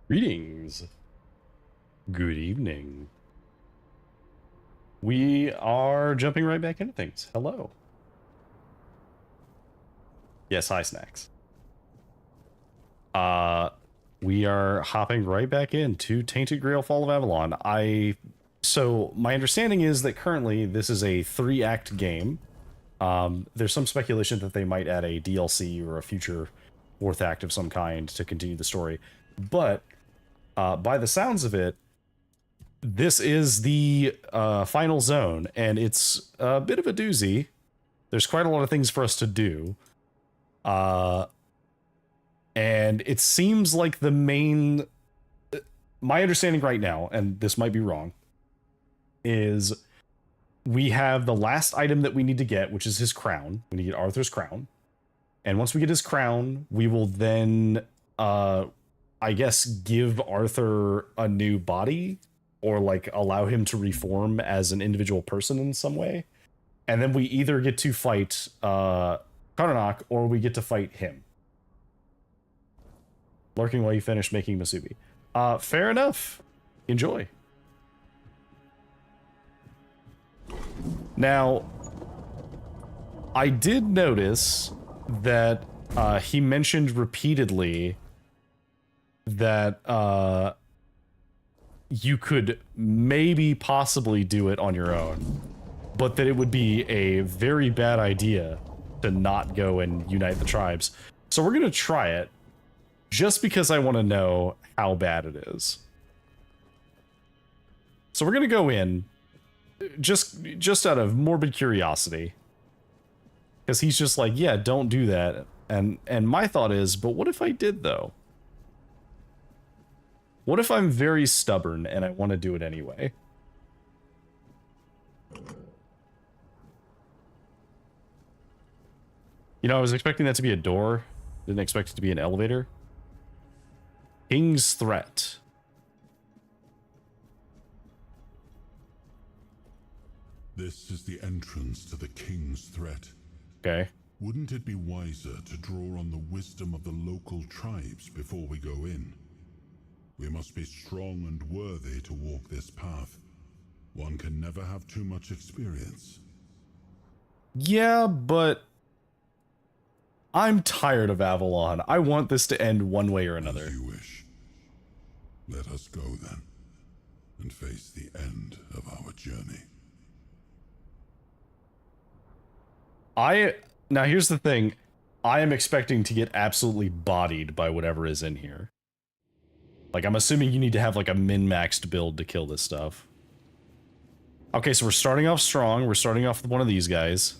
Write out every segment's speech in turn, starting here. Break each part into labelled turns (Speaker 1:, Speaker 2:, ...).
Speaker 1: Greetings. Good evening. We are jumping right back into things. Hello. Yes, hi, Snacks. We are hopping right back into Tainted Grail, Fall of Avalon. So my understanding is that currently this is a 3-act game. There's some speculation that they might add a DLC or a future 4th act of some kind to continue the story. But by the sounds of it, this is the final zone, and it's a bit of a doozy. There's quite a lot of things for us to do. And it seems like the main... My understanding right now, and this might be wrong, is we have the last item that we need to get, which is his crown. We need to get Arthur's crown. And once we get his crown, we will then, I guess, give Arthur a new body, or like allow him to reform as an individual person in some way. And then we either get to fight Karnak, or we get to fight him. Lurking while you finish making Masubi. Fair enough. Enjoy. Now, I did notice that he mentioned repeatedly that you could maybe possibly do it on your own, but that it would be a very bad idea to not go and unite the tribes. So we're going to try it, just because I want to know how bad it is. So we're going to go in, just out of morbid curiosity. Because he's just like, yeah, don't do that. And my thought is, but what if I did, though? What if I'm very stubborn and I want to do it anyway? You know, I was expecting that to be a door. Didn't expect it to be an elevator. King's Threat.
Speaker 2: This is the entrance to the King's Threat.
Speaker 1: Okay.
Speaker 2: Wouldn't it be wiser to draw on the wisdom of the local tribes before we go in? We must be strong and worthy to walk this path. One can never have too much experience.
Speaker 1: Yeah, but I'm tired of Avalon. I want this to end one way or another.
Speaker 2: As you wish. Let us go then, and face the end of our journey.
Speaker 1: Now here's the thing. I am expecting to get absolutely bodied by whatever is in here. Like, I'm assuming you need to have like a min-maxed build to kill this stuff. Okay, so we're starting off strong. We're starting off with one of these guys.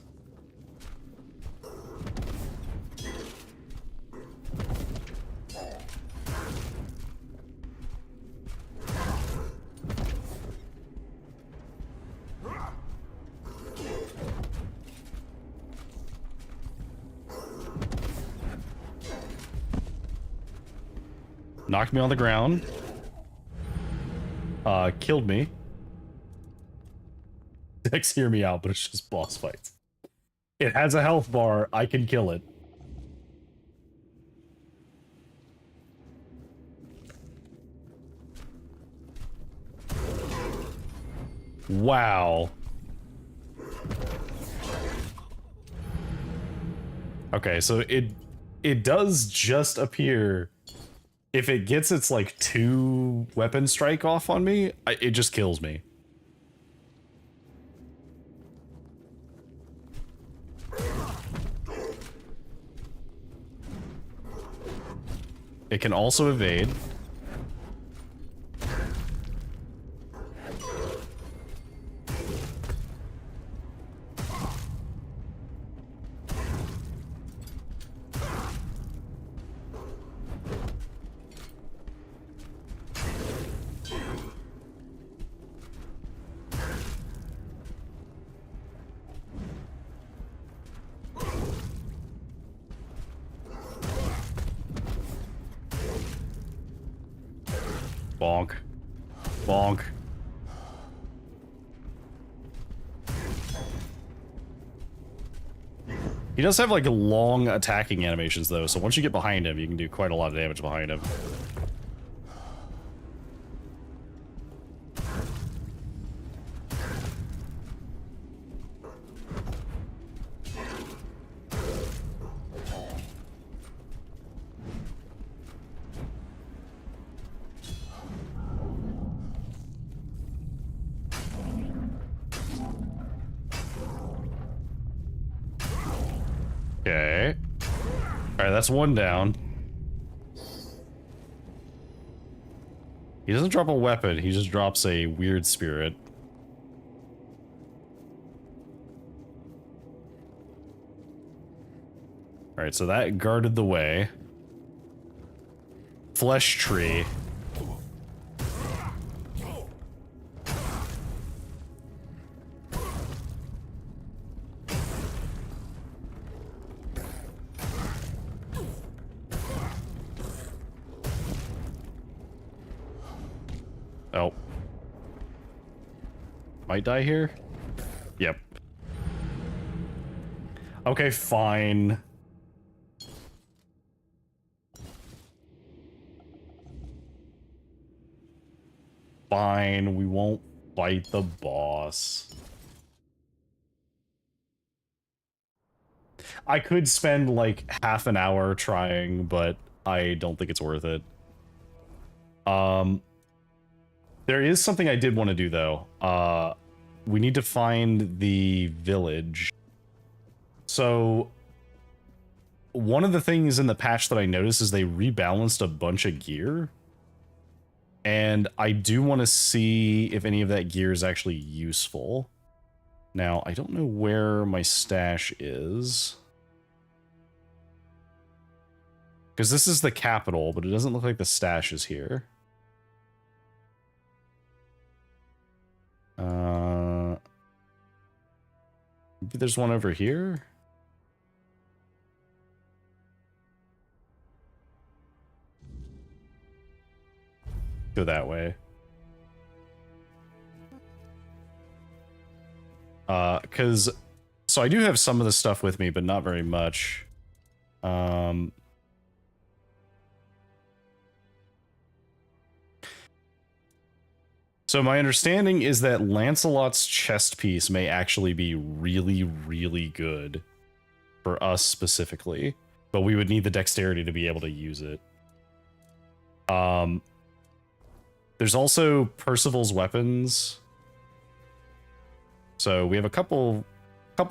Speaker 1: Knocked me on the ground. Killed me. Dex, hear me out, but it's just boss fights. It has a health bar. I can kill it. Wow. Okay, so it does just appear... If it gets its, like, 2 weapon strike off on me, it just kills me. It can also evade. Bonk. Bonk. He does have like long attacking animations though, so once you get behind him, you can do quite a lot of damage behind him. Okay. Alright, that's one down. He doesn't drop a weapon, he just drops a weird spirit. Alright, so that guarded the way. Flesh tree. Oh. Might die here? Yep. Okay, fine. Fine, we won't fight the boss. I could spend like half an hour trying, but I don't think it's worth it. There is something I did want to do though. We need to find the village. So one of the things in the patch that I noticed is they rebalanced a bunch of gear. And I do want to see if any of that gear is actually useful. Now, I don't know where my stash is. Because this is the capital, but it doesn't look like the stash is here. Maybe there's one over here? Go that way. So I do have some of the stuff with me, but not very much. So my understanding is that Lancelot's chest piece may actually be really, really good for us specifically, but we would need the dexterity to be able to use it. There's also Percival's weapons. So we have a couple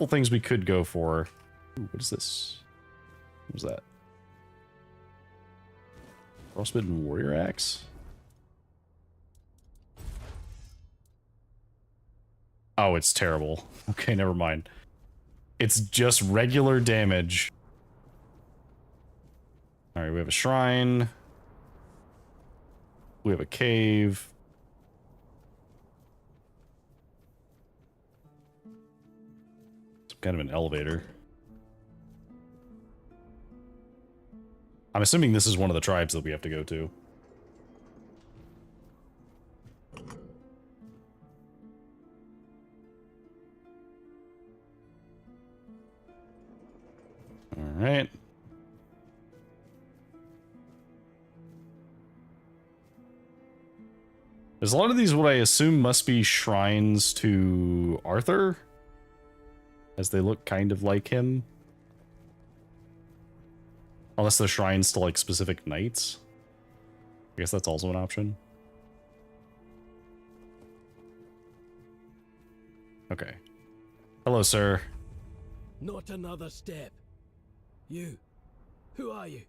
Speaker 1: things we could go for. Ooh, what is this? What was that? Frostbitten warrior axe? Oh, it's terrible. Okay, never mind. It's just regular damage. Alright, we have a shrine. We have a cave. Some kind of an elevator. I'm assuming this is one of the tribes that we have to go to. Alright. There's a lot of these what I assume must be shrines to Arthur, as they look kind of like him. Unless they're shrines to like specific knights. I guess that's also an option. Okay. Hello, sir.
Speaker 3: Not another step. You. Who are you?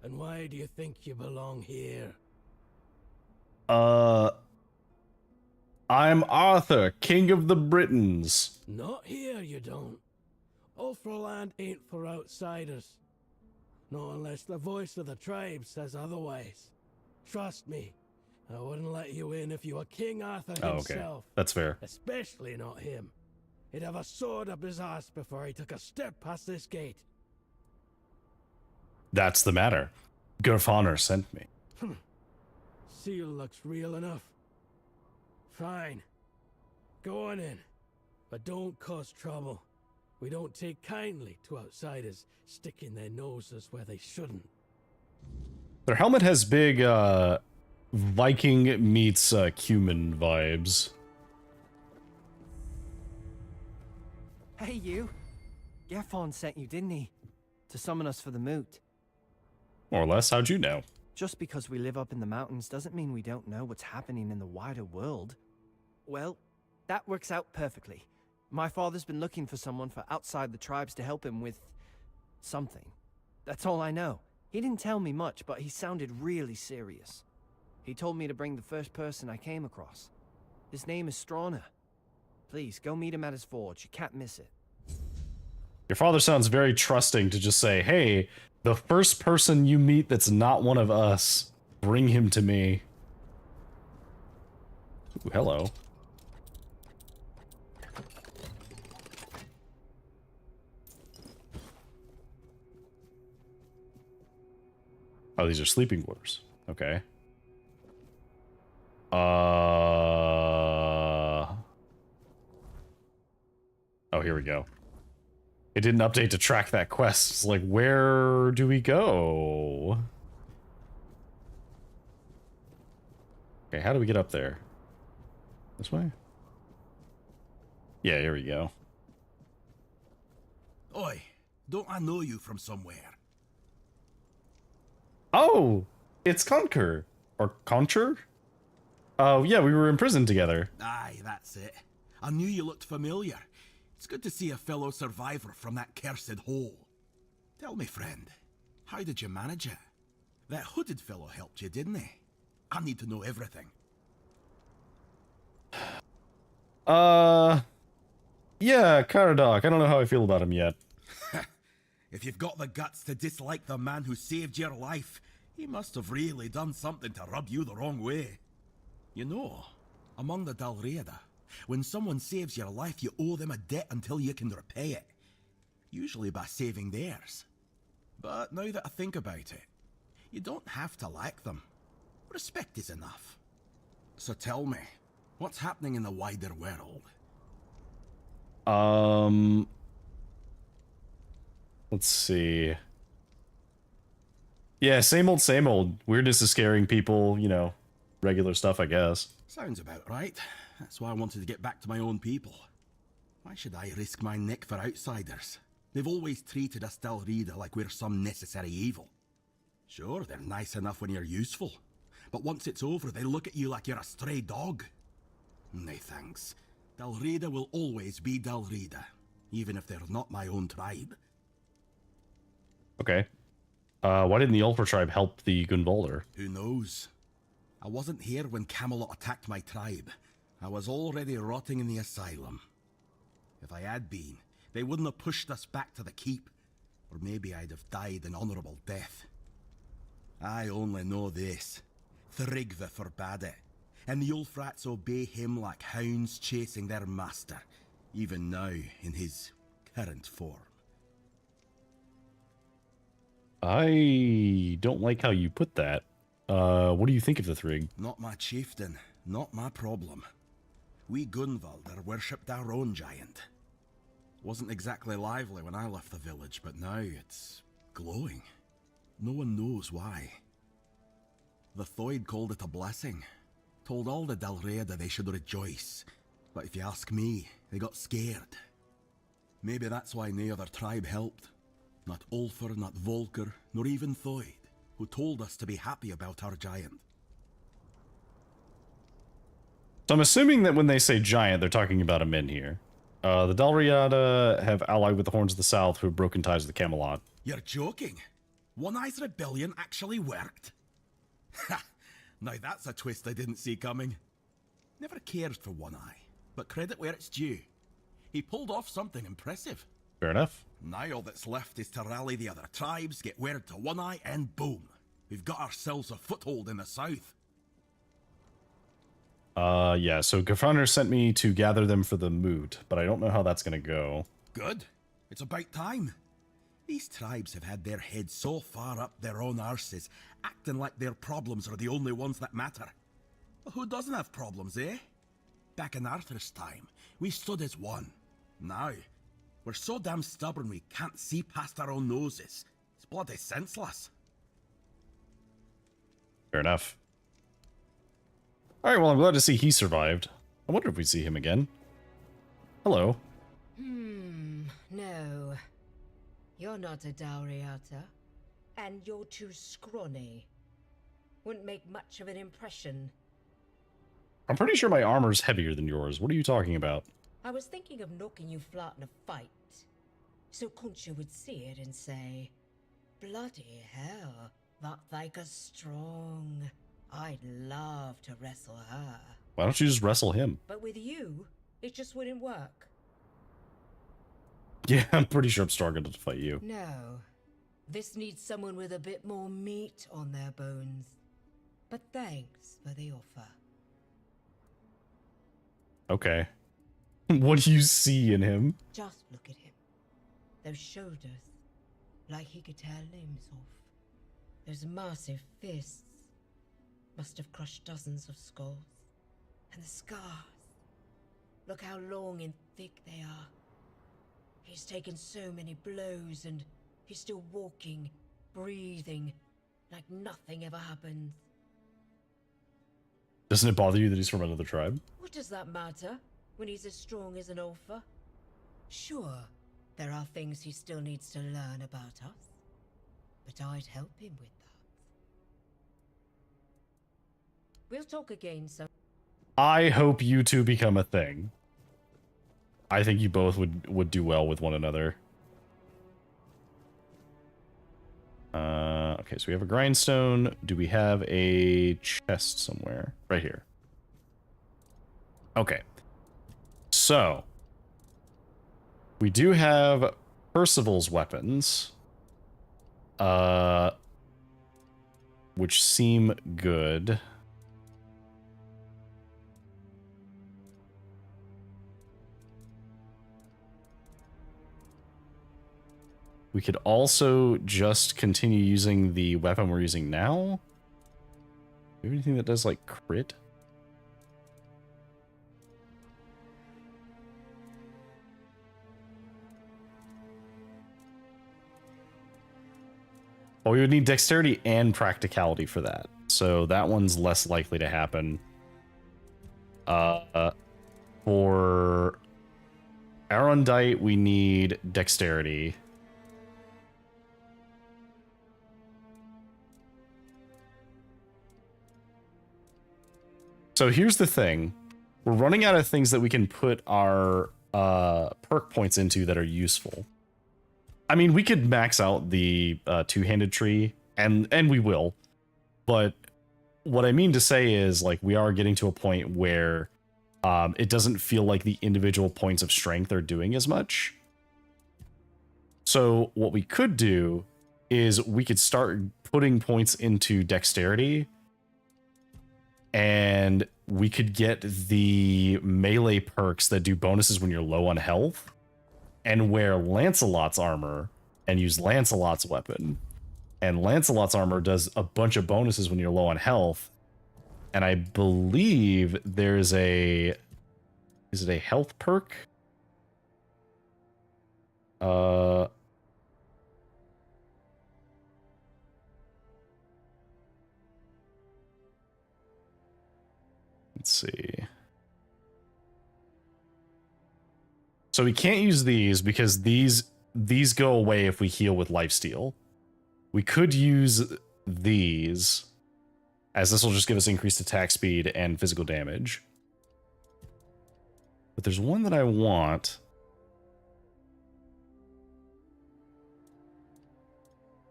Speaker 3: And why do you think you belong here?
Speaker 1: I'm Arthur, King of the Britons.
Speaker 3: Not here, you don't. Ulfraland ain't for outsiders. Not unless the voice of the tribe says otherwise. Trust me, I wouldn't let you in if you were King Arthur himself.
Speaker 1: Okay. That's fair.
Speaker 3: Especially not him. He'd have a sword up his ass before he took a step past this gate.
Speaker 1: That's the matter. Gerfaner sent me.
Speaker 3: Seal looks real enough. Fine. Go on in. But don't cause trouble. We don't take kindly to outsiders sticking their noses where they shouldn't.
Speaker 1: Their helmet has big, Viking meets, cumin vibes.
Speaker 4: Hey, you. Gerfon sent you, didn't he? To summon us for the moot.
Speaker 1: More or less, how'd you know?
Speaker 4: Just because we live up in the mountains doesn't mean we don't know what's happening in the wider world. Well, that works out perfectly. My father's been looking for someone for outside the tribes to help him with something. That's all I know. He didn't tell me much, but he sounded really serious. He told me to bring the first person I came across. His name is Strana. Please, go meet him at his forge. You can't miss it.
Speaker 1: Your father sounds very trusting to just say, hey, the first person you meet that's not one of us, bring him to me. Ooh, hello. Oh, these are sleeping quarters. Okay. Oh, here we go. It didn't update to track that quest. It's like, where do we go? Okay, how do we get up there? This way? Yeah, here we go.
Speaker 5: Oi, don't I know you from somewhere?
Speaker 1: Oh, it's Conquer. Or Concher? Oh, yeah, we were in prison together.
Speaker 5: Aye, that's it. I knew you looked familiar. It's good to see a fellow survivor from that cursed hole. Tell me, friend, how did you manage it? That hooded fellow helped you, didn't he? I need to know everything.
Speaker 1: Yeah, Caradoc. I don't know how I feel about him yet.
Speaker 5: If you've got the guts to dislike the man who saved your life, he must have really done something to rub you the wrong way. You know, among the Dalriada, when someone saves your life, you owe them a debt until you can repay it. Usually by saving theirs. But now that I think about it, you don't have to like them. Respect is enough. So tell me, what's happening in the wider world?
Speaker 1: Let's see. Yeah, same old, same old. Weirdness is scaring people, you know, regular stuff, I guess.
Speaker 5: Sounds about right. That's why I wanted to get back to my own people. Why should I risk my neck for outsiders? They've always treated us Dalriada like we're some necessary evil. Sure, they're nice enough when you're useful. But once it's over, they look at you like you're a stray dog. Nay, thanks. Dalriada will always be Dalriada, even if they're not my own tribe.
Speaker 1: Okay. Why didn't the Ulfra tribe help the Gunvalder?
Speaker 5: Who knows? I wasn't here when Camelot attacked my tribe. I was already rotting in the asylum. If I had been, they wouldn't have pushed us back to the keep. Or maybe I'd have died an honourable death. I only know this. Thrigve forbade it, and the Ulfrats obey him like hounds chasing their master, even now in his current form.
Speaker 1: I don't like how you put that. What do you think of the Thrig?
Speaker 5: Not my chieftain, not my problem. We Gunvalder worshipped our own giant. Wasn't exactly lively when I left the village, but now it's glowing. No one knows why. The Thoid called it a blessing. Told all the Dalriada they should rejoice. But if you ask me, they got scared. Maybe that's why no other tribe helped. Not Ulfr, not Volker, nor even Thoid, who told us to be happy about our giant.
Speaker 1: So I'm assuming that when they say giant, they're talking about a min here. The Dalriada have allied with the Horns of the South, who have broken ties with Camelot.
Speaker 5: You're joking? One Eye's rebellion actually worked? Ha! Now that's a twist I didn't see coming. Never cared for One Eye, but credit where it's due. He pulled off something impressive.
Speaker 1: Fair enough.
Speaker 5: Now all that's left is to rally the other tribes, get word to One Eye, and boom. We've got ourselves a foothold in the south.
Speaker 1: Yeah, so Gafrunner sent me to gather them for the moot, but I don't know how that's gonna go.
Speaker 5: Good. It's about time. These tribes have had their heads so far up their own arses, acting like their problems are the only ones that matter. Well, who doesn't have problems, eh? Back in Arthur's time, we stood as one. Now, we're so damn stubborn we can't see past our own noses. It's bloody senseless.
Speaker 1: Fair enough. Alright, well, I'm glad to see he survived. I wonder if we see him again. Hello.
Speaker 6: No. You're not a Dalriata. And you're too scrawny. Wouldn't make much of an impression.
Speaker 1: I'm pretty sure my armor's heavier than yours. What are you talking about?
Speaker 6: I was thinking of knocking you flat in a fight. So Concha would see it and say, bloody hell, that Thyka's strong. I'd love to wrestle her.
Speaker 1: Why don't you just wrestle him?
Speaker 6: But with you, it just wouldn't work.
Speaker 1: Yeah, I'm pretty sure I'm strong enough to fight you.
Speaker 6: No. This needs someone with a bit more meat on their bones. But thanks for the offer.
Speaker 1: Okay. What do you see in him?
Speaker 6: Just look at him. Those shoulders, like he could tear limbs off. Those massive fists must have crushed dozens of skulls. And the scars. Look how long and thick they are. He's taken so many blows and he's still walking, breathing, like nothing ever happened.
Speaker 1: Doesn't it bother you that he's from another tribe?
Speaker 6: What does that matter when he's as strong as an Ulfa? Sure, there are things he still needs to learn about us, but I'd help him with that. We'll talk again, so.
Speaker 1: I hope you two become a thing. I think you both would do well with one another. Okay, so we have a grindstone. Do we have a chest somewhere? Right here. Okay. So, we do have Percival's weapons. Which seem good. We could also just continue using the weapon we're using now. Do we have anything that does like crit? Oh, we would need dexterity and practicality for that. So that one's less likely to happen. For Arondite, we need dexterity. So here's the thing. We're running out of things that we can put our perk points into that are useful. I mean, we could max out the two-handed tree, and we will. But what I mean to say is, like, we are getting to a point where it doesn't feel like the individual points of strength are doing as much. So what we could do is we could start putting points into dexterity, and we could get the melee perks that do bonuses when you're low on health, and wear Lancelot's armor and use Lancelot's weapon. And Lancelot's armor does a bunch of bonuses when you're low on health. And I believe there's a... Is it a health perk? Let's see. So we can't use these because these go away if we heal with lifesteal. We could use these, as this will just give us increased attack speed and physical damage. But there's one that I want.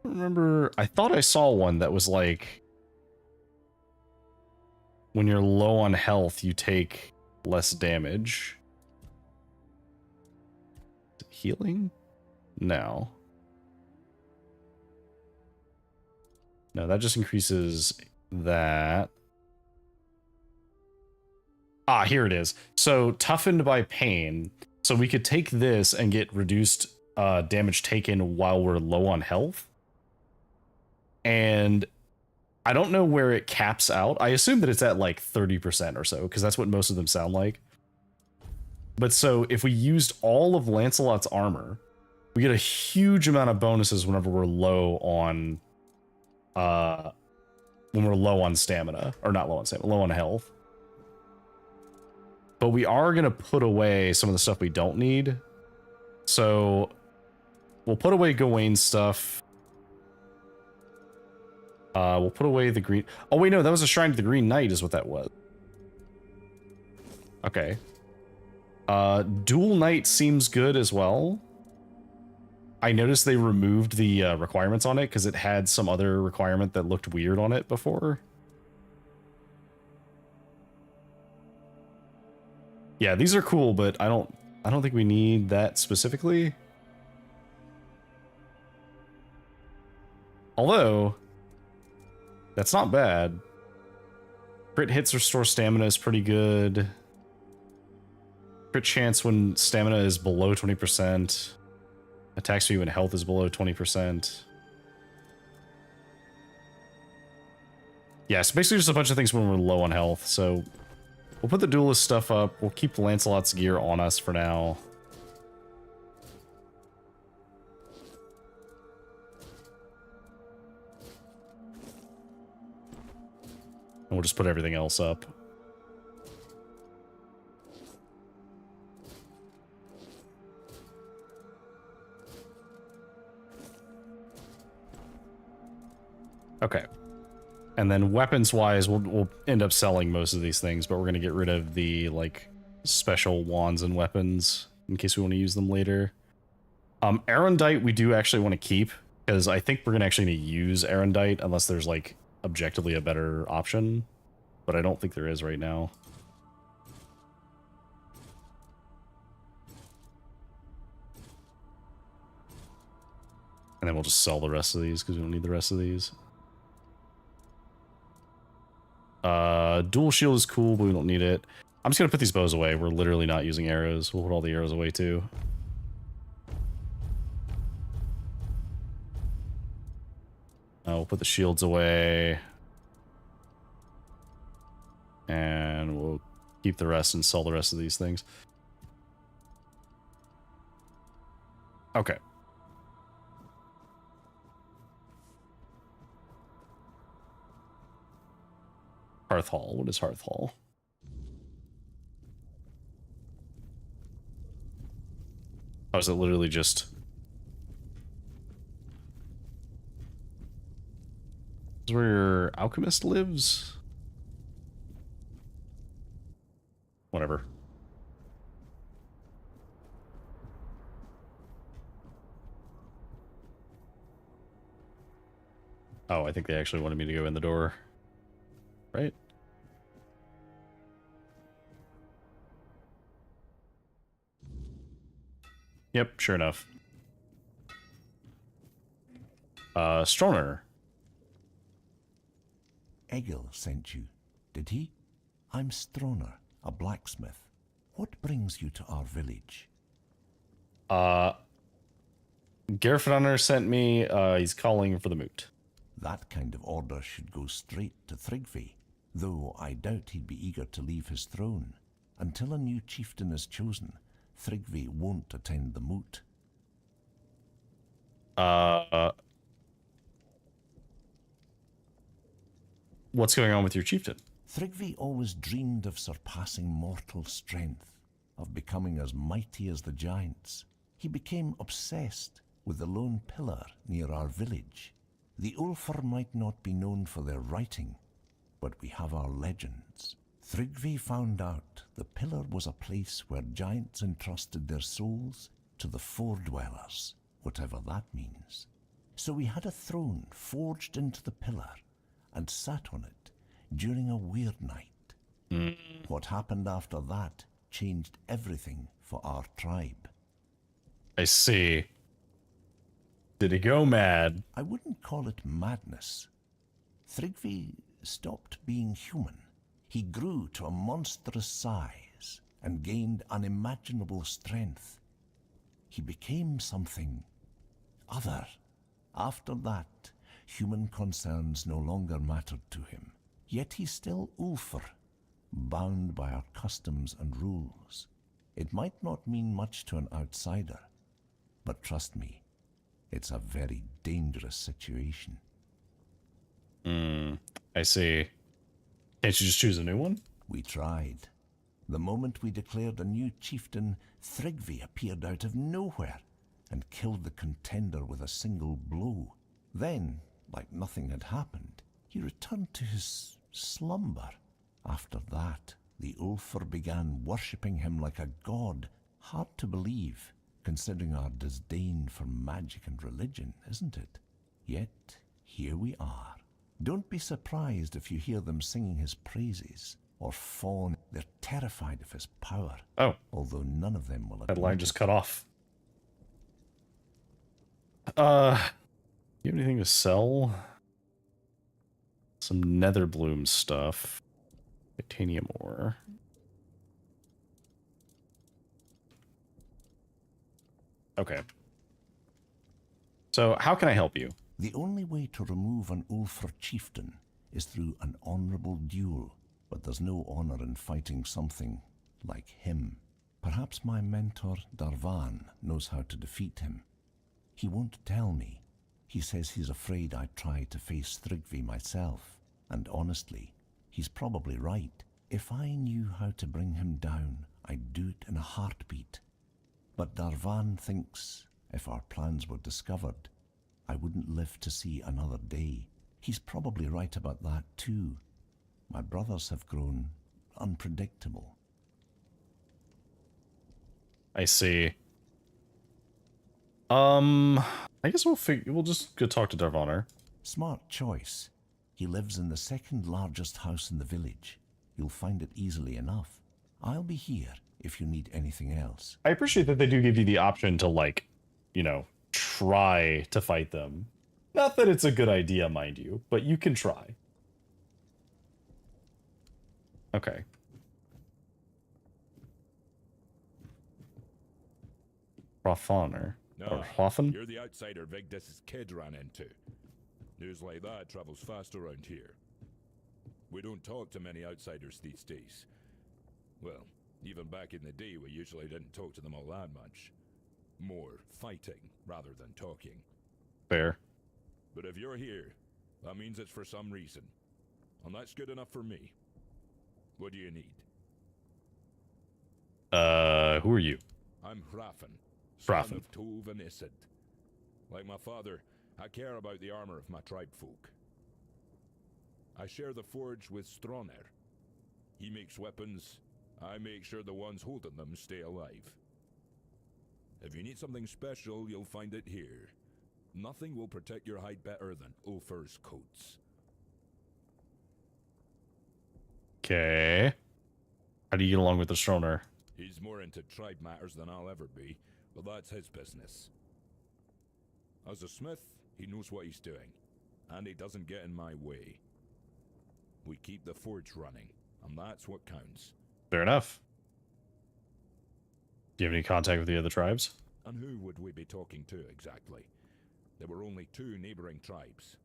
Speaker 1: I remember, I thought I saw one that was like, when you're low on health, you take less damage. Healing? No. No, that just increases that. Ah, here it is. So, toughened by pain. So we could take this and get reduced damage taken while we're low on health. And I don't know where it caps out. I assume that it's at like 30% or so, because that's what most of them sound like. But so if we used all of Lancelot's armor, we get a huge amount of bonuses whenever we're low on stamina, or not low on stamina, low on health. But we are going to put away some of the stuff we don't need. So we'll put away Gawain's stuff. We'll put away the green. Oh, wait, no, that was a shrine to the Green Knight is what that was. Okay. Dual Knight seems good as well. I noticed they removed the requirements on it because it had some other requirement that looked weird on it before. Yeah, these are cool, but I don't think we need that specifically. Although, that's not bad. Crit hits restore stamina is pretty good. Crit chance when stamina is below 20%. Attack speed when health is below 20%. Yeah, so basically just a bunch of things when we're low on health. So we'll put the duelist stuff up. We'll keep Lancelot's gear on us for now. And we'll just put everything else up. Okay. And then weapons-wise, we'll end up selling most of these things, but we're going to get rid of the, like, special wands and weapons in case we want to use them later. Arendite we do actually want to keep, because I think we're going to actually need to use Arendite unless there's, like, objectively a better option. But I don't think there is right now. And then we'll just sell the rest of these, because we don't need the rest of these. Dual shield is cool, but we don't need it. I'm just gonna put these bows away. We're literally not using arrows. We'll put all the arrows away too. We'll put the shields away. And we'll keep the rest and sell the rest of these things. Okay. Hearth Hall. What is Hearth Hall? Oh, is it literally just... Is where your alchemist lives? Whatever. Oh, I think they actually wanted me to go in the door. Right? Yep, sure enough. Stroner.
Speaker 7: Egil sent you, did he? I'm Stroner, a blacksmith. What brings you to our village?
Speaker 1: Gerfrunner sent me, he's calling for the moot.
Speaker 7: That kind of order should go straight to Thrigvi, though I doubt he'd be eager to leave his throne. Until a new chieftain is chosen, Thrigvi won't attend the moot.
Speaker 1: What's going on with your chieftain?
Speaker 7: Thrigvi always dreamed of surpassing mortal strength, of becoming as mighty as the giants. He became obsessed with the lone pillar near our village. The Ulfar might not be known for their writing, but we have our legends. Thrigvi found out the pillar was a place where giants entrusted their souls to the Fore-dwellers, whatever that means. So we had a throne forged into the pillar and sat on it during a weird night. What happened after that changed everything for our tribe.
Speaker 1: I see. Did he go mad?
Speaker 7: I wouldn't call it madness. Thrigvi stopped being human. He grew to a monstrous size and gained unimaginable strength. He became something other. After that, human concerns no longer mattered to him. Yet he's still Ulfar, bound by our customs and rules. It might not mean much to an outsider, but trust me, it's a very dangerous situation.
Speaker 1: I see. Can't you just choose a new one?
Speaker 7: We tried. The moment we declared a new chieftain, Thrigvi appeared out of nowhere and killed the contender with a single blow. Then, like nothing had happened, he returned to his slumber. After that, the Ulfar began worshipping him like a god. Hard to believe, considering our disdain for magic and religion, isn't it? Yet, here we are. Don't be surprised if you hear them singing his praises, or fawn. They're terrified of his power.
Speaker 1: Oh.
Speaker 7: Although none of them will
Speaker 1: That
Speaker 7: admit
Speaker 1: line just
Speaker 7: it.
Speaker 1: cut off. You have anything to sell? Some nether bloom stuff. Titanium ore. Okay. So, how can I help you?
Speaker 7: The only way to remove an Ulfr chieftain is through an honorable duel, but there's no honor in fighting something like him. Perhaps my mentor, Darvan, knows how to defeat him. He won't tell me. He says he's afraid I'd try to face Thrigvi myself, and honestly, he's probably right. If I knew how to bring him down, I'd do it in a heartbeat. But Darvan thinks if our plans were discovered, I wouldn't live to see another day. He's probably right about that too. My brothers have grown unpredictable.
Speaker 1: I see. I guess we'll just go talk to Darvanar.
Speaker 7: Smart choice. He lives in the second largest house in the village. You'll find it easily enough. I'll be here if you need anything else.
Speaker 1: I appreciate that they do give you the option to, like, you know, try to fight them. Not that it's a good idea, mind you, but you can try. Okay. Hrothgar. Or Hrothgar?
Speaker 8: You're the outsider Vigdis's kid ran into. News like that travels fast around here. We don't talk to many outsiders these days. Well, even back in the day, we usually didn't talk to them all that much. More fighting rather than talking.
Speaker 1: Fair.
Speaker 8: But if you're here, that means it's for some reason. And that's good enough for me. What do you need?
Speaker 1: Who are you?
Speaker 8: I'm Hrafn,
Speaker 1: Hrafn.
Speaker 8: son of Tove and Isid. Like my father, I care about the armor of my tribe folk. I share the forge with Stroner. He makes weapons, I make sure the ones holding them stay alive. If you need something special, you'll find it here. Nothing will protect your hide better than Ulfr's coats.
Speaker 1: Okay. How do you get along with the Stroner?
Speaker 8: He's more into tribe matters than I'll ever be, but that's his business. As a smith, he knows what he's doing, and he doesn't get in my way. We keep the forge running, and that's what counts.
Speaker 1: Fair enough. Do you have any contact with the other tribes?
Speaker 8: And who would we be talking to exactly? There were only 2 neighboring tribes.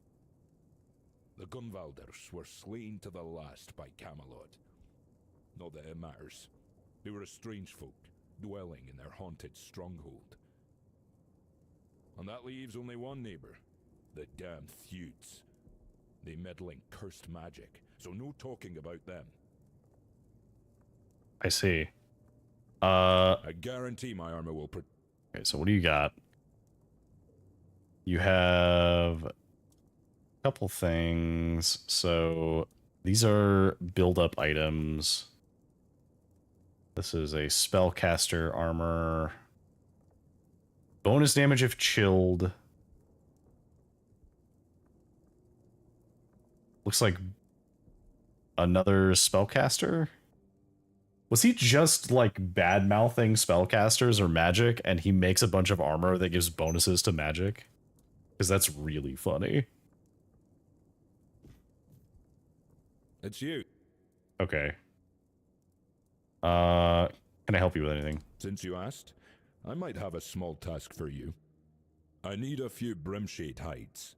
Speaker 8: The Gunvalders were slain to the last by Camelot. Not that it matters. They were a strange folk, dwelling in their haunted stronghold. And that leaves only one neighbor, the damn Theuds. They meddle in cursed magic, so no talking about them.
Speaker 1: I see.
Speaker 8: I guarantee my armor will
Speaker 1: Okay, so what do you got? You have a couple things. So these are build-up items. This is a spellcaster armor. Bonus damage if chilled. Looks like another spellcaster. Was he just like bad-mouthing spellcasters or magic, and he makes a bunch of armor that gives bonuses to magic? Because that's really funny.
Speaker 8: It's you.
Speaker 1: Okay. Can I help you with anything?
Speaker 8: Since you asked, I might have a small task for you. I need a few Brimshade hides.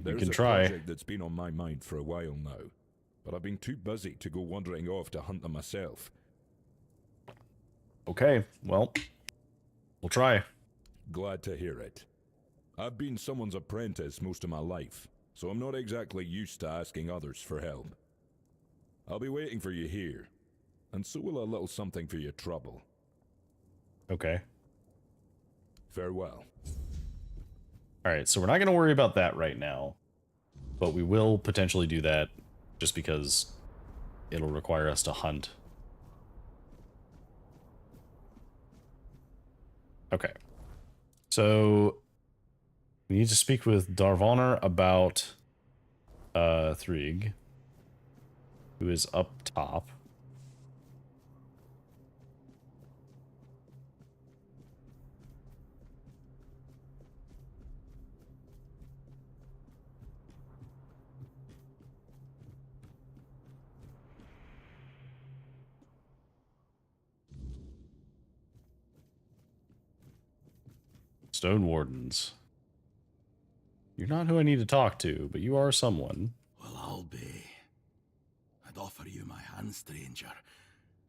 Speaker 1: We can
Speaker 8: a
Speaker 1: try.
Speaker 8: project that's been on my mind for a while now, but I've been too busy to go wandering off to hunt them myself.
Speaker 1: Okay, well, we'll try.
Speaker 8: Glad to hear it. I've been someone's apprentice most of my life, so I'm not exactly used to asking others for help. I'll be waiting for you here, and so will a little something for your trouble.
Speaker 1: Okay.
Speaker 8: Farewell.
Speaker 1: Alright, so we're not going to worry about that right now, but we will potentially do that just because it'll require us to hunt. Okay. So we need to speak with Darvonar about Thrig, who is up top. Stone Wardens. You're not who I need to talk to, but you are someone.
Speaker 5: Well, I'll be. I'd offer you my hand, stranger,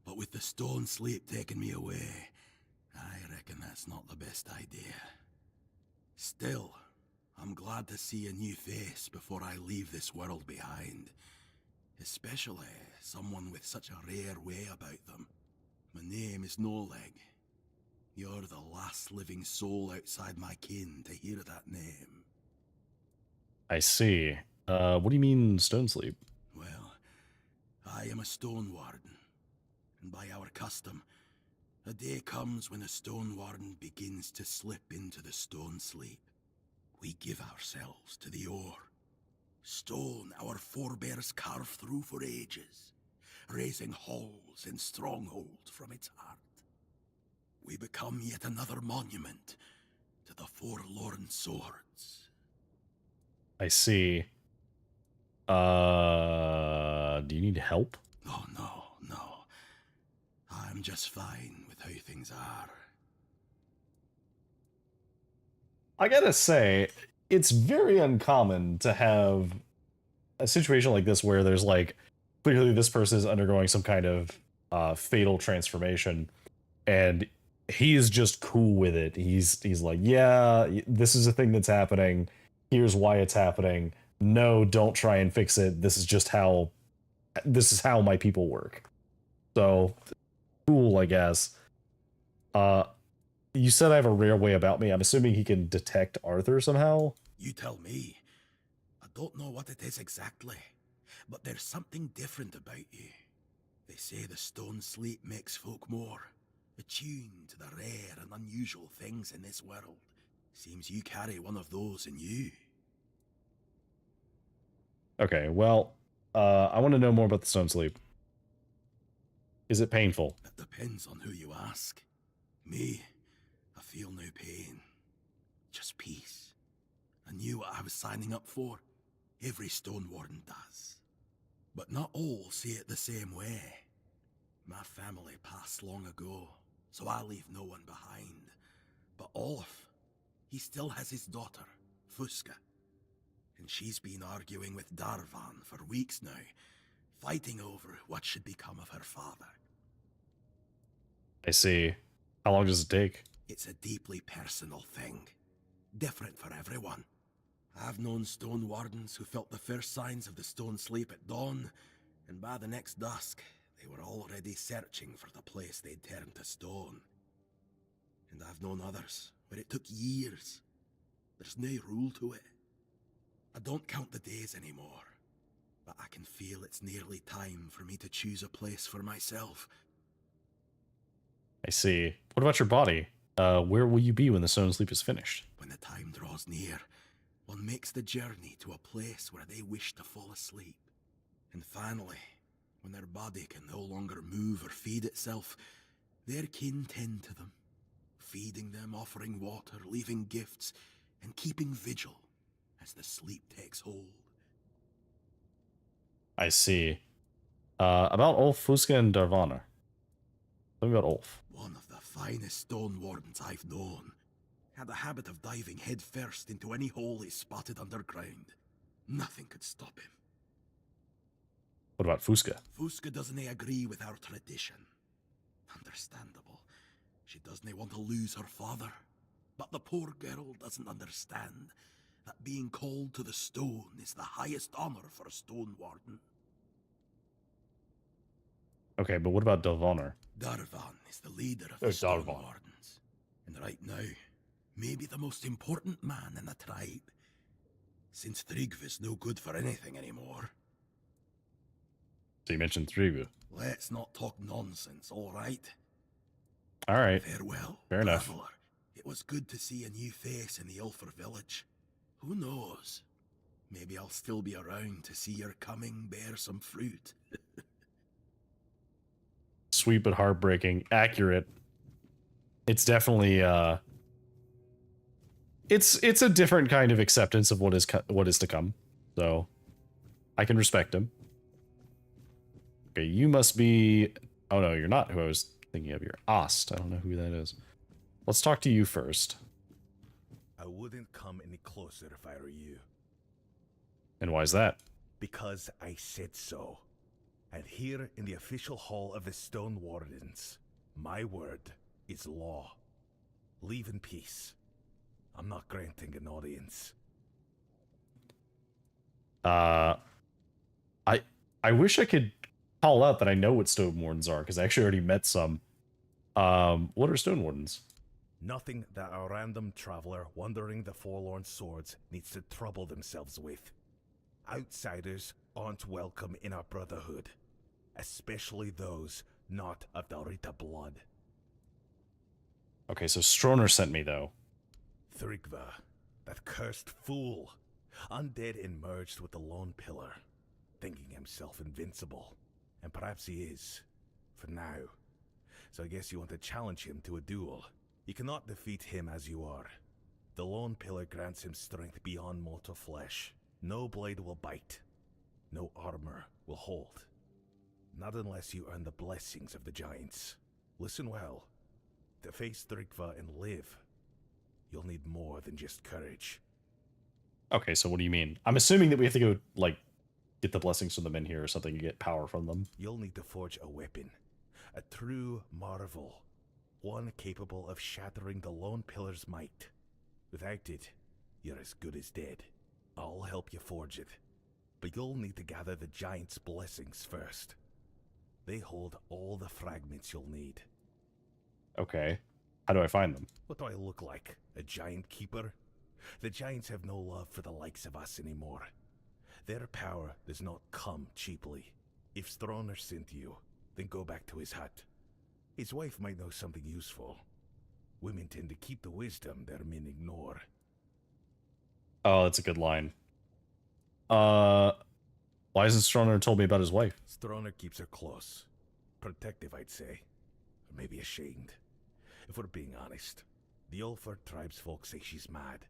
Speaker 5: but with the stone sleep taking me away, I reckon that's not the best idea. Still, I'm glad to see a new face before I leave this world behind. Especially someone with such a rare way about them. My name is Noleg. You're the last living soul outside my kin to hear that name.
Speaker 1: I see. What do you mean, Stone Sleep?
Speaker 5: Well, I am a stone warden, and by our custom, a day comes when a stone warden begins to slip into the stone sleep. We give ourselves to the ore. Stone our forebears carved through for ages, raising halls and strongholds from its heart. We become yet another monument to the forlorn swords.
Speaker 1: I see. Do you need help?
Speaker 5: Oh, no. I'm just fine with how things are.
Speaker 1: I gotta say, it's very uncommon to have a situation like this where there's like, clearly this person is undergoing some kind of fatal transformation, and he is just cool with it. He's like, yeah, this is a thing that's happening. Here's why it's happening. No, don't try and fix it. This is how my people work. So cool, I guess. You said I have a rare way about me. I'm assuming he can detect Arthur somehow.
Speaker 5: You tell me. I don't know what it is exactly, but there's something different about you. They say the stone sleep makes folk more attuned to the rare and unusual things in this world. Seems you carry one of those in you.
Speaker 1: Okay, well, I want to know more about the stone sleep. Is it painful?
Speaker 5: It depends on who you ask. Me, I feel no pain. Just peace. I knew what I was signing up for. Every stone warden does. But not all see it the same way. My family passed long ago, so I leave no one behind. But Olaf, he still has his daughter, Fuska. And she's been arguing with Darvan for weeks now, fighting over what should become of her father.
Speaker 1: I see. How long does it take?
Speaker 5: It's a deeply personal thing. Different for everyone. I've known stone wardens who felt the first signs of the stone sleep at dawn, and by the next dusk, they were already searching for the place they'd turned to stone. And I've known others where it took years. There's no rule to it. I don't count the days anymore, but I can feel it's nearly time for me to choose a place for myself.
Speaker 1: I see. What about your body? Where will you be when the stone sleep is finished?
Speaker 5: When the time draws near, one makes the journey to a place where they wish to fall asleep. And finally, when their body can no longer move or feed itself, their kin tend to them, feeding them, offering water, leaving gifts, and keeping vigil as the sleep takes hold.
Speaker 1: I see. About Ulf, Fuska, and Darvana. Tell me about Ulf.
Speaker 5: One of the finest stone wardens I've known. Had a habit of diving headfirst into any hole he spotted underground. Nothing could stop him.
Speaker 1: What about Fuska?
Speaker 5: Fuska doesn't agree with our tradition. Understandable. She doesn't want to lose her father. But the poor girl doesn't understand that being called to the stone is the highest honor for a stone warden.
Speaker 1: Okay, but what about Darvonar?
Speaker 5: Darvan is the leader of the stone wardens. And right now, maybe the most important man in the tribe. Since Tryggvi's no good for anything anymore.
Speaker 1: So you mentioned Tryggvi.
Speaker 5: Let's not talk nonsense, all right?
Speaker 1: All right.
Speaker 5: Farewell,
Speaker 1: Fair enough.
Speaker 5: traveler. It was good to see a new face in the Ulfer village. Who knows? Maybe I'll still be around to see your coming bear some fruit.
Speaker 1: Sweet but heartbreaking. Accurate. It's definitely it's a different kind of acceptance of what is to come. So I can respect him. Okay, you must be... Oh no, you're not who I was thinking of. You're Ost. I don't know who that is. Let's talk to you first.
Speaker 9: I wouldn't come any closer if I were you.
Speaker 1: And why is that?
Speaker 9: Because I said so. And here in the official hall of the Stone Wardens, my word is law. Leave in peace. I'm not granting an audience.
Speaker 1: I wish I could call out that I know what Stone Wardens are, because I actually already met some. What are Stone Wardens?
Speaker 9: Nothing that a random traveler wandering the Forlorn Swords needs to trouble themselves with. Outsiders aren't welcome in our brotherhood, especially those not of the Rita blood.
Speaker 1: Okay, so Stroner sent me, though.
Speaker 9: Thrigva, that cursed fool, undead and merged with the Lone Pillar, thinking himself invincible. And perhaps he is, for now. So I guess you want to challenge him to a duel. You cannot defeat him as you are. The Lone Pillar grants him strength beyond mortal flesh. No blade will bite. No armor will hold. Not unless you earn the blessings of the Giants. Listen well. To face Thrigva and live, you'll need more than just courage.
Speaker 1: Okay, so what do you mean? I'm assuming that we have to go, like, get the blessings from the men here or something and get power from them.
Speaker 9: You'll need to forge a weapon. A true marvel. One capable of shattering the Lone Pillar's might. Without it, you're as good as dead. I'll help you forge it. But you'll need to gather the Giants' blessings first. They hold all the fragments you'll need.
Speaker 1: Okay. How do I find them?
Speaker 9: What do I look like? A giant keeper? The Giants have no love for the likes of us anymore. Their power does not come cheaply. If Stroner sent you, then go back to his hut. His wife might know something useful. Women tend to keep the wisdom their men ignore.
Speaker 1: Oh, that's a good line. Why hasn't Stroner told me about his wife?
Speaker 9: Stroner keeps her close. Protective, I'd say. Or maybe ashamed. If we're being honest, the Ulfer tribesfolk say she's mad.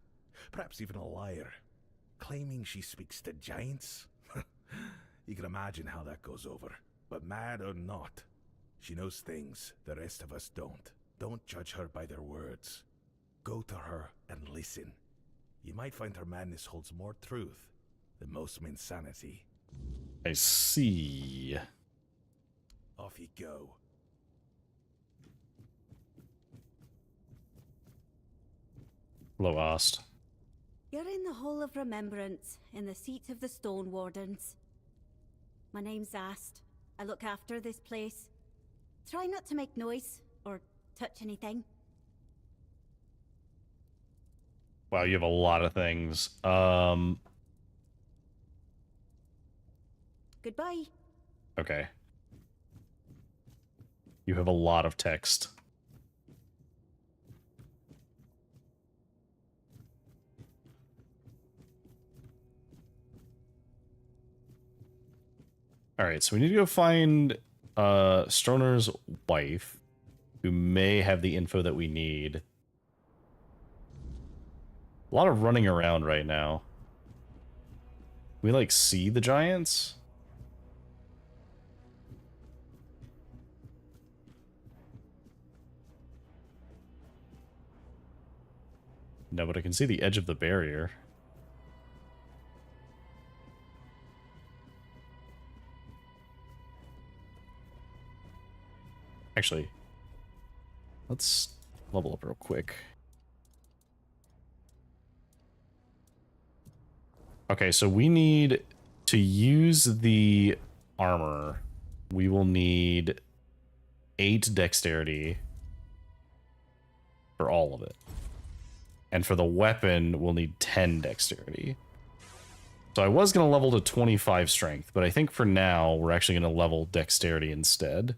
Speaker 9: Perhaps even a liar. Claiming she speaks to giants? You can imagine how that goes over. But mad or not, she knows things the rest of us don't. Don't judge her by their words. Go to her and listen. You might find her madness holds more truth than most men's sanity.
Speaker 1: I see.
Speaker 9: Off you go.
Speaker 1: Hello, Ost.
Speaker 10: You're in the Hall of Remembrance, in the seat of the Stone Wardens. My name's Ast. I look after this place. Try not to make noise, or touch anything.
Speaker 1: Wow, you have a lot of things.
Speaker 10: Goodbye.
Speaker 1: Okay. You have a lot of text. Alright, so we need to go find Stroner's wife, who may have the info that we need. A lot of running around right now. We, like, see the giants? No, but I can see the edge of the barrier. Actually, let's level up real quick. Okay, so we need to use the armor. We will need 8 dexterity for all of it. And for the weapon, we'll need 10 dexterity. So I was going to level to 25 strength, but I think for now, we're actually going to level dexterity instead.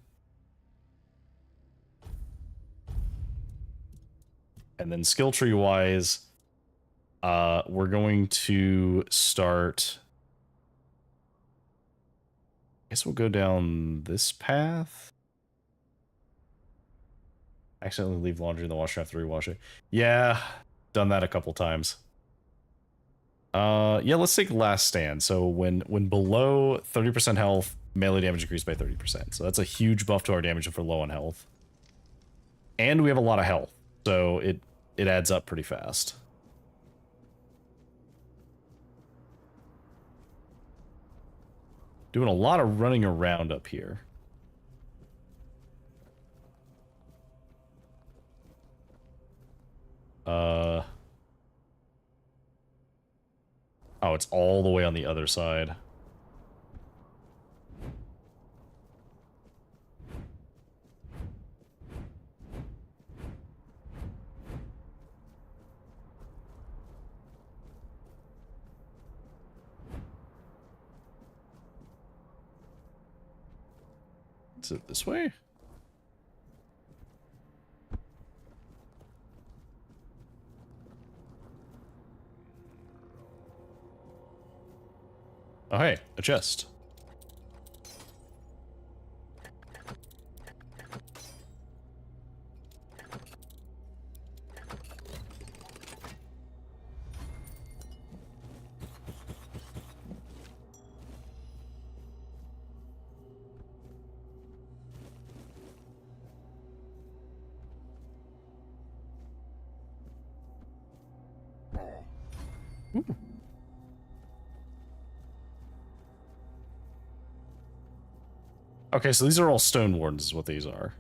Speaker 1: And then skill tree wise, we're going to start. I guess we'll go down this path. Accidentally leave laundry in the washer after rewash it. Yeah, done that a couple times. Yeah, let's take last stand. So when below 30% health, melee damage increased by 30%. So that's a huge buff to our damage if we're low on health. And we have a lot of health, so it adds up pretty fast. Doing a lot of running around up here. Oh, it's all the way on the other side. Is it this way? Oh, hey, a chest. Okay, so these are all stone wardens is what these are.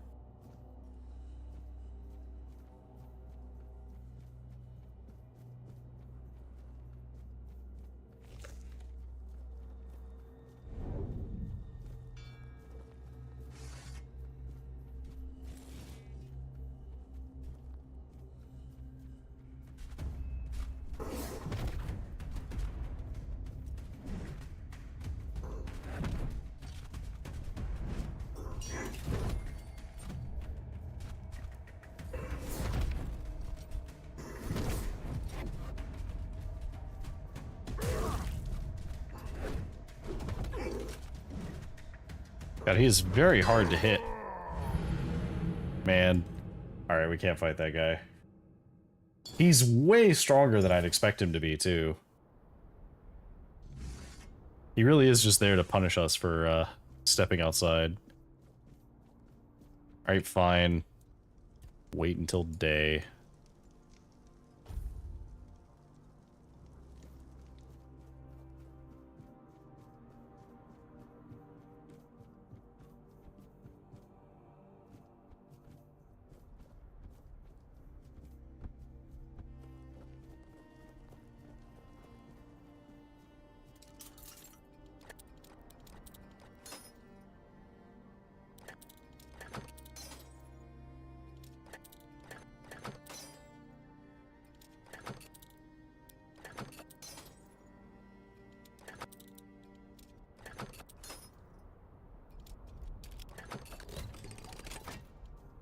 Speaker 1: God, he is very hard to hit. Man. Alright, we can't fight that guy. He's way stronger than I'd expect him to be, too. He really is just there to punish us for stepping outside. Alright, fine. Wait until day.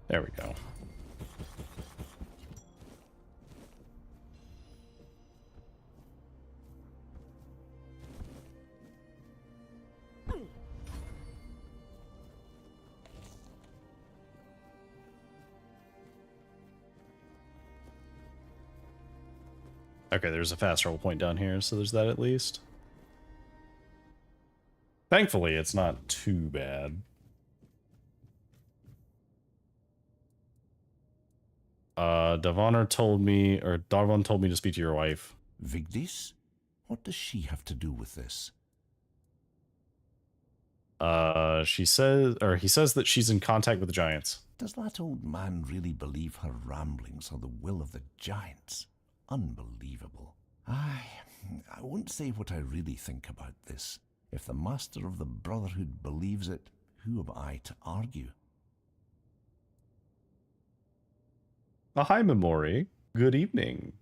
Speaker 1: There we go. Okay, there's a fast travel point down here, so there's that at least. Thankfully, it's not too bad. Davon told me to speak to your wife.
Speaker 7: Vigdis? What does she have to do with this?
Speaker 1: He says that she's in contact with the giants.
Speaker 7: Does that old man really believe her ramblings are the will of the giants? Unbelievable. I won't say what I really think about this. If the master of the Brotherhood believes it, who am I to argue?
Speaker 1: Hi, Memori. Good evening.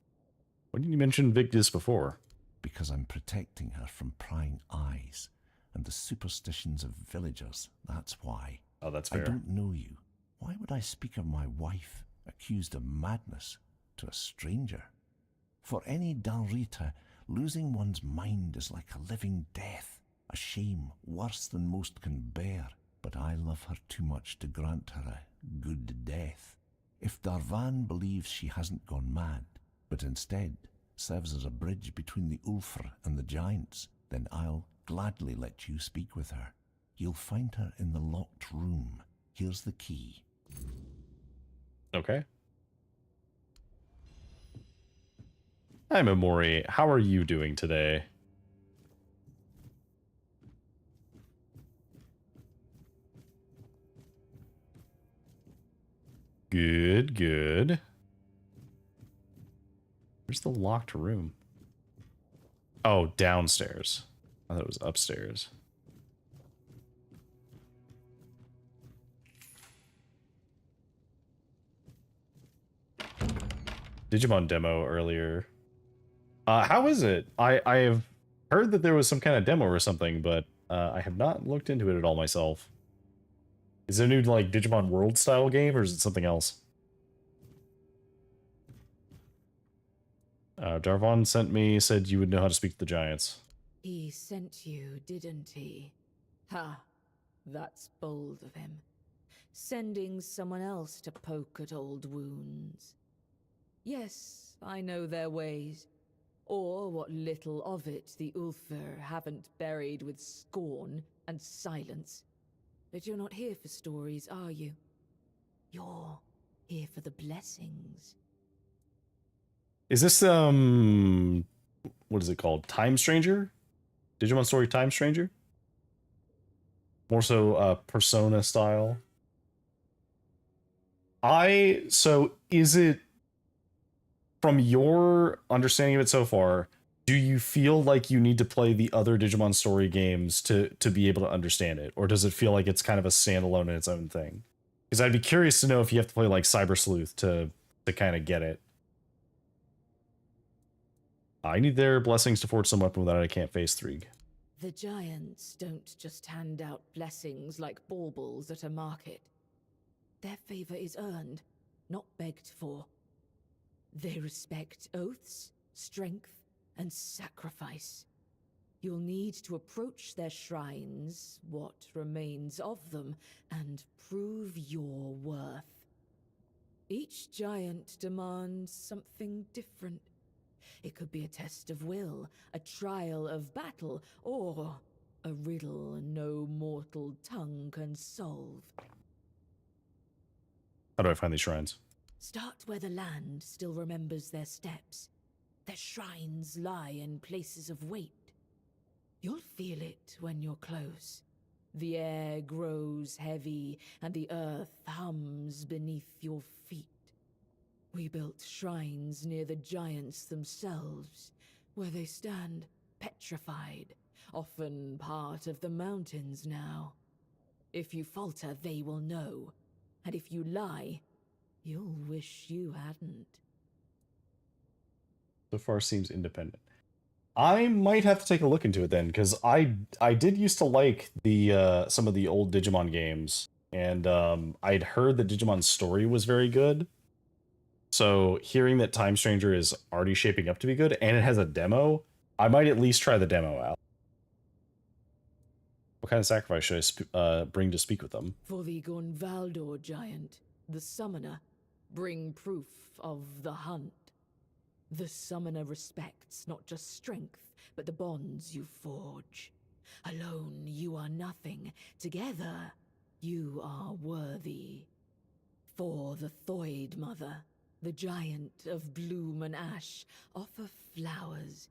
Speaker 1: Why didn't you mention Vigdis before?
Speaker 7: Because I'm protecting her from prying eyes and the superstitions of villagers, that's why.
Speaker 1: Oh, that's fair.
Speaker 7: I don't know you. Why would I speak of my wife, accused of madness? to a stranger. For any Dalrita, losing one's mind is like a living death, a shame worse than most can bear. But I love her too much to grant her a good death. If Darvan believes she hasn't gone mad, but instead serves as a bridge between the Ulfr and the Giants, then I'll gladly let you speak with her. You'll find her in the locked room. Here's the key.
Speaker 1: Okay. Hi, Memori. How are you doing today? Good, good. Where's the locked room? Oh, downstairs. I thought it was upstairs. Digimon demo earlier. How is it? I have heard that there was some kind of demo or something, but I have not looked into it at all myself. Is it a new like Digimon World style game, or is it something else? Darvon said you would know how to speak to the giants.
Speaker 11: He sent you, didn't he? Ha! That's bold of him. Sending someone else to poke at old wounds. Yes, I know their ways. Or what little of it the Ulfr haven't buried with scorn and silence. But you're not here for stories, are you? You're here for the blessings.
Speaker 1: Is this what is it called? Time Stranger? Digimon Story Time Stranger? More so Persona style. So is it, from your understanding of it so far, do you feel like you need to play the other Digimon Story games to be able to understand it? Or does it feel like it's kind of a standalone in its own thing? Because I'd be curious to know if you have to play like Cyber Sleuth to kind of get it. I need their blessings to forge some weapon without I can't face Threeg.
Speaker 11: The giants don't just hand out blessings like baubles at a market. Their favor is earned, not begged for. They respect oaths, strength, and sacrifice. You'll need to approach their shrines, what remains of them, and prove your worth. Each giant demands something different. It could be a test of will, a trial of battle, or a riddle no mortal tongue can solve.
Speaker 1: How do I find these shrines?
Speaker 11: Start where the land still remembers their steps. Their shrines lie in places of weight. You'll feel it when you're close. The air grows heavy, and the earth hums beneath your feet. We built shrines near the giants themselves, where they stand petrified, often part of the mountains now. If you falter, they will know, and if you lie, you'll wish you hadn't.
Speaker 1: So far seems independent. I might have to take a look into it then, because I did used to like the some of the old Digimon games, and I'd heard that Digimon Story was very good. So hearing that Time Stranger is already shaping up to be good, and it has a demo, I might at least try the demo out. What kind of sacrifice should I bring to speak with them?
Speaker 11: For the Gunvaldor giant, the summoner, bring proof of the hunt. The summoner respects not just strength, but the bonds you forge. Alone, you are nothing. Together, you are worthy. For the Thoid Mother, the giant of bloom and ash, offer flowers.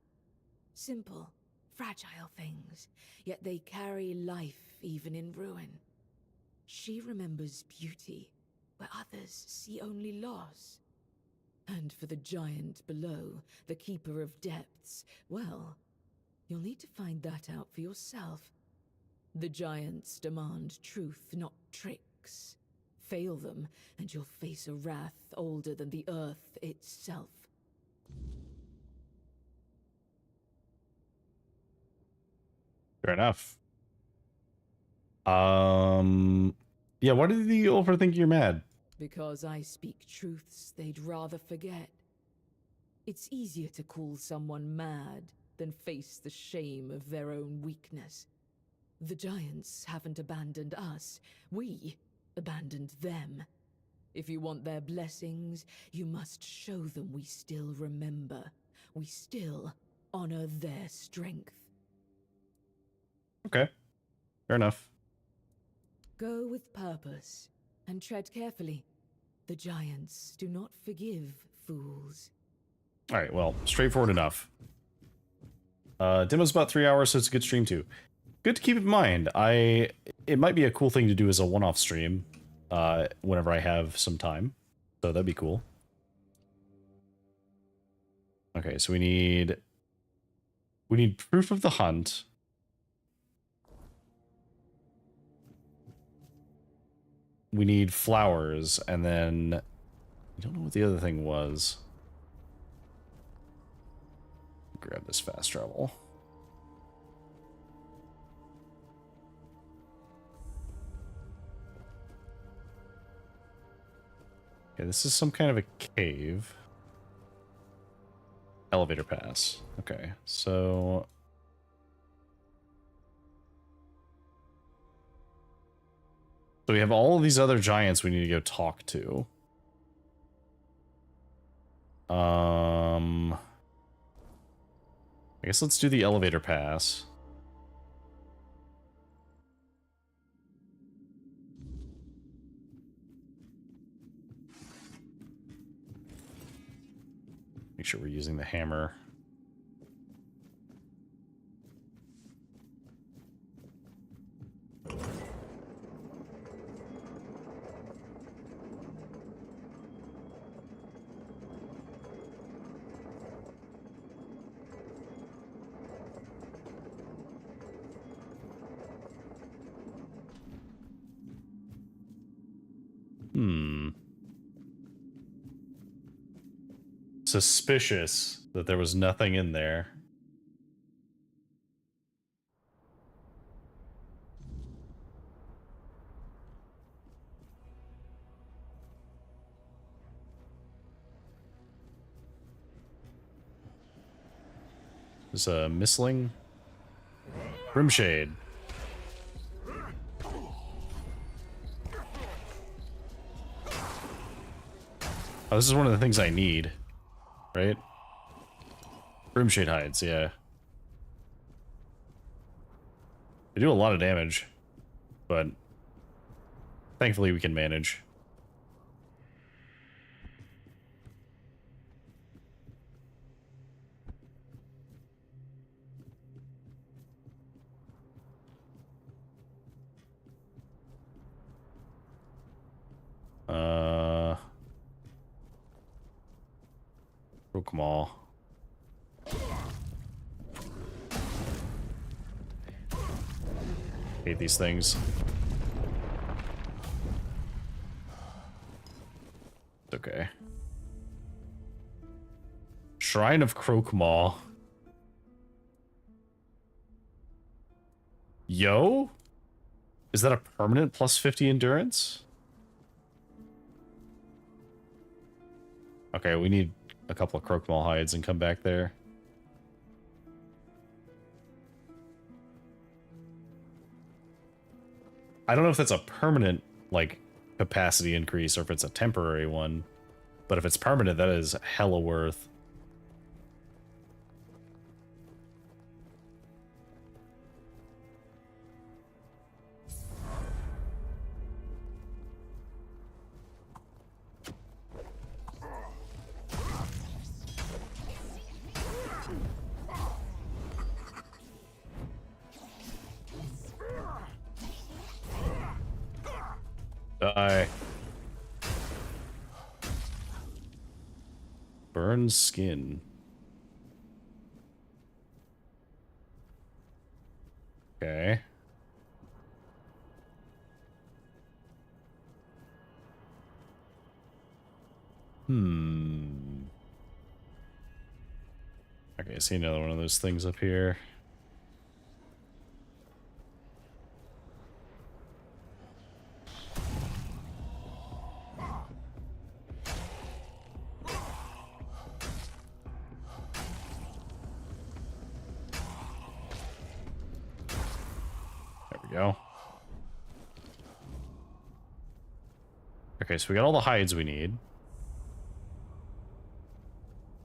Speaker 11: Simple, fragile things, yet they carry life even in ruin. She remembers beauty, where others see only loss. And for the giant below, the keeper of depths, well, you'll need to find that out for yourself. The giants demand truth, not tricks. Fail them, and you'll face a wrath older than the earth itself.
Speaker 1: Fair enough. Yeah, why did the Ulfr think you're mad?
Speaker 11: Because I speak truths they'd rather forget. It's easier to call someone mad than face the shame of their own weakness. The giants haven't abandoned us. We abandoned them. If you want their blessings, you must show them we still remember. We still honor their strength.
Speaker 1: Okay. Fair enough.
Speaker 11: Go with purpose and tread carefully. The giants do not forgive fools.
Speaker 1: All right, well, straightforward enough. Demo's about 3 hours, so it's a good stream too. Good to keep in mind. It might be a cool thing to do as a one-off stream whenever I have some time. So that'd be cool. Okay, so we need proof of the hunt. We need flowers, and then I don't know what the other thing was. Grab this fast travel. Okay, this is some kind of a cave. Elevator pass. Okay, so we have all of these other giants we need to go talk to. I guess let's do the elevator pass. Make sure we're using the hammer. Suspicious that there was nothing in there. There's a missling Brimshade. Oh, this is one of the things I need, right? Brimshade hides, yeah. They do a lot of damage, but thankfully we can manage. Pokemon. Hate these things. It's okay. Shrine of Croakmaw. Yo? Is that a permanent plus 50 endurance? Okay, we need a couple of Croakmaw hides and come back there. I don't know if that's a permanent, like, capacity increase or if it's a temporary one. But if it's permanent, that is hella worth. Die. Burn skin. Okay. Okay, I see another one of those things up here. Okay, so we got all the hides we need.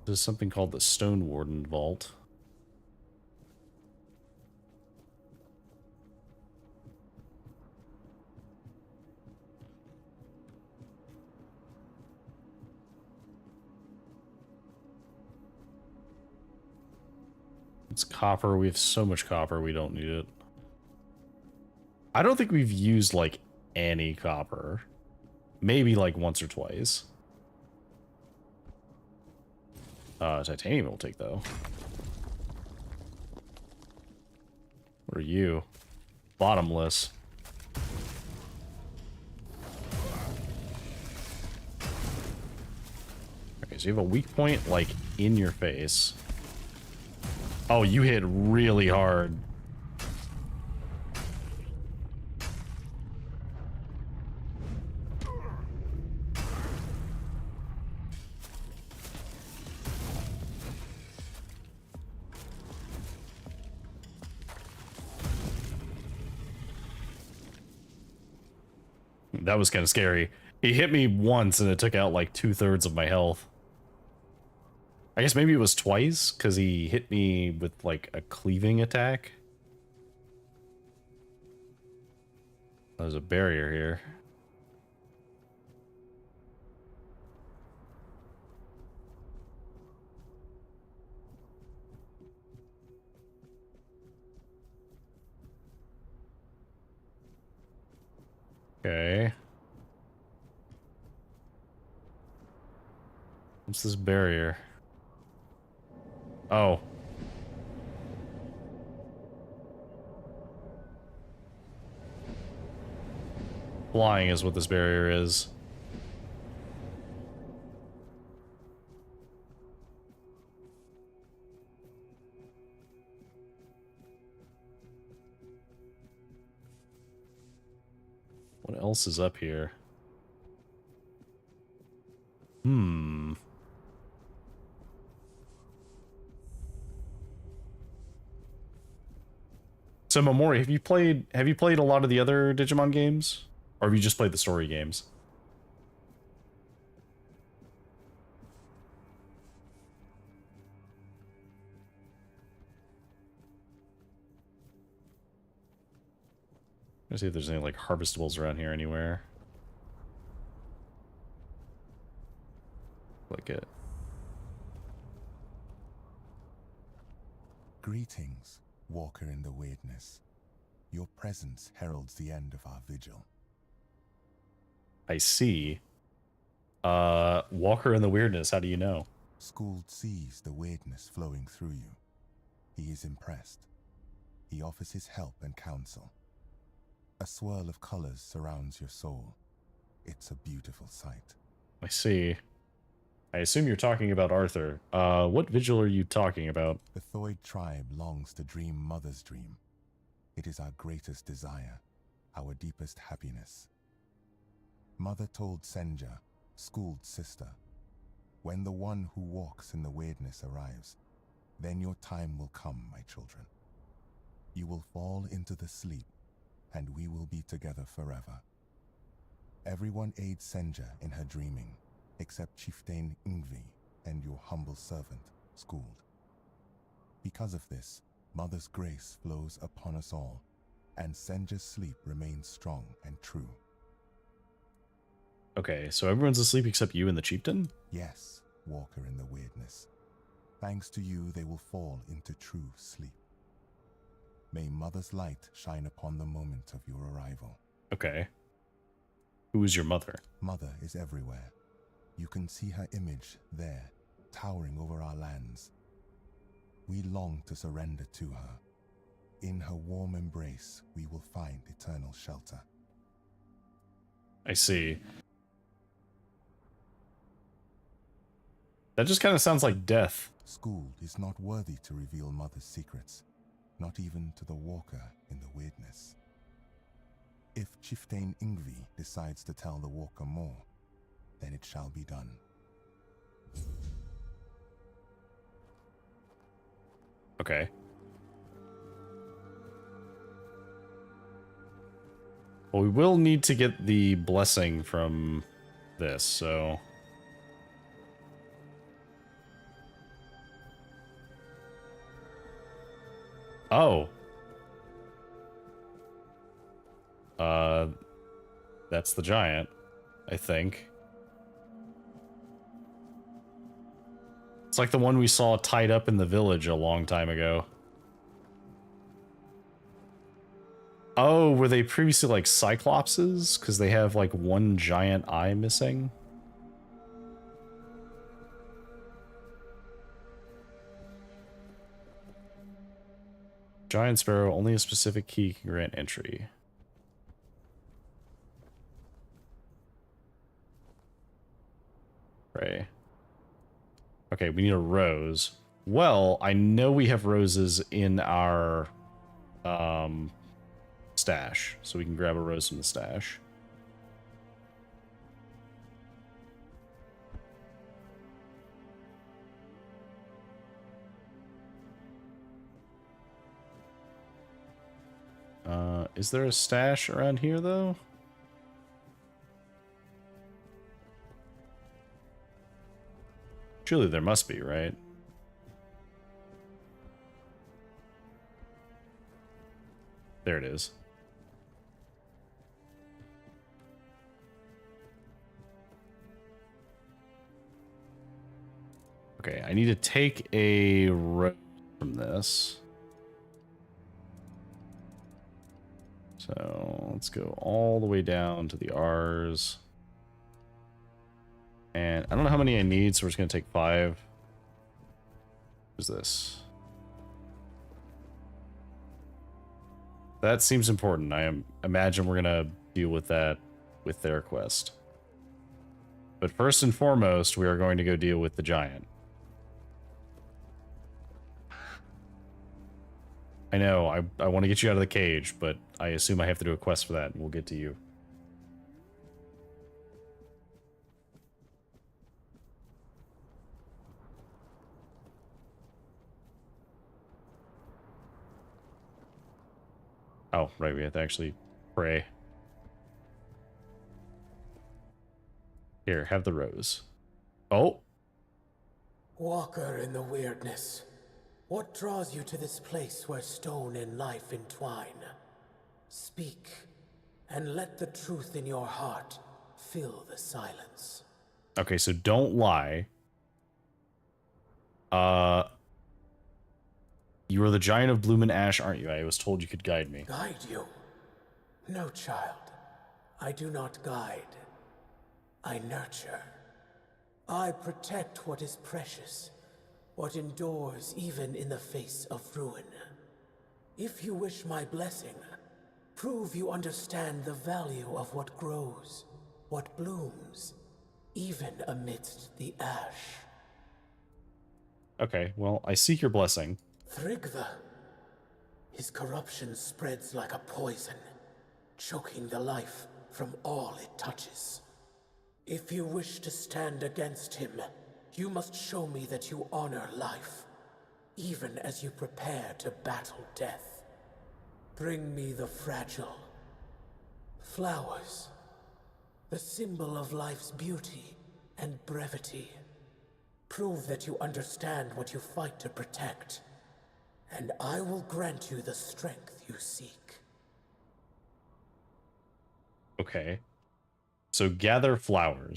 Speaker 1: There's something called the Stone Warden Vault. It's copper. We have so much copper, we don't need it. I don't think we've used, like, any copper. Maybe, like, once or twice. Titanium will take, though. What are you? Bottomless. Okay, so you have a weak point, like, in your face. Oh, you hit really hard. That was kind of scary. He hit me once and it took out like 2/3 of my health. I guess maybe it was twice because he hit me with like a cleaving attack. There's a barrier here. Okay. What's this barrier? Oh. Flying is what this barrier is. What else is up here? So Momori, have you played a lot of the other Digimon games? Or have you just played the story games? Let's see if there's any like harvestables around here anywhere. Like it.
Speaker 12: Greetings, Walker in the Weirdness. Your presence heralds the end of our vigil.
Speaker 1: I see. Walker in the Weirdness, how do you know?
Speaker 12: Skuld sees the weirdness flowing through you. He is impressed. He offers his help and counsel. A swirl of colors surrounds your soul. It's a beautiful sight.
Speaker 1: I see. I assume you're talking about Arthur. What vigil are you talking about?
Speaker 12: The Thoid tribe longs to dream Mother's dream. It is our greatest desire, our deepest happiness. Mother told Senja, Skuld's sister, when the one who walks in the weirdness arrives, then your time will come, my children. You will fall into the sleep, and we will be together forever. Everyone aids Senja in her dreaming, except Chieftain Ingvi and your humble servant, Skuld. Because of this, Mother's grace flows upon us all, and Senja's sleep remains strong and true.
Speaker 1: Okay, so everyone's asleep except you and the chieftain?
Speaker 12: Yes, Walker in the Weirdness. Thanks to you, they will fall into true sleep. May Mother's light shine upon the moment of your arrival.
Speaker 1: Okay. Who is your mother?
Speaker 12: Mother is everywhere. You can see her image there, towering over our lands. We long to surrender to her. In her warm embrace, we will find eternal shelter.
Speaker 1: I see. That just kind of sounds like death.
Speaker 12: Skuld is not worthy to reveal Mother's secrets, not even to the Walker in the Weirdness. If Chieftain Ingvi decides to tell the Walker more, then it shall be done.
Speaker 1: Okay. Well, we will need to get the blessing from this, so... Oh. That's the giant, I think. It's like the one we saw tied up in the village a long time ago. Oh, were they previously like cyclopses? Because they have like one giant eye missing? Giant sparrow, only a specific key can grant entry. Right. Okay, we need a rose. Well, I know we have roses in our stash, so we can grab a rose from the stash. Is there a stash around here, though? Surely there must be, right? There it is. Okay, I need to take a rose from this. So let's go all the way down to the R's. And I don't know how many I need, so we're just going to take 5. What's this? That seems important. Imagine we're going to deal with that with their quest. But first and foremost, we are going to go deal with the giant. I know, I want to get you out of the cage, but I assume I have to do a quest for that, and we'll get to you. Oh, right, we have to actually pray. Here, have the rose. Oh!
Speaker 3: Walker in the weirdness. What draws you to this place where stone and life entwine? Speak, and let the truth in your heart fill the silence.
Speaker 1: Okay, so don't lie. You are the giant of Bloom and Ash, aren't you? I was told you could guide me.
Speaker 3: Guide you? No, child. I do not guide. I nurture. I protect what is precious, what endures even in the face of ruin. If you wish my blessing, prove you understand the value of what grows, what blooms, even amidst the ash.
Speaker 1: Okay, well, I seek your blessing.
Speaker 3: Thrigva. His corruption spreads like a poison, choking the life from all it touches. If you wish to stand against him, you must show me that you honor life, even as you prepare to battle death. Bring me the fragile. Flowers. The symbol of life's beauty and brevity. Prove that you understand what you fight to protect, and I will grant you the strength you seek.
Speaker 1: Okay. So gather flowers.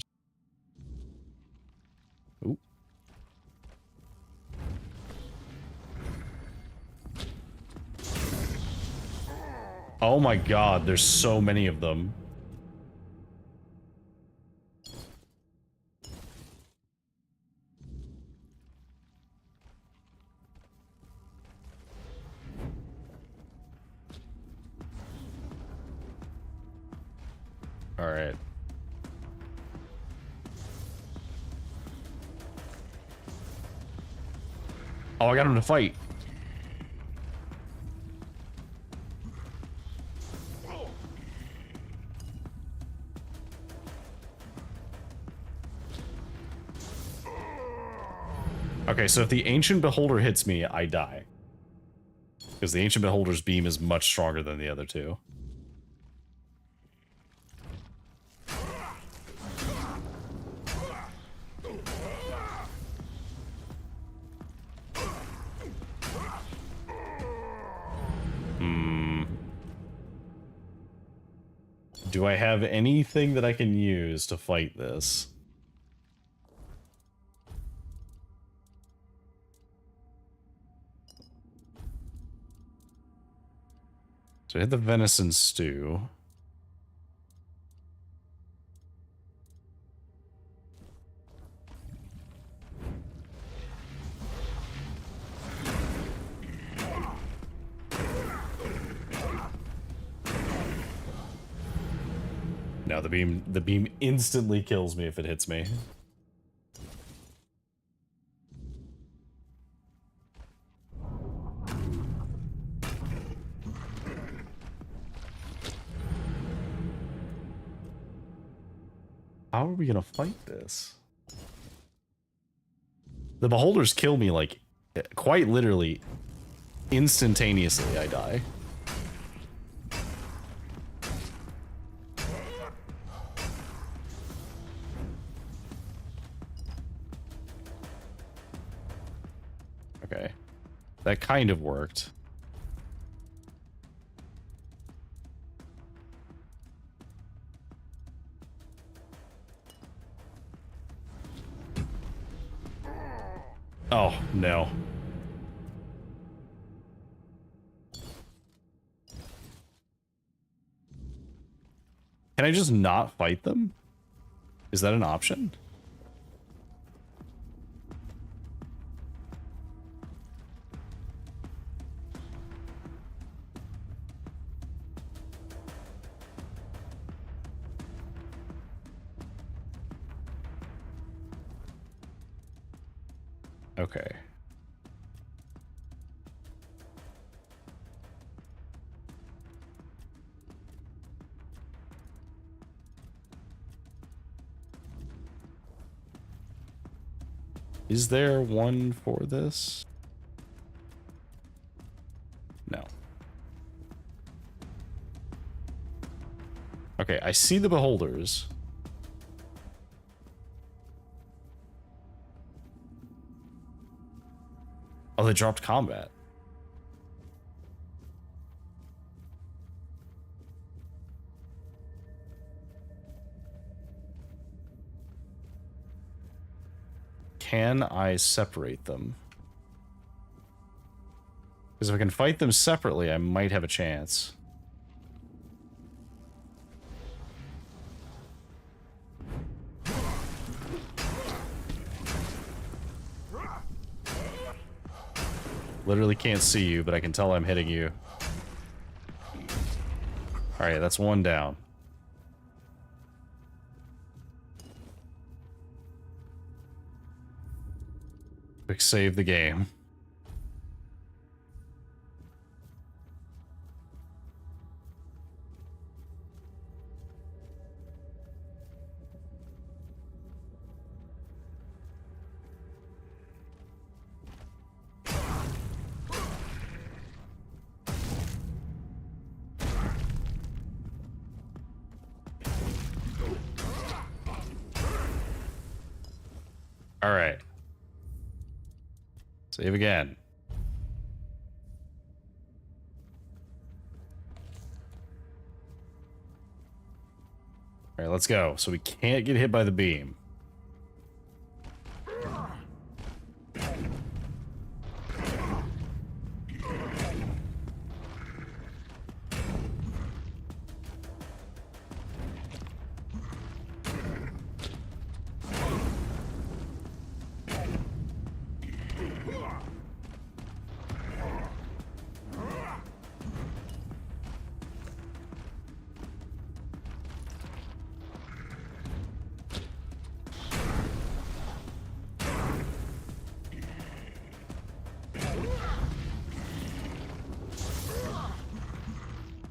Speaker 1: Ooh. Oh my god, there's so many of them. All right. Oh, I got him to fight. Okay, so if the Ancient Beholder hits me, I die. Because the Ancient Beholder's beam is much stronger than the other two. Do I have anything that I can use to fight this? So I had the venison stew. Now the beam instantly kills me if it hits me. How are we gonna fight this? The beholders kill me, like, quite literally, instantaneously I die. Okay. That kind of worked. Oh, no. Can I just not fight them? Is that an option? Okay. Is there one for this? No. Okay, I see the beholders. Oh, they dropped combat. Can I separate them? Because if I can fight them separately, I might have a chance. Literally can't see you, but I can tell I'm hitting you. Alright, that's one down. Quick save the game. All right. Save again. All right, let's go. So we can't get hit by the beam.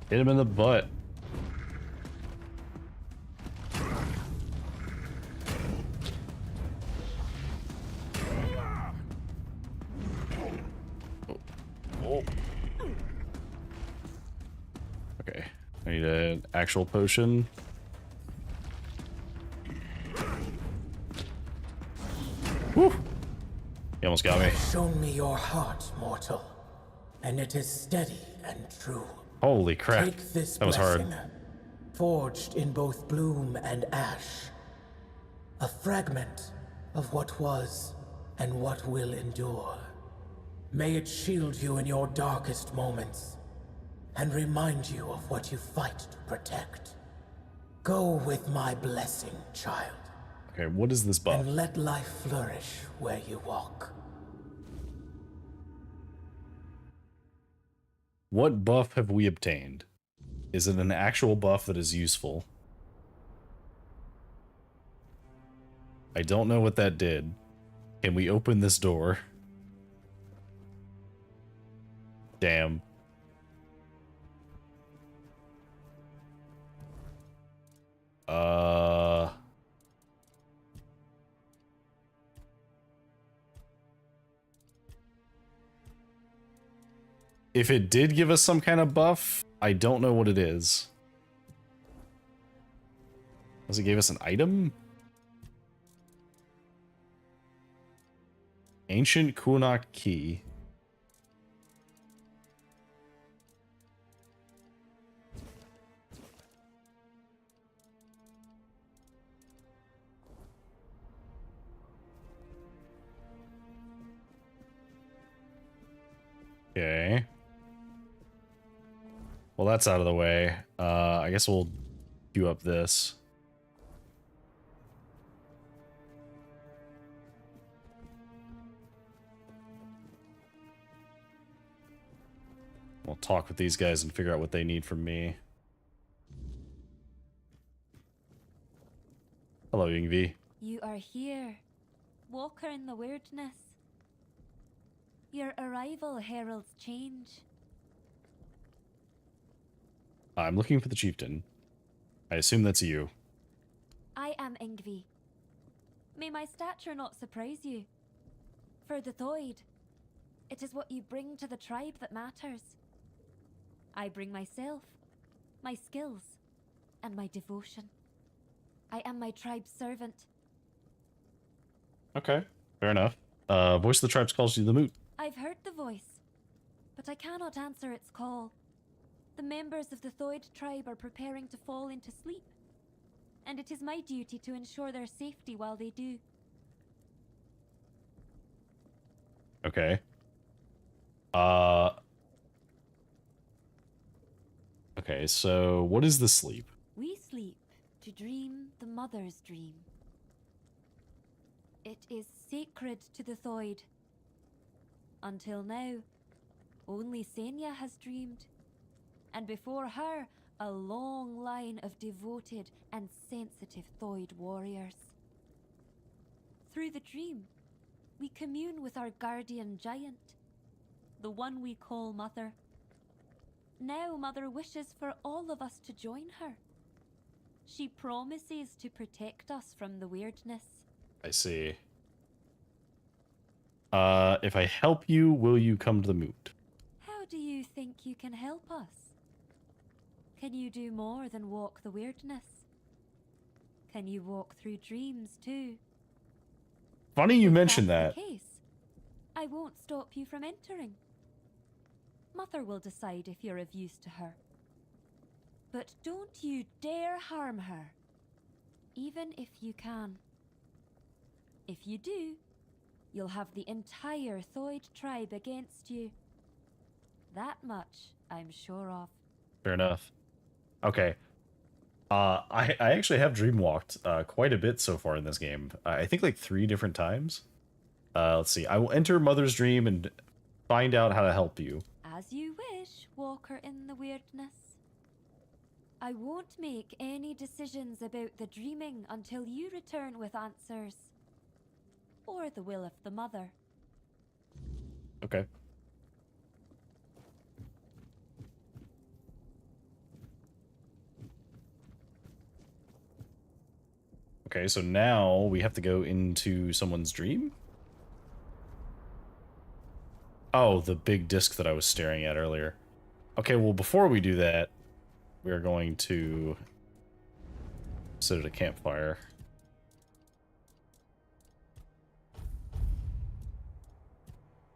Speaker 1: Hit him in the butt. Oh. Okay, I need an actual potion. Woo! He almost got me.
Speaker 13: Shown me your heart, mortal, and it is steady and true.
Speaker 1: Holy crap.
Speaker 13: Take this
Speaker 1: That was hard.
Speaker 13: blessing. forged in both bloom and ash. A fragment of what was and what will endure. May it shield you in your darkest moments and remind you of what you fight to protect. Go with my blessing, child.
Speaker 1: Okay, what is this buff?
Speaker 13: And let life flourish where you walk.
Speaker 1: What buff have we obtained? Is it an actual buff that is useful? I don't know what that did. Can we open this door? Damn. If it did give us some kind of buff, I don't know what it is. Does it give us an item? Ancient Kunok Key. Okay. Well, that's out of the way. I guess we'll queue up this. We'll talk with these guys and figure out what they need from me. Hello, Yngvi.
Speaker 14: You are here, Walker in the Weirdness. Your arrival heralds change.
Speaker 1: I'm looking for the chieftain. I assume that's you.
Speaker 14: I am Yngvi. May my stature not surprise you. For the Thoid, it is what you bring to the tribe that matters. I bring myself, my skills, and my devotion. I am my tribe's servant.
Speaker 1: Okay, fair enough. Voice of the Tribes calls you the Moot.
Speaker 14: I've heard the voice, but I cannot answer its call. The members of the Thoid tribe are preparing to fall into sleep, and it is my duty to ensure their safety while they do.
Speaker 1: Okay. Okay, so what is the sleep?
Speaker 14: We sleep to dream the mother's dream. It is sacred to the Thoid. Until now, only Senya has dreamed, and before her, a long line of devoted and sensitive Thoid warriors. Through the dream, we commune with our guardian giant, the one we call Mother. Now Mother wishes for all of us to join her. She promises to protect us from the weirdness.
Speaker 1: I see. If I help you, will you come to the Moot?
Speaker 14: How do you think you can help us? Can you do more than walk the weirdness? Can you walk through dreams too?
Speaker 1: Funny you
Speaker 14: If
Speaker 1: mentioned
Speaker 14: that's
Speaker 1: that.
Speaker 14: the case, I won't stop you from entering. Mother will decide if you're of use to her. But don't you dare harm her, even if you can. If you do, you'll have the entire Thoid tribe against you. That much I'm sure of.
Speaker 1: Fair enough. Okay. I actually have dreamwalked quite a bit so far in this game. I think like 3 different times. Let's see. I will enter Mother's dream and find out how to help you.
Speaker 14: As you wish, Walker in the Weirdness. I won't make any decisions about the dreaming until you return with answers. Or the will of the Mother.
Speaker 1: Okay. Okay, so now we have to go into someone's dream? Oh, the big disc that I was staring at earlier. Okay, well, before we do that, we're going to sit at a campfire.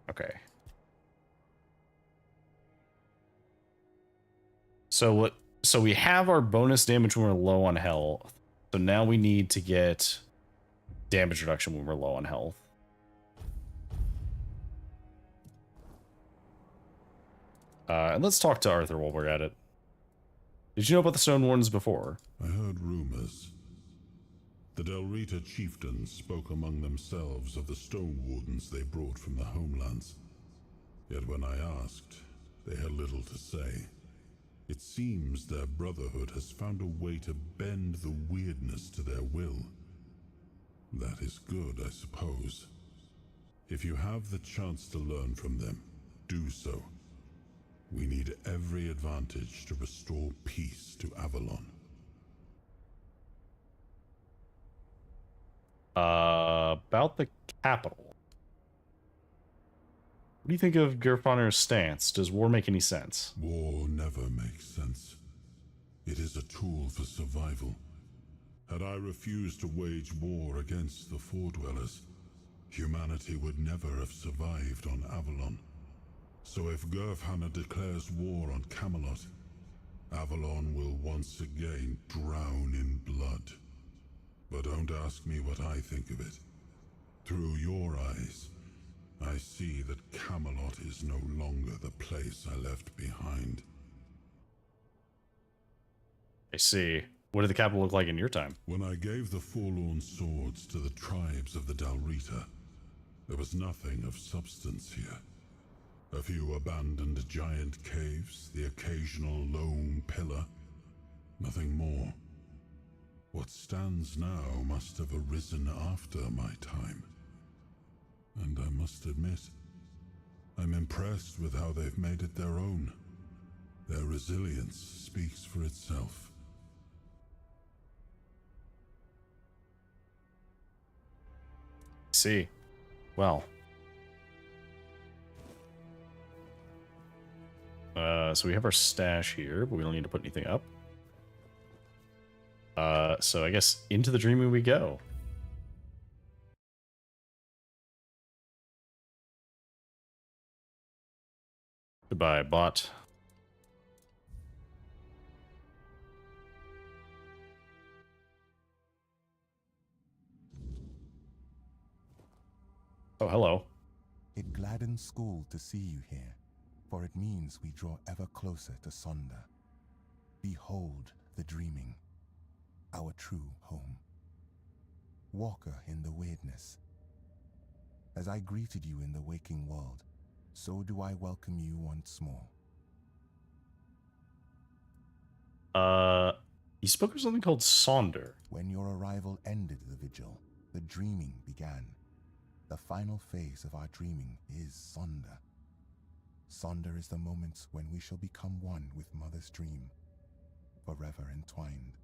Speaker 1: Okay. So So we have our bonus damage when we're low on health. So now we need to get damage reduction when we're low on health. And let's talk to Arthur while we're at it. Did you know about the Stone Wardens before?
Speaker 2: I heard rumors. The Del Rita chieftains spoke among themselves of the Stone Wardens they brought from the homelands. Yet when I asked, they had little to say. It seems their brotherhood has found a way to bend the weirdness to their will. That is good, I suppose. If you have the chance to learn from them, do so. We need every advantage to restore peace to Avalon.
Speaker 1: About the capital. What do you think of Geirfanir's stance? Does war make any sense?
Speaker 2: War never makes sense. It is a tool for survival. Had I refused to wage war against the Four-Dwellers, humanity would never have survived on Avalon. So if Geirfanir declares war on Camelot, Avalon will once again drown in blood. But don't ask me what I think of it. Through your eyes, I see that Camelot is no longer the place I left behind.
Speaker 1: I see. What did the capital look like in your time?
Speaker 2: When I gave the forlorn swords to the tribes of the Del Rita, there was nothing of substance here. A few abandoned giant caves, the occasional lone pillar. Nothing more. What stands now must have arisen after my time. And I must admit, I'm impressed with how they've made it their own. Their resilience speaks for itself.
Speaker 1: See. Well. So we have our stash here, but we don't need to put anything up. So I guess into the dreaming we go. Goodbye, bot. Oh, hello.
Speaker 12: It gladdens school to see you here, for it means we draw ever closer to Sonder. Behold the dreaming, our true home. Walker in the weirdness. As I greeted you in the waking world, so do I welcome you once more.
Speaker 1: You spoke of something called Sonder.
Speaker 12: When your arrival ended the vigil, the dreaming began. The final phase of our dreaming is Sonder. Sonder is the moment when we shall become one with Mother's dream, forever entwined.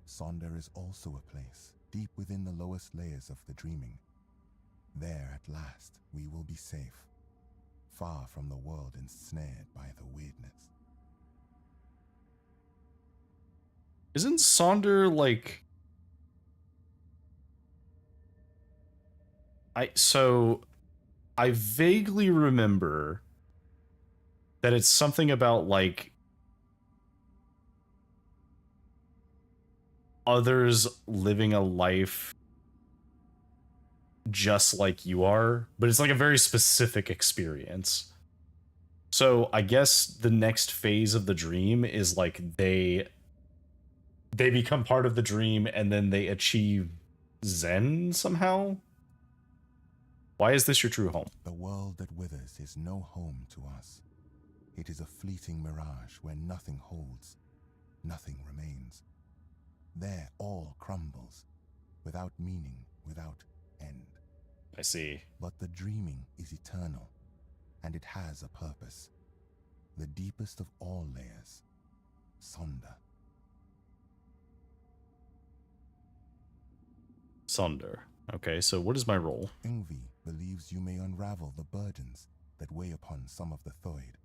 Speaker 12: Sonder is also a place deep within the lowest layers of the dreaming. There at last we will be safe, far from the world ensnared by the weirdness.
Speaker 1: Isn't Sonder like... I vaguely remember that it's something about like others living a life just like you are, but it's like a very specific experience. So I guess the next phase of the dream is like they become part of the dream and then they achieve Zen somehow. Why is this your true home?
Speaker 12: The world that withers is no home to us. It is a fleeting mirage where nothing holds, nothing remains. There all crumbles, without meaning, without end.
Speaker 1: I see.
Speaker 12: But the dreaming is eternal, and it has a purpose. The deepest of all layers, Sonder.
Speaker 1: Sonder. Okay, so what is my role?
Speaker 12: Yngvi believes you may unravel the burdens that weigh upon some of the Thoid.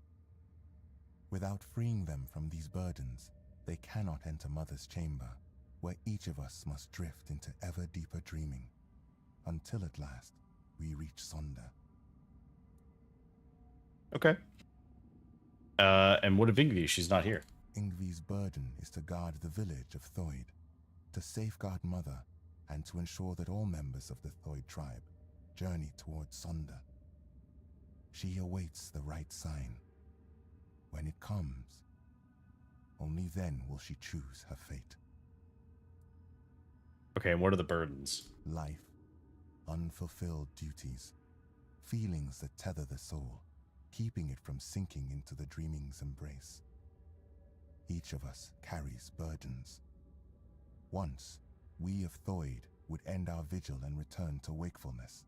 Speaker 12: Without freeing them from these burdens, they cannot enter Mother's chamber, where each of us must drift into ever deeper dreaming, until at last we reach Sonder.
Speaker 1: Okay. And what of Yngvi? She's not here.
Speaker 12: Yngvi's burden is to guard the village of Thoid, to safeguard Mother, and to ensure that all members of the Thoid tribe journey towards Sonder. She awaits the right sign. When it comes, only then will she choose her fate.
Speaker 1: Okay, and what are the burdens?
Speaker 12: Life, unfulfilled duties, feelings that tether the soul, keeping it from sinking into the dreaming's embrace. Each of us carries burdens. Once, we of Thoid would end our vigil and return to wakefulness,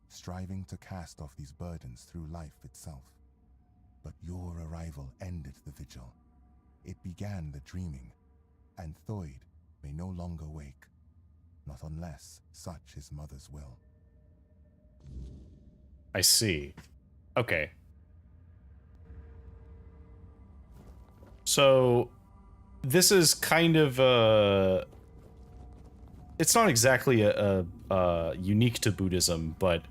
Speaker 12: striving to cast off these burdens through life itself. But your arrival ended the vigil. It began the dreaming, and Thoid may no longer wake, not unless such is Mother's will.
Speaker 1: I see. Okay. So, this is kind of it's not exactly a unique to Buddhism, but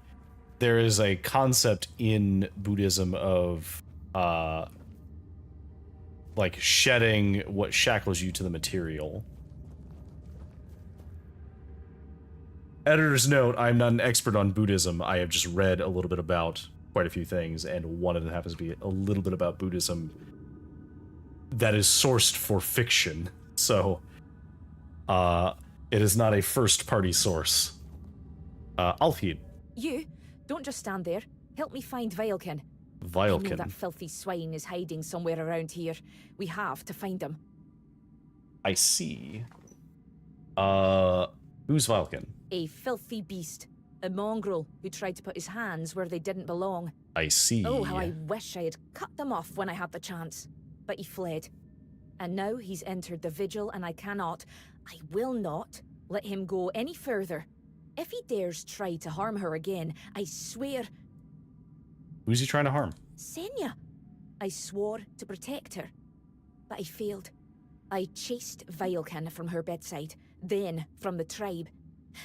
Speaker 1: there is a concept in Buddhism of like shedding what shackles you to the material. Editor's note, I'm not an expert on Buddhism. I have just read a little bit about quite a few things, and one of them happens to be a little bit about Buddhism that is sourced for fiction. So, it is not a first-party source. Alfheed.
Speaker 15: You, don't just stand there. Help me find Vilekin. I know
Speaker 1: Vilekin.
Speaker 15: that filthy swine is hiding somewhere around here. We have to find him.
Speaker 1: I see. Who's Vilekin?
Speaker 15: A filthy beast. A mongrel who tried to put his hands where they didn't belong.
Speaker 1: I see.
Speaker 15: Oh, how I wish I had cut them off when I had the chance. But he fled. And now he's entered the vigil, and I will not let him go any further. If he dares try to harm her again, I swear...
Speaker 1: Who's he trying to harm?
Speaker 15: Senya. I swore to protect her. But I failed. I chased Vilekin from her bedside, then from the tribe.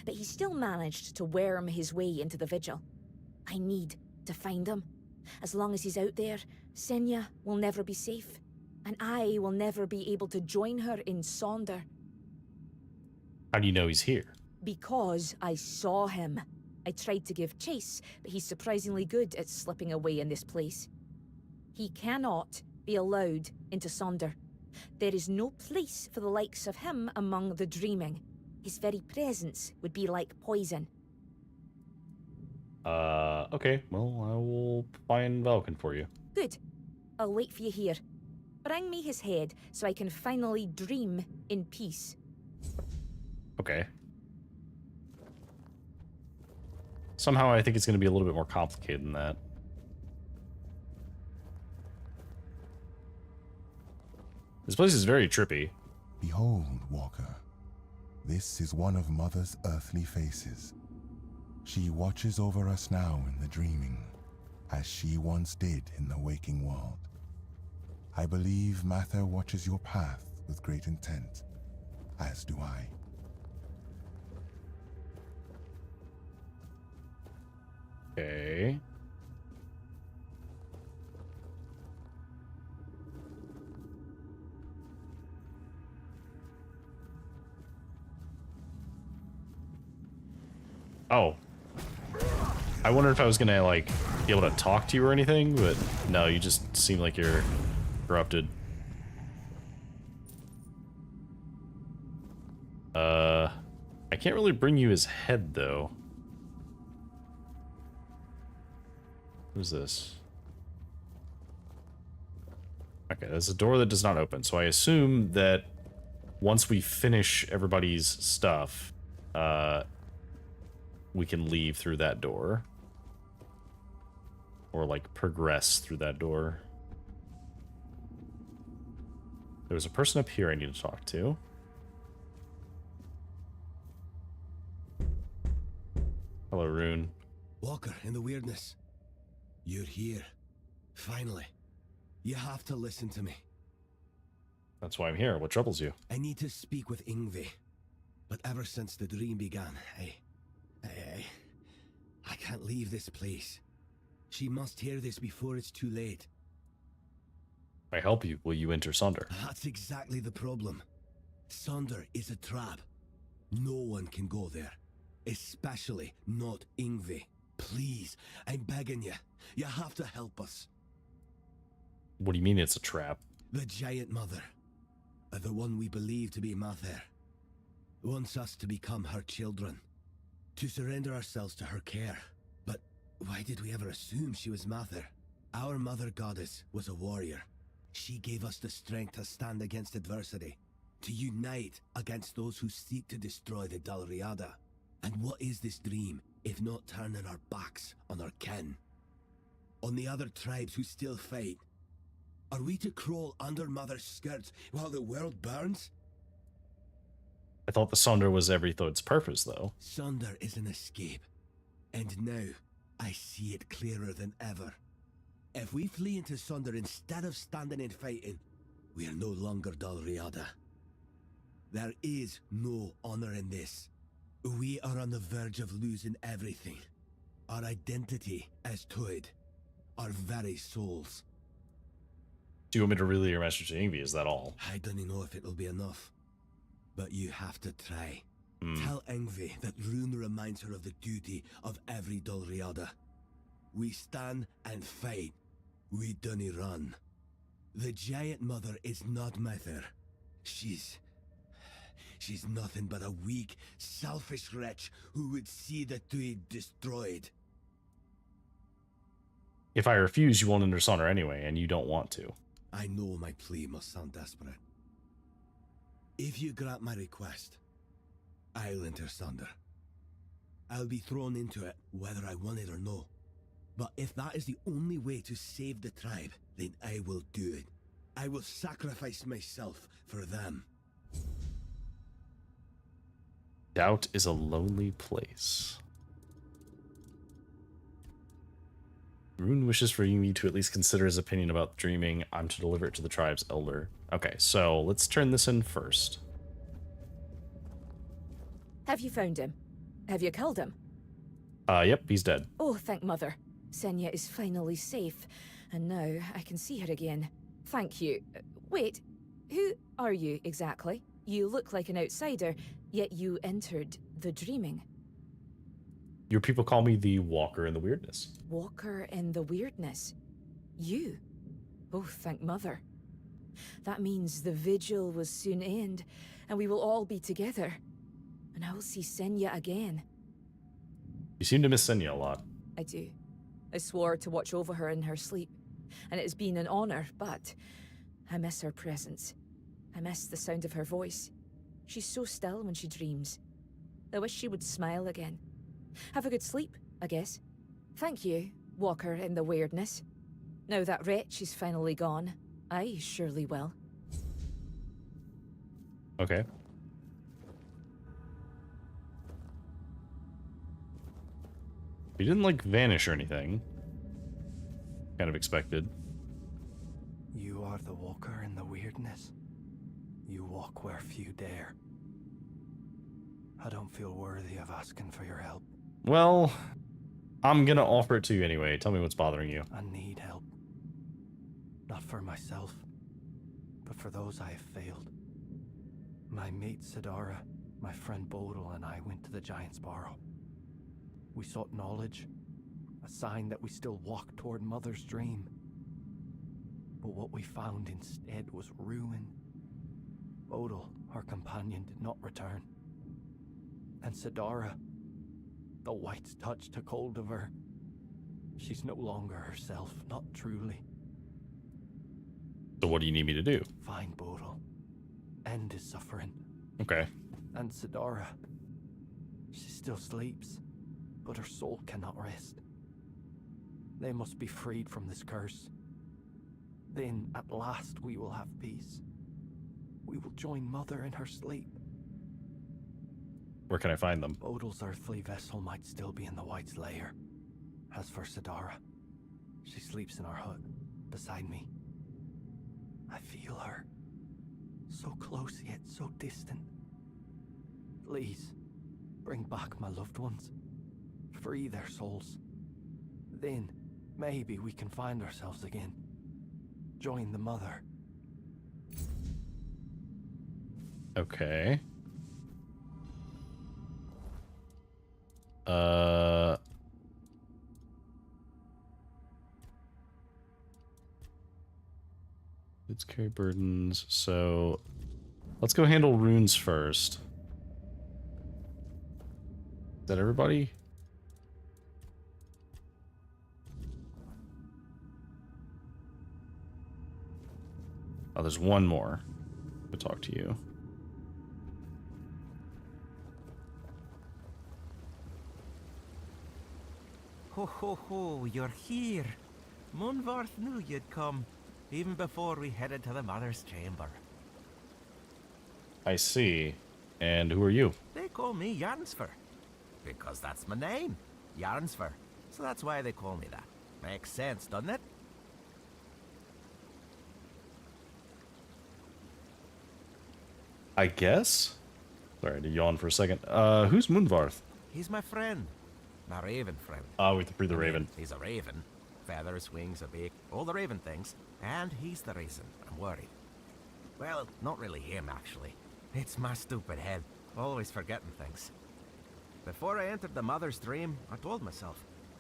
Speaker 15: But he still managed to worm his way into the vigil. I need to find him. As long as he's out there, Senya will never be safe. And I will never be able to join her in Sonder.
Speaker 1: How do you know he's here?
Speaker 15: Because I saw him. I tried to give chase, but he's surprisingly good at slipping away in this place. He cannot be allowed into Sonder. There is no place for the likes of him among the dreaming. His very presence would be like poison.
Speaker 1: Okay. Well, I will find Vilekin for you.
Speaker 15: Good. I'll wait for you here. Bring me his head so I can finally dream in peace.
Speaker 1: Okay. Somehow I think it's going to be a little bit more complicated than that. This place is very trippy.
Speaker 12: Behold, Walker. This is one of Mother's earthly faces. She watches over us now in the dreaming, as she once did in the waking world. I believe Mather watches your path with great intent, as do I.
Speaker 1: Okay. Oh. I wondered if I was gonna, like, be able to talk to you or anything, but no, you just seem like you're corrupted. I can't really bring you his head, though. Who's this? Okay, there's a door that does not open, so I assume that once we finish everybody's stuff, we can leave through that door. Or, like, progress through that door. There's a person up here I need to talk to. Hello, Rune.
Speaker 16: Walker, in the weirdness. You're here. Finally. You have to listen to me.
Speaker 1: That's why I'm here. What troubles you?
Speaker 16: I need to speak with Yngvi. But ever since the dream began, I can't leave this place. She must hear this before it's too late.
Speaker 1: If I help you, will you enter Sunder?
Speaker 16: That's exactly the problem. Sunder is a trap. No one can go there. Especially not Yngvi. Please, I'm begging you. You have to help us.
Speaker 1: What do you mean it's a trap?
Speaker 16: The Giant Mother, the one we believe to be Mather, wants us to become her children, to surrender ourselves to her care. But why did we ever assume she was Mather? Our Mother Goddess was a warrior. She gave us the strength to stand against adversity, to unite against those who seek to destroy the Dalriada. And what is this dream, if not turning our backs on our kin? On the other tribes who still fight? Are we to crawl under Mother's skirts while the world burns?
Speaker 1: I thought the Sunder was every thought's purpose, though.
Speaker 16: Sunder is an escape. And now, I see it clearer than ever. If we flee into Sunder instead of standing and fighting, we are no longer Dalriada. There is no honor in this. We are on the verge of losing everything. Our identity as Tuid. Our very souls.
Speaker 1: Do you want me to relay your message to Yngvi? Is that all?
Speaker 16: I don't know if it'll be enough. But you have to try. Tell Yngvi that Rune reminds her of the duty of every Dalriada. We stand and fight. We dunny run. The Giant Mother is not Mather. She's nothing but a weak, selfish wretch who would see the Tuid destroyed.
Speaker 1: If I refuse, you won't enter Sunder anyway, and you don't want to.
Speaker 16: I know my plea must sound desperate. If you grant my request, I'll enter Sunder. I'll be thrown into it whether I want it or no. But if that is the only way to save the tribe, then I will do it. I will sacrifice myself for them.
Speaker 1: Doubt is a lonely place. Rune wishes for Yumi to at least consider his opinion about dreaming. I'm to deliver it to the tribe's elder. Okay, so let's turn this in first.
Speaker 15: Have you found him? Have you killed him?
Speaker 1: Yep, he's dead.
Speaker 15: Oh, thank Mother. Senya is finally safe, and now I can see her again. Thank you. Wait, who are you exactly? You look like an outsider, yet you entered the dreaming.
Speaker 1: Your people call me the Walker in the Weirdness.
Speaker 15: Walker in the Weirdness? You? Oh, thank Mother. That means the vigil will soon end, and we will all be together. And I will see Senya again.
Speaker 1: You seem to miss Senya a lot.
Speaker 15: I do. I swore to watch over her in her sleep, and it has been an honor, but I miss her presence. I miss the sound of her voice. She's so still when she dreams. I wish she would smile again. Have a good sleep, I guess. Thank you, Walker in the Weirdness. Now that wretch is finally gone, I surely will.
Speaker 1: Okay. He didn't, like, vanish or anything. Kind of expected.
Speaker 4: You are the Walker in the Weirdness. You walk where few dare. I don't feel worthy of asking for your help.
Speaker 1: Well, I'm gonna offer it to you anyway. Tell me what's bothering you.
Speaker 4: I need help. Not for myself, but for those I have failed. My mate Sidara, my friend Bodil, and I went to the Giant's Barrow. We sought knowledge, a sign that we still walked toward Mother's dream. But what we found instead was ruin. Bodil, our companion, did not return. And Sidara, the White's touch took hold of her. She's no longer herself, not truly.
Speaker 1: So what do you need me to do?
Speaker 4: Find Bodil. End his suffering.
Speaker 1: Okay.
Speaker 4: And Sidara. She still sleeps, but her soul cannot rest. They must be freed from this curse. Then, at last, we will have peace. We will join Mother in her sleep.
Speaker 1: Where can I find them?
Speaker 4: Bodil's earthly vessel might still be in the White's lair. As for Sidara, she sleeps in our hut, beside me. I feel her. So close yet so distant. Please, bring back my loved ones. Free their souls. Then, maybe we can find ourselves again. join the Mother.
Speaker 1: Okay. Let's carry burdens. So let's go handle runes first. Is that everybody? Oh, there's one more. I'll talk to you.
Speaker 17: Ho ho ho, you're here. Munvarth knew you'd come, even before we headed to the Mother's chamber.
Speaker 1: I see. And who are you?
Speaker 17: They call me Yarnsfer, because that's my name, Yarnsfer. So that's why they call me that. Makes sense, doesn't it?
Speaker 1: I guess? Sorry to yawn for a second. Who's Moonvarth?
Speaker 17: He's my friend. My raven friend.
Speaker 1: Oh, we have to breathe the raven.
Speaker 17: He's a raven. Feathers, wings, a beak, all the raven things. And he's the reason I'm worried. Well, not really him, actually. It's my stupid head. Always forgetting things. Before I entered the Mother's dream, I told myself,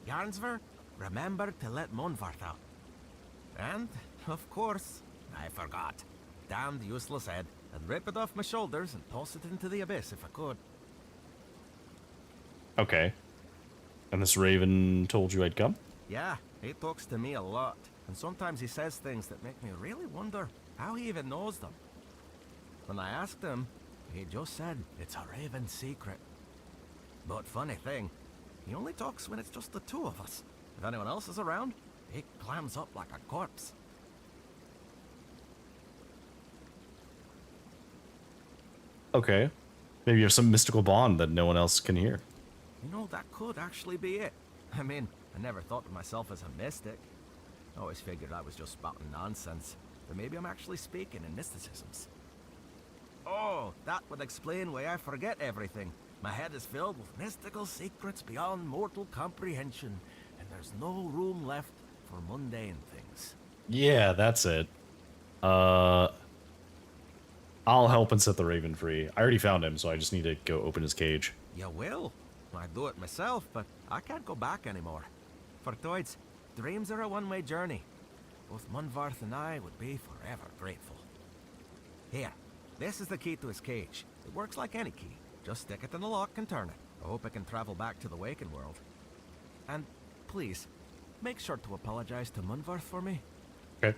Speaker 17: Yarnsver, remember to let Munvarth out. And, of course, I forgot. Damned useless head. I'd rip it off my shoulders and toss it into the abyss if I could.
Speaker 1: Okay. And this raven told you I'd come?
Speaker 17: Yeah, he talks to me a lot. And sometimes he says things that make me really wonder how he even knows them. When I asked him, he just said it's a raven secret. But funny thing, he only talks when it's just the two of us. If anyone else is around, he clams up like a corpse.
Speaker 1: Okay. Maybe you have some mystical bond that no one else can hear.
Speaker 17: You know, that could actually be it. I mean, I never thought of myself as a mystic. I always figured I was just spouting nonsense. But maybe I'm actually speaking in mysticisms. Oh, that would explain why I forget everything. My head is filled with mystical secrets beyond mortal comprehension, and there's no room left for mundane things.
Speaker 1: Yeah, that's it. I'll help and set the raven free. I already found him, so I just need to go open his cage.
Speaker 17: You will? I'd do it myself, but I can't go back anymore. For Toids, dreams are a one-way journey. Both Munvarth and I would be forever grateful. Here, this is the key to his cage. It works like any key. Just stick it in the lock and turn it. I hope I can travel back to the Waken world. And please, make sure to apologize to Munvarth for me.
Speaker 1: Okay.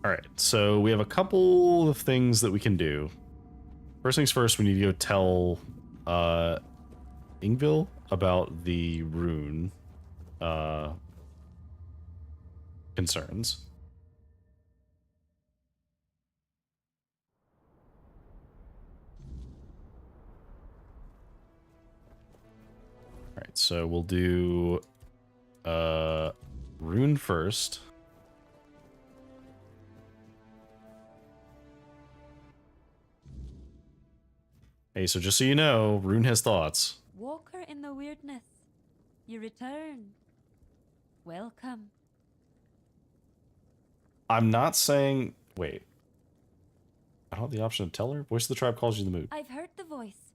Speaker 1: Alright, so we have a couple of things that we can do. First things first, we need to go tell Ingville about the rune concerns. Alright, so we'll do rune first. Hey, so just so you know, Rune has thoughts.
Speaker 14: Walker in the weirdness. You return. Welcome.
Speaker 1: I'm not saying... Wait. I don't have the option to tell her? Voice of the tribe calls you in the mood.
Speaker 14: I've heard the voice,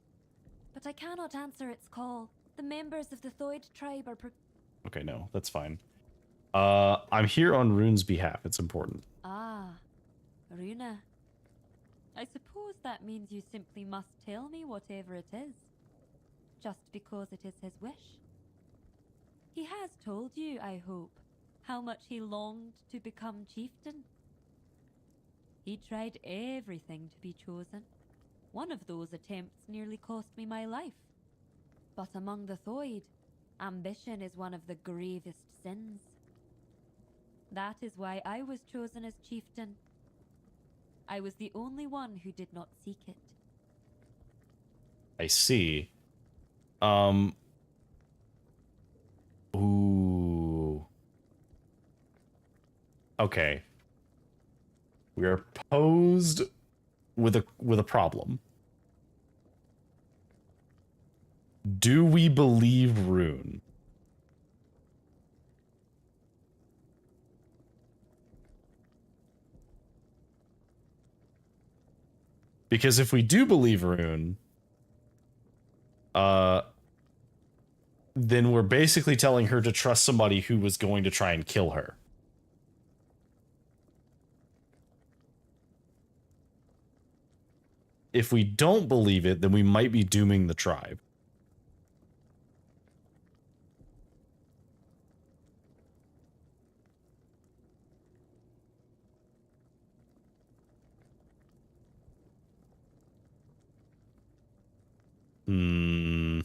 Speaker 14: but I cannot answer its call. The members of the Thoid tribe are
Speaker 1: Okay, no, that's fine. I'm here on Rune's behalf. It's important.
Speaker 14: Ah, Runa. I suppose that means you simply must tell me whatever it is, just because it is his wish. He has told you, I hope, how much he longed to become chieftain. He tried everything to be chosen. One of those attempts nearly cost me my life. But among the Thoid, ambition is one of the gravest sins. That is why I was chosen as chieftain. I was the only one who did not seek it.
Speaker 1: I see. Ooh. Okay. We are posed with a problem. Do we believe Rune? Because if we do believe Rune, then we're basically telling her to trust somebody who was going to try and kill her. If we don't believe it, then we might be dooming the tribe. Hmm.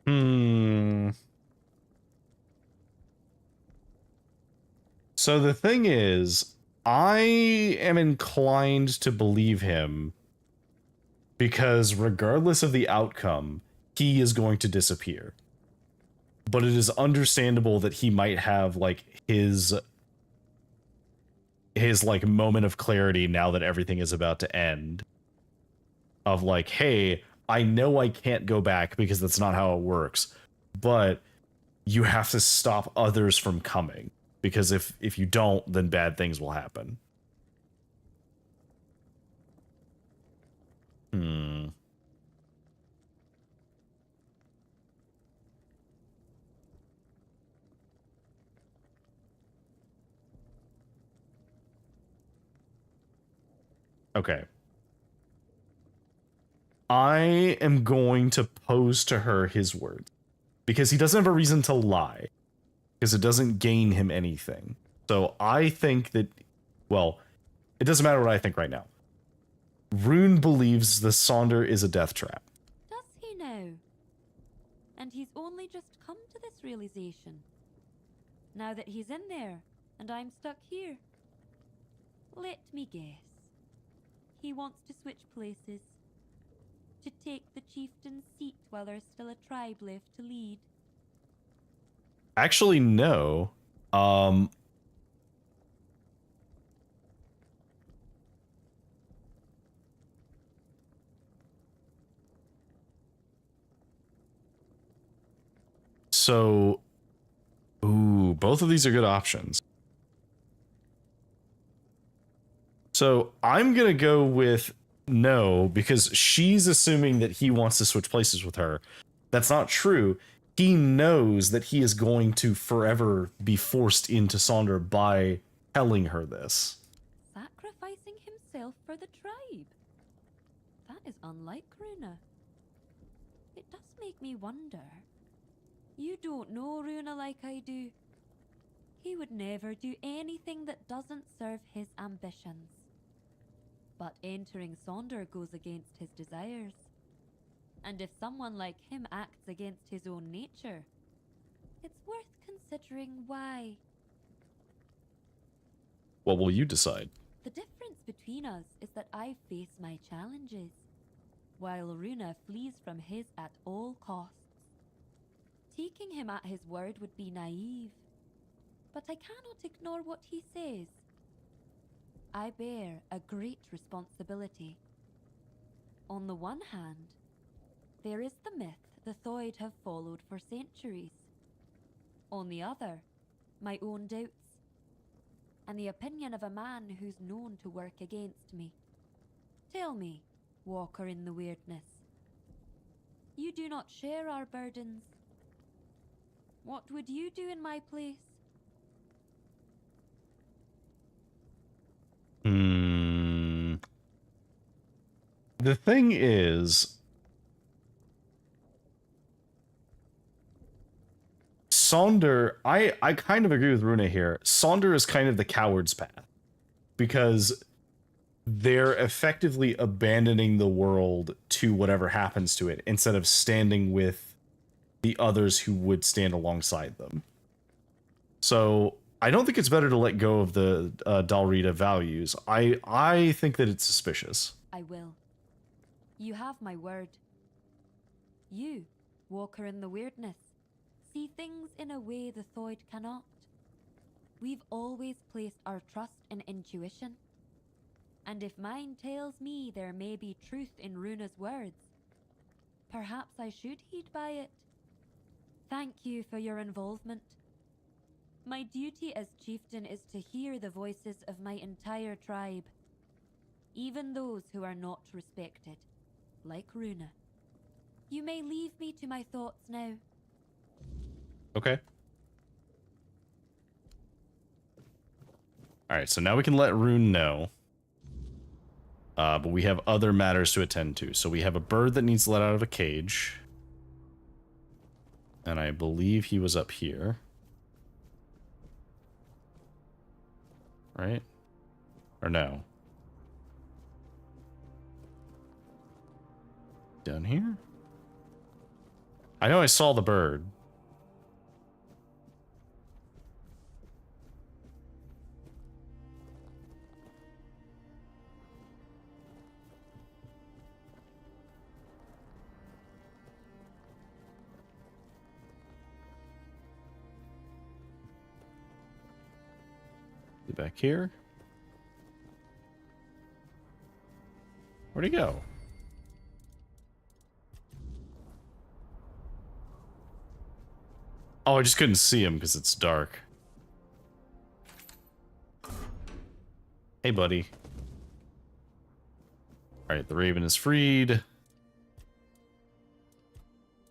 Speaker 1: Hmm. So the thing is, I am inclined to believe him because regardless of the outcome, he is going to disappear. But it is understandable that he might have like his like moment of clarity now that everything is about to end. Of like, hey, I know I can't go back because that's not how it works, but you have to stop others from coming, because if you don't, then bad things will happen. Hmm. Okay. I am going to pose to her his words, because he doesn't have a reason to lie, because it doesn't gain him anything. So I think that, well, it doesn't matter what I think right now. Rune believes the Sonder is a death trap.
Speaker 14: Does he now? And he's only just come to this realization. Now that he's in there, and I'm stuck here. Let me guess. He wants to switch places. To take the chieftain's seat while there's still a tribe left to lead.
Speaker 1: Actually, no. So, ooh, both of these are good options. So I'm going to go with no, because she's assuming that he wants to switch places with her. That's not true. He knows that he is going to forever be forced into Sonder by telling her this.
Speaker 14: Sacrificing himself for the tribe. That is unlike Runa. It does make me wonder. You don't know Runa like I do. He would never do anything that doesn't serve his ambitions. But entering Sonder goes against his desires. And if someone like him acts against his own nature, it's worth considering why.
Speaker 1: What will you decide?
Speaker 14: The difference between us is that I face my challenges, while Runa flees from his at all costs. Taking him at his word would be naive, but I cannot ignore what he says. I bear a great responsibility. On the one hand, there is the myth the Thoid have followed for centuries. On the other, my own doubts, and the opinion of a man who's known to work against me. Tell me, Walker in the Weirdness, you do not share our burdens. What would you do in my place?
Speaker 1: The thing is, Sonder, I kind of agree with Runa here. Sonder is kind of the coward's path, because they're effectively abandoning the world to whatever happens to it instead of standing with the others who would stand alongside them. So I don't think it's better to let go of the Dalrita values. I think that it's suspicious.
Speaker 14: I will. You have my word. You, Walker in the Weirdness, see things in a way the Thoid cannot. We've always placed our trust in intuition. And if mine tells me there may be truth in Runa's words, perhaps I should heed by it. thank you for your involvement. My duty as chieftain is to hear the voices of my entire tribe, even those who are not respected, like Runa. You may leave me to my thoughts now.
Speaker 1: Okay. Alright, so now we can let Rune know. But we have other matters to attend to. So we have a bird that needs let out of a cage. And I believe he was up here. Right? Or no? Down here? I know I saw the bird. Back here? Where'd he go? Oh, I just couldn't see him because it's dark. Hey, buddy. Alright, the raven is freed.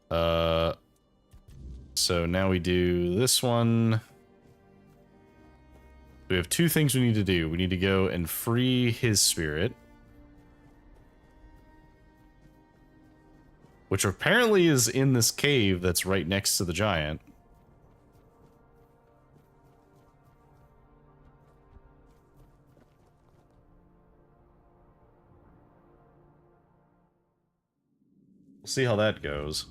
Speaker 1: So now we do this one. We have two things we need to do. We need to go and free his spirit. Which apparently is in this cave that's right next to the giant. We'll see how that goes.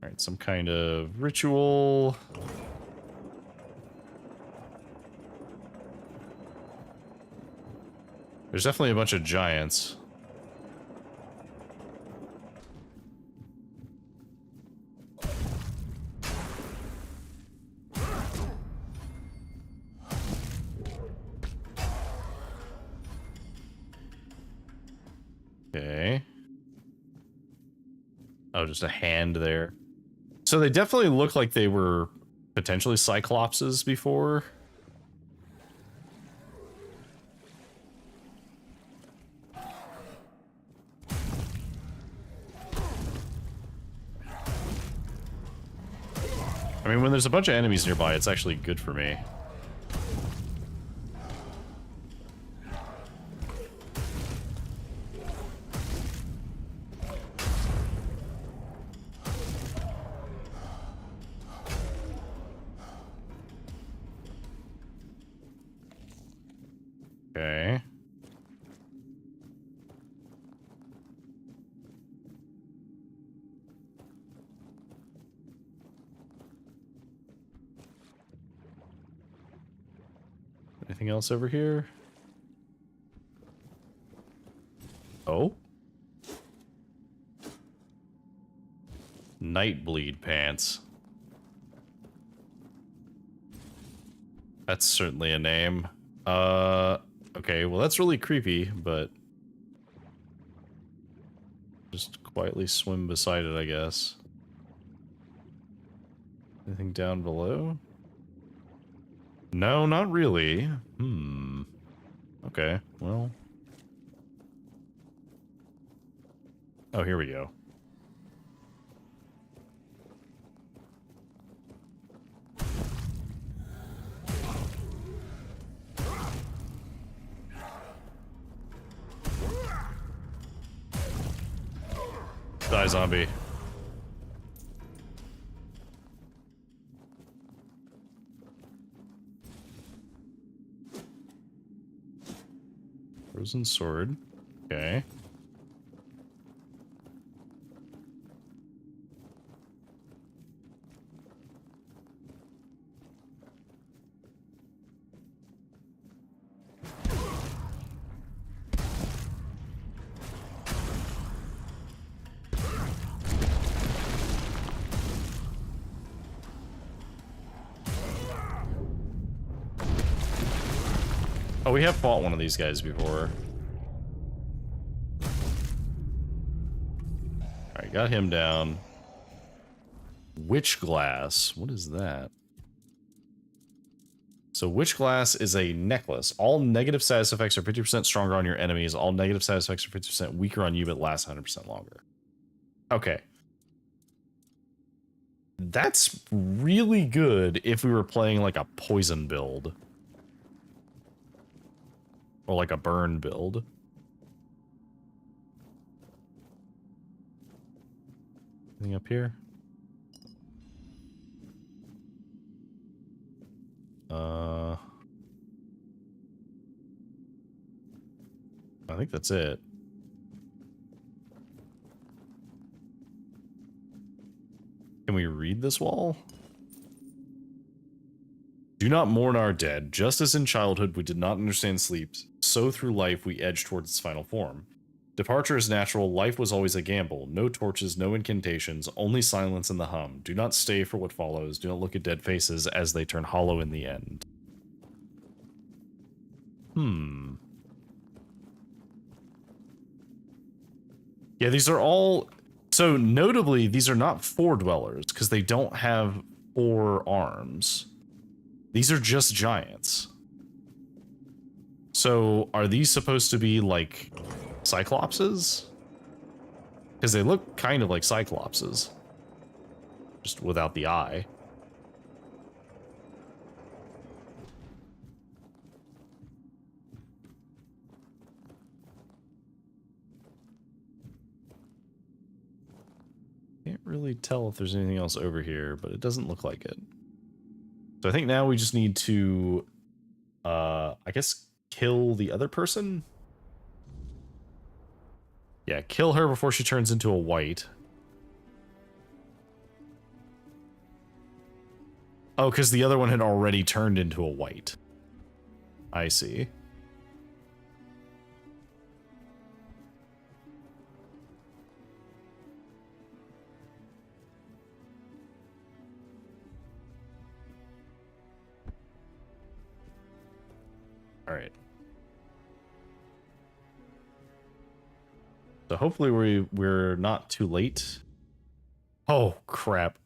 Speaker 1: Alright, some kind of ritual. There's definitely a bunch of giants. Okay. Oh, just a hand there. So they definitely look like they were potentially Cyclopses before. I mean, when there's a bunch of enemies nearby, it's actually good for me. Okay. Anything else over here? Oh? Nightbleed pants. That's certainly a name. Okay, well that's really creepy, but just quietly swim beside it, I guess. Anything down below? No, not really. Okay, well. Oh, here we go. Die, zombie. Frozen sword. Okay. Oh, we have fought one of these guys before. Alright, got him down. Witch glass. What is that? So witch glass is a necklace. All negative status effects are 50% stronger on your enemies. All negative status effects are 50% weaker on you, but last 100% longer. Okay. That's really good if we were playing like a poison build. Or like a burn build. Anything up here? I think that's it. Can we read this wall? Do not mourn our dead. Just as in childhood we did not understand sleep, so through life we edge towards its final form. Departure is natural. Life was always a gamble. No torches, no incantations, only silence and the hum. Do not stay for what follows. Do not look at dead faces as they turn hollow in the end. Yeah, these are all... So, notably, these are not four dwellers, because they don't have 4 arms. These are just giants. So, are these supposed to be, like, Cyclopses? Because they look kind of like Cyclopses. Just without the eye. Can't really tell if there's anything else over here, but it doesn't look like it. So I think now we just need to, I guess, kill the other person? Yeah, kill her before she turns into a white. Oh, because the other one had already turned into a white. I see. All right. So hopefully we're not too late. Oh, crap.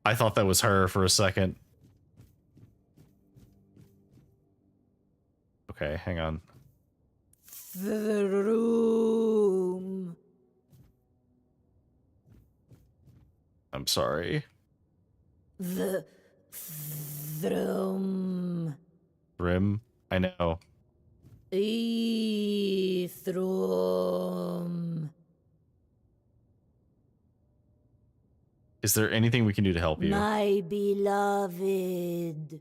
Speaker 1: I thought that was her for a second. Okay, hang on.
Speaker 15: The room.
Speaker 1: I'm sorry.
Speaker 15: The room.
Speaker 1: Rim? I know.
Speaker 15: Thrum.
Speaker 1: Is there anything we can do to help you?
Speaker 15: My beloved.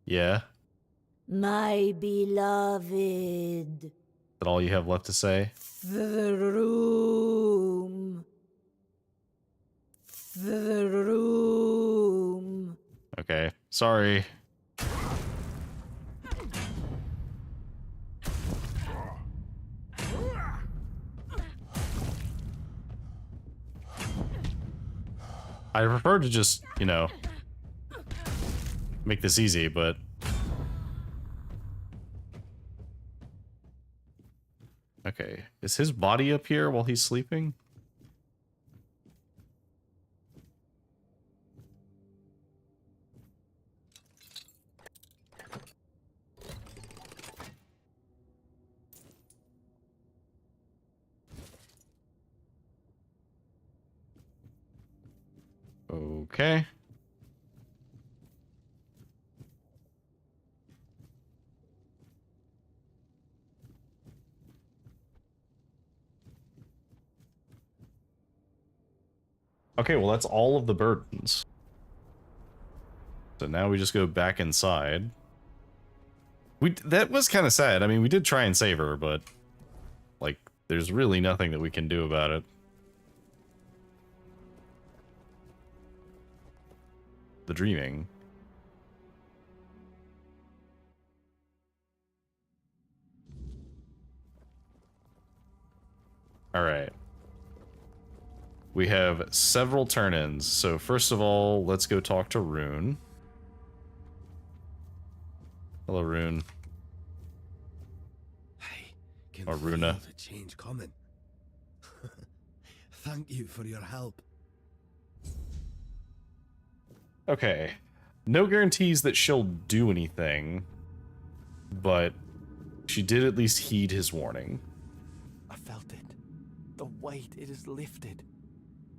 Speaker 1: Yeah?
Speaker 15: My beloved.
Speaker 1: Is that all you have left to say?
Speaker 15: The room. The room.
Speaker 1: Okay, sorry. I prefer to just, you know, make this easy, but... Okay, is his body up here while he's sleeping? Okay. Okay, well that's all of the burdens. So now we just go back inside. That was kind of sad. I mean, we did try and save her, but like there's really nothing that we can do about it. The dreaming. All right. We have several turn-ins. So first of all, let's go talk to Rune. Hello, Rune.
Speaker 16: can
Speaker 1: Or
Speaker 16: feel
Speaker 1: Runa.
Speaker 16: the change coming. Thank you for your help.
Speaker 1: Okay. No guarantees that she'll do anything, but she did at least heed his warning.
Speaker 4: I felt it. The weight, it is lifted.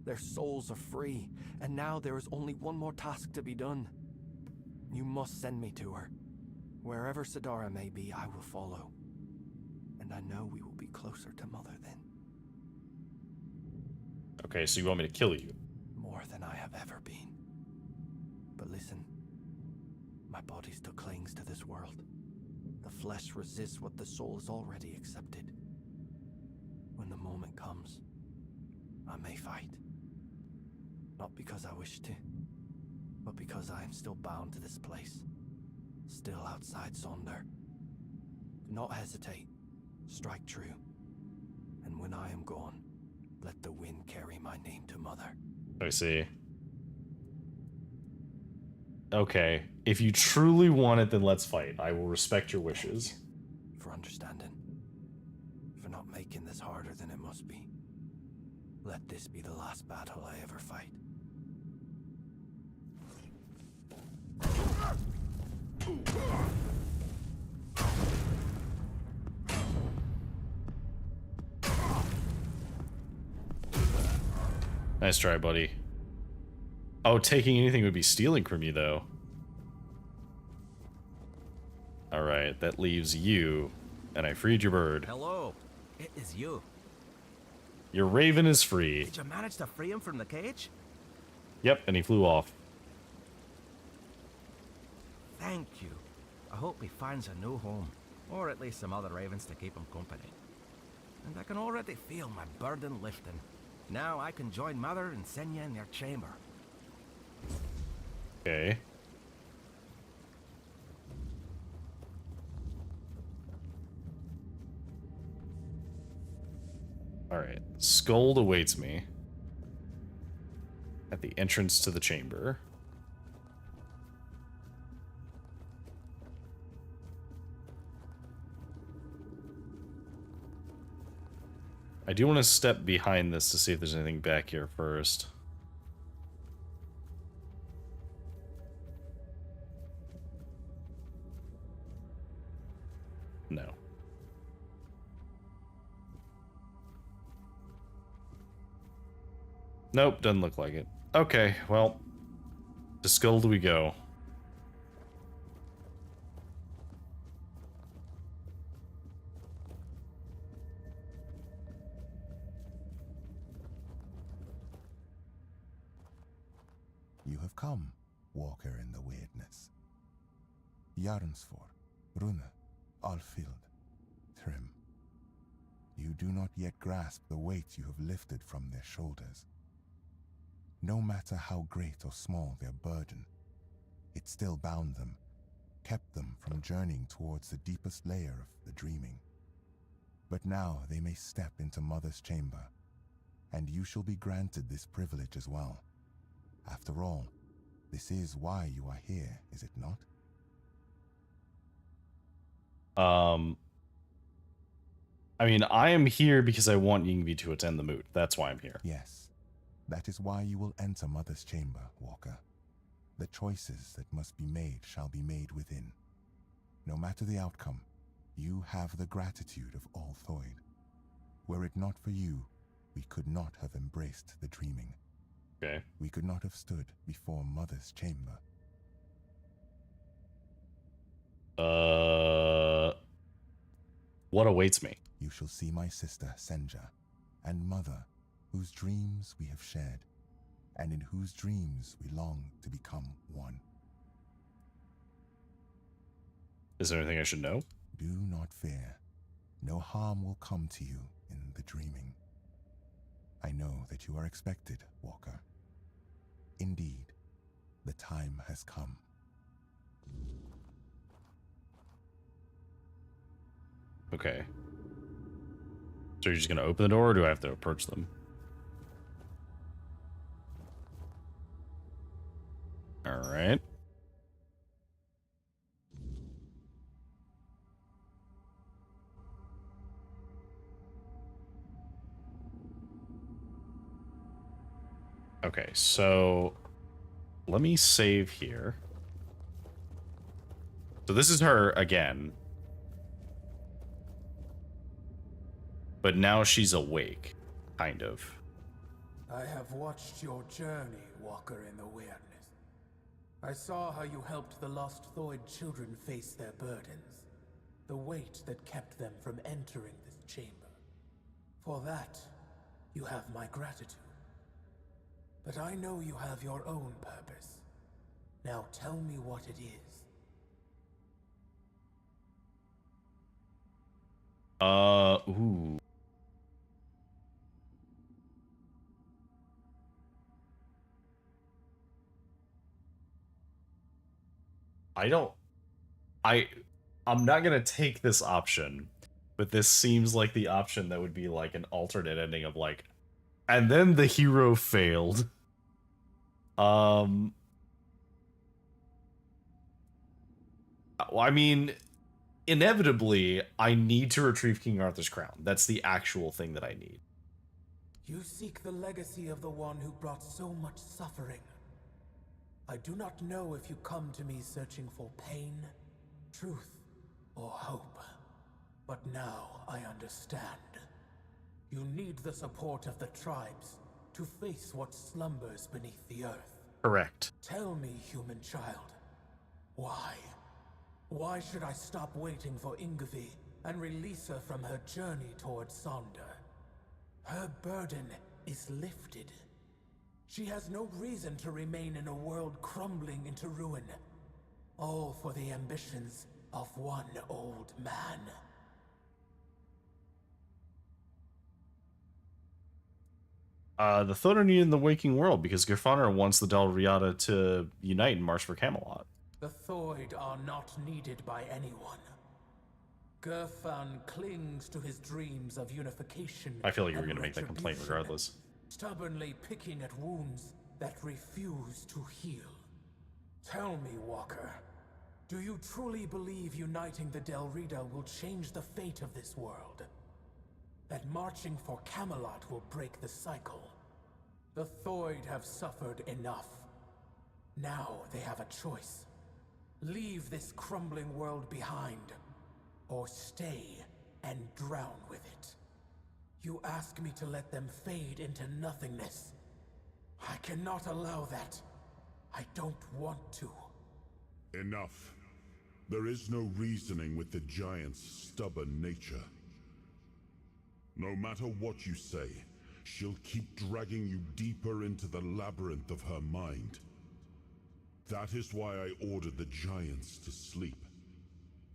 Speaker 4: Their souls are free, and now there is only one more task to be done. You must send me to her. Wherever Sidara may be, I will follow. And I know we will be closer to Mother then.
Speaker 1: Okay, so you want me to kill you?
Speaker 4: More than I have ever been. But listen, my body still clings to this world. The flesh resists what the soul has already accepted. When the moment comes, I may fight. Not because I wish to, but because I am still bound to this place. Still outside Sonder. Do not hesitate. Strike true. And when I am gone, let the wind carry my name to Mother.
Speaker 1: I see. Okay, if you truly want it, then let's fight. I will respect your wishes.
Speaker 4: For understanding. For not making this harder than it must be. Let this be the last battle I ever fight.
Speaker 1: Nice try, buddy. Oh, taking anything would be stealing from you, though. Alright, that leaves you, and I freed your bird.
Speaker 17: Hello, it is you.
Speaker 1: Your raven is free.
Speaker 17: Did you manage to free him from the cage?
Speaker 1: Yep, and he flew off.
Speaker 17: Thank you. I hope he finds a new home, or at least some other ravens to keep him company. And I can already feel my burden lifting. Now I can join Mother and Senya in their chamber.
Speaker 1: Okay. Alright, Scold awaits me at the entrance to the chamber. I do want to step behind this to see if there's anything back here first. No. Nope, doesn't look like it. Okay, well, to Skull do we go?
Speaker 12: You have come, walker in the weirdness. Jarnsfor, Rune, Alfild, Trim. You do not yet grasp the weight you have lifted from their shoulders. No matter how great or small their burden, it still bound them, kept them from journeying towards the deepest layer of the dreaming. But now they may step into Mother's chamber, and you shall be granted this privilege as well. After all, this is why you are here, is it not?
Speaker 1: I mean, I am here because I want Yingvi to attend the moot. That's why I'm here.
Speaker 12: Yes. That is why you will enter Mother's chamber, Walker. The choices that must be made shall be made within. No matter the outcome, you have the gratitude of all Thoid. Were it not for you, we could not have embraced the dreaming.
Speaker 1: Okay.
Speaker 12: We could not have stood before Mother's chamber.
Speaker 1: What awaits me?
Speaker 12: You shall see my sister, Senja, and Mother, whose dreams we have shared, and in whose dreams we long to become one.
Speaker 1: Is there anything I should know?
Speaker 12: Do not fear. No harm will come to you in the dreaming. I know that you are expected, Walker. Indeed, the time has come.
Speaker 1: Okay. So you're just gonna open the door, or do I have to approach them? Alright. Okay, so let me save here. So this is her again. But now she's awake, kind of.
Speaker 13: I have watched your journey, Walker in the Weirdness. I saw how you helped the lost Thoid children face their burdens, the weight that kept them from entering this chamber. For that, you have my gratitude. But I know you have your own purpose. Now tell me what it is.
Speaker 1: Ooh. I'm not gonna take this option, but this seems like the option that would be like an alternate ending of like, and then the hero failed. Well, I mean, inevitably, I need to retrieve King Arthur's crown. That's the actual thing that I need.
Speaker 13: You seek the legacy of the one who brought so much suffering. I do not know if you come to me searching for pain, truth, or hope. But now I understand. You need the support of the tribes to face what slumbers beneath the earth.
Speaker 1: Correct.
Speaker 13: Tell me, human child, why? Why should I stop waiting for Ingevi and release her from her journey towards Sonder? Her burden is lifted. She has no reason to remain in a world crumbling into ruin. All for the ambitions of one old man.
Speaker 1: The Thoth are needed in the waking world because Geirfanir wants the Dalriada to unite and march for Camelot.
Speaker 13: The Thoid are not needed by anyone. Gerfan clings to his dreams of unification.
Speaker 1: I feel like you were going to make that complaint regardless.
Speaker 13: Stubbornly picking at wounds that refuse to heal. Tell me, Walker, do you truly believe uniting the Dalriada will change the fate of this world? That marching for Camelot will break the cycle? The Thoid have suffered enough. Now they have a choice. Leave this crumbling world behind, or stay and drown with it. You ask me to let them fade into nothingness. I cannot allow that. I don't want to.
Speaker 2: Enough. There is no reasoning with the giant's stubborn nature. No matter what you say, she'll keep dragging you deeper into the labyrinth of her mind. That is why I ordered the giants to sleep.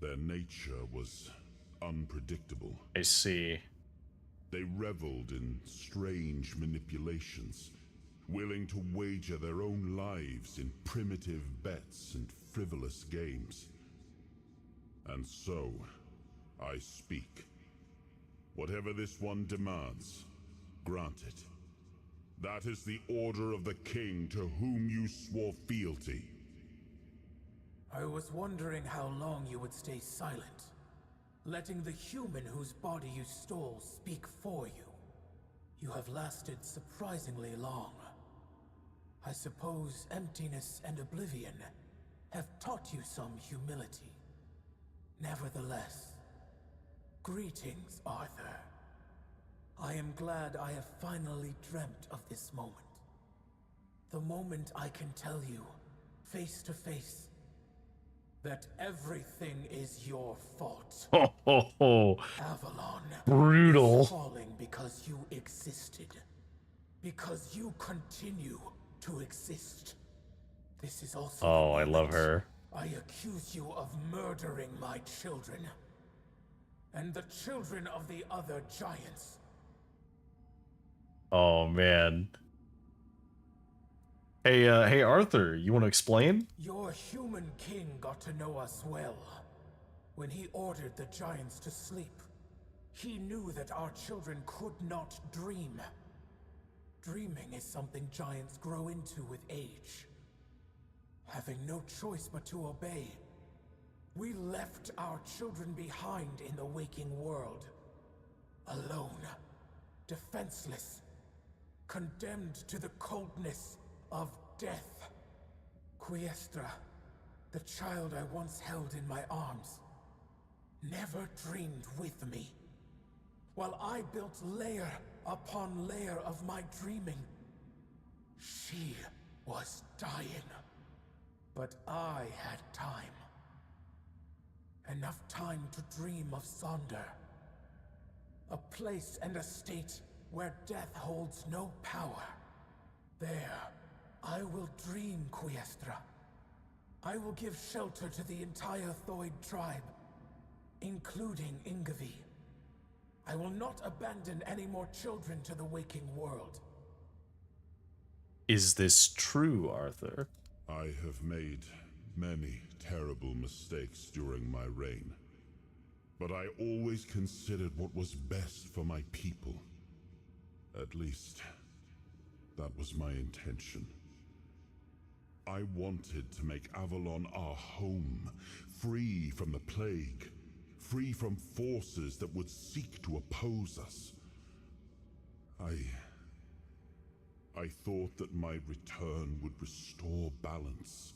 Speaker 2: Their nature was unpredictable.
Speaker 1: I see.
Speaker 2: They reveled in strange manipulations, willing to wager their own lives in primitive bets and frivolous games. And so, I speak. Whatever this one demands, grant it. That is the order of the king to whom you swore fealty.
Speaker 13: I was wondering how long you would stay silent, letting the human whose body you stole speak for you. You have lasted surprisingly long. I suppose emptiness and oblivion have taught you some humility. Nevertheless, greetings, Arthur. I am glad I have finally dreamt of this moment. The moment I can tell you, face to face, that everything is your fault.
Speaker 1: Ho ho ho.
Speaker 13: Avalon
Speaker 1: Brutal.
Speaker 13: is falling because you existed. Because you continue to exist. This is also
Speaker 1: Oh, I love her.
Speaker 13: I accuse you of murdering my children. And the children of the other giants.
Speaker 1: Oh, man. Hey, Arthur, you want to explain?
Speaker 13: Your human king got to know us well. When he ordered the giants to sleep, he knew that our children could not dream. Dreaming is something giants grow into with age. Having no choice but to obey, we left our children behind in the waking world. Alone, defenseless, condemned to the coldness of death. Quiestra, the child I once held in my arms, never dreamed with me. While I built layer upon layer of my dreaming, she was dying. But I had time. Enough time to dream of Sonder. A place and a state where death holds no power. There, I will dream, Quiestra. I will give shelter to the entire Thoid tribe, including Ingavi. I will not abandon any more children to the waking world.
Speaker 1: Is this true, Arthur?
Speaker 2: I have made many terrible mistakes during my reign, but I always considered what was best for my people. At least, that was my intention. I wanted to make Avalon our home, free from the plague, free from forces that would seek to oppose us. I thought that my return would restore balance,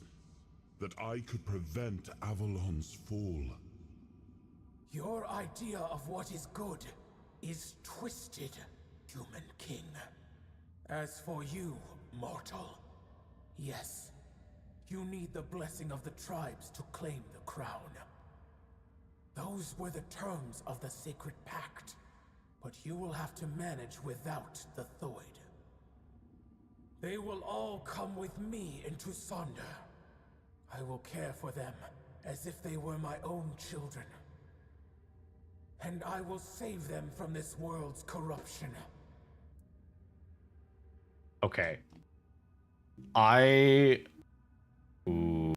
Speaker 2: that I could prevent Avalon's fall.
Speaker 13: Your idea of what is good is twisted, human king. As for you, mortal, yes, you need the blessing of the tribes to claim the crown. Those were the terms of the Sacred Pact, but you will have to manage without the Thoid. They will all come with me into Sonder. I will care for them as if they were my own children. And I will save them from this world's corruption.
Speaker 1: Okay. Ooh.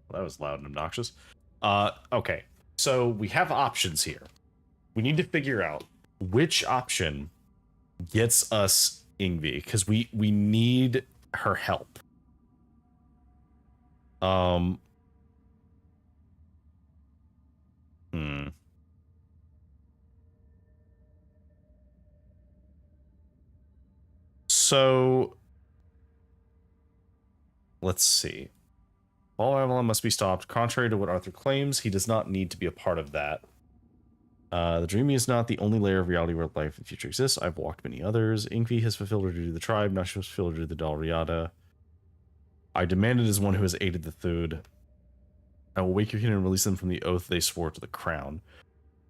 Speaker 1: Well, that was loud and obnoxious. Okay. So we have options here. We need to figure out which option gets us Ingvi, because we need her help. So let's see. Fall of Avalon must be stopped. Contrary to what Arthur claims, he does not need to be a part of that. The dreaming is not the only layer of reality where life and future exists. I've walked many others. Ingvi has fulfilled her duty to the tribe. Now she must fulfill her duty to the Dalriada. I demand it as one who has aided the Thud. I will wake your kin and release them from the oath they swore to the crown.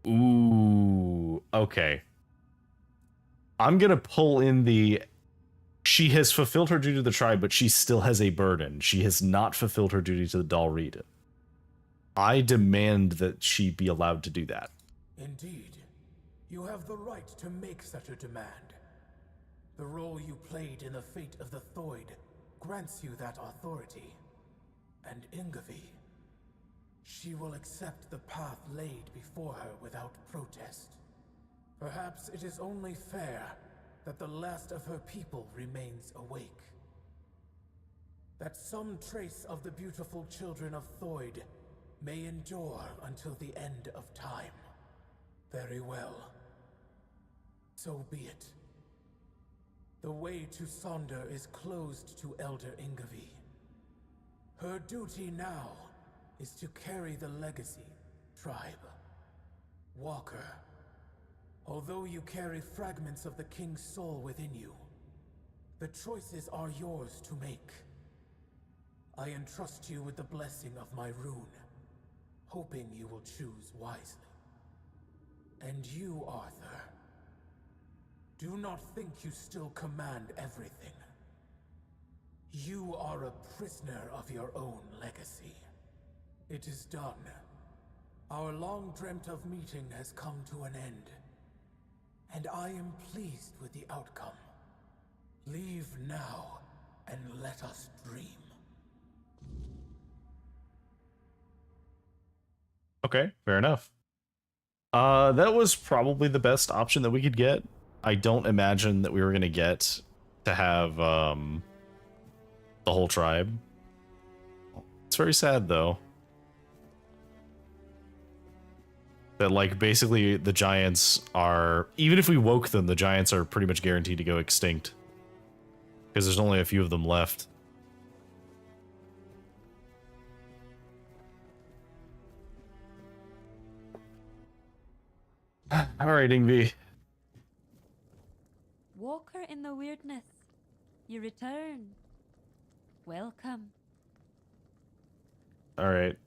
Speaker 1: Ooh, okay. I'm gonna pull in the... She has fulfilled her duty to the tribe, but she still has a burden. She has not fulfilled her duty to the Dalriada. I demand that she be allowed to do that.
Speaker 13: Indeed. You have the right to make such a demand. The role you played in the fate of the Thoid grants you that authority. And Ingavi, she will accept the path laid before her without protest. Perhaps it is only fair that the last of her people remains awake. That some trace of the beautiful children of Thoid may endure until the end of time. Very well. So be it. The way to Sonder is closed to Elder Ingavi. Her duty now is to carry the legacy, tribe. Walker, although you carry fragments of the King's soul within you, the choices are yours to make. I entrust you with the blessing of my rune, hoping you will choose wisely. And you, Arthur, do not think you still command everything. You are a prisoner of your own legacy. It is done. Our long-dreamt-of meeting has come to an end, and I am pleased with the outcome. Leave now, and let us dream.
Speaker 1: Okay, fair enough. That was probably the best option that we could get. I don't imagine that we were going to get to have the whole tribe. It's very sad though. That like basically the giants are, even if we woke them, the giants are pretty much guaranteed to go extinct. Because there's only a few of them left. Alright, Ingvi.
Speaker 14: Walker in the weirdness. You return. Welcome.
Speaker 1: Alright.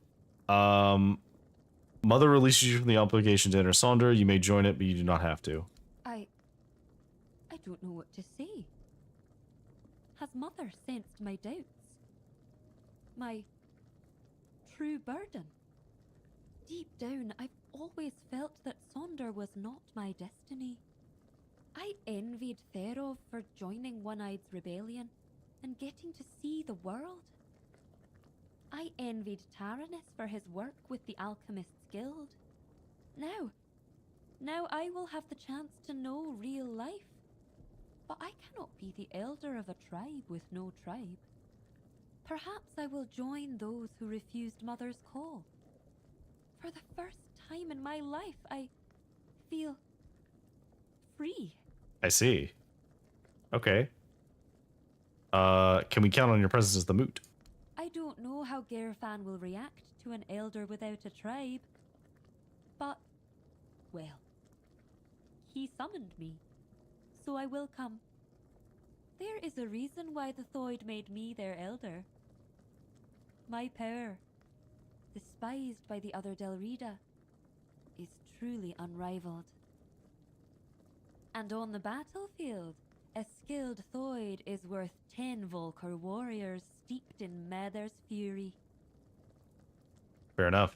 Speaker 1: Mother releases you from the obligation to enter Sonder. You may join it, but you do not have to.
Speaker 14: I don't know what to say. Has Mother sensed my doubts? My true burden? Deep down, I've always felt that Sonder was not my destiny. I envied Therov for joining One-Eye's rebellion and getting to see the world. I envied Taranis for his work with the Alchemist's Guild. Now I will have the chance to know real life. But I cannot be the elder of a tribe with no tribe. Perhaps I will join those who refused Mother's call. For the first time in my life, I feel free.
Speaker 1: I see. Okay. Can we count on your presence as the moot?
Speaker 14: I don't know how Gerfan will react to an elder without a tribe. But, well, he summoned me, so I will come. There is a reason why the Thoid made me their elder. My power, despised by the other Delrida, is truly unrivaled. And on the battlefield, a skilled Thoid is worth 10 Volker warriors steeped in Mather's fury.
Speaker 1: Fair enough.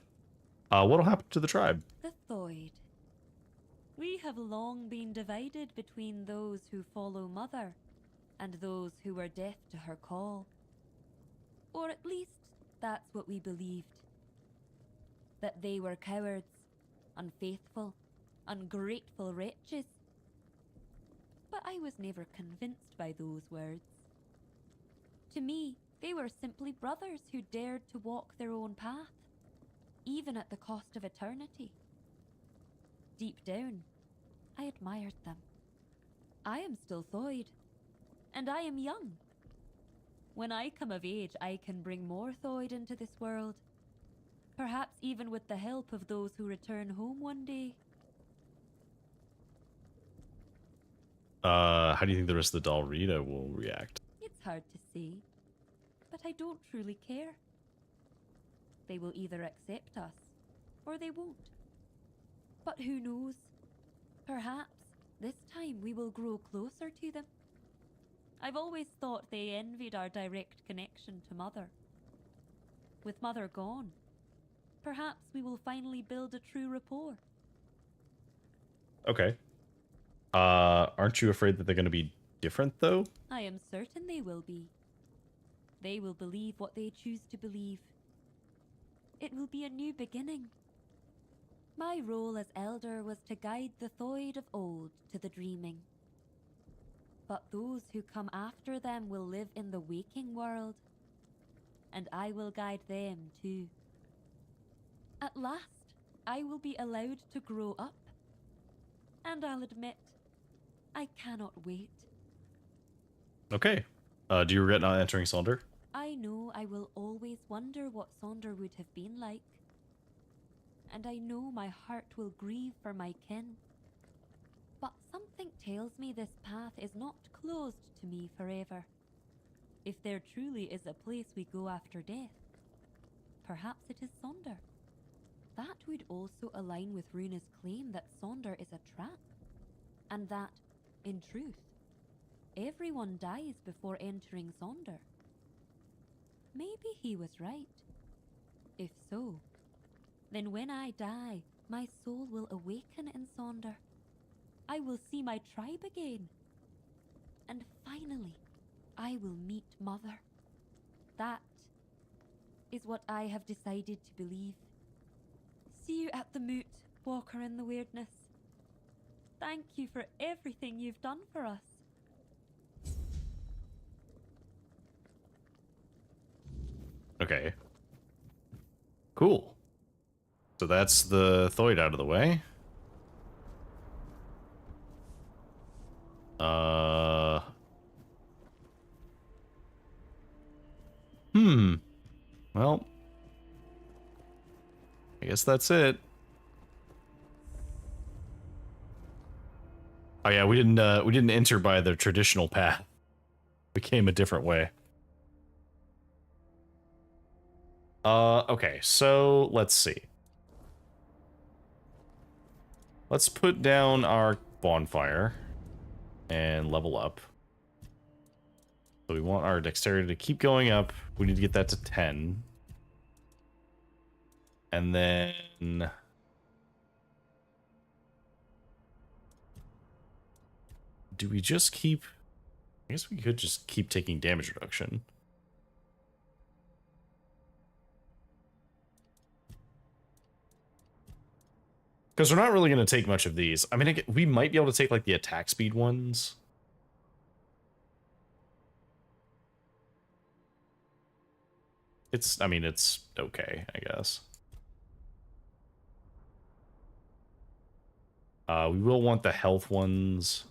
Speaker 1: What'll happen to the tribe?
Speaker 14: The Thoid. We have long been divided between those who follow Mother and those who were deaf to her call. Or at least that's what we believed. That they were cowards, unfaithful, ungrateful wretches. But I was never convinced by those words. To me, they were simply brothers who dared to walk their own path, even at the cost of eternity. Deep down, I admired them. I am still Thoid, and I am young. When I come of age, I can bring more Thoid into this world, perhaps even with the help of those who return home one day.
Speaker 1: How do you think the rest of the Dalrita will react?
Speaker 14: It's hard to say, but I don't truly care. They will either accept us, or they won't. But who knows? Perhaps this time we will grow closer to them. I've always thought they envied our direct connection to Mother. With Mother gone, perhaps we will finally build a true rapport.
Speaker 1: Okay. Aren't you afraid that they're going to be different, though?
Speaker 14: I am certain they will be. They will believe what they choose to believe. It will be a new beginning. My role as elder was to guide the Thoid of old to the dreaming. But those who come after them will live in the waking world, and I will guide them too. At last, I will be allowed to grow up, and I'll admit, I cannot wait.
Speaker 1: Okay. Do you regret not entering Sonder?
Speaker 14: I know I will always wonder what Sonder would have been like. And I know my heart will grieve for my kin. But something tells me this path is not closed to me forever. If there truly is a place we go after death, perhaps it is Sonder. That would also align with Runa's claim that Sonder is a trap. And that, in truth, everyone dies before entering Sonder. Maybe he was right. If so, then when I die, my soul will awaken in Sonder. I will see my tribe again. And finally, I will meet Mother. That is what I have decided to believe. See you at the moot, Walker in the Weirdness. Thank you for everything you've done for us.
Speaker 1: Okay. Cool. So that's the Thoid out of the way. Well, I guess that's it. Oh yeah, we didn't enter by the traditional path. We came a different way. Okay, so let's see. Let's put down our bonfire and level up. So we want our dexterity to keep going up. We need to get that to 10. And then... do we just keep... I guess we could just keep taking damage reduction. Because we're not really going to take much of these. I mean, we might be able to take, like, the attack speed ones. I mean, it's okay, I guess. We will want the health ones.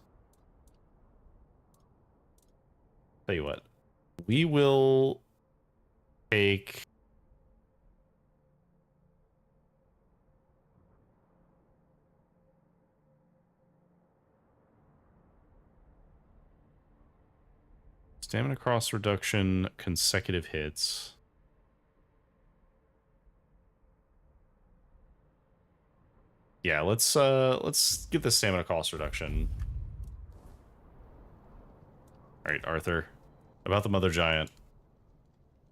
Speaker 1: Tell you what. We will take... stamina cost reduction, consecutive hits. Yeah, let's get the stamina cost reduction. Alright, Arthur. About the Mother Giant.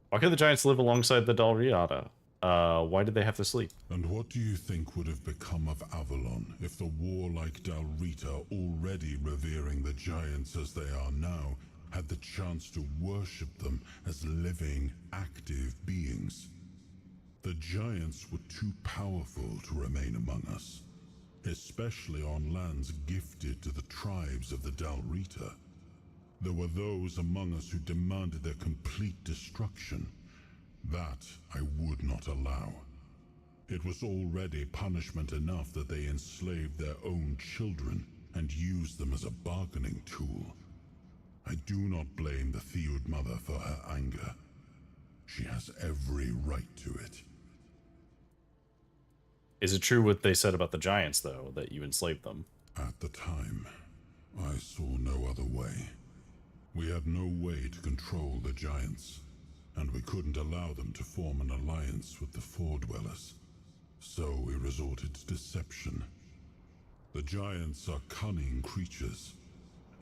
Speaker 1: Why could the giants live alongside the Dalriada? Why did they have to sleep?
Speaker 2: And what do you think would have become of Avalon if the warlike Dalrita, already revering the giants as they are now, had the chance to worship them as living, active beings? The giants were too powerful to remain among us, especially on lands gifted to the tribes of the Dalrita. There were those among us who demanded their complete destruction. That I would not allow. It was already punishment enough that they enslaved their own children and used them as a bargaining tool. I do not blame the Theod mother for her anger. She has every right to it.
Speaker 1: Is it true what they said about the giants, though, that you enslaved them?
Speaker 2: At the time, I saw no other way. We had no way to control the giants, and we couldn't allow them to form an alliance with the Four-Dwellers. So we resorted to deception. The giants are cunning creatures.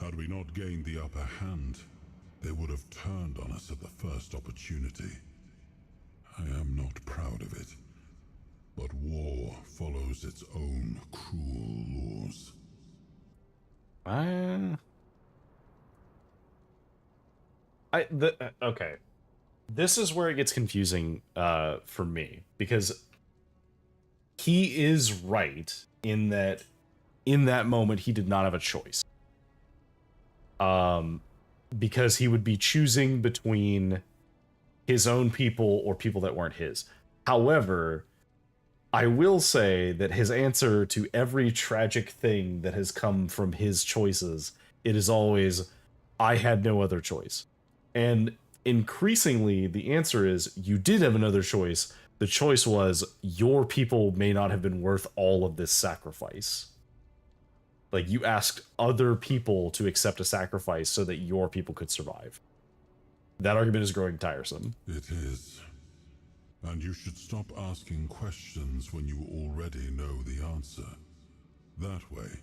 Speaker 2: Had we not gained the upper hand, they would have turned on us at the first opportunity. I am not proud of it, but war follows its own cruel laws.
Speaker 1: Okay. This is where it gets confusing for me, because he is right in that moment he did not have a choice. Because he would be choosing between his own people or people that weren't his. However, I will say that his answer to every tragic thing that has come from his choices, it is always, I had no other choice. And increasingly, the answer is, you did have another choice. The choice was, your people may not have been worth all of this sacrifice. Like, you asked other people to accept a sacrifice so that your people could survive. That argument is growing tiresome.
Speaker 2: It is. And you should stop asking questions when you already know the answer. That way,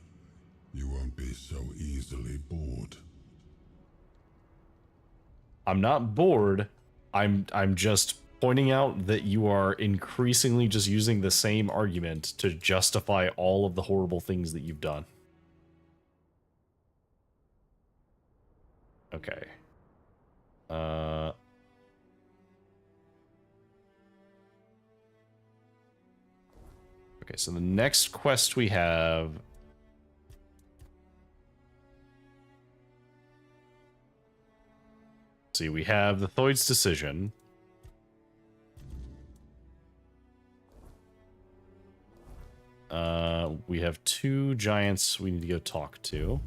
Speaker 2: you won't be so easily bored.
Speaker 1: I'm not bored. I'm just pointing out that you are increasingly just using the same argument to justify all of the horrible things that you've done. Okay. Okay, so the next quest we have... see, we have the Thoid's Decision. have 2 giants we need to go talk to.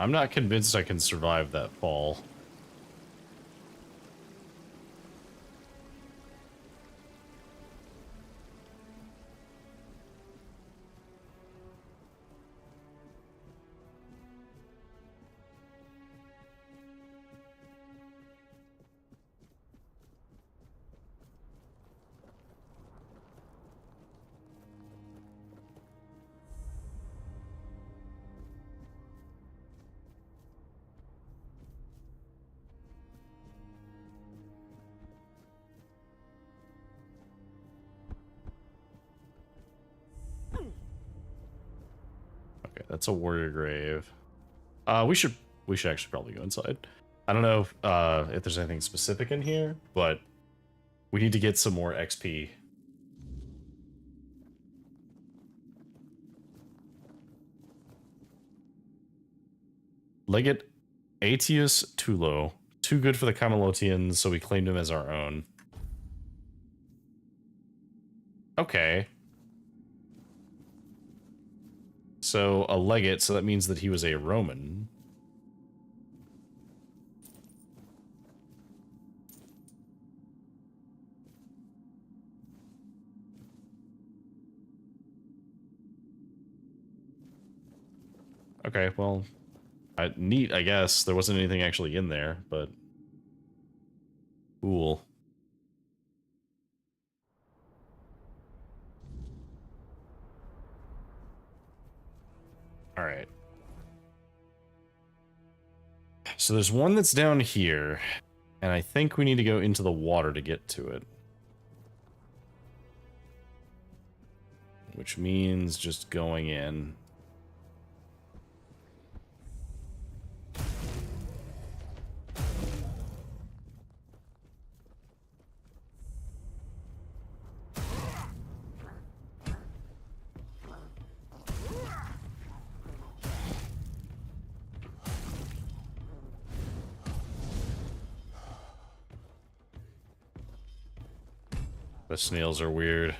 Speaker 1: I'm not convinced I can survive that fall. That's a warrior grave. We should actually probably go inside. I don't know if there's anything specific in here, but we need to get some more XP. Legate Aetius Tulo. Too good for the Camelotians, so we claimed him as our own. Okay. So, a legate, so that means that he was a Roman. Okay, well, neat, I guess. There wasn't anything actually in there, but cool. All right. So there's one that's down here, and I think we need to go into the water to get to it. Which means just going in. The snails are weird.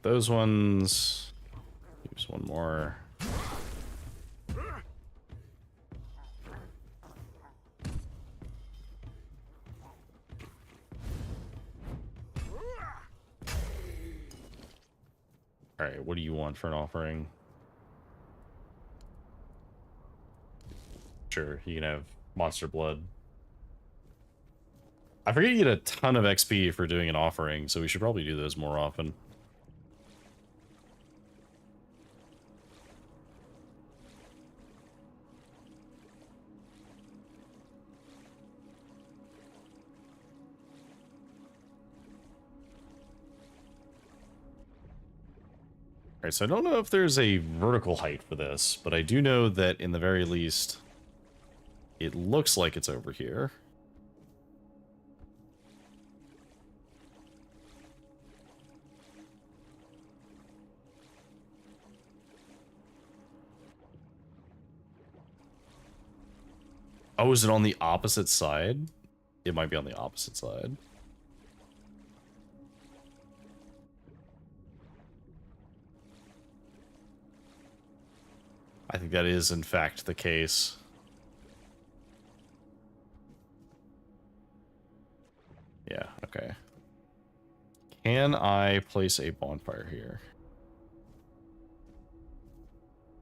Speaker 1: Those ones. Use one more. Alright, what do you want for an offering? Sure, you can have monster blood. I forget you get a ton of XP for doing an offering, so we should probably do those more often. Alright, so I don't know if there's a vertical height for this, but I do know that in the very least, it looks like it's over here. Oh, is it on the opposite side? It might be on the opposite side. I think that is, in fact, the case. Yeah, okay. Can I place a bonfire here?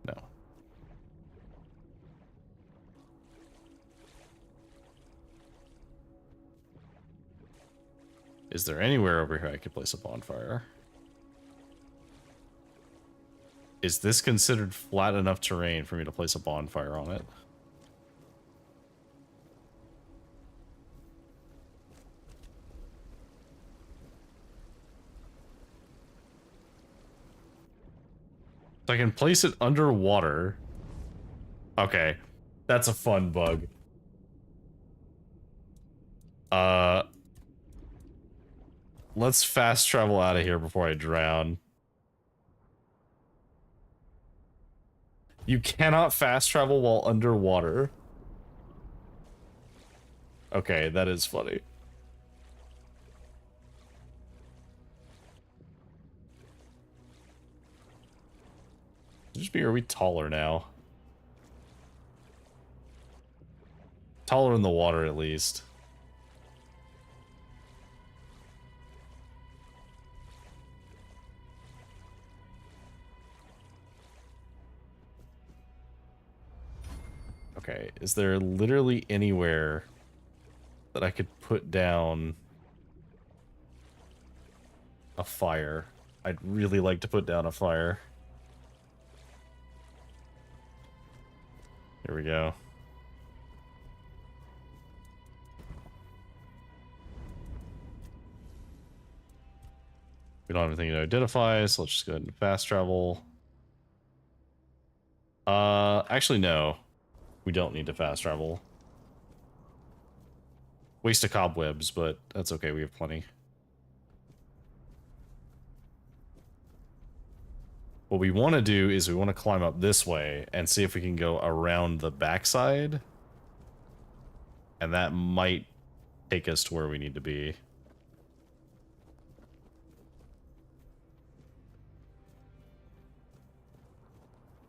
Speaker 1: No. Is there anywhere over here I could place a bonfire? Is this considered flat enough terrain for me to place a bonfire on it? So I can place it underwater. Okay, that's a fun bug. Let's fast travel out of here before I drown. You cannot fast travel while underwater. Okay, that is funny. Just be, are we taller now? Taller in the water, at least. Okay, is there literally anywhere that I could put down a fire? I'd really like to put down a fire. Here we go. We don't have anything to identify, so let's just go ahead and fast travel. Actually, no. We don't need to fast travel. Waste of cobwebs, but that's okay, we have plenty. What we want to do is we want to climb up this way and see if we can go around the backside. And that might take us to where we need to be.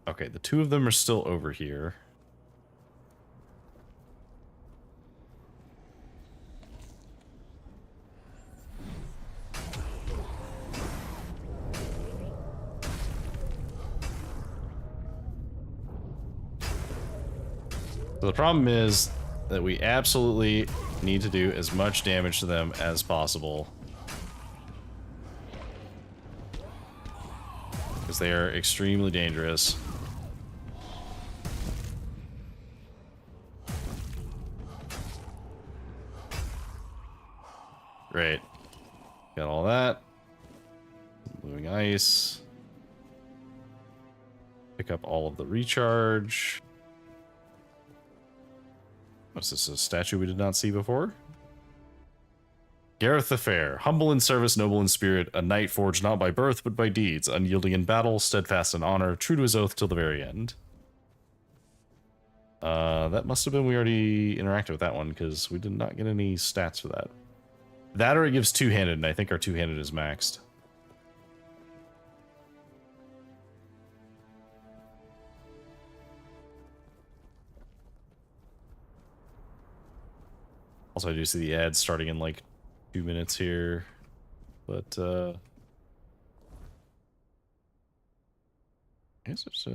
Speaker 1: Okay, the two of them are still over here. So the problem is that we absolutely need to do as much damage to them as possible. Because they are extremely dangerous. Great. Got all that. Moving ice. Pick up all of the recharge. What's this, a statue we did not see before? Gareth the Fair, humble in service, noble in spirit, a knight forged not by birth but by deeds, unyielding in battle, steadfast in honor, true to his oath till the very end. That must have been, we already interacted with that one, because we did not get any stats for that. That or it gives two-handed, and I think our two-handed is maxed. Also, I do see the ads starting in like 2 minutes here, but I guess it's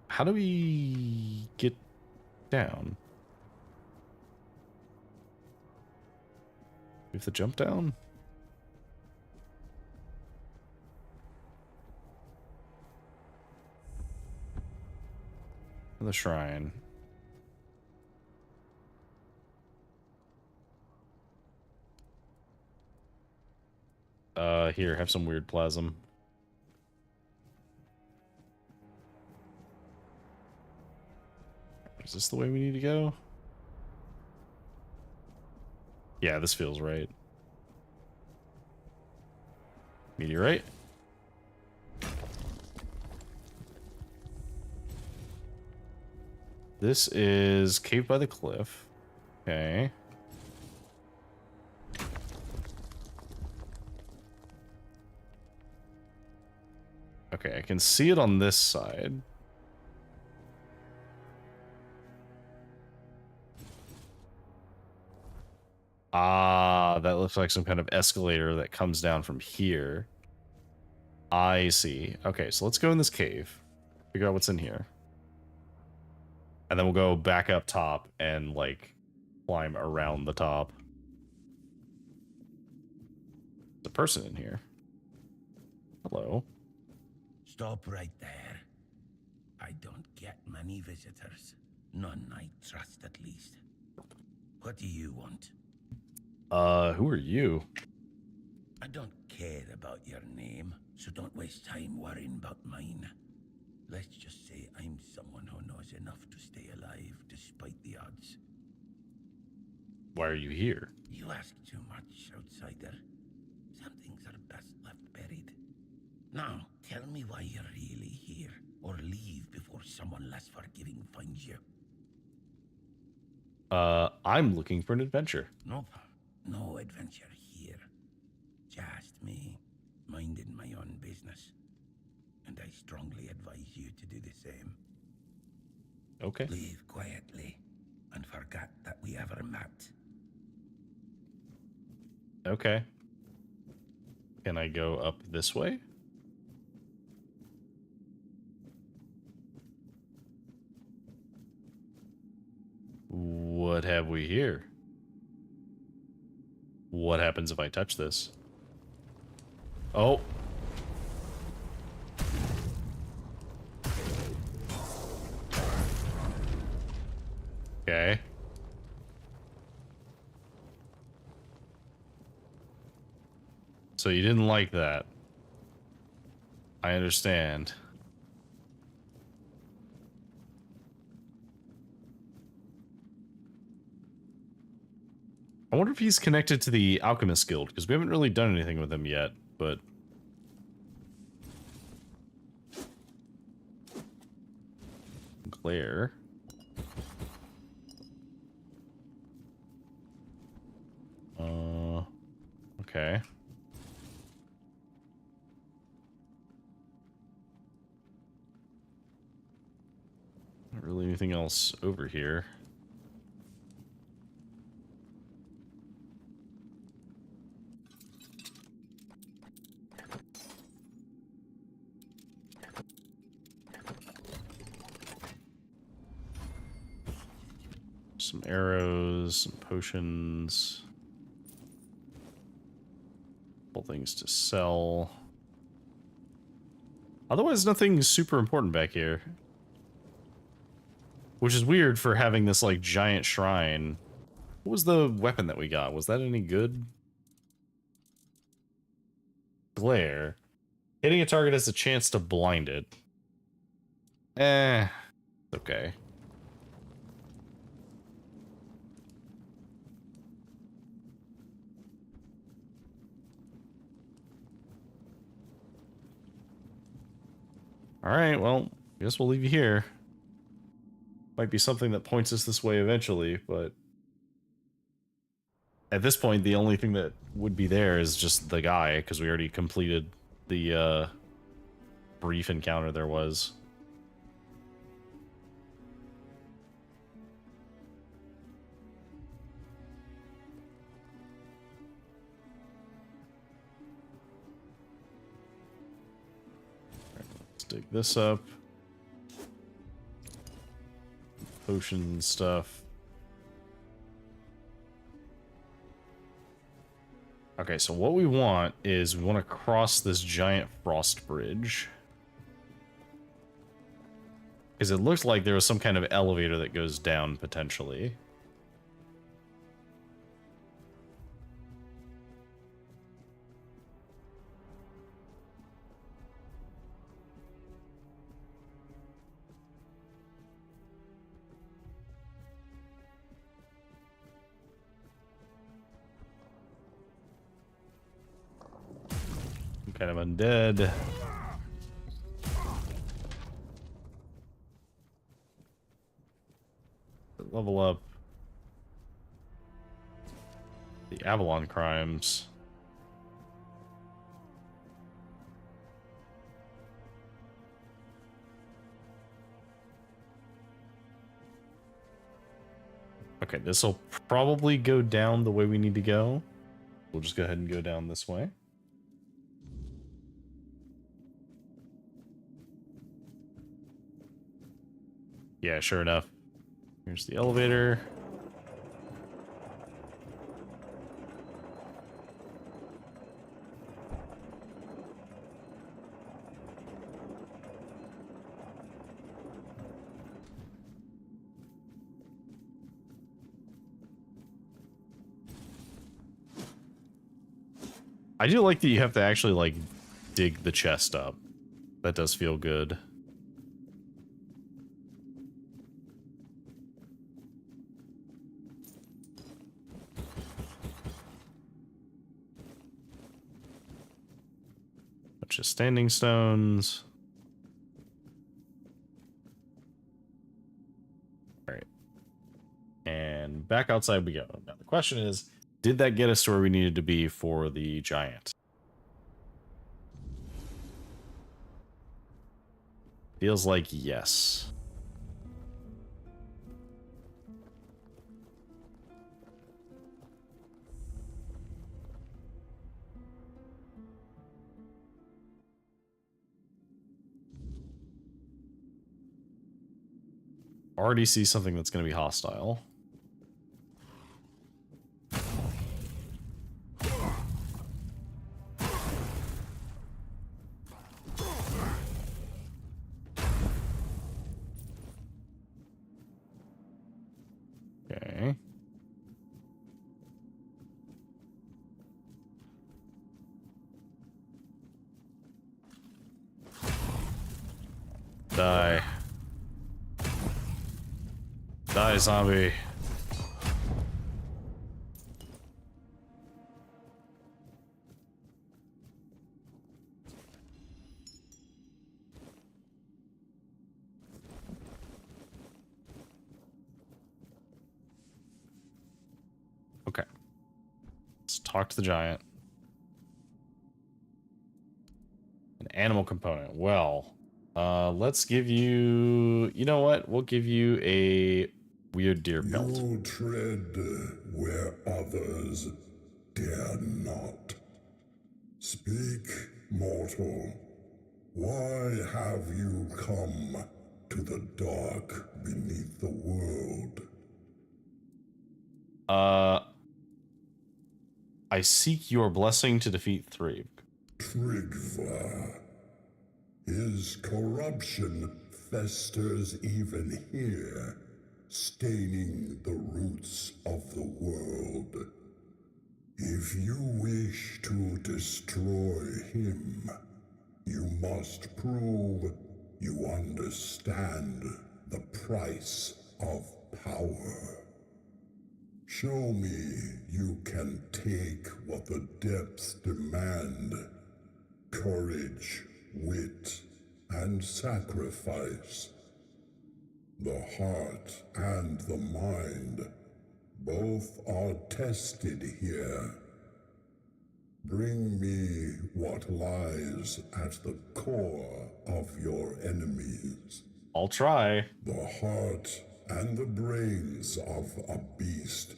Speaker 1: how do we get down? We have to jump down? The shrine. Here, have some weird plasm. Is this the way we need to go? Yeah, this feels right. Meteorite? This is Cave by the Cliff. Okay. Okay, I can see it on this side. Ah, that looks like some kind of escalator that comes down from here. I see. Okay, so let's go in this cave. Figure out what's in here. And then we'll go back up top and, like, climb around the top. The person in here. Hello.
Speaker 18: Stop right there. I don't get many visitors. None I trust, at least. What do you want?
Speaker 1: Who are you?
Speaker 18: I don't care about your name, so don't waste time worrying about mine. Let's just say I'm someone who knows enough to stay alive despite the odds.
Speaker 1: Why are you here?
Speaker 18: You ask too much, outsider. Some things are best left buried. Now, tell me why you're really here, or leave before someone less forgiving finds you.
Speaker 1: I'm looking for an adventure.
Speaker 18: Nope, no adventure here. Just me, minding my own business. And I strongly advise you to do the same.
Speaker 1: Okay.
Speaker 18: Leave quietly, and forget that we ever met.
Speaker 1: Okay. Can I go up this way? What have we here? What happens if I touch this? Oh. Okay. So you didn't like that. I understand. I wonder if he's connected to the Alchemist Guild, because we haven't really done anything with him yet, but... Glare. Okay. Not really anything else over here. Some arrows, some potions. Couple things to sell. Otherwise, nothing super important back here. Which is weird for having this, like, giant shrine. What was the weapon that we got? Was that any good? Glare. Hitting a target has a chance to blind it. Okay. Alright, well, I guess we'll leave you here. Might be something that points us this way eventually, but... At this point, the only thing that would be there is just the guy, because we already completed the, brief encounter there was. Let's dig this up. Potion stuff. Okay, so what we want is we want to cross this giant frost bridge. Because it looks like there was some kind of elevator that goes down, potentially. Kind of undead. Level up the Avalon crimes. Okay, this will probably go down the way we need to go. We'll just go ahead and go down this way. Yeah, sure enough. Here's the elevator. I do like that you have to actually, like, dig the chest up. That does feel good. Bunch of standing stones. Alright. And back outside we go. Now the question is, did that get us to where we needed to be for the giant? Feels like yes. Already see something that's going to be hostile. Okay. Die. Die, zombie. Okay. Let's talk to the giant. An animal component. Well, let's give you... You know what? We'll give you a weird deer pelt.
Speaker 2: You tread where others dare not. Speak, mortal. Why have you come to the dark beneath the world?
Speaker 1: I seek your blessing to defeat Threeb.
Speaker 2: Trigva. His corruption festers even here, staining the roots of the world. If you wish to destroy him, you must prove you understand the price of power. Show me you can take what the depths demand. Courage, wit, and sacrifice. The heart and the mind both are tested here. Bring me what lies at the core of your enemies.
Speaker 1: I'll try.
Speaker 2: The heart and the brains of a beast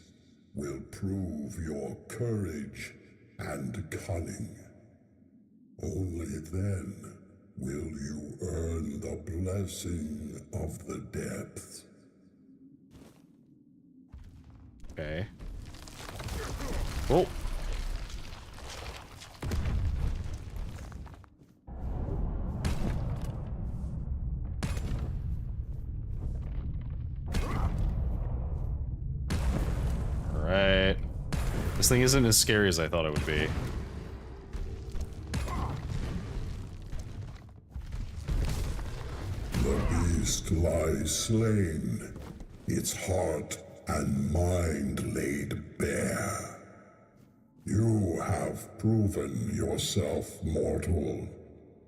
Speaker 2: will prove your courage and cunning. Only then will you earn the blessing of the depths.
Speaker 1: Okay. Oh. Alright. This thing isn't as scary as I thought it would be.
Speaker 2: The beast lies slain, its heart and mind laid bare. You have proven yourself mortal,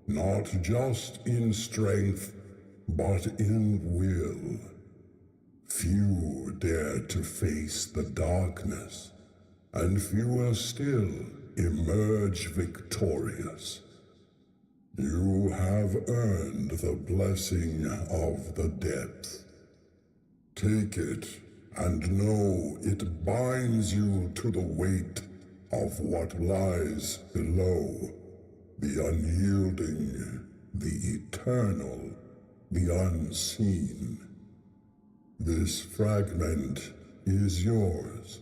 Speaker 2: not just in strength, but in will. Few dare to face the darkness, and fewer still emerge victorious. You have earned the blessing of the depth. Take it, and know it binds you to the weight of what lies below. The unyielding, the eternal, the unseen. This fragment is yours,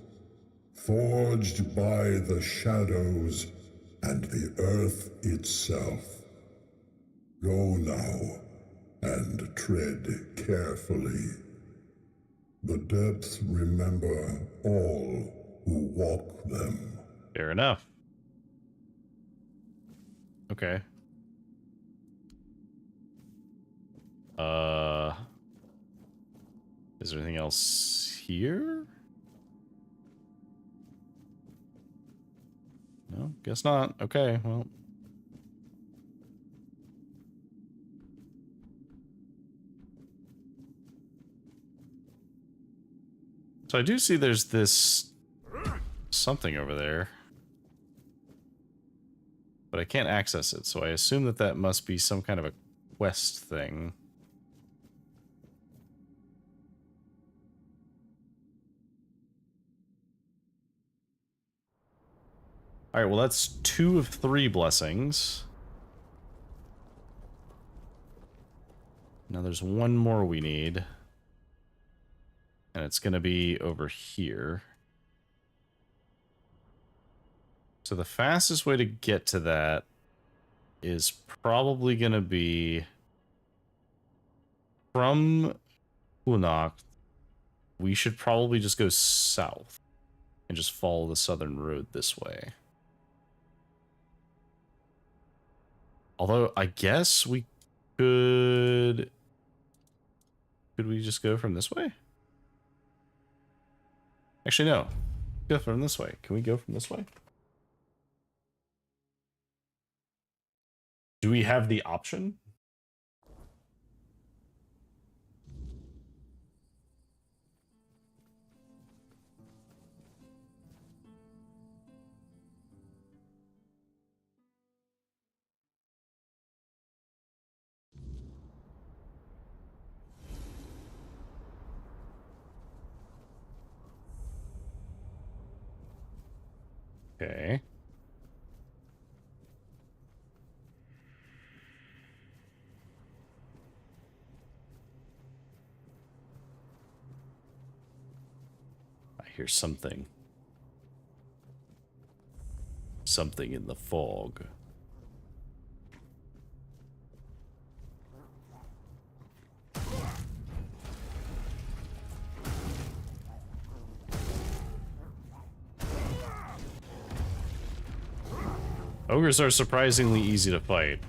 Speaker 2: forged by the shadows and the earth itself. Go now, and tread carefully. The depths remember all who walk them.
Speaker 1: Fair enough. Okay. Is there anything else here? No, guess not. Okay, well. So I do see there's this something over there. But I can't access it, so I assume that that must be some kind of a quest thing. Alright, well that's 2 of 3 blessings. Now there's one more we need. And it's gonna be over here. So the fastest way to get to that is probably gonna be from Unak. We should probably just go south and just follow the southern road this way. Although, I guess we could... Could we just go from this way? Actually, no. Go from this way. Can we go from this way? Do we have the option? Okay. I hear something. Something in the fog. Ogres are surprisingly easy to fight,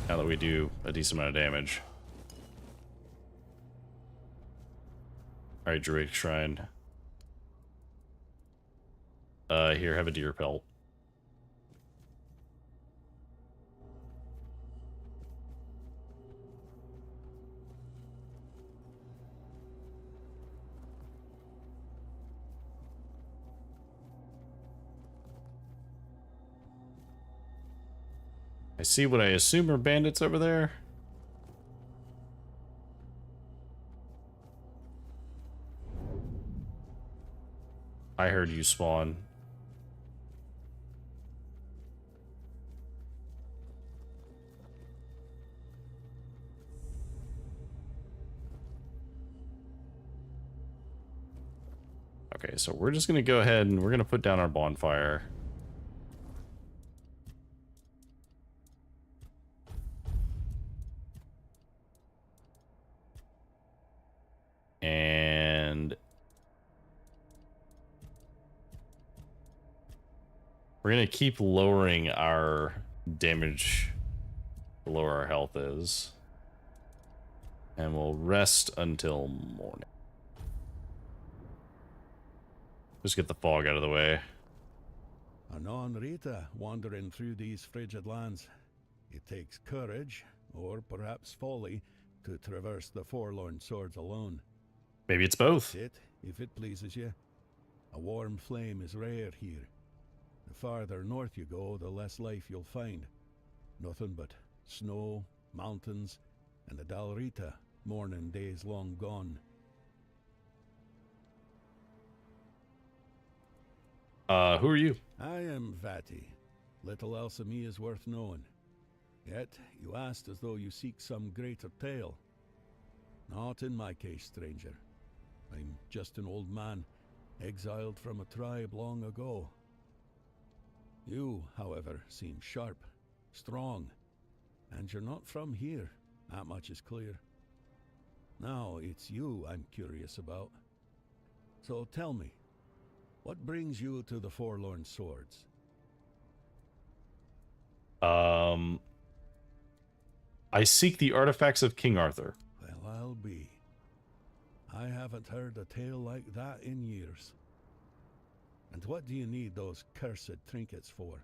Speaker 1: now that we do a decent amount of damage. Alright, Druidic Shrine. Here, have a deer pelt. I see what I assume are bandits over there. I heard you spawn. Okay, so we're just gonna go ahead and we're gonna put down our bonfire. And we're gonna keep lowering our damage the lower our health is. And we'll rest until morning. Just get the fog out of the way.
Speaker 9: Anon Rita wandering through these frigid lands. It takes courage, or perhaps folly, to traverse the forlorn swords alone.
Speaker 1: Maybe it's both.
Speaker 9: It, if it pleases you. A warm flame is rare here. The farther north you go, the less life you'll find. Nothing but snow, mountains, and the Dalrita, mourning days long gone.
Speaker 1: Who are you?
Speaker 9: I am Vati. Little else of me is worth knowing. Yet, you asked as though you seek some greater tale. Not in my case, stranger. I'm just an old man, exiled from a tribe long ago. You, however, seem sharp, strong, and you're not from here. That much is clear. Now, it's you I'm curious about. So tell me, what brings you to the Forlorn Swords?
Speaker 1: I seek the artifacts of King Arthur.
Speaker 3: Well, I'll be. I haven't heard a tale like that in years. And what do you need those cursed trinkets for?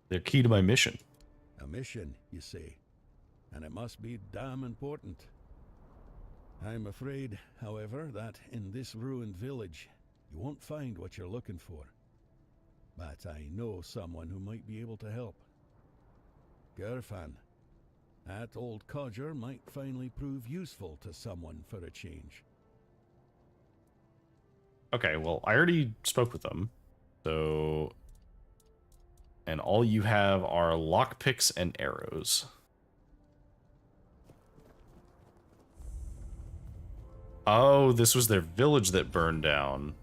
Speaker 1: They're key to my mission.
Speaker 3: A mission, you say? And it must be damn important. I'm afraid, however, that in this ruined village, you won't find what you're looking for. But I know someone who might be able to help. Gerfan. That old codger might finally prove useful to someone for a change.
Speaker 1: Okay, well, I already spoke with them. So... And all you have are lockpicks and arrows. Oh, this was their village that burned down.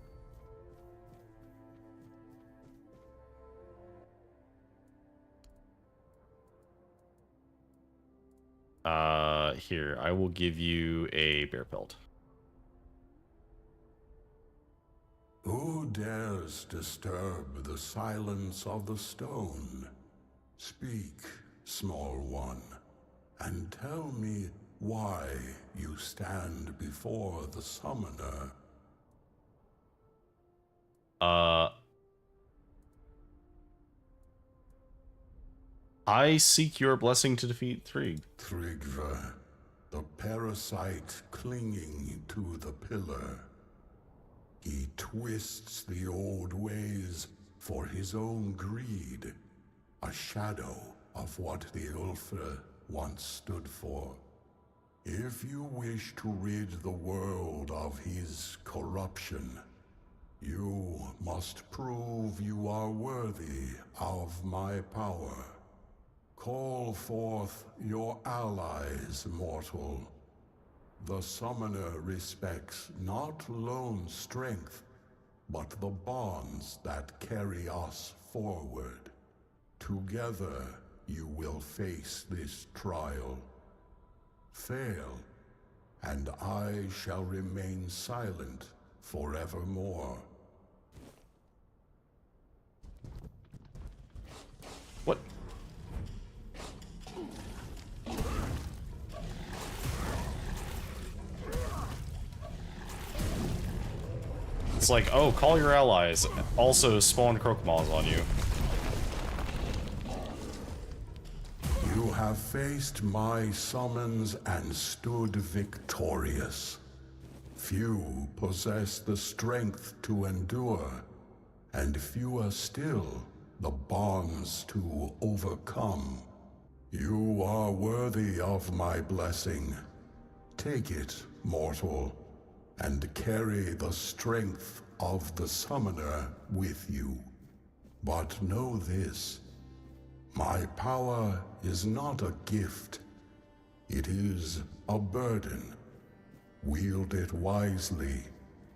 Speaker 1: Here, I will give you a bear pelt.
Speaker 2: Who dares disturb the silence of the stone? Speak, small one, and tell me why you stand before the summoner.
Speaker 1: I seek your blessing to defeat Thrigg.
Speaker 2: Thrigva, the parasite clinging to the pillar. He twists the old ways for his own greed, a shadow of what the Ulfra once stood for. If you wish to rid the world of his corruption, you must prove you are worthy of my power. Call forth your allies, mortal. The summoner respects not lone strength, but the bonds that carry us forward. Together you will face this trial. Fail, and I shall remain silent forevermore.
Speaker 1: What? It's like, oh, call your allies. Also spawn Croakmaws on you.
Speaker 2: You have faced my summons and stood victorious. Few possess the strength to endure, and fewer still the bonds to overcome. You are worthy of my blessing. Take it, mortal, and carry the strength of the summoner with you. But know this. My power is not a gift. It is a burden. Wield it wisely,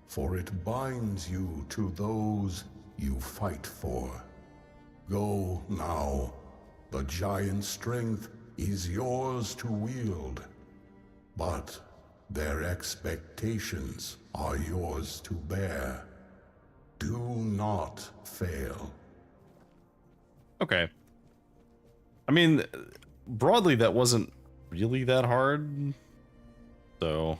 Speaker 2: for it binds you to those you fight for. Go now. The giant strength is yours to wield, but their expectations are yours to bear. Do not fail.
Speaker 1: Okay. I mean, broadly, that wasn't really that hard. So...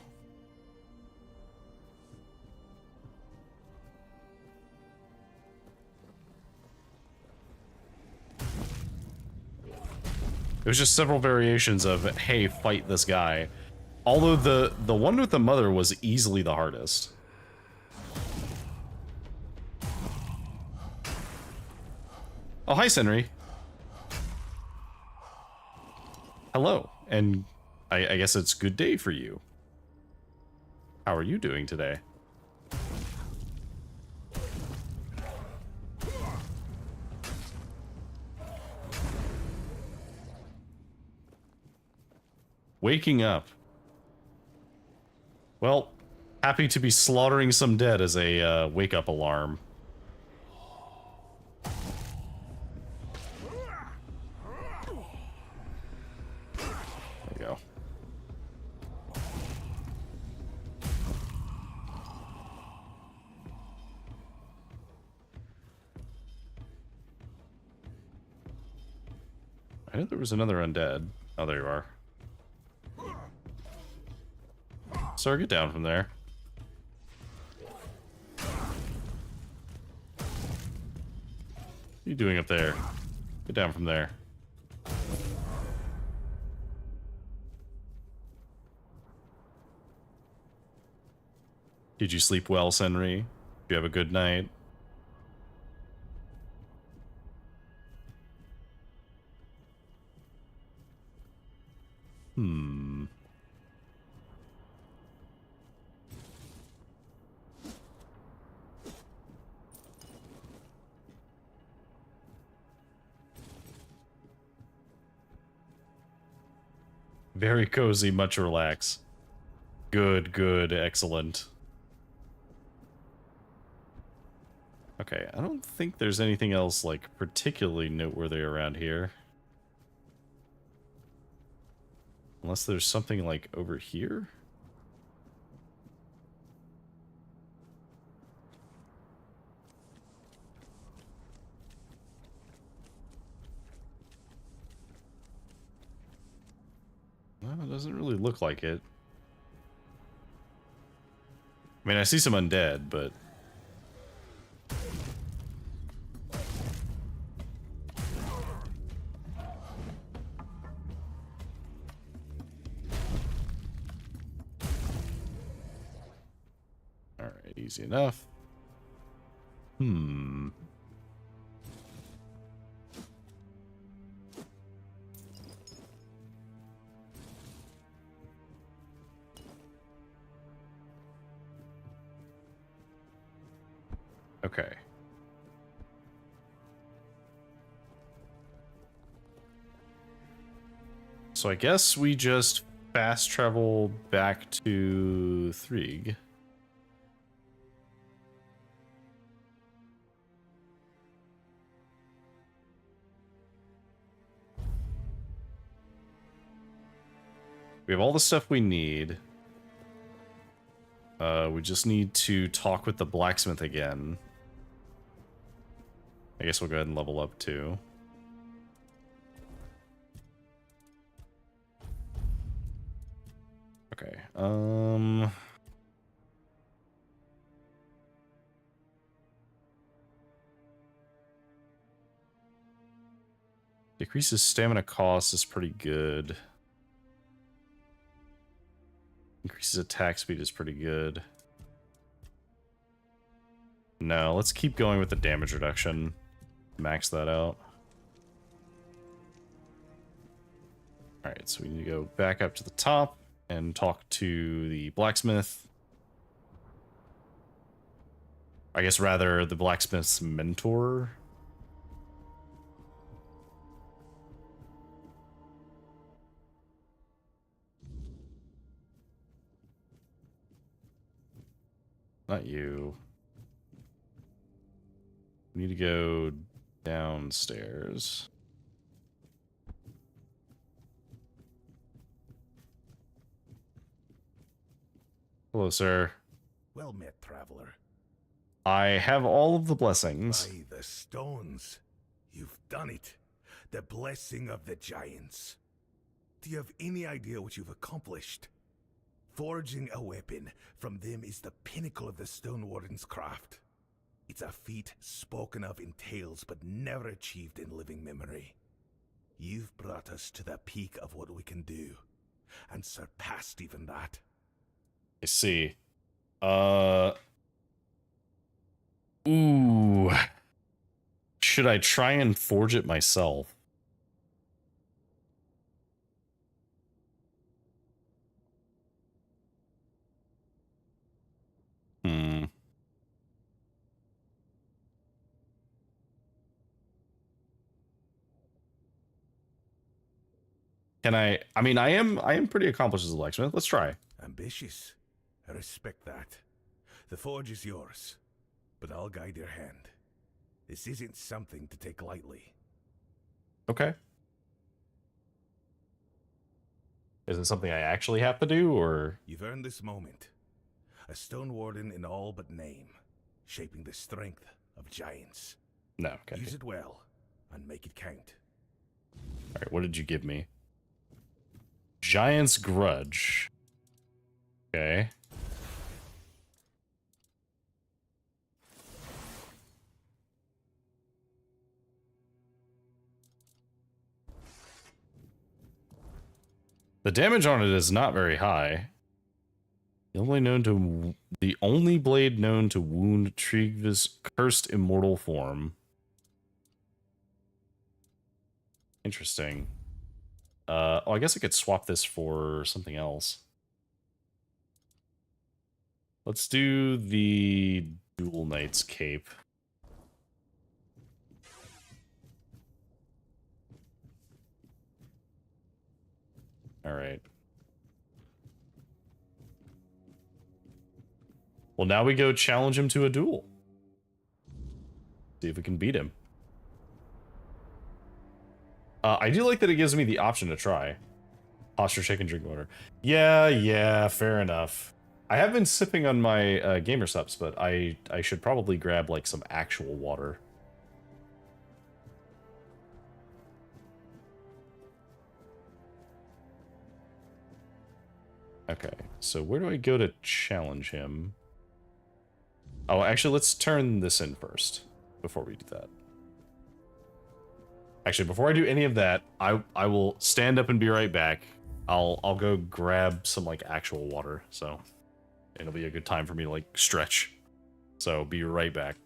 Speaker 1: It was just several variations of, hey, fight this guy. Although the one with the mother was easily the hardest. Oh, hi, Senri. Hello, and I guess it's good day for you. How are you doing today? Waking up. Well, happy to be slaughtering some dead as a wake-up alarm. There we go. knew there was another undead. Oh, there you are. Sir, get down from there. What are you doing up there? Get down from there. Did you sleep well, Senri? Did you have a good night? Hmm. Very cozy, much relax. Good, good, excellent. Okay, I don't think there's anything else, like, particularly noteworthy around here. Unless there's something, like, over here? No, it doesn't really look like it. I mean, I see some undead, but... Alright, easy enough. Hmm. Okay. So I guess we just fast travel back to Thrig. We have all the stuff we need. We just need to talk with the blacksmith again. I guess we'll go ahead and level up too. Okay, decreases stamina cost is pretty good. Increases attack speed is pretty good. No, let's keep going with the damage reduction. Max that out. Alright, so we need to go back up to the top and talk to the blacksmith. I guess rather the blacksmith's mentor. Not you. We need to go downstairs. Hello, sir.
Speaker 9: Well met, traveler.
Speaker 1: I have all of the blessings.
Speaker 9: By the stones. You've done it. The blessing of the giants. Do you have any idea what you've accomplished? Forging a weapon from them is the pinnacle of the Stone Warden's craft. It's a feat spoken of in tales but never achieved in living memory. You've brought us to the peak of what we can do, and surpassed even that.
Speaker 1: I see. Ooh. Should I try and forge it myself? Hmm. Can I mean, I am pretty accomplished as a blacksmith. Let's try.
Speaker 9: Ambitious. I respect that. The forge is yours, but I'll guide your hand. This isn't something to take lightly.
Speaker 1: Okay. Is it something I actually have to do, or?
Speaker 9: You've earned this moment. A Stone Warden in all but name, shaping the strength of giants.
Speaker 1: No, okay.
Speaker 9: Use it well, and make it count.
Speaker 1: Alright, what did you give me? Giant's Grudge. Okay. The damage on it is not very high. The only blade known to wound Trigva's cursed immortal form. Interesting. Oh, I guess I could swap this for something else. Let's do the Dual Knight's Cape. Alright. Well, now we go challenge him to a duel. See if we can beat him. I do like that it gives me the option to try. Posture, shake, and drink water. Yeah, fair enough. I have been sipping on my gamer subs, but I should probably grab like some actual water. Okay, so where do I go to challenge him? Oh, actually, let's turn this in first before we do that. Actually, before I do any of that, I will stand up and be right back. I'll go grab some like actual water, so it'll be a good time for me to like stretch. So be right back.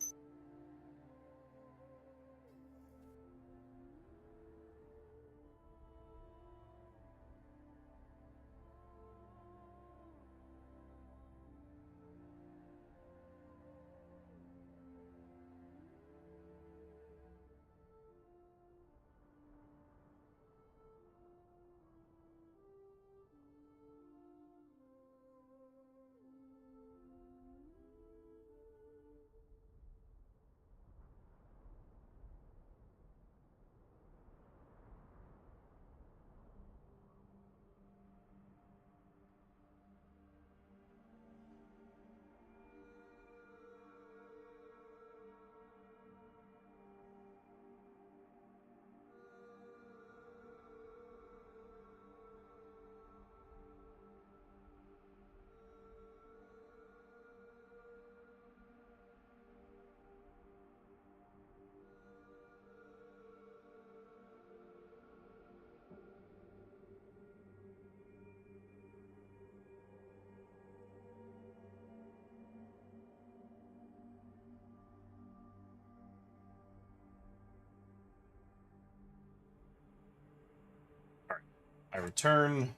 Speaker 1: I return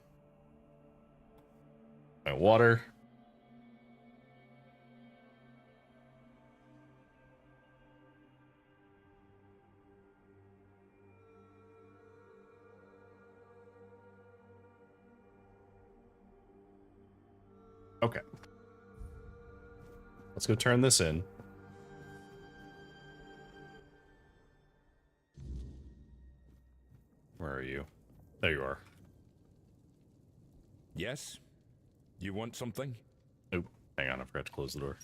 Speaker 1: my water. Okay. Let's go turn this in. Where are you? There you are.
Speaker 8: Yes? You want something?
Speaker 1: Oh, hang on, I forgot to close the door.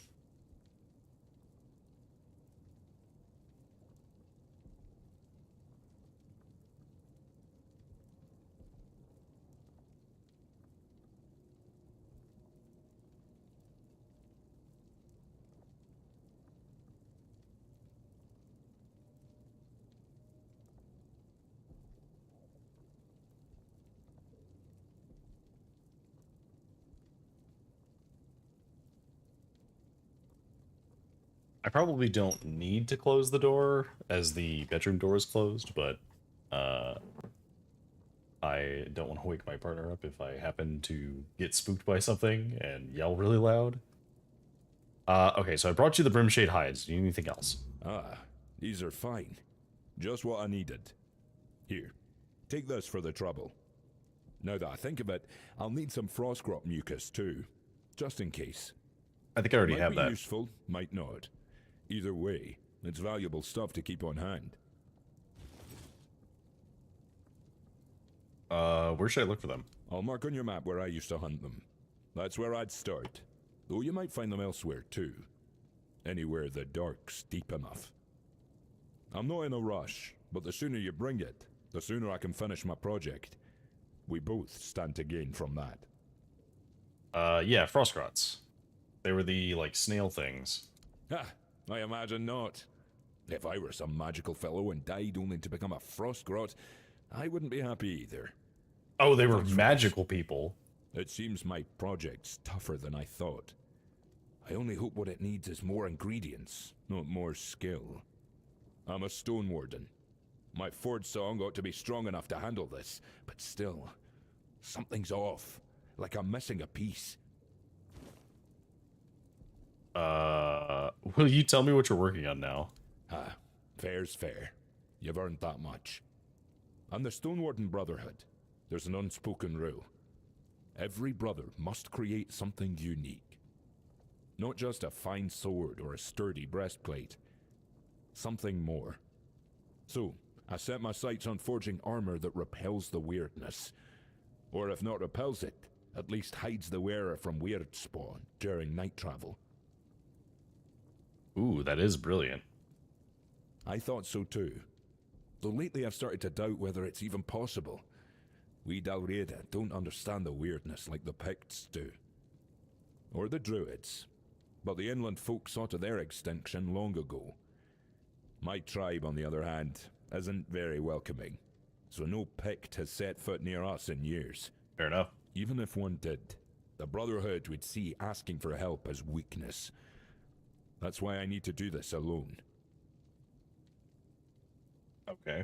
Speaker 1: I probably don't need to close the door as the bedroom door is closed, but I don't want to wake my partner up if I happen to get spooked by something and yell really loud. Okay, so I brought you the Brimshade hides. Do you need anything else?
Speaker 8: Ah, these are fine. Just what I needed. Here, take this for the trouble. Now that I think of it, I'll need some Frostgrot mucus too, just in case.
Speaker 1: I think I already have
Speaker 8: Might be
Speaker 1: that.
Speaker 8: Useful, might not. Either way, it's valuable stuff to keep on hand.
Speaker 1: Where should I look for them?
Speaker 8: I'll mark on your map where I used to hunt them. That's where I'd start. Though you might find them elsewhere too. Anywhere the dark's deep enough. I'm not in a rush, but the sooner you bring it, The sooner I can finish my project, we both stand to gain from that.
Speaker 1: Yeah, Frostgrots. They were the, like, snail things.
Speaker 8: Ha! I imagine not. If I were some magical fellow and died only to become a Frostgrot, I wouldn't be happy either.
Speaker 1: Oh, they were magical people.
Speaker 8: It seems my project's tougher than I thought. I only hope what it needs is more ingredients, not more skill. I'm a Stone Warden. My Ford song ought to be strong enough to handle this, but still, something's off, like I'm missing a piece.
Speaker 1: Will you tell me what you're working on now?
Speaker 8: Ah, fair's fair. You've earned that much. On the Stone Warden Brotherhood, there's an unspoken rule. Every brother must create something unique. Not just a fine sword or a sturdy breastplate. Something more. So, I set my sights on forging armor that repels the weirdness. Or if not repels it, at least hides the wearer from weird spawn during night travel.
Speaker 1: Ooh, that is brilliant.
Speaker 8: I thought so too. Though lately I've started to doubt whether it's even possible. We Dalriada don't understand the weirdness like the Picts do. Or the Druids. But the inland folk saw to their extinction long ago. My tribe, on the other hand, isn't very welcoming. So no Pict has set foot near us in years.
Speaker 1: Fair enough.
Speaker 8: Even if one did, the Brotherhood would see asking for help as weakness. That's why I need to do this alone.
Speaker 1: Okay.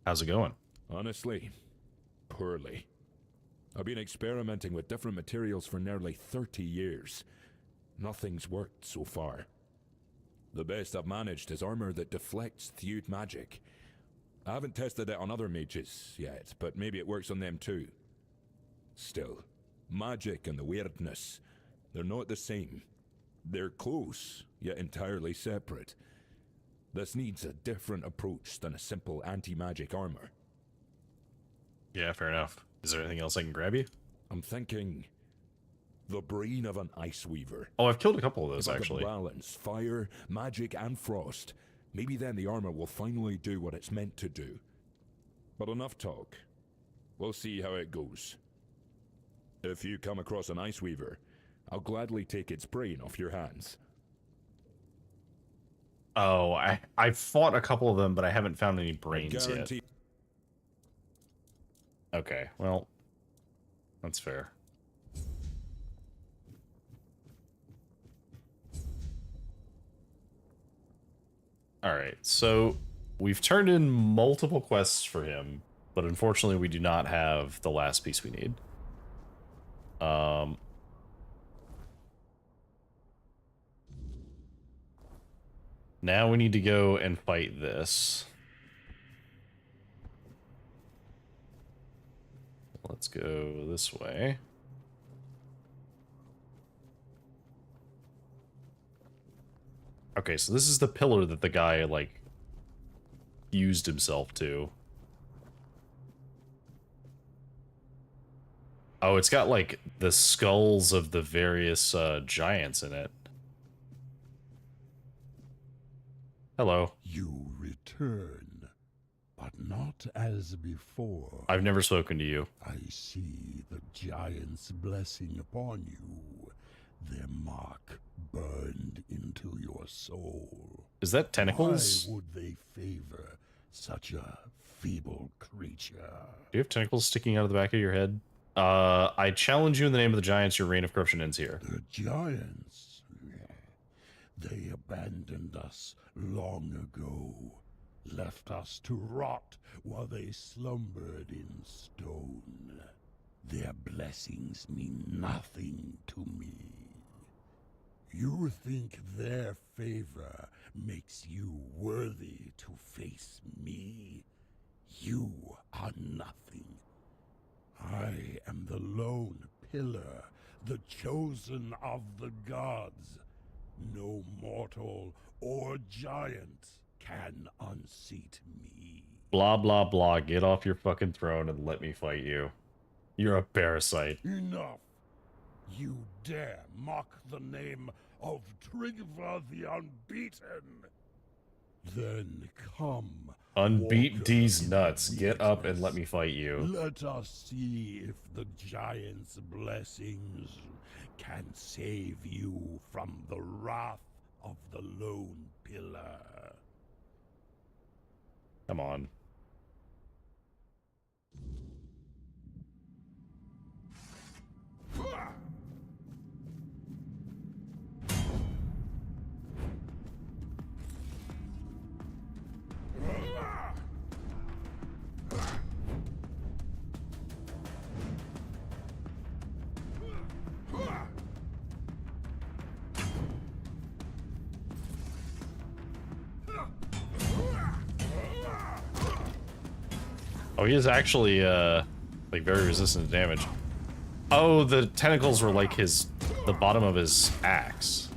Speaker 1: How's it going?
Speaker 8: Honestly, poorly. I've been experimenting with different materials for nearly 30 years. Nothing's worked so far. The best I've managed is armor that deflects thewed magic. I haven't tested it on other mages yet, but maybe it works on them too. Still, magic and the weirdness, they're not the same. They're close, yet entirely separate. This needs a different approach than a simple anti-magic armor.
Speaker 1: Yeah, fair enough. Is there anything else I can grab you?
Speaker 8: I'm thinking the brain of an ice weaver.
Speaker 1: Oh, I've killed a couple of those,
Speaker 8: If I
Speaker 1: actually.
Speaker 8: can balance fire, magic, and frost, maybe then the armor will finally do what it's meant to do. But enough talk. We'll see how it goes. If you come across an ice weaver, I'll gladly take its brain off your hands.
Speaker 1: Oh, I've fought a couple of them, but I haven't found any brains yet. Okay, well, that's fair. Alright, so we've turned in multiple quests for him, but unfortunately we do not have the last piece we need. Now we need to go and fight this. Let's go this way. Okay, so this is the pillar that the guy, like, fused himself to. Oh, it's got, like, the skulls of the various giants in it. Hello.
Speaker 2: You return, but not as before.
Speaker 1: I've never spoken to you.
Speaker 2: I see the giant's blessing upon you, their mark burned into your soul.
Speaker 1: Is that tentacles?
Speaker 2: Why would they favor such a feeble creature?
Speaker 1: Do you have tentacles sticking out of the back of your head? I challenge you in the name of the giants, your reign of corruption ends here.
Speaker 2: The giants? They abandoned us long ago, left us to rot while they slumbered in stone. Their blessings mean nothing to me. You think their favor makes you worthy to face me? You are nothing. I am the lone pillar, the chosen of the gods. No mortal or giant can unseat me.
Speaker 1: Blah, blah, blah. Get off your fucking throne and let me fight you. You're a parasite.
Speaker 2: Enough! You dare mock the name of Trigva the Unbeaten! Then come.
Speaker 1: Unbeat
Speaker 2: walker
Speaker 1: D's
Speaker 2: in
Speaker 1: nuts. Get up and
Speaker 2: weakness.
Speaker 1: let me fight you.
Speaker 2: Let us see if the giant's blessings can save you from the wrath of the Lone Pillar.
Speaker 1: Come on. Oh, he is actually, like, very resistant to damage. Oh, the tentacles were like the bottom of his axe.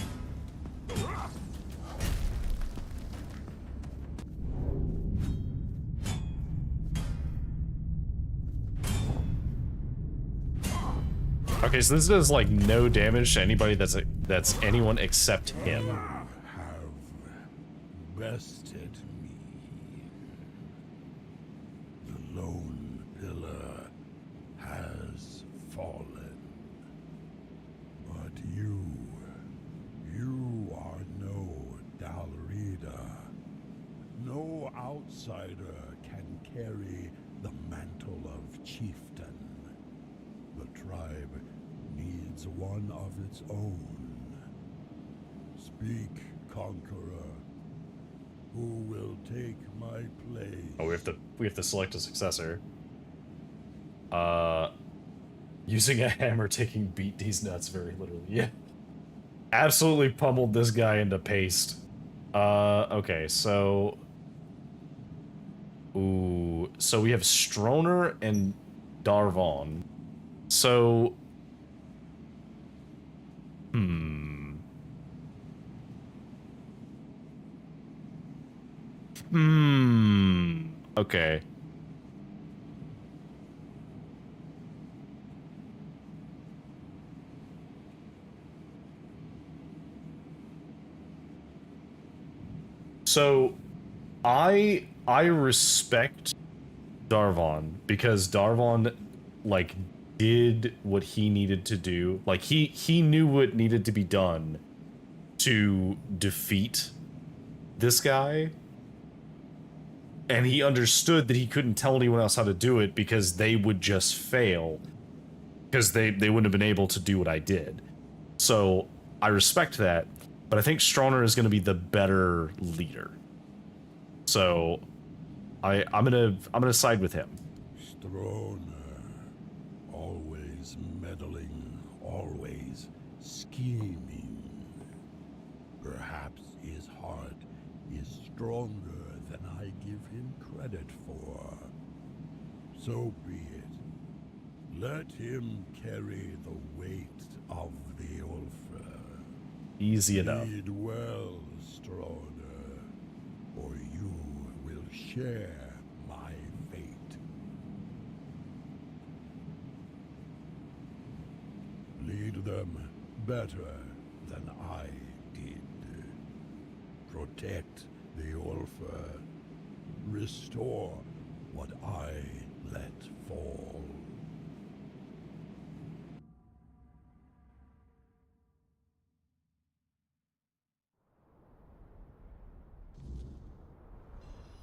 Speaker 1: Okay, so this does, like, no damage to anybody that's anyone except him.
Speaker 2: Have bested me. The Lone Pillar has fallen. But you are no Dalrida. No outsider can carry the mantle of chieftain. The tribe needs one of its own. Speak, conqueror. Who will take my place?
Speaker 1: Oh, we have to select a successor. Using a hammer, taking beat these nuts very literally. Yeah. Absolutely pummeled this guy into paste. Okay, so... Ooh, so we have Stroner and Darvon. So... Okay. So, I respect Darvon because Darvon, like, did what he needed to do. Like, he knew what needed to be done to defeat this guy. And he understood that he couldn't tell anyone else how to do it because they would just fail. Because they wouldn't have been able to do what I did. So, I respect that. But I think Stroner is going to be the better leader. So, I'm gonna side with him.
Speaker 2: Stroner, always meddling, always scheming. Perhaps his heart is stronger than I give him credit for. So be it. Let him carry the weight of the Ulfr.
Speaker 1: Easy enough.
Speaker 2: Lead well, Stroner, or you will share my fate. Lead them better than I did. Protect the Ulfr. Restore what I let fall.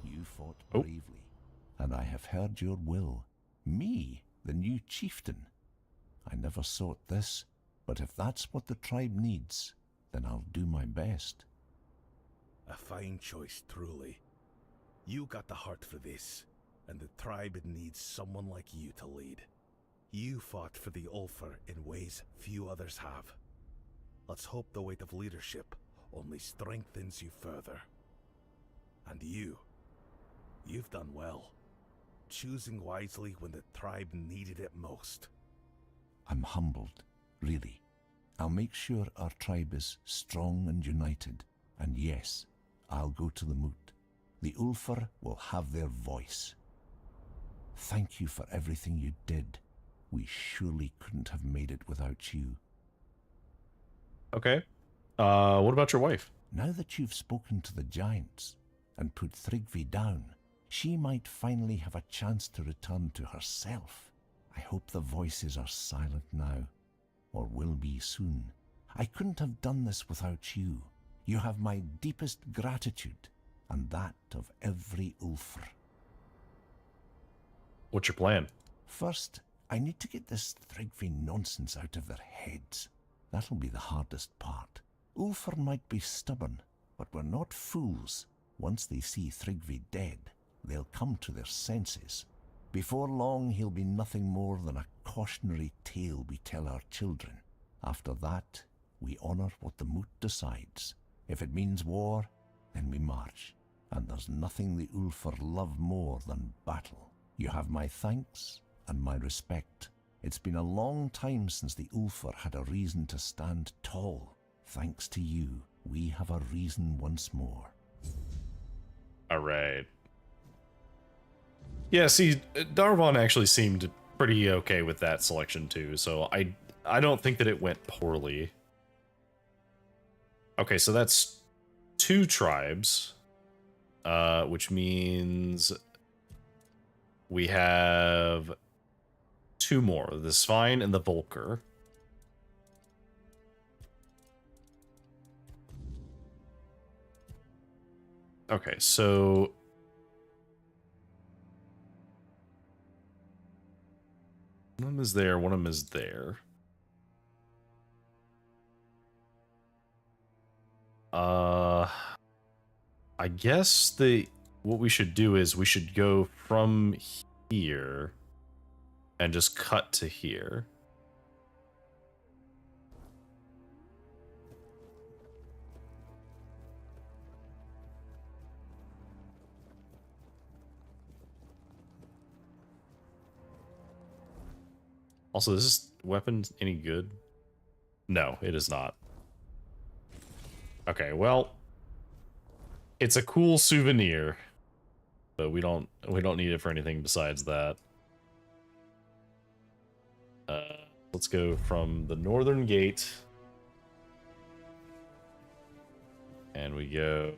Speaker 7: You fought bravely, and I have heard your will. Me, the new chieftain. I never sought this, but if that's what the tribe needs, then I'll do my best.
Speaker 9: A fine choice, truly. You got the heart for this, and the tribe needs someone like you to lead. You fought for the Ulfr in ways few others have. Let's hope the weight of leadership only strengthens you further. And you've done well, choosing wisely when the tribe needed it most.
Speaker 7: I'm humbled, really. I'll make sure our tribe is strong and united, and yes, I'll go to the moot. The Ulfr will have their voice. Thank you for everything you did. We surely couldn't have made it without you.
Speaker 1: Okay. What about your wife?
Speaker 7: Now that you've spoken to the giants, and put Thrigvi down, she might finally have a chance to return to herself. I hope the voices are silent now, or will be soon. I couldn't have done this without you. You have my deepest gratitude, and that of every Ulfr.
Speaker 1: What's your plan?
Speaker 7: First, I need to get this Thrigvi nonsense out of their heads. That'll be the hardest part. Ulfr might be stubborn, but we're not fools. Once they see Thrigvi dead, they'll come to their senses. Before long, he'll be nothing more than a cautionary tale we tell our children. After that, we honor what the Moot decides. If it means war, then we march. And there's nothing the Ulfr love more than battle. You have my thanks and my respect. It's been a long time since the Ulfr had a reason to stand tall. Thanks to you, we have a reason once more.
Speaker 1: All right. Yeah, see, Darvon actually seemed pretty okay with that selection too, so I don't think that it went poorly. Okay, so that's 2 tribes, which means we have 2 more, the Svine and the Volker. Okay, so one of them is there, one of them is there. I guess what we should do is we should go from here and just cut to here. Also, is this weapon any good? No, it is not. Okay, well, it's a cool souvenir, but we don't need it for anything besides that. Let's go from the northern gate, and we go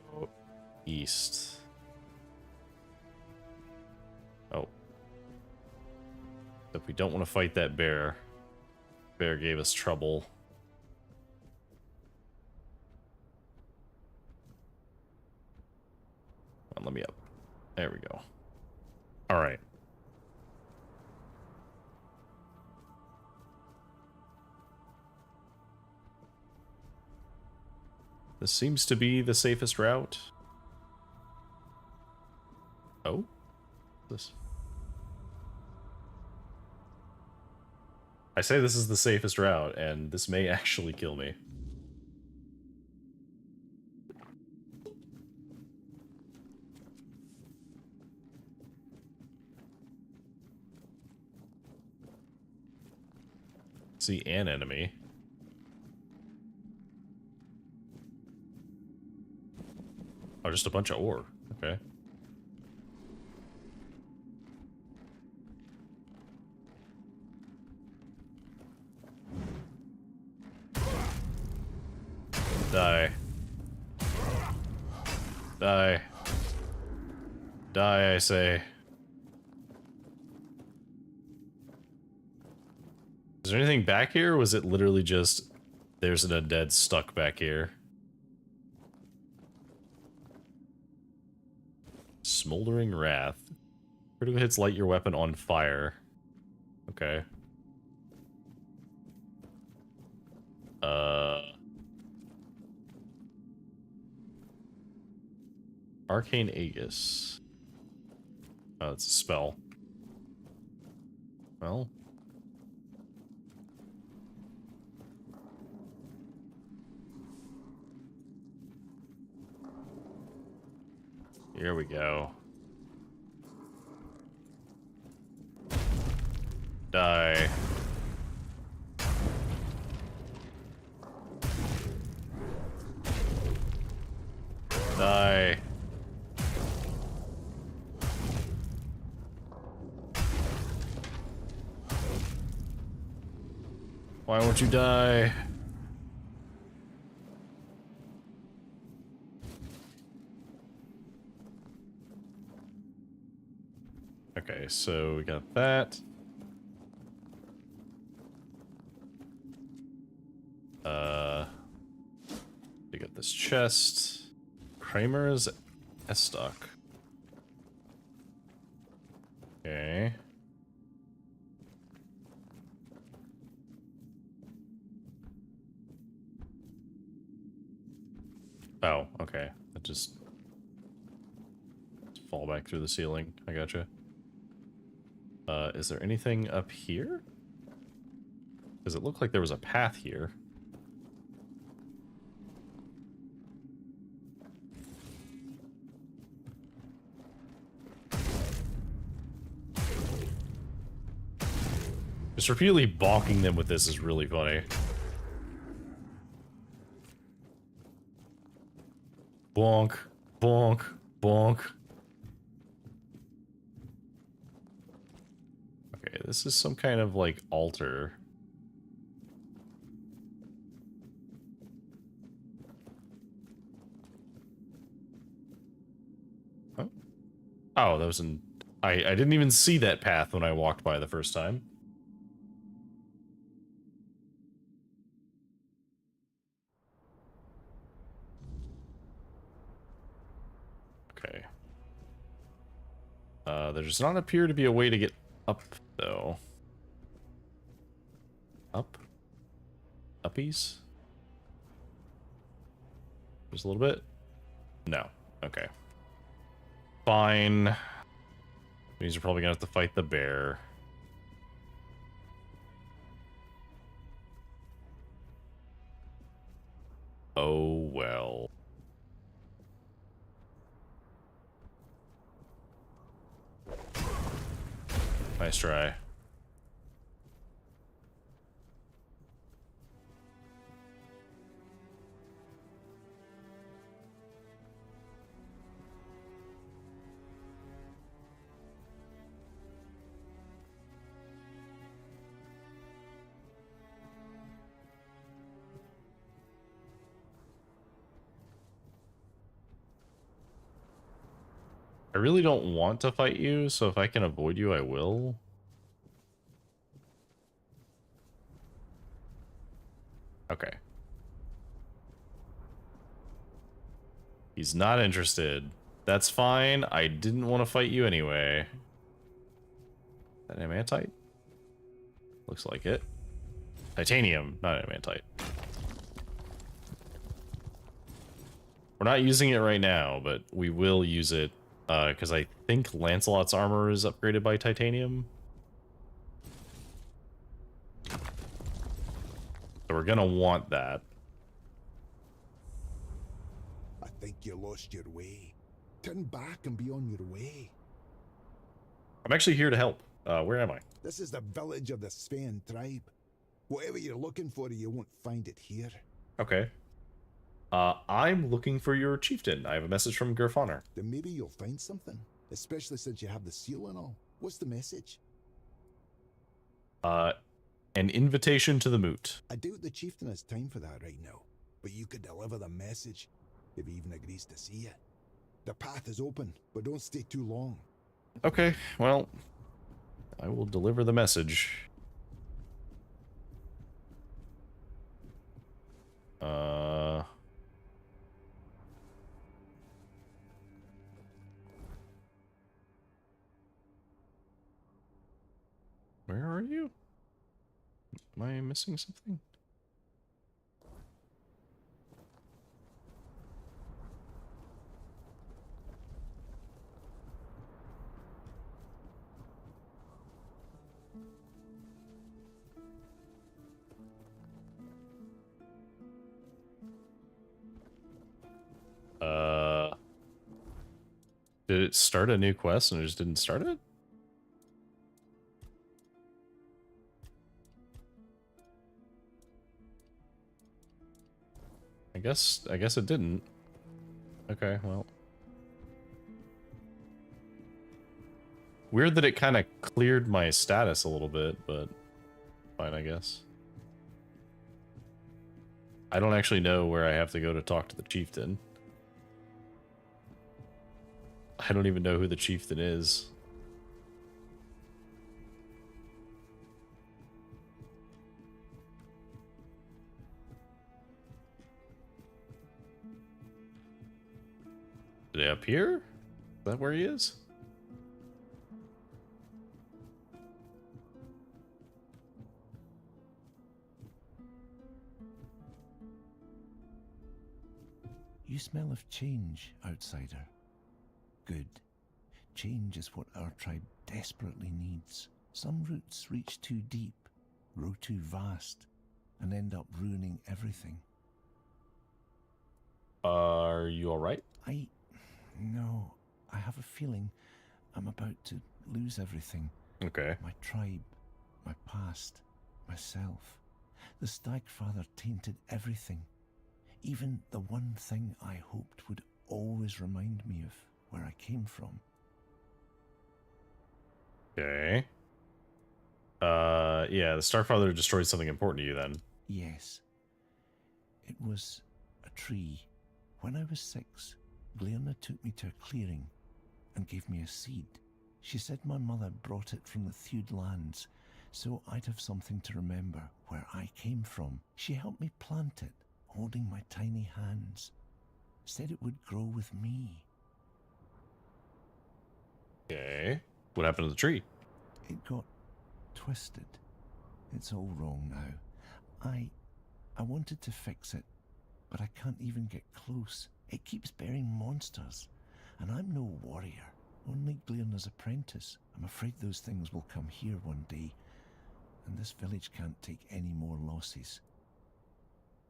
Speaker 1: east. Oh. If we don't want to fight that bear, bear gave us trouble. Come on, let me up. There we go. All right. This seems to be the safest route. Oh? This. I say this is the safest route, and this may actually kill me. See an enemy. Oh, just a bunch of ore. Okay. Die. Die. Die, I say. Is there anything back here, or was it literally just there's an undead stuck back here? Smoldering Wrath. Critical hits light your weapon on fire. Okay. Arcane Aegis. Oh, it's a spell. Well. Here we go. Die. Die. Why won't you die? Okay, so we got that. We got this chest. Kramer's Estock. Okay. Oh, okay. That just fall back through the ceiling. I gotcha. Is there anything up here? Does it look like there was a path here? Just repeatedly bonking them with this is really funny. Bonk, bonk, bonk. Okay, this is some kind of like altar. Oh, oh, that was an... I didn't even see that path when I walked by the first time. Okay. There does not appear to be a way to get up, though. Up? Uppies? Just a little bit? No. Okay. Fine. Means you're probably gonna have to fight the bear. Oh, well. Nice try. I really don't want to fight you, so if I can avoid you, I will. Okay. He's not interested. That's fine. I didn't want to fight you anyway. Is that adamantite? Looks like it. Titanium, not adamantite. We're not using it right now, but we will use it because I think Lancelot's armor is upgraded by titanium. So we're gonna want that.
Speaker 19: I think you lost your way. Turn back and be on your way.
Speaker 1: I'm actually here to help. Where am I?
Speaker 19: This is the village of the Sven tribe. Whatever you're looking for, you won't find it here.
Speaker 1: Okay. I'm looking for your chieftain. I have a message from Gerfaner.
Speaker 19: Then maybe you'll find something. Especially since you have the seal and all. What's the message?
Speaker 1: An invitation to the moot.
Speaker 19: I doubt the chieftain has time for that right now. But you could deliver the message, if he even agrees to see it. The path is open, but don't stay too long.
Speaker 1: Okay, well, I will deliver the message. Where are you? Am I missing something? Did it start a new quest and it just didn't start it? I guess it didn't. Okay, well. Weird that it kind of cleared my status a little bit, but fine, I guess. I don't actually know where I have to go to talk to the chieftain. I don't even know who the chieftain is. Up here? Is that where he is?
Speaker 7: You smell of change, outsider. Good. Change is what our tribe desperately needs. Some roots reach too deep, grow too vast, and end up ruining everything.
Speaker 1: Are you alright?
Speaker 7: No, I have a feeling I'm about to lose everything.
Speaker 1: Okay.
Speaker 7: My tribe, my past, myself. The Stagfather tainted everything. Even the one thing I hoped would always remind me of where I came from.
Speaker 1: Okay. Yeah, the Starfather destroyed something important to you then.
Speaker 7: Yes. It was a tree. When I was 6, Glearna took me to a clearing and gave me a seed. She said my mother brought it from the Thewed lands, so I'd have something to remember where I came from. She helped me plant it, holding my tiny hands. Said it would grow with me.
Speaker 1: Okay. What happened to the tree?
Speaker 7: It got twisted. It's all wrong now. I wanted to fix it, but I can't even get close. It keeps bearing monsters, and I'm no warrior, only Glearna's apprentice. I'm afraid those things will come here one day, and this village can't take any more losses.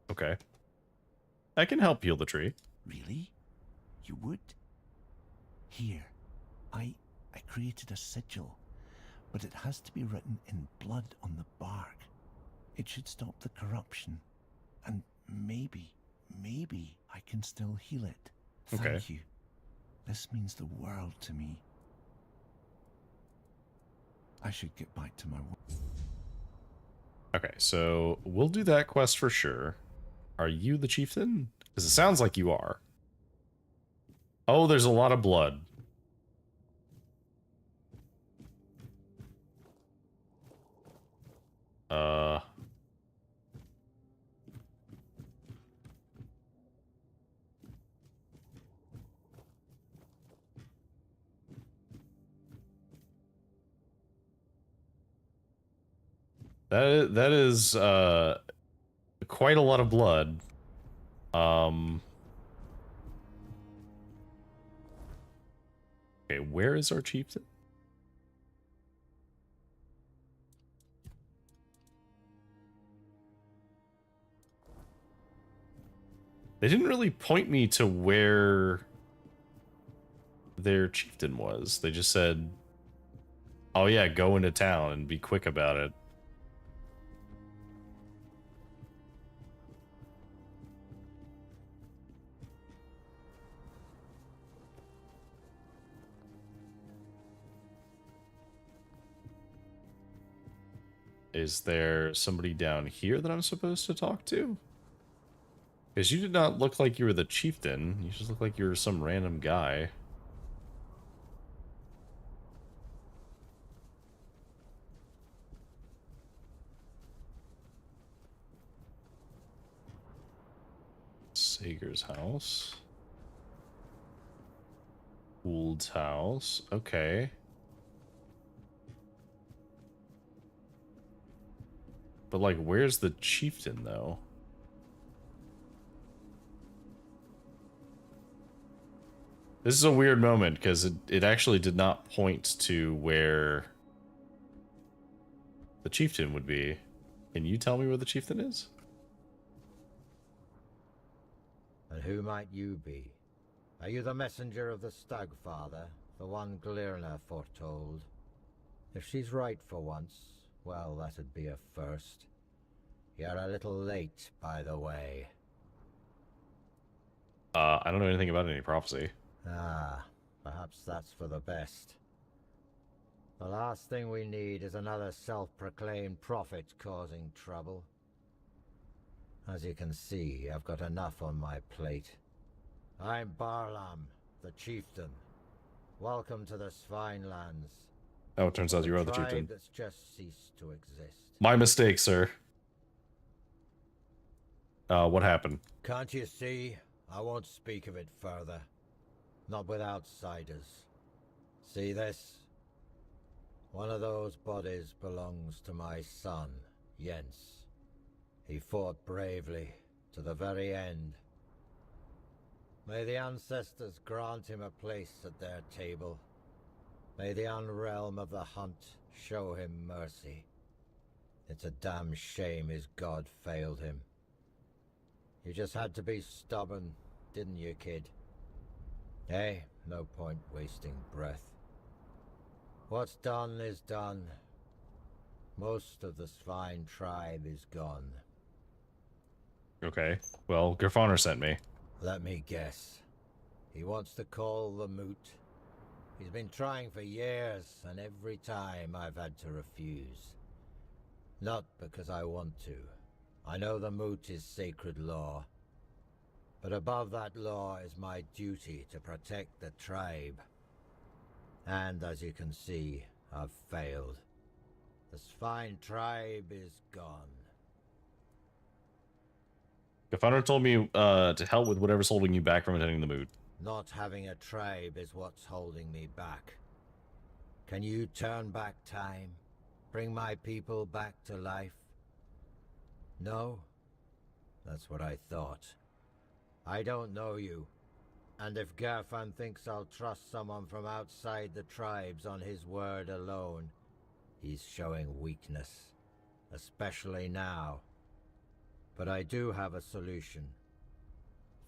Speaker 1: Okay. I can help heal the tree.
Speaker 7: Really? You would? Here, I created a sigil, but it has to be written in blood on the bark. It should stop the corruption, and maybe I can still heal it. Thank you. This means the world to me. I should get back to my work.
Speaker 1: Okay, so we'll do that quest for sure. Are you the chieftain? Because it sounds like you are. Oh, there's a lot of blood. That is quite a lot of blood. Okay, where is our chieftain? They didn't really point me to where their chieftain was. They just said, oh yeah, go into town and be quick about it. Is there somebody down here that I'm supposed to talk to? Because you did not look like you were the chieftain. You just look like you were some random guy. Sager's house. Gould's house. Okay. But, like, where's the chieftain, though? This is a weird moment, because it actually did not point to where the chieftain would be. Can you tell me where the chieftain is?
Speaker 20: And who might you be? Are you the messenger of the Stagfather, the one Glearna foretold? If she's right for once, well, that'd be a first. You're a little late, by the way.
Speaker 1: I don't know anything about any prophecy.
Speaker 20: Ah, perhaps that's for the best. The last thing we need is another self-proclaimed prophet causing trouble. As you can see, I've got enough on my plate. I'm Barlam, the chieftain. Welcome to the Svinelands.
Speaker 1: Oh, it turns out you are the chieftain.
Speaker 20: That's just ceased to exist.
Speaker 1: My mistake, sir. What happened?
Speaker 20: Can't you see? I won't speak of it further. Not with outsiders. See this? One of those bodies belongs to my son, Jens. He fought bravely to the very end. May the ancestors grant him a place at their table. May the unrealm of the hunt show him mercy. It's a damn shame his god failed him. You just had to be stubborn, didn't you, kid? Hey, no point wasting breath. What's done is done. Most of the Svine tribe is gone.
Speaker 1: Okay. Well, Griffoner sent me.
Speaker 20: Let me guess. He wants to call the moot. He's been trying for years, and every time I've had to refuse. Not because I want to. I know the moot is sacred law. But above that law is my duty to protect the tribe. And as you can see, I've failed. The Svine tribe is gone.
Speaker 1: Griffoner told me to help with whatever's holding you back from attending the moot.
Speaker 20: Not having a tribe is what's holding me back. Can you turn back time? Bring my people back to life? No? That's what I thought. I don't know you. And if Gerfan thinks I'll trust someone from outside the tribes on his word alone, he's showing weakness. Especially now. But I do have a solution.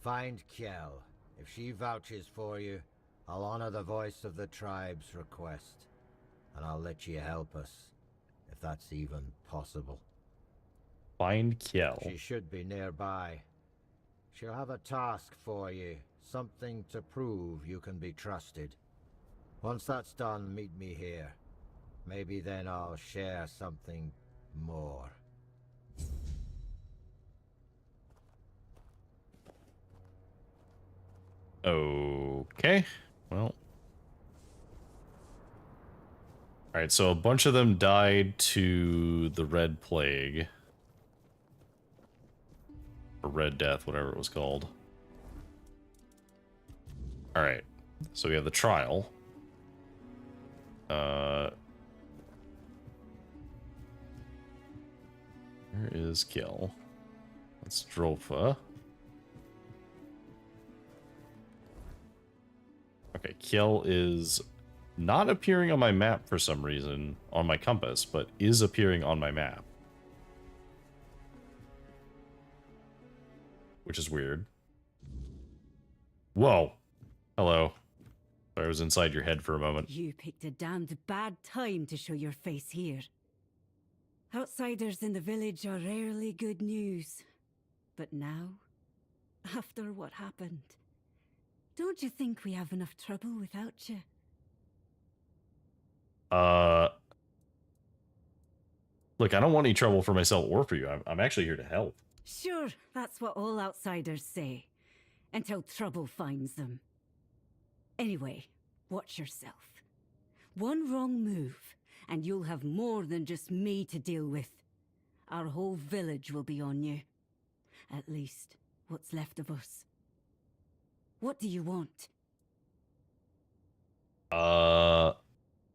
Speaker 20: Find Kjell. If she vouches for you, I'll honor the voice of the tribe's request. And I'll let you help us, if that's even possible.
Speaker 1: Find Kjell.
Speaker 20: She should be nearby. She'll have a task for you, something to prove you can be trusted. Once that's done, meet me here. Maybe then I'll share something more.
Speaker 1: Okay. Well. Alright, so a bunch of them died to the Red Plague. Or Red Death, whatever it was called. Alright. So we have the trial. Where is Kjell? That's Drofa. Okay, Kjell is not appearing on my map for some reason, on my compass, but is appearing on my map. Which is weird. Whoa. Hello. I was inside your head for a moment.
Speaker 10: You picked a damned bad time to show your face here. Outsiders in the village are rarely good news. But now, after what happened, don't you think we have enough trouble without you?
Speaker 1: Look, I don't want any trouble for myself or for you. I'm actually here to help.
Speaker 10: Sure, that's what all outsiders say. Until trouble finds them. Anyway, watch yourself. One wrong move, and you'll have more than just me to deal with. Our whole village will be on you. At least, what's left of us. What do you want?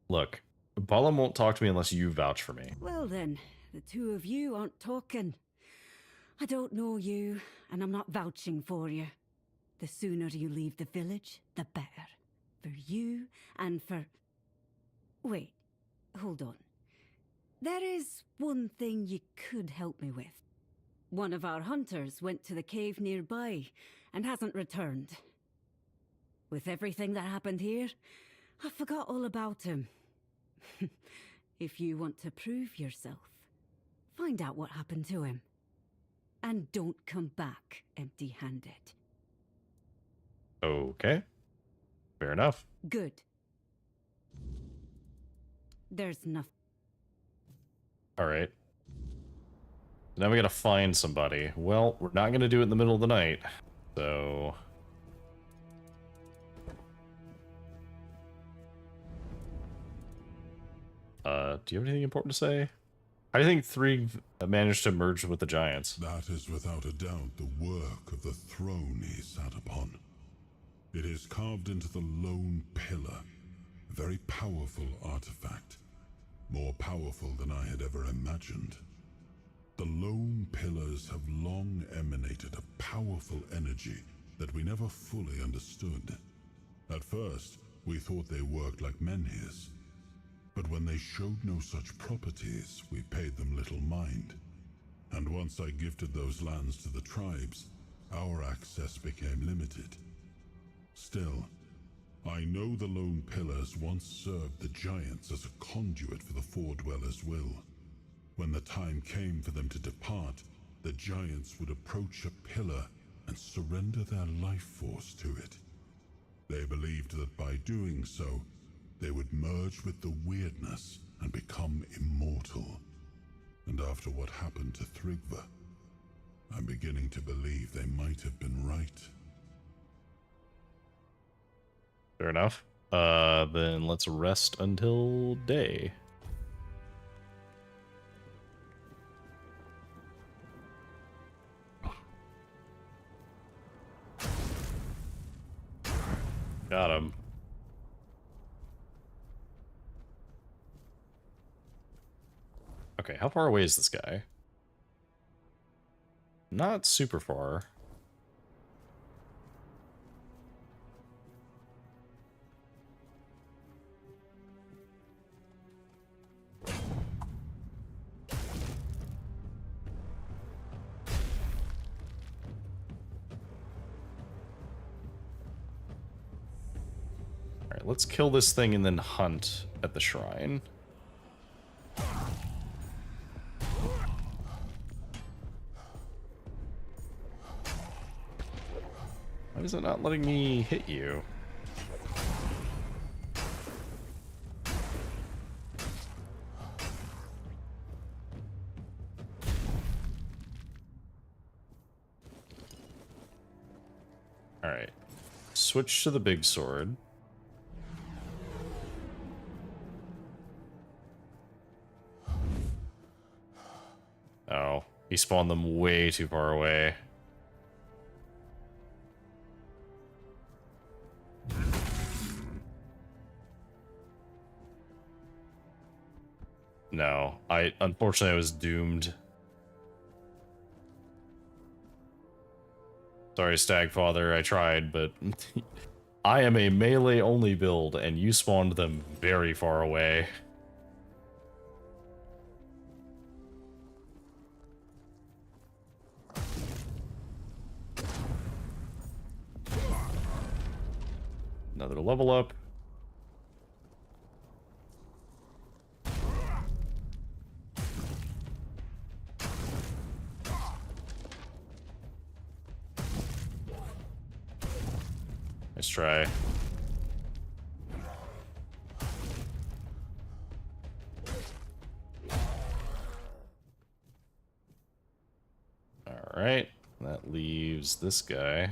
Speaker 1: Look, Balam won't talk to me unless you vouch for me.
Speaker 10: Well then, the two of you aren't talking. I don't know you, and I'm not vouching for you. The sooner you leave the village, the better. For you, and for... Wait, hold on. There is one thing you could help me with. One of our hunters went to the cave nearby, and hasn't returned. With everything that happened here, I forgot all about him. If you want to prove yourself, find out what happened to him. And don't come back empty-handed.
Speaker 1: Okay. Fair enough.
Speaker 10: Good. There's nothing.
Speaker 1: Alright. Now we gotta find somebody. Well, we're not gonna do it in the middle of the night. So... do you have anything important to say? How do you think Three managed to merge with the Giants?
Speaker 2: That is without a doubt the work of the throne he sat upon. It is carved into the lone pillar, a very powerful artifact, more powerful than I had ever imagined. The lone pillars have long emanated a powerful energy that we never fully understood. At first, we thought they worked like menhirs, but when they showed no such properties, we paid them little mind. And once I gifted those lands to the tribes, our access became limited. Still, I know the lone pillars once served the giants as a conduit for the Four Dwellers' will. When the time came for them to depart, the giants would approach a pillar and surrender their life force to it. They believed that by doing so, they would merge with the weirdness and become immortal. And after what happened to Thrigva, I'm beginning to believe they might have been right.
Speaker 1: Fair enough. Then let's rest until day. Got him. Okay, how far away is this guy? Not super far. Alright, let's kill this thing and then hunt at the shrine. Why is it not letting me hit you? Alright. Switch to the big sword. Oh, he spawned them way too far away. No, unfortunately I was doomed. Sorry, Stagfather, I tried, but I am a melee only build and you spawned them very far away. Another level up. Nice try. All right, that leaves this guy.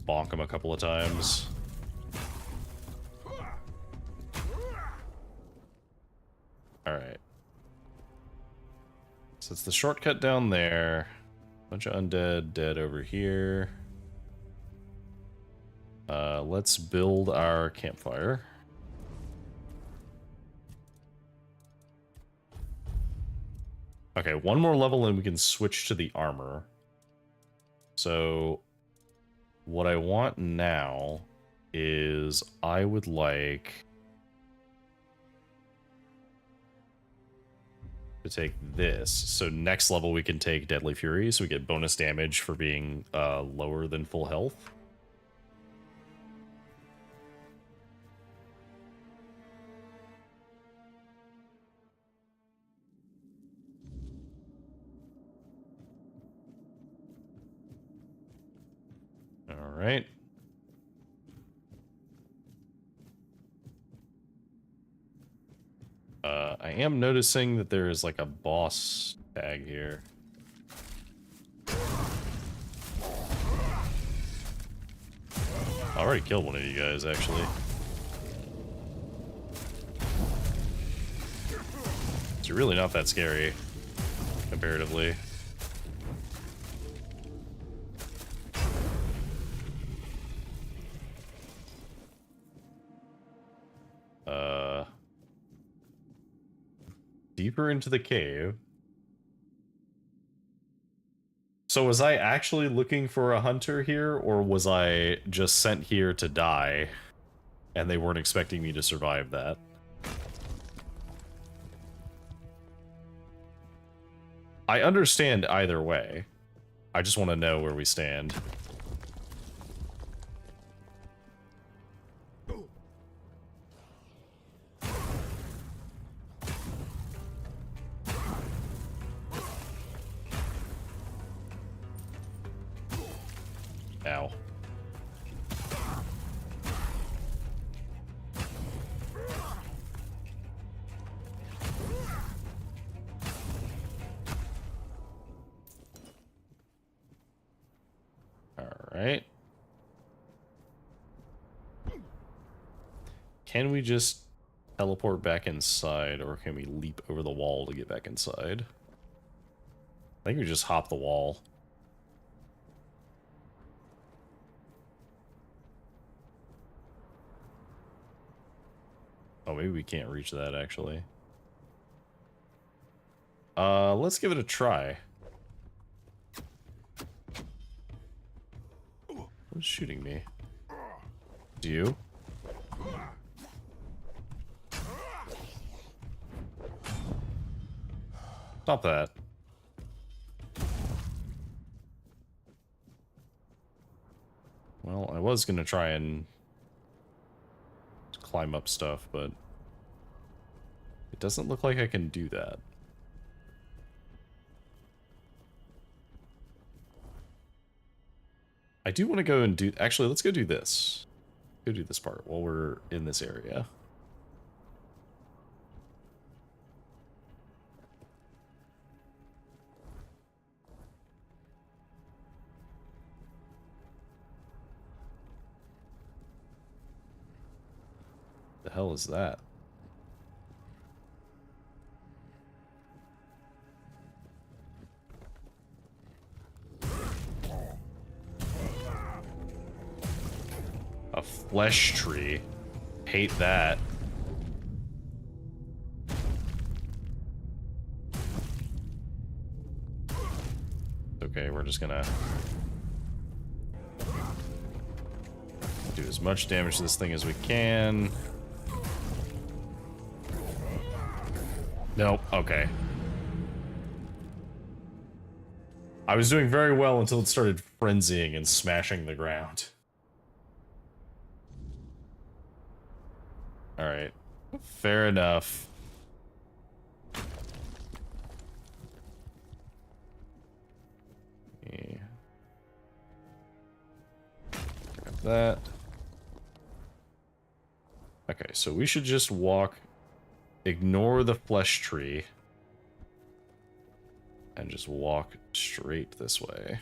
Speaker 1: Bonk him a couple of times. Alright. So it's the shortcut down there. Bunch of undead dead over here. Let's build our campfire. Okay, one more level and we can switch to the armor. So what I want now is I would like to take this. So next level we can take Deadly Fury, so we get bonus damage for being lower than full health. All right. I am noticing that there is like a boss tag here. I already killed one of you guys, actually. It's really not that scary, comparatively. Deeper into the cave. So was I actually looking for a hunter here, or was I just sent here to die, and they weren't expecting me to survive that? I understand either way. I just want to know where we stand. Ow. Alright. Can we just teleport back inside, or can we leap over the wall to get back inside? I think we just hop the wall. Oh, maybe we can't reach that, actually. Let's give it a try. Who's shooting me? Do you? Stop that. Well, I was gonna try and climb up stuff, but it doesn't look like I can do that. I do want to go and do... Actually, let's go do this. Go do this part while we're in this area. The hell is that? A flesh tree. Hate that. Okay, we're just gonna do as much damage to this thing as we can. Nope, okay. I was doing very well until it started frenzying and smashing the ground. Alright. Fair enough. Yeah. Grab that. Okay, so we should just walk, ignore the flesh tree, and just walk straight this way.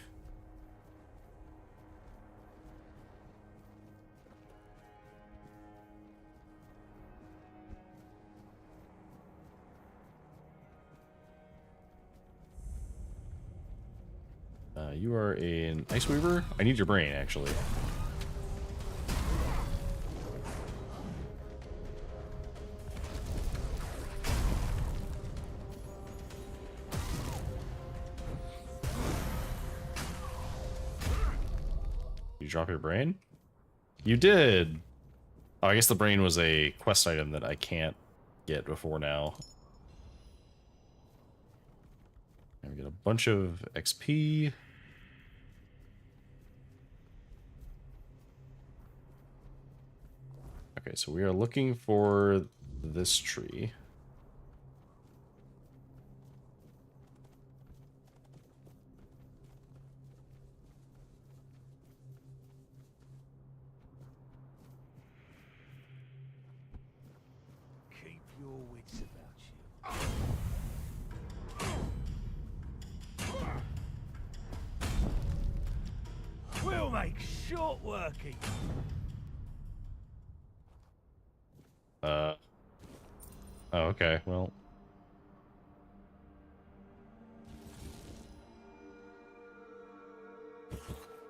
Speaker 1: You are an Ice Weaver? I need your brain, actually. You drop your brain? You did! Oh, I guess the brain was a quest item that I can't get before now. And we get a bunch of XP. Okay, so we are looking for this tree.
Speaker 9: Keep your wits about
Speaker 3: make short work of you.
Speaker 1: Oh, okay, well.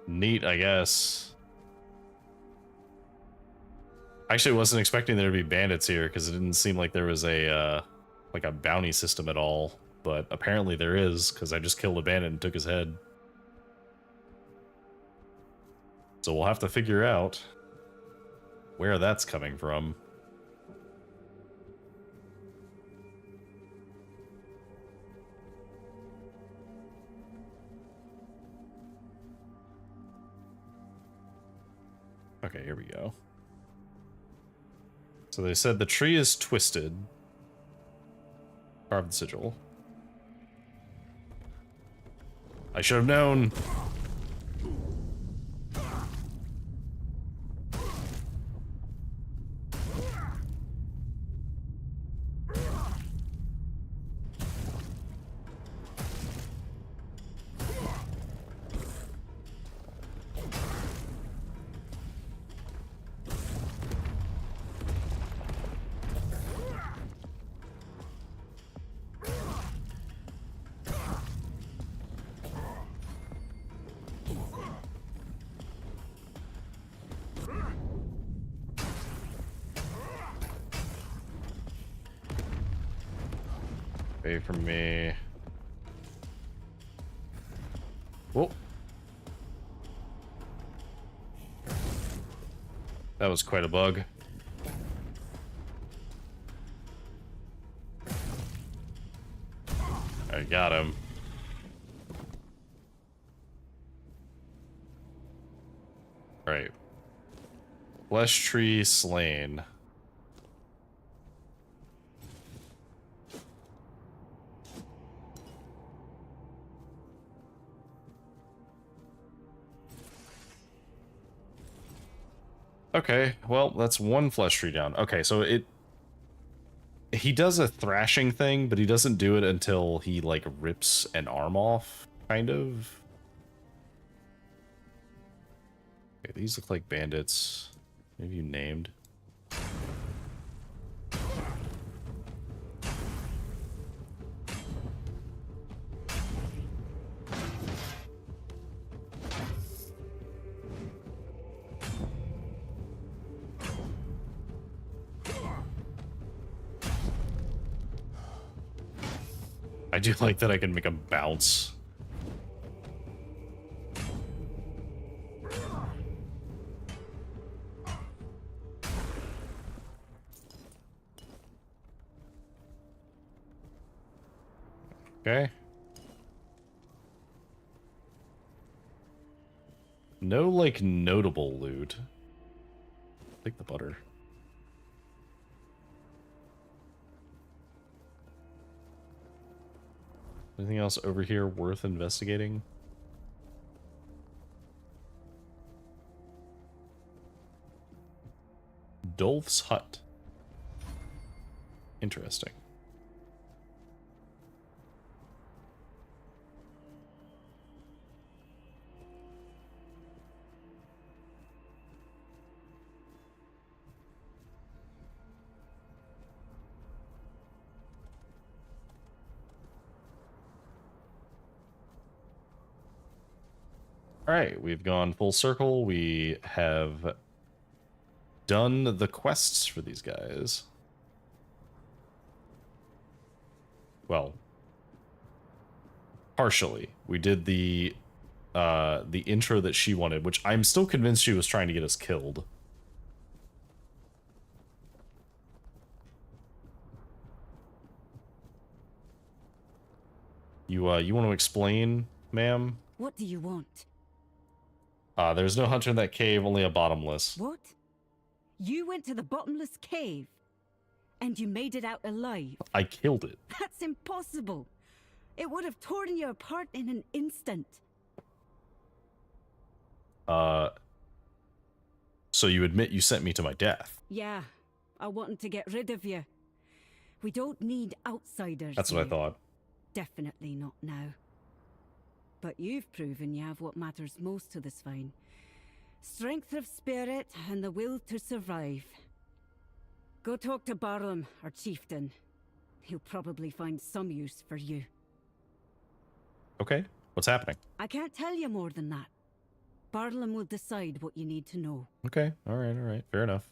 Speaker 1: Neat, I guess. Actually, wasn't expecting there to be bandits here because it didn't seem like there was a like a bounty system at all. But apparently there is, because I just killed a bandit and took his head. So we'll have to figure out where that's coming from. Okay, here we go. So they said the tree is twisted. Carve the sigil. I should have known. Away from me. Whoa. That was quite a bug. I got him. Alright. Flesh tree slain. Okay, well, that's one flesh tree down. Okay, so he does a thrashing thing, but he doesn't do it until he, like, rips an arm off, kind of. Okay, these look like bandits. Maybe you named. I do like that I can make him bounce. Okay. No, like, notable loot. Take the butter. Anything else over here worth investigating? Dolph's hut. Interesting. Alright, we've gone full circle. We have done the quests for these guys. Well, partially. We did the intro that she wanted, which I'm still convinced she was trying to get us killed. You want to explain, ma'am?
Speaker 10: What do you want?
Speaker 1: There's no hunter in that cave, only a bottomless.
Speaker 10: What? You went to the bottomless cave? And you made it out alive?
Speaker 1: I killed it.
Speaker 10: That's impossible. It would have torn you apart in an instant.
Speaker 1: So you admit you sent me to my death?
Speaker 10: Yeah, I wanted to get rid of you. We don't need outsiders.
Speaker 1: That's what I thought.
Speaker 10: Definitely not now. But you've proven you have what matters most to the Swine. Strength of spirit and the will to survive. Go talk to Barlam, our chieftain. He'll probably find some use for you.
Speaker 1: Okay, what's happening?
Speaker 10: I can't tell you more than that. Barlam will decide what you need to know.
Speaker 1: Okay, all right, fair enough.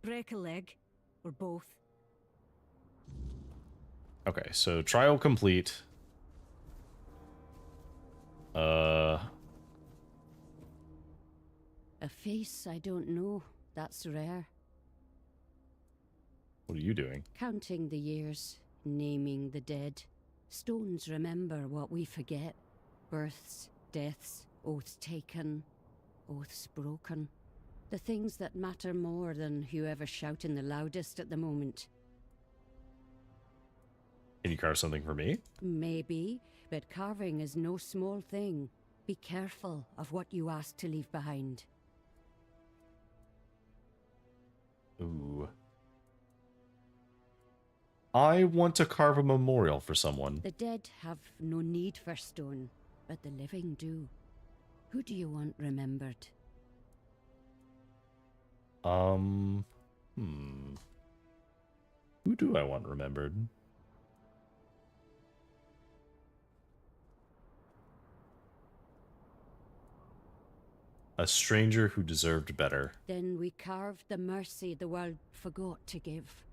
Speaker 10: Break a leg, or both.
Speaker 1: Okay, so trial complete.
Speaker 10: A face I don't know. That's rare.
Speaker 1: What are you doing?
Speaker 10: Counting the years, naming the dead. Stones remember what we forget. Births, deaths, oaths taken, oaths broken. The things that matter more than whoever's shouting the loudest at the moment.
Speaker 1: Can you carve something for me?
Speaker 10: Maybe, but carving is no small thing. Be careful of what you ask to leave behind.
Speaker 1: Ooh. I want to carve a memorial for someone.
Speaker 10: The dead have no need for stone, but the living do. Who do you want remembered?
Speaker 1: Who do I want remembered? A stranger who deserved better.
Speaker 10: Then we carved the mercy the world forgot to give.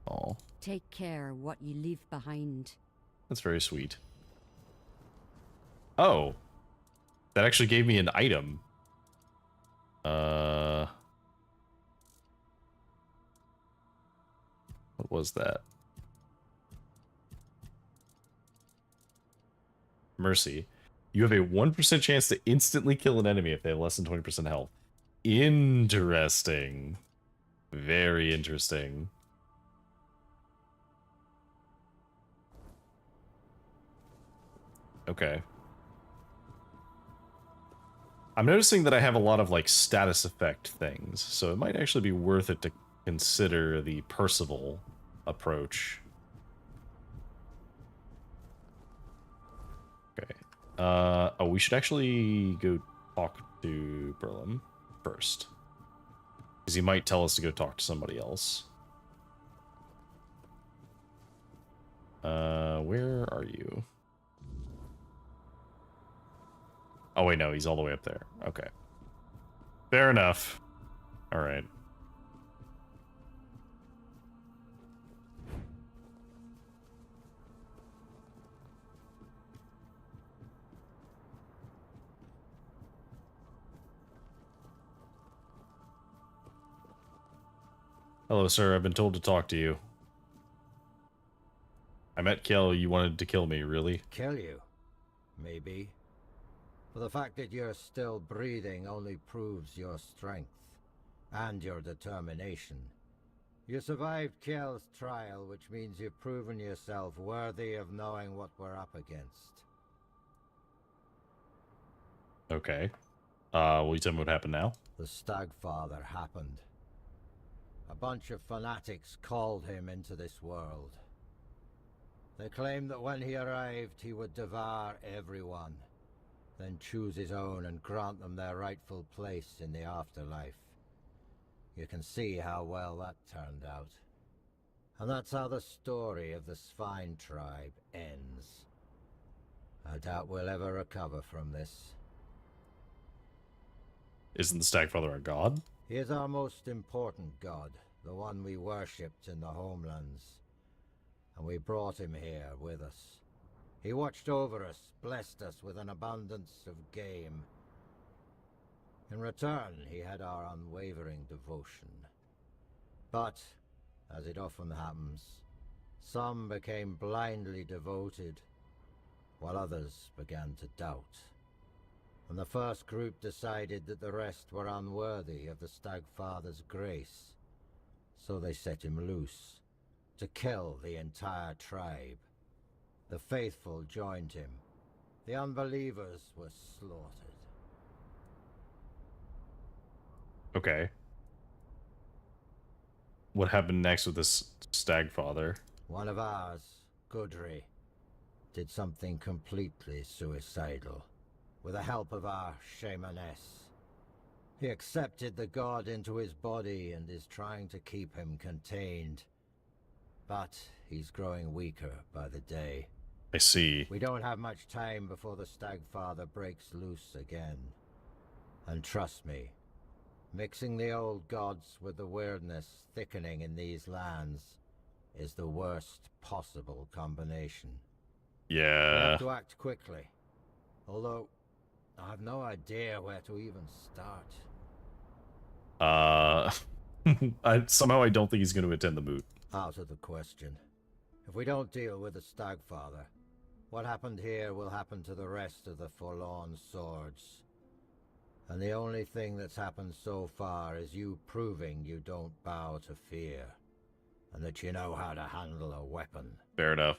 Speaker 1: Oh,
Speaker 10: Take care what you leave behind.
Speaker 1: that's very sweet. Oh, that actually gave me an item. What was that? Mercy. You have a 1% chance to instantly kill an enemy if they have less than 20% health. Interesting. Very interesting. Okay. I'm noticing that I have a lot of, like, status effect things, so it might actually be worth it to consider the Percival approach. Okay. Oh, we should actually go talk to Berlin first. Because he might tell us to go talk to somebody else. Where are you? Oh, wait, no, he's all the way up there. Okay. Fair enough. All right. Hello, sir. I've been told to talk to you. I met Kel. You wanted to kill me, really?
Speaker 20: Kill you? Maybe. But the fact that you're still breathing only proves your strength. And your determination. You survived Kel's trial, which means you've proven yourself worthy of knowing what we're up against.
Speaker 1: Okay. Will you tell me what happened now?
Speaker 20: The Stagfather happened. A bunch of fanatics called him into this world. They claimed that when he arrived, he would devour everyone, then choose his own and grant them their rightful place in the afterlife. You can see how well that turned out. And that's how the story of the Svine tribe ends. I doubt we'll ever recover from this.
Speaker 1: Isn't the Stagfather a god?
Speaker 20: He is our most important god, the one we worshipped in the homelands. And we brought him here with us. He watched over us, blessed us with an abundance of game. In return, he had our unwavering devotion. But, as it often happens, some became blindly devoted, while others began to doubt. And the first group decided that the rest were unworthy of the Stagfather's grace. So they set him loose, to kill the entire tribe. The faithful joined him. The unbelievers were slaughtered.
Speaker 1: Okay. What happened next with this Stagfather?
Speaker 20: One of ours, Gudry, did something completely suicidal. with the help of our shamaness. He accepted the god into his body and is trying to keep him contained. But he's growing weaker by the day.
Speaker 1: I see.
Speaker 20: We don't have much time before the Stagfather breaks loose again. And trust me, mixing the old gods with the weirdness thickening in these lands is the worst possible combination.
Speaker 1: Yeah.
Speaker 20: We have to act quickly. Although, I have no idea where to even start.
Speaker 1: Somehow I don't think he's going to attend the moot.
Speaker 20: Out of the question. If we don't deal with the Stagfather, what happened here will happen to the rest of the Forlorn Swords. And the only thing that's happened so far is you proving you don't bow to fear, and that you know how to handle a weapon.
Speaker 1: Fair enough.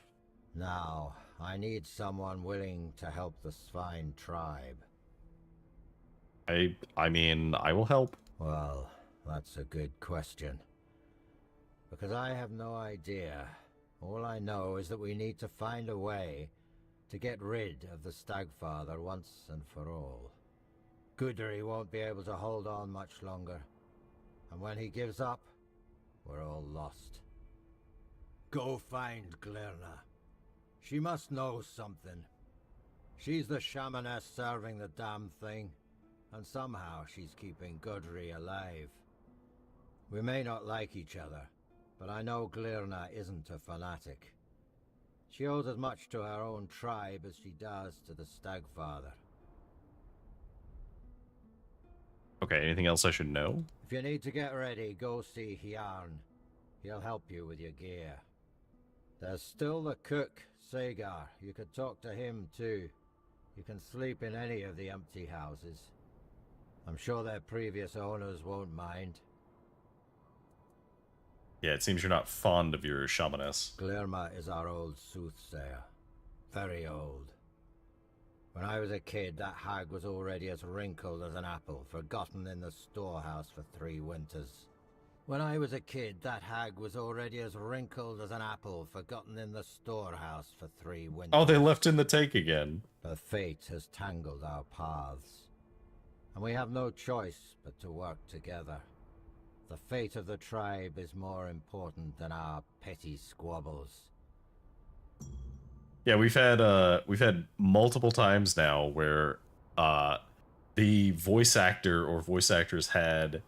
Speaker 20: Now, I need someone willing to help the Svine tribe.
Speaker 1: I mean, I will help.
Speaker 20: Well, that's a good question. Because I have no idea. All I know is that we need to find a way to get rid of the Stagfather once and for all. Gudry won't be able to hold on much longer. And when he gives up, we're all lost. Go find Glirna. She must know something. She's the shamaness serving the damn thing, and somehow she's keeping Gudry alive. We may not like each other, but I know Glirna isn't a fanatic. She owes as much to her own tribe as she does to the Stagfather.
Speaker 1: Okay, anything else I should know?
Speaker 20: If you need to get ready, go see Hjarn. He'll help you with your gear. There's still the cook, Sagar. You could talk to him too. You can sleep in any of the empty houses. I'm sure their previous owners won't mind.
Speaker 1: Yeah, it seems you're not fond of your shamaness.
Speaker 20: Glirma is our old soothsayer. Very old. When I was a kid, that hag was already as wrinkled as an apple, forgotten in the storehouse for 3 winters. When I was a kid, that hag was already as wrinkled as an apple, forgotten in the storehouse for 3 winters.
Speaker 1: Oh, they left in the take again.
Speaker 20: Her fate has tangled our paths. And we have no choice but to work together. The fate of the tribe is more important than our petty squabbles.
Speaker 1: Yeah, we've had multiple times now where the voice actor or voice actors had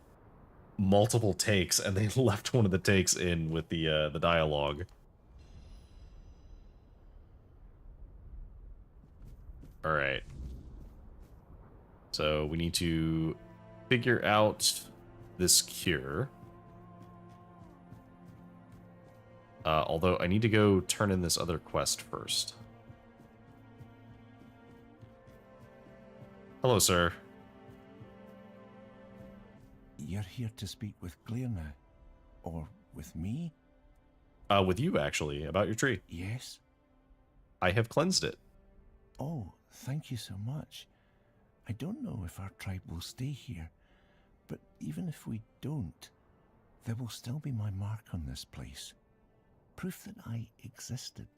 Speaker 1: multiple takes and they left one of the takes in with the dialogue. All right. So we need to figure out this cure. Although I need to go turn in this other quest first. Hello, sir.
Speaker 7: You're here to speak with Glirna? Or with me?
Speaker 1: With you, actually, about your tree.
Speaker 7: Yes?
Speaker 1: I have cleansed it.
Speaker 7: Oh, thank you so much. I don't know if our tribe will stay here, but even if we don't, there will still be my mark on this place. Proof that I existed,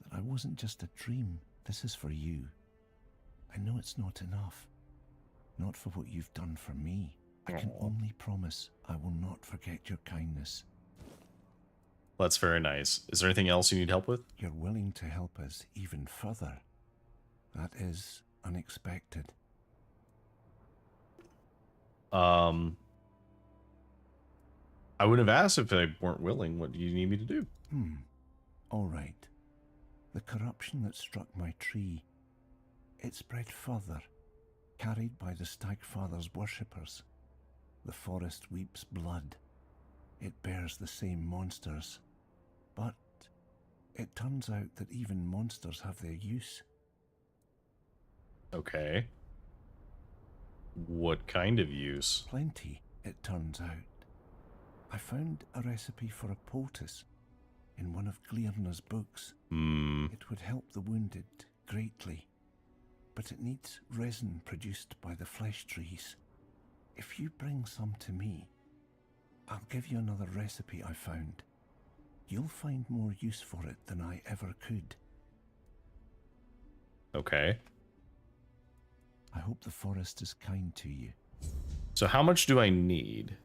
Speaker 7: that I wasn't just a dream. This is for you. I know it's not enough. Not for what you've done for me. I can only promise I will not forget your kindness.
Speaker 1: That's very nice. Is there anything else you need help with?
Speaker 7: You're willing to help us even further. That is unexpected.
Speaker 1: I would have asked if I weren't willing. What do you need me to do?
Speaker 7: All right. The corruption that struck my tree, it spread further, carried by the Stagfather's worshippers. The forest weeps blood. It bears the same monsters. But it turns out that even monsters have their use.
Speaker 1: Okay. What kind of use?
Speaker 7: Plenty, it turns out. I found a recipe for a poultice in one of Glirna's books. It would help the wounded greatly, but it needs resin produced by the flesh trees. If you bring some to me, I'll give you another recipe I found. You'll find more use for it than I ever could.
Speaker 1: Okay.
Speaker 7: I hope the forest is kind to you.
Speaker 1: So how much do I need?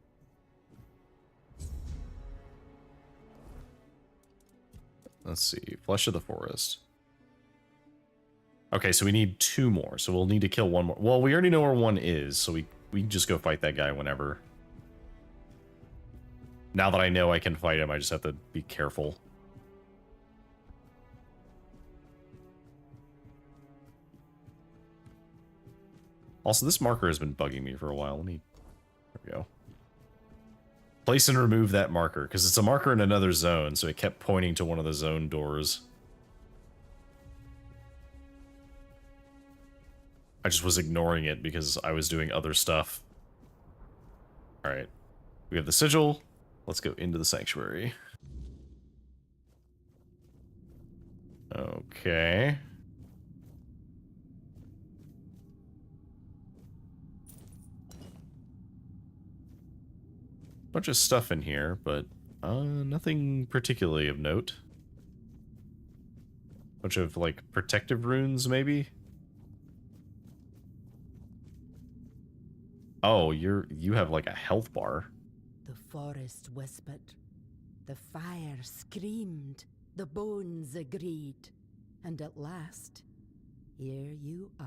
Speaker 1: Let's see. Flesh of the forest. Okay, so we need 2 more. So we'll need to kill 1 more. Well, we already know where 1 is, so we can just go fight that guy whenever. Now that I know I can fight him, I just have to be careful. Also, this marker has been bugging me for a while. There we go. Place and remove that marker, because it's a marker in another zone, so it kept pointing to one of the zone doors. I just was ignoring it because I was doing other stuff. Alright. We have the sigil. Let's go into the sanctuary. Okay. Bunch of stuff in here, but nothing particularly of note. Bunch of, like, protective runes, maybe? Oh, you have, like, a health bar.
Speaker 21: The forest whispered, the fire screamed, the bones agreed, and at last, here you are,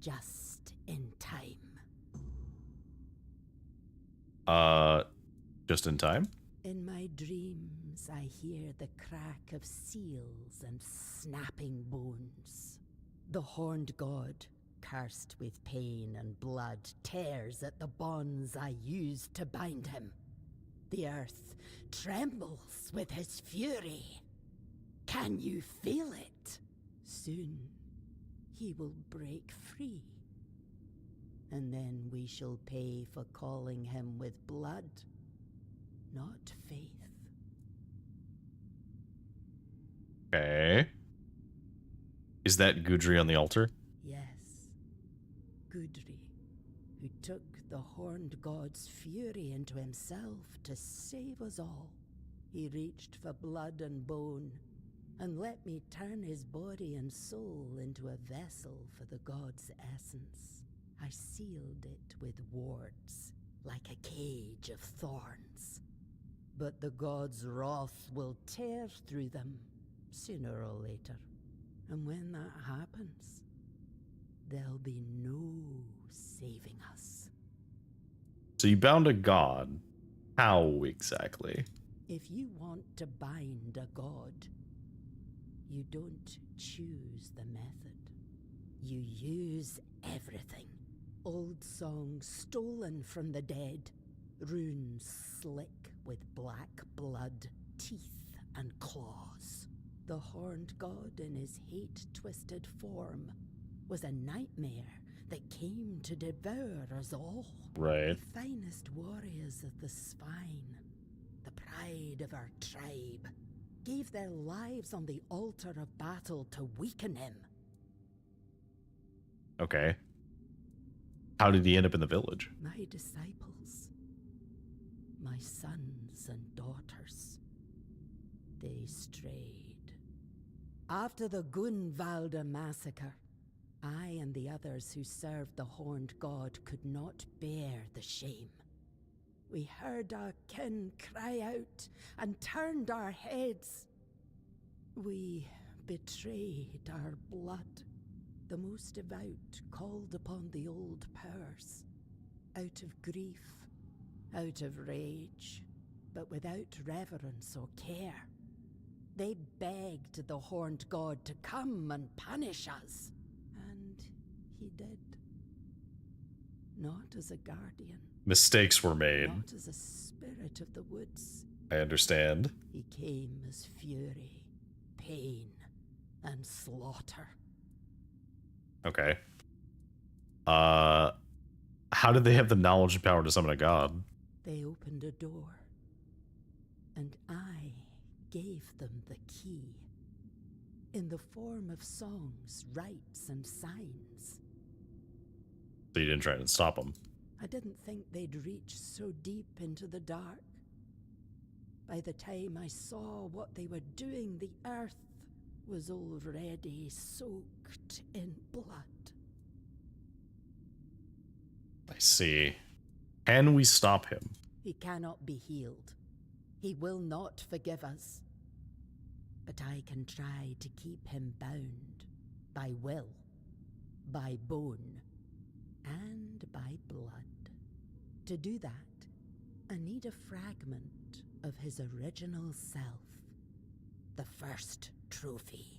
Speaker 21: just in time.
Speaker 1: Just in time?
Speaker 21: In my dreams, I hear the crack of seals and snapping bones. The horned god, cursed with pain and blood, tears at the bonds I used to bind him. The earth trembles with his fury. Can you feel it? Soon, he will break free. And then we shall pay for calling him with blood, not faith.
Speaker 1: Okay. Is that Gudry on the altar?
Speaker 21: Yes, Gudry, who took the horned god's fury into himself to save us all. He reached for blood and bone, and let me turn his body and soul into a vessel for the god's essence. I sealed it with wards, like a cage of thorns. But the god's wrath will tear through them, sooner or later. And when that happens, there'll be no saving us.
Speaker 1: So you bound a god. How exactly?
Speaker 21: If you want to bind a god, you don't choose the method. You use everything. Old songs stolen from the dead, runes slick with black blood, teeth and claws. The horned god in his hate-twisted form was a nightmare that came to devour us all.
Speaker 1: Right.
Speaker 21: The finest warriors of the spine, the pride of our tribe, gave their lives on the altar of battle to weaken him.
Speaker 1: Okay. How did he end up in the village?
Speaker 21: My disciples, my sons and daughters, they strayed. After the Gunvalda massacre, I and the others who served the horned god could not bear the shame. We heard our kin cry out and turned our heads. We betrayed our blood. The most devout called upon the old powers, out of grief, out of rage, but without reverence or care. They begged the horned god to come and punish us, and he did. Not as a guardian.
Speaker 1: Mistakes were made.
Speaker 21: Not as a spirit of the woods.
Speaker 1: I understand.
Speaker 21: He came as fury, pain, and slaughter.
Speaker 1: Okay. How did they have the knowledge and power to summon a god?
Speaker 21: They opened a door, and I gave them the key, in the form of songs, rites, and signs.
Speaker 1: So you didn't try to stop them?
Speaker 21: I didn't think they'd reach so deep into the dark. By the time I saw what they were doing, the earth was already soaked in blood.
Speaker 1: I see. Can we stop him?
Speaker 21: He cannot be healed. He will not forgive us. But I can try to keep him bound by will, by bone, and by blood. To do that, I need a fragment of his original self. The first trophy.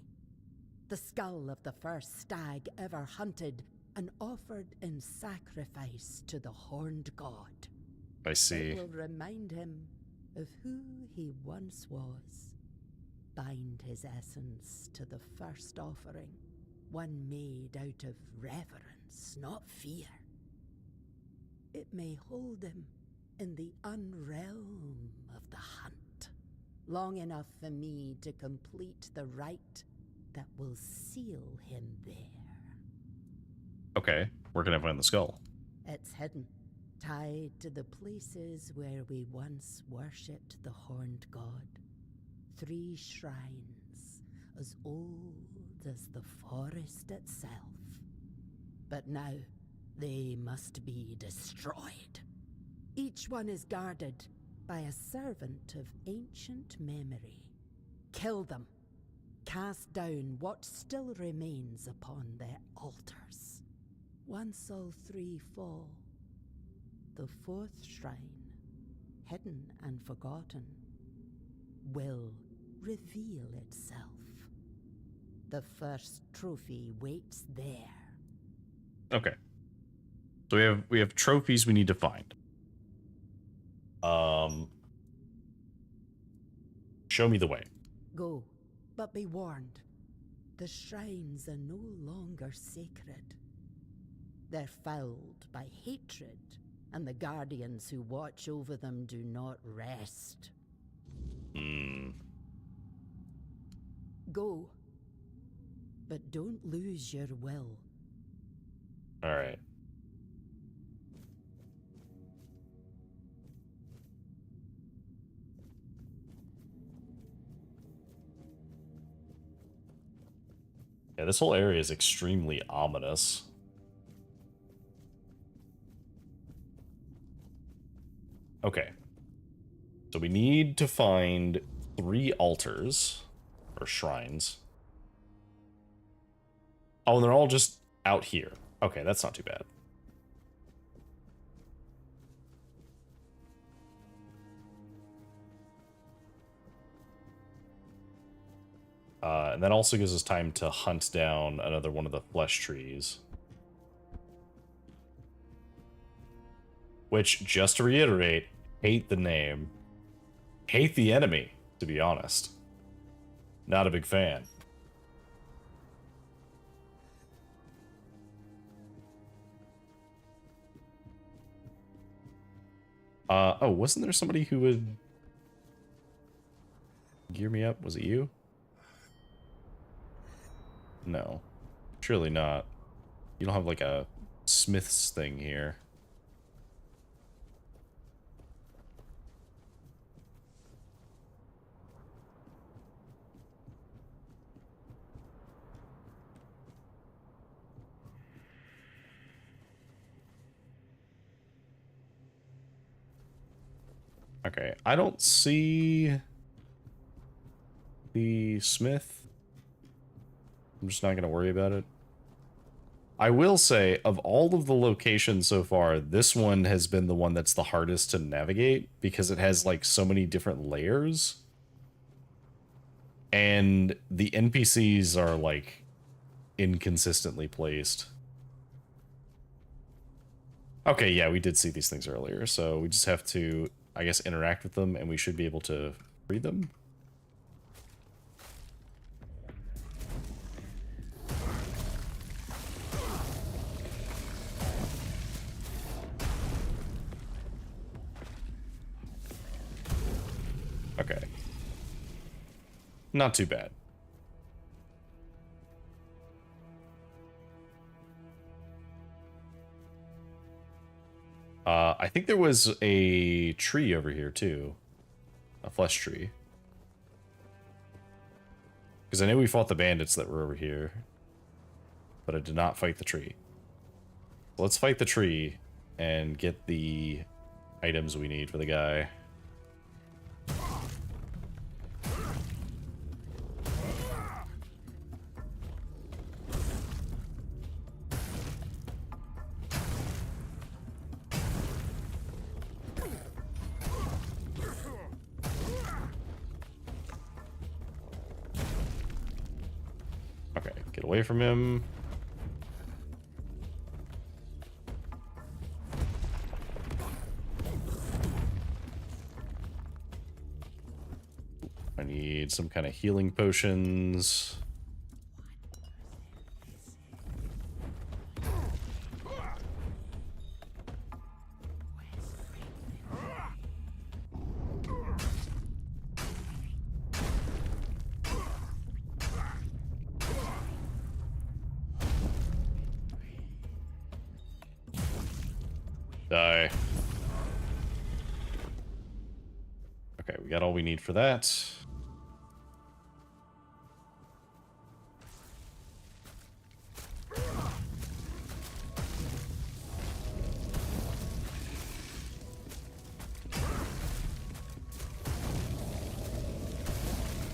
Speaker 21: The skull of the first stag ever hunted and offered in sacrifice to the horned god.
Speaker 1: I see.
Speaker 21: It will remind him of who he once was. Bind his essence to the first offering, one made out of reverence, not fear. It may hold him in the unrealm of the hunt, long enough for me to complete the rite that will seal him there.
Speaker 1: Okay, where can I find the skull?
Speaker 21: It's hidden, tied to the places where we once worshipped the horned god. 3 shrines, as old as the forest itself. But now, they must be destroyed. Each one is guarded by a servant of ancient memory. Kill them. Cast down what still remains upon their altars. Once all 3 fall, the 4th shrine, hidden and forgotten, will reveal itself. The first trophy waits there.
Speaker 1: Okay. So we have trophies we need to find. Show me the way.
Speaker 21: Go, but be warned. The shrines are no longer sacred. They're fouled by hatred, and the guardians who watch over them do not rest. Go, but don't lose your will.
Speaker 1: All right. Yeah, this whole area is extremely ominous. Okay. So we need to find 3 altars, or shrines. Oh, and they're all just out here. Okay, that's not too bad. And that also gives us time to hunt down another one of the flesh trees. Which, just to reiterate, hate the name. Hate the enemy, to be honest. Not a big fan. Oh, wasn't there somebody who would gear me up? Was it you? No. Surely not. You don't have like a smith's thing here. Okay, I don't see the smith. I'm just not going to worry about it. I will say, of all of the locations so far, this one has been the one that's the hardest to navigate because it has like so many different layers. And the NPCs are like inconsistently placed. Okay, yeah, we did see these things earlier, so we just have to, I guess, interact with them and we should be able to free them. Okay. Not too bad. I think there was a tree over here too. A flesh tree. Because I know we fought the bandits that were over here. But I did not fight the tree. Let's fight the tree. and get the items we need for the guy. Okay, get away from him. I need some kind of healing potions. Die. Okay, we got all we need for that.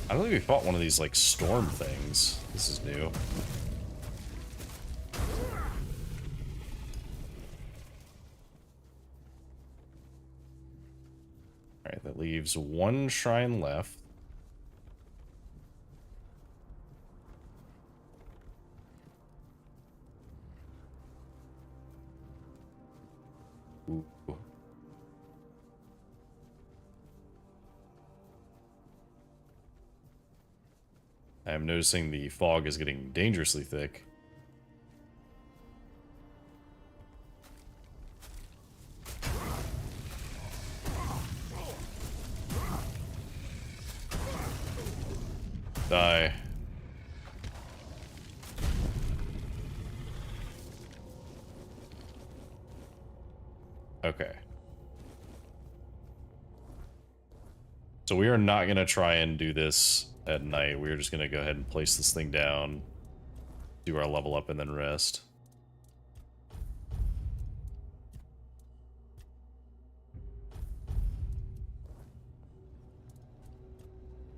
Speaker 1: I don't think we fought one of these, like, storm things. This is new. Alright, that leaves one shrine left. Ooh. I'm noticing the fog is getting dangerously thick. Die. Okay. So we are not going to try and do this at night. We're just going to go ahead and place this thing down, do our level up, and then rest.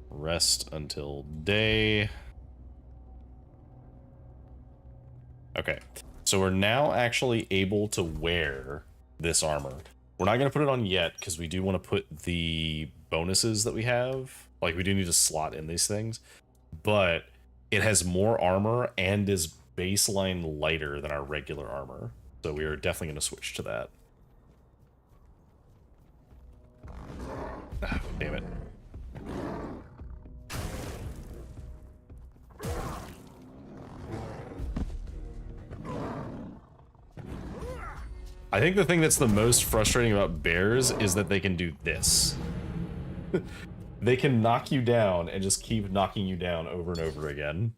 Speaker 1: Rest until day. Okay, so we're now actually able to wear this armor. We're not going to put it on yet because we do want to put the bonuses that we have. Like, we do need to slot in these things, but it has more armor and is baseline lighter than our regular armor. So we are definitely going to switch to that. Oh, damn it. I think the thing that's the most frustrating about bears is that they can do this. They can knock you down and just keep knocking you down over and over again.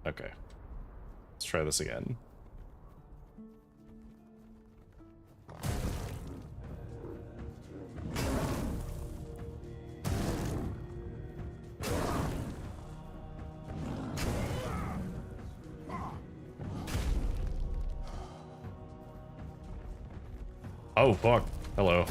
Speaker 1: Okay. Let's try this again. Oh, fuck. Hello.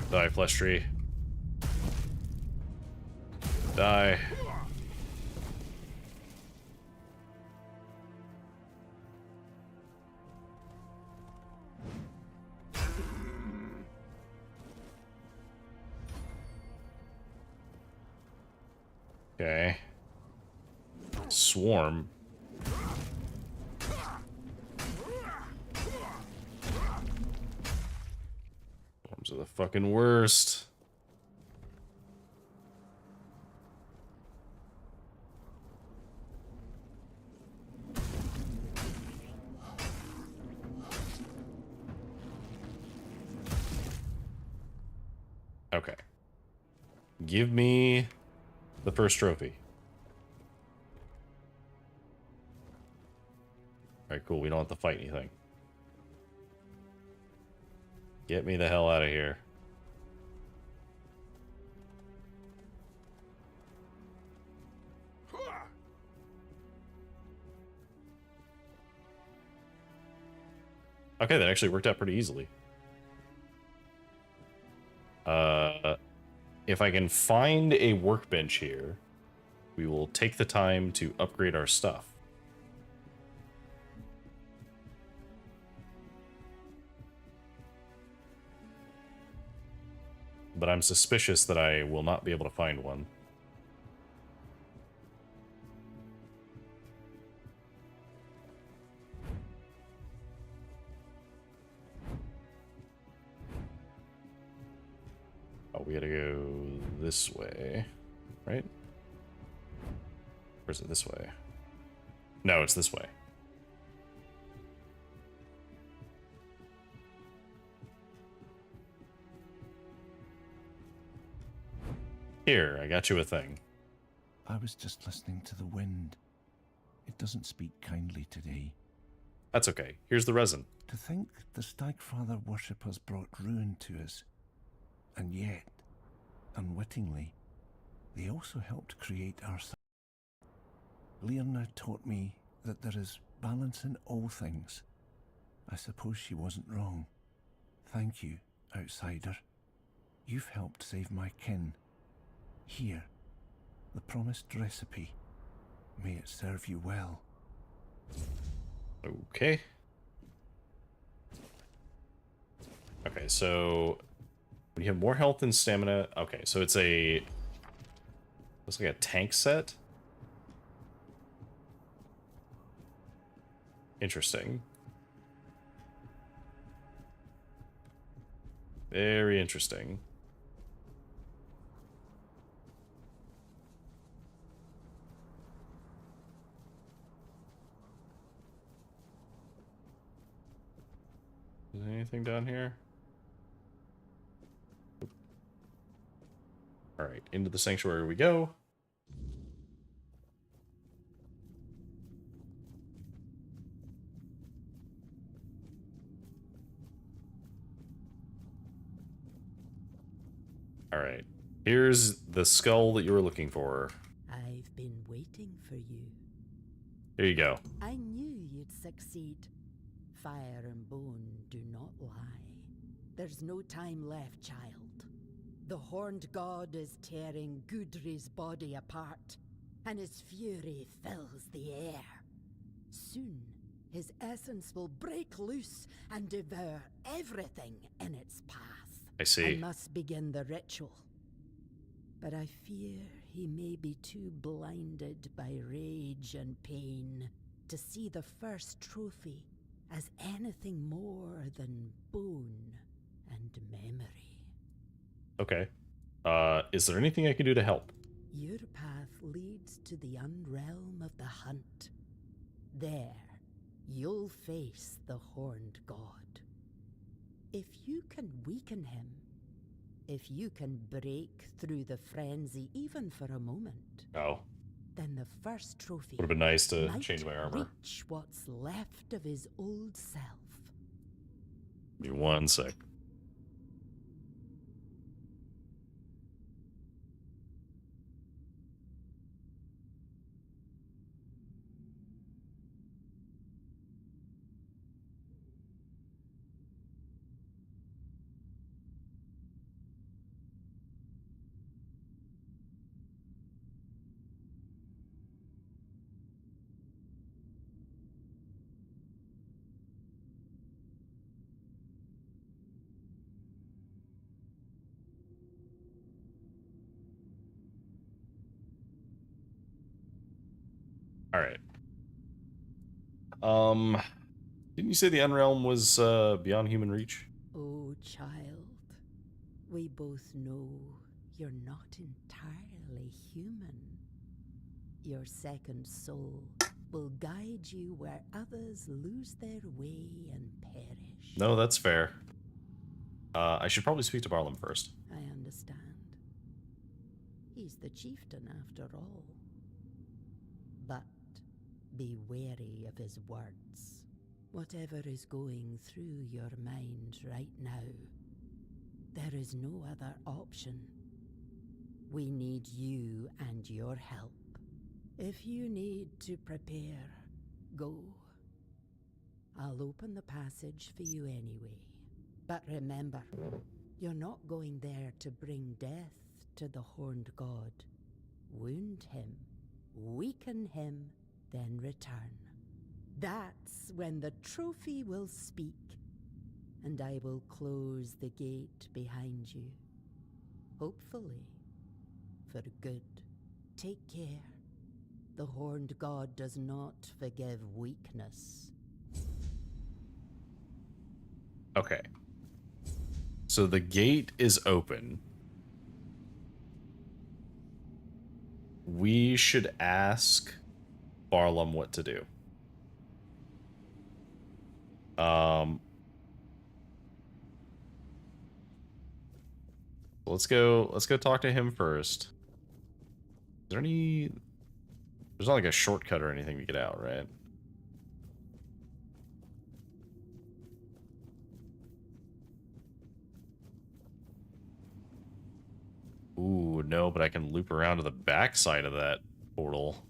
Speaker 1: Die, flesh tree. Die. Okay. Swarm. Swarms are the fucking worst. Okay. Give me the first trophy. Alright, cool. We don't have to fight anything. Get me the hell out of here. Okay, that actually worked out pretty easily. If I can find a workbench here, we will take the time to upgrade our stuff. But I'm suspicious that I will not be able to find one. Oh, we gotta go this way, right? Or is it this way? No, it's this way. Here, I got you a thing.
Speaker 7: I was just listening to the wind. It doesn't speak kindly today.
Speaker 1: That's okay. Here's the resin.
Speaker 7: To think the Stagfather worshippers brought ruin to us. And yet, unwittingly, they also helped create our... Leona taught me that there is balance in all things. I suppose she wasn't wrong. Thank you, outsider. You've helped save my kin. Here, the promised recipe. May it serve you well.
Speaker 1: Okay. Okay, so when you have more health and stamina. Okay, so it's a... looks like a tank set. Interesting. Very interesting. Is there anything down here? Alright, into the sanctuary we go. Alright, here's the skull that you were looking for.
Speaker 21: I've been waiting for you.
Speaker 1: Here you go.
Speaker 21: I knew you'd succeed. Fire and bone do not lie. There's no time left, child. The horned god is tearing Gudri's body apart, and his fury fills the air. Soon, his essence will break loose and devour everything in its path.
Speaker 1: I see.
Speaker 21: I must begin the ritual. But I fear he may be too blinded by rage and pain to see the first trophy as anything more than bone and memory.
Speaker 1: Okay. Is there anything I can do to help?
Speaker 21: Your path leads to the unrealm of the hunt. There, you'll face the horned god. If you can weaken him, if you can break through the frenzy even for a moment, then the first trophy
Speaker 1: would have been nice to
Speaker 21: might
Speaker 1: change my armor.
Speaker 21: reach what's left of his old self.
Speaker 1: Give me 1 sec. Alright. Didn't you say the Unrealm was beyond human reach?
Speaker 21: Oh, child, we both know you're not entirely human. Your second soul will guide you where others lose their way and perish.
Speaker 1: No, that's fair. I should probably speak to Barlam first.
Speaker 21: I understand. He's the chieftain after all. But be wary of his words. Whatever is going through your mind right now, there is no other option. We need you and your help. If you need to prepare, go. I'll open the passage for you anyway. But remember, you're not going there to bring death to the Horned God. Wound him, weaken him, then return. That's when the trophy will speak, and I will close the gate behind you. Hopefully, for good. Take care. The Horned God does not forgive weakness.
Speaker 1: Okay. So the gate is open. We should ask Barlam what to do. Let's go talk to him first. Is there any... There's not like a shortcut or anything to get out, right? Ooh, no, but I can loop around to the back side of that portal.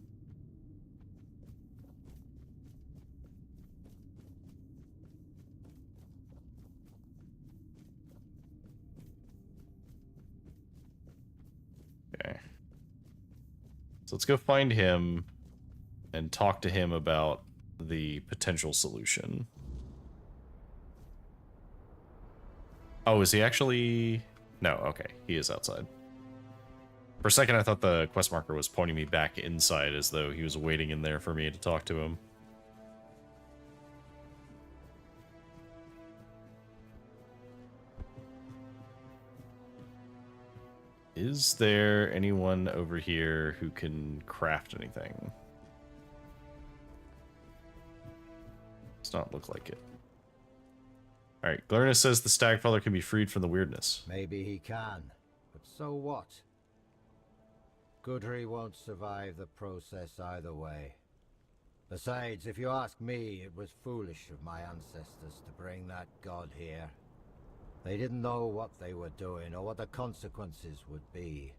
Speaker 1: Okay. So let's go find him and talk to him about the potential solution. Oh, is he actually... No, okay. He is outside. For a second, I thought the quest marker was pointing me back inside as though he was waiting in there for me to talk to him. Is there anyone over here who can craft anything? Does not look like it. Alright, Glurnus says the Stagfather can be freed from the weirdness.
Speaker 20: Maybe he can, but so what? Gudry won't survive the process either way. Besides, if you ask me, it was foolish of my ancestors to bring that god here. They didn't know what they were doing or what the consequences would be.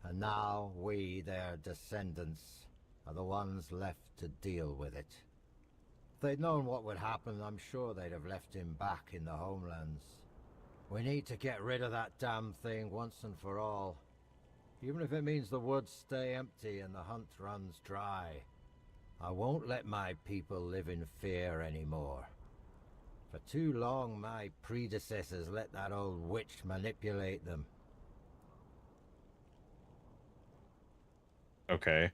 Speaker 20: And now we, their descendants, are the ones left to deal with it. If they'd known what would happen, I'm sure they'd have left him back in the homelands. We need to get rid of that damn thing once and for all. Even if it means the woods stay empty and the hunt runs dry. I won't let my people live in fear anymore. For too long, my predecessors let that old witch manipulate them.
Speaker 1: Okay.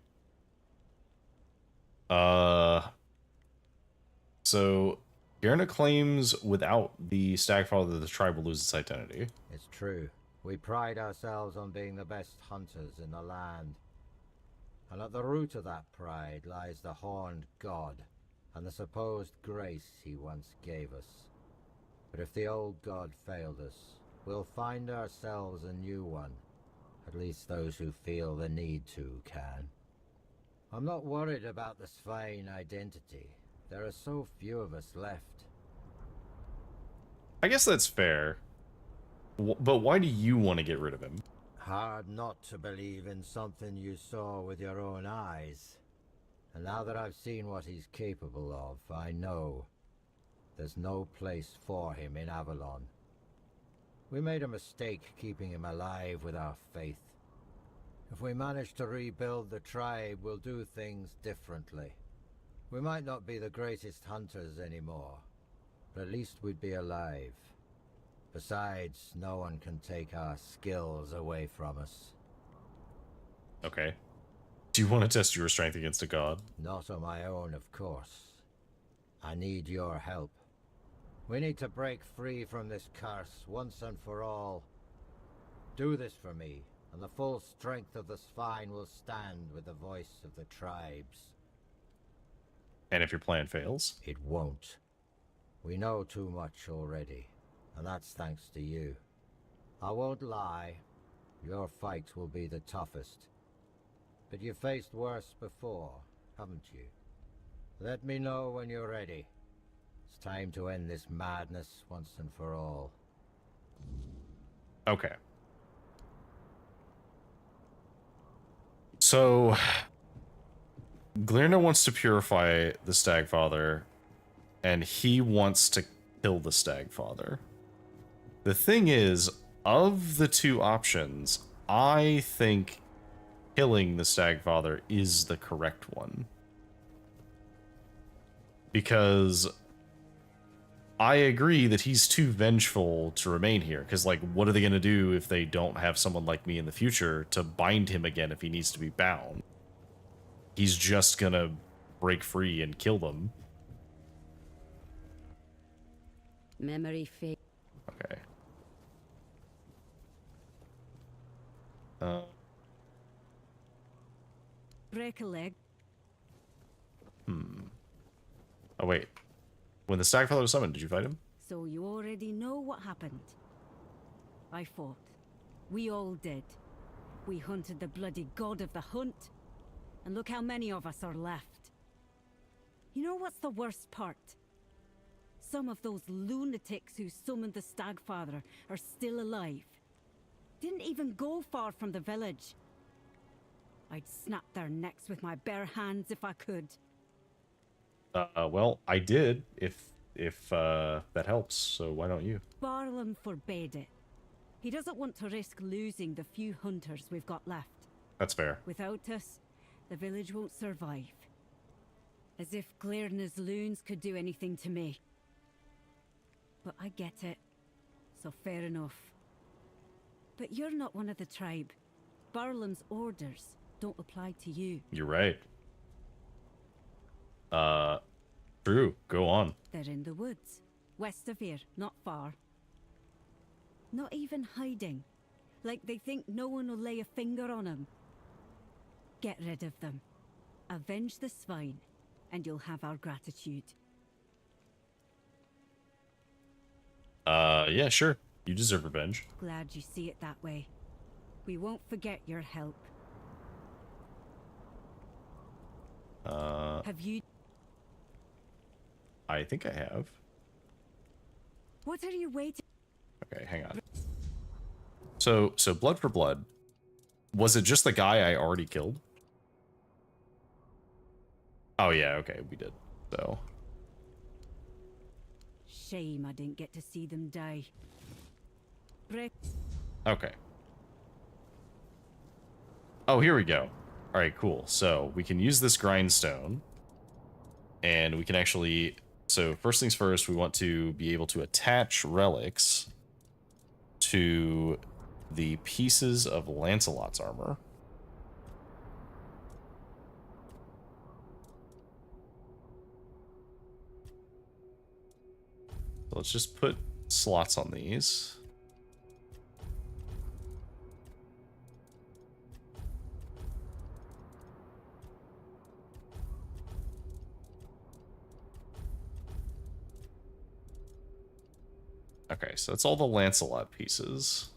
Speaker 1: So, Gerna claims without the Stagfather, the tribe will lose its identity.
Speaker 20: It's true. We pride ourselves on being the best hunters in the land. And at the root of that pride lies the Horned God, and the supposed grace he once gave us. But if the old god failed us, we'll find ourselves a new one. At least those who feel the need to can. I'm not worried about the Svein identity. There are so few of us left.
Speaker 1: I guess that's fair. But why do you want to get rid of him?
Speaker 20: Hard not to believe in something you saw with your own eyes. And now that I've seen what he's capable of, I know there's no place for him in Avalon. We made a mistake keeping him alive with our faith. If we manage to rebuild the tribe, we'll do things differently. We might not be the greatest hunters anymore, but at least we'd be alive. Besides, no one can take our skills away from us.
Speaker 1: Okay. Do you want to test your strength against a god?
Speaker 20: Not on my own, of course. I need your help. We need to break free from this curse once and for all. Do this for me, and the full strength of the Svein will stand with the voice of the tribes.
Speaker 1: And if your plan fails?
Speaker 20: It won't. We know too much already, and that's thanks to you. I won't lie. Your fight will be the toughest. But you've faced worse before, haven't you? Let me know when you're ready. It's time to end this madness once and for all.
Speaker 1: Okay. So, Glirna wants to purify the Stagfather, and he wants to kill the Stagfather. The thing is, of the two options, I think killing the Stagfather is the correct one. Because I agree that he's too vengeful to remain here. Because, like, what are they going to do if they don't have someone like me in the future to bind him again if he needs to be bound? He's just going to break free and kill them.
Speaker 21: Memory fade.
Speaker 1: Okay.
Speaker 10: Break a leg.
Speaker 1: Oh, wait. When the Stagfather was summoned, did you fight him?
Speaker 10: So you already know what happened. I fought. We all did. We hunted the bloody god of the hunt. And look how many of us are left. You know what's the worst part? Some of those lunatics who summoned the Stagfather are still alive. Didn't even go far from the village. I'd snap their necks with my bare hands if I could.
Speaker 1: Well, I did, if that helps, so why don't you?
Speaker 10: Barlam forbade it. He doesn't want to risk losing the few hunters we've got left.
Speaker 1: That's fair.
Speaker 10: Without us, the village won't survive. As if Glirna's loons could do anything to me. But I get it, so fair enough. But you're not one of the tribe. Barlam's orders don't apply to you.
Speaker 1: You're right. True. Go on.
Speaker 10: They're in the woods, west of here, not far. Not even hiding. Like they think no one will lay a finger on them. Get rid of them. Avenge the swine, and you'll have our gratitude.
Speaker 1: Yeah, sure. You deserve revenge.
Speaker 10: Glad you see it that way. We won't forget your help. Have you...
Speaker 1: I think I have.
Speaker 10: What are you waiting...
Speaker 1: Okay, hang on. So blood for blood. Was it just the guy I already killed? Oh yeah, okay, we did. So.
Speaker 10: Shame I didn't get to see them die. Brick.
Speaker 1: Okay. Oh, here we go. All right, cool. So we can use this grindstone, and we can actually. So first things first, we want to be able to attach relics to the pieces of Lancelot's armor. So let's just put slots on these. Okay, so that's all the Lancelot pieces.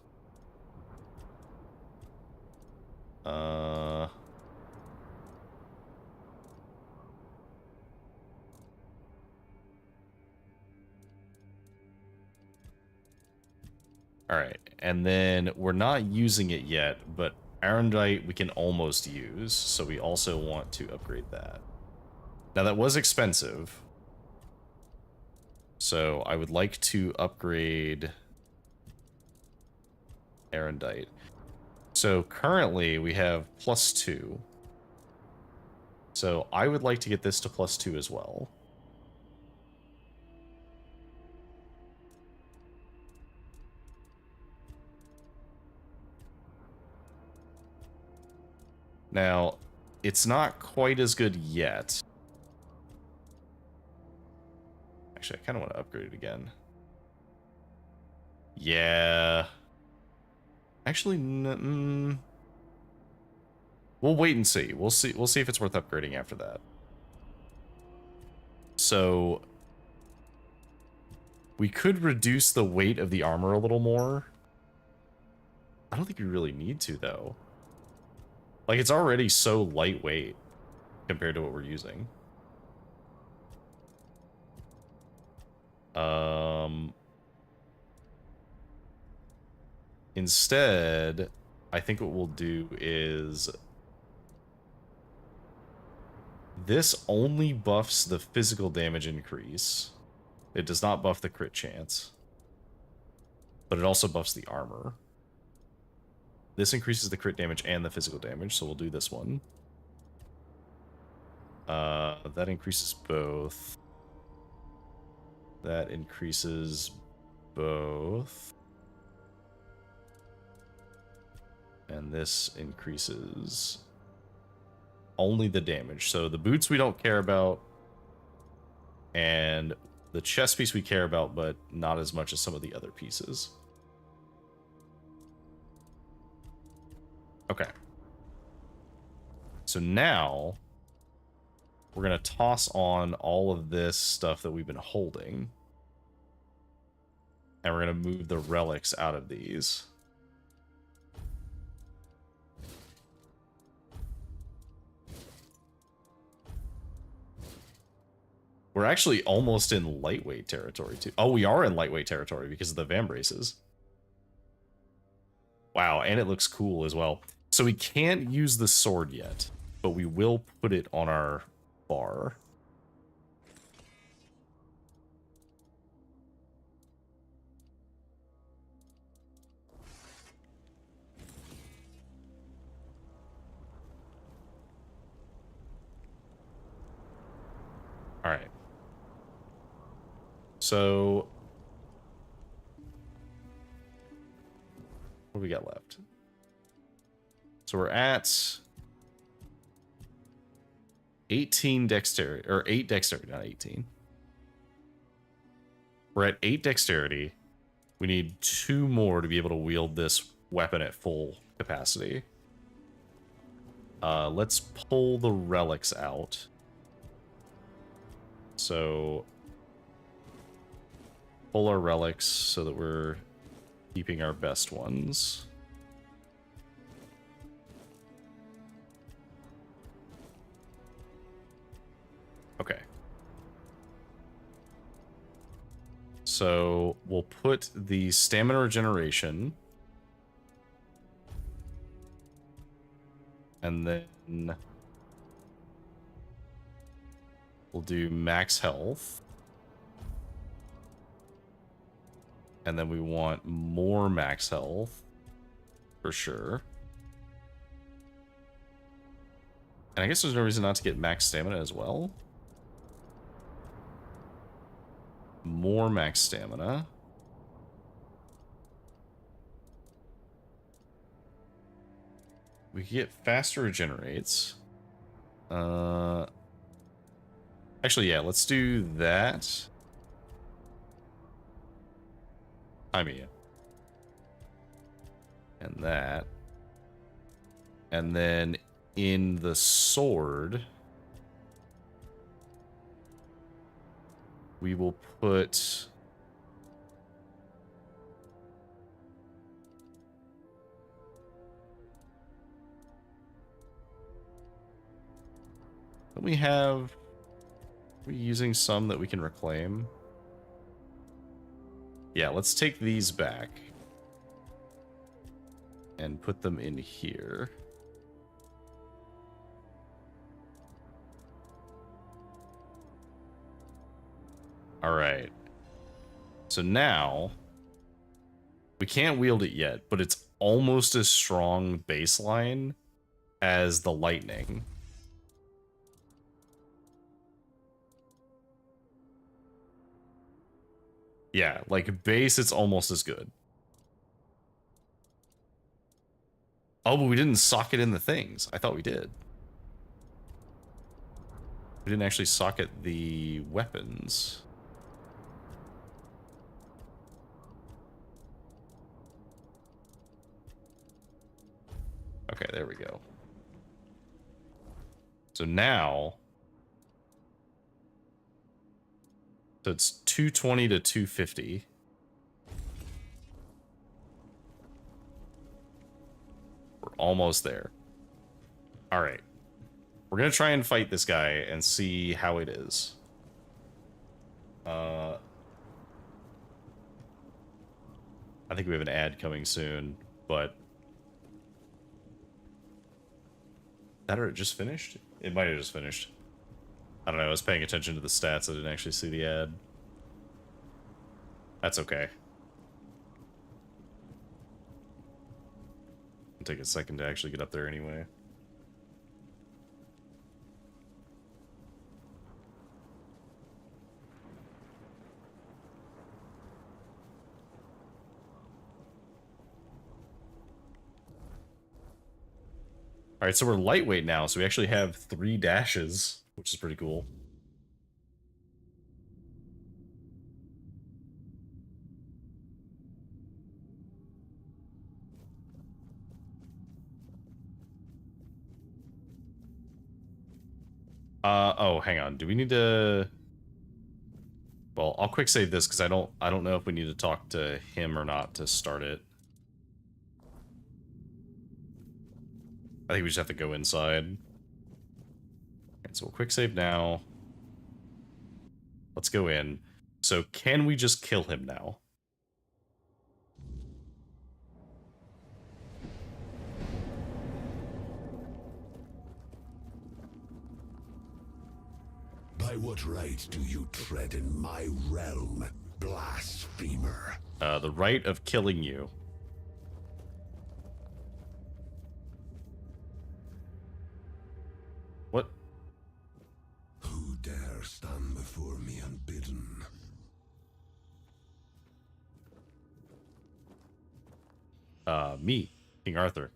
Speaker 1: Alright, and then we're not using it yet, but Arendite we can almost use, so we also want to upgrade that. Now that was expensive, so I would like to upgrade Arendite. So currently we have +2. So I would like to get this to +2 as well. Now, it's not quite as good yet. Actually, I kind of want to upgrade it again. Yeah. Actually, we'll wait and see. We'll see if it's worth upgrading after that. So we could reduce the weight of the armor a little more I don't think you really need to, though. Like, it's already so lightweight compared to what we're using. Instead, I think what we'll do is this only buffs the physical damage increase. It does not buff the crit chance, but it also buffs the armor. This increases the crit damage and the physical damage, so we'll do this one. That increases both. That increases both. And this increases only the damage. So the boots we don't care about. And the chest piece we care about, but not as much as some of the other pieces. Okay. So now we're going to toss on all of this stuff that we've been holding. And we're going to move the relics out of these. We're actually almost in lightweight territory, too. Oh, we are in lightweight territory because of the vambraces. Wow, and it looks cool as well. So we can't use the sword yet, but we will put it on our bar. All right. So what do we got left? So we're at 18 dexterity, or 8 dexterity, not 18. We're at 8 dexterity. We need 2 more to be able to wield this weapon at full capacity. Let's pull the relics out. So pull our relics so that we're keeping our best ones. Okay. So we'll put the stamina regeneration. And then we'll do max health. And then we want more max health. For sure. And I guess there's no reason not to get max stamina as well. More max stamina. We can get faster regenerates. Actually, yeah, let's do that. I mean, and that. And then in the sword, we will put don't we have, are we using some that we can reclaim? Yeah, let's take these back and put them in here. All right. So now we can't wield it yet, but it's almost as strong baseline as the lightning. Yeah, like base, it's almost as good. Oh, but we didn't socket in the things. I thought we did. We didn't actually socket the weapons. Okay, there we go. So now, so it's 220 to 250. almost there. All right. We're going to try and fight this guy and see how it is. I think we have an ad coming soon, but... That or it just finished? It might have just finished. I don't know, I was paying attention to the stats, I didn't actually see the ad. That's okay. It'll take a second to actually get up there anyway. Alright, so we're lightweight now, so we actually have 3 dashes, which is pretty cool. Oh, hang on. Do we need to... Well, I'll quick save this because I don't know if we need to talk to him or not to start it. I think we just have to go inside. And so we'll quick save now. Let's go in. So can we just kill him now?
Speaker 6: By what right do you tread in my realm, blasphemer?
Speaker 1: The right of killing you. What?
Speaker 6: Who dare stand before me unbidden?
Speaker 1: Me, King Arthur.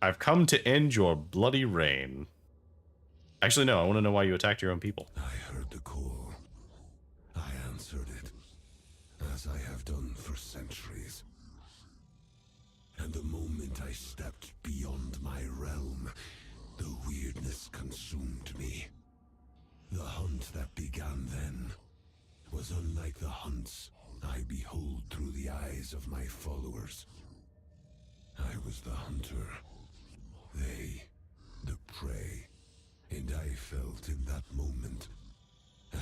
Speaker 1: I've come to end your bloody reign. Actually, no, I want to know why you attacked your own people.
Speaker 6: I heard the call. I answered it, as I have done for centuries. And the moment I stepped beyond my realm, the weirdness consumed me. The hunt that began then was unlike the hunts I behold through the eyes of my followers. I was the hunter, they the prey, and I felt in that moment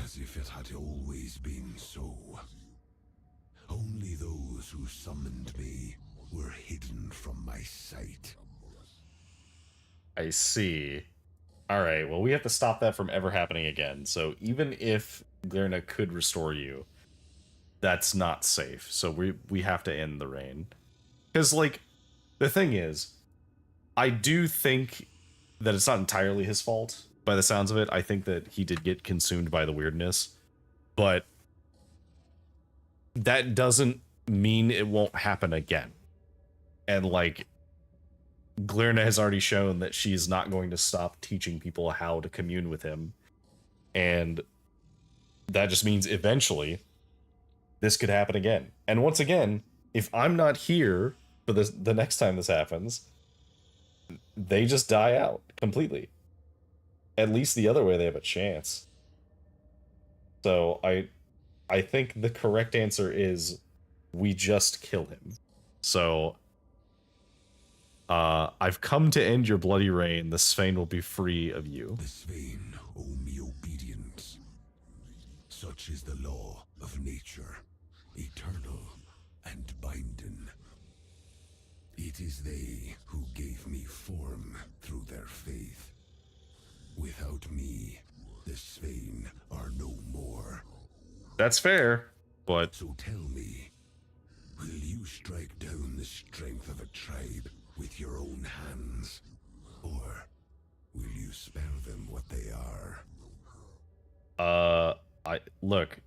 Speaker 6: as if it had always been so. Only those who summoned me were hidden from my sight.
Speaker 1: I see. Alright, well we have to stop that from ever happening again. So even if Glirna could restore you, that's not safe. So we have to end the reign. Because, like, the thing is, I do think that it's not entirely his fault, by the sounds of it. I think that he did get consumed by the weirdness. But that doesn't mean it won't happen again. And, like, Glirna has already shown that she's not going to stop teaching people how to commune with him. And that just means eventually this could happen again. And once again, if I'm not here for the next time this happens, they just die out completely. At least the other way they have a chance. So I think the correct answer is we just kill him. So I've come to end your bloody reign. The Svain will be free of you.
Speaker 6: The Svain owe me obedience. Such is the law of nature, eternal and binding. It is they who gave me form through their faith. Without me, the Svain are no more.
Speaker 1: That's fair, but...
Speaker 6: So tell me, will you strike down the strength of a tribe with your own hands? Or will you spare them what they are?
Speaker 1: Look,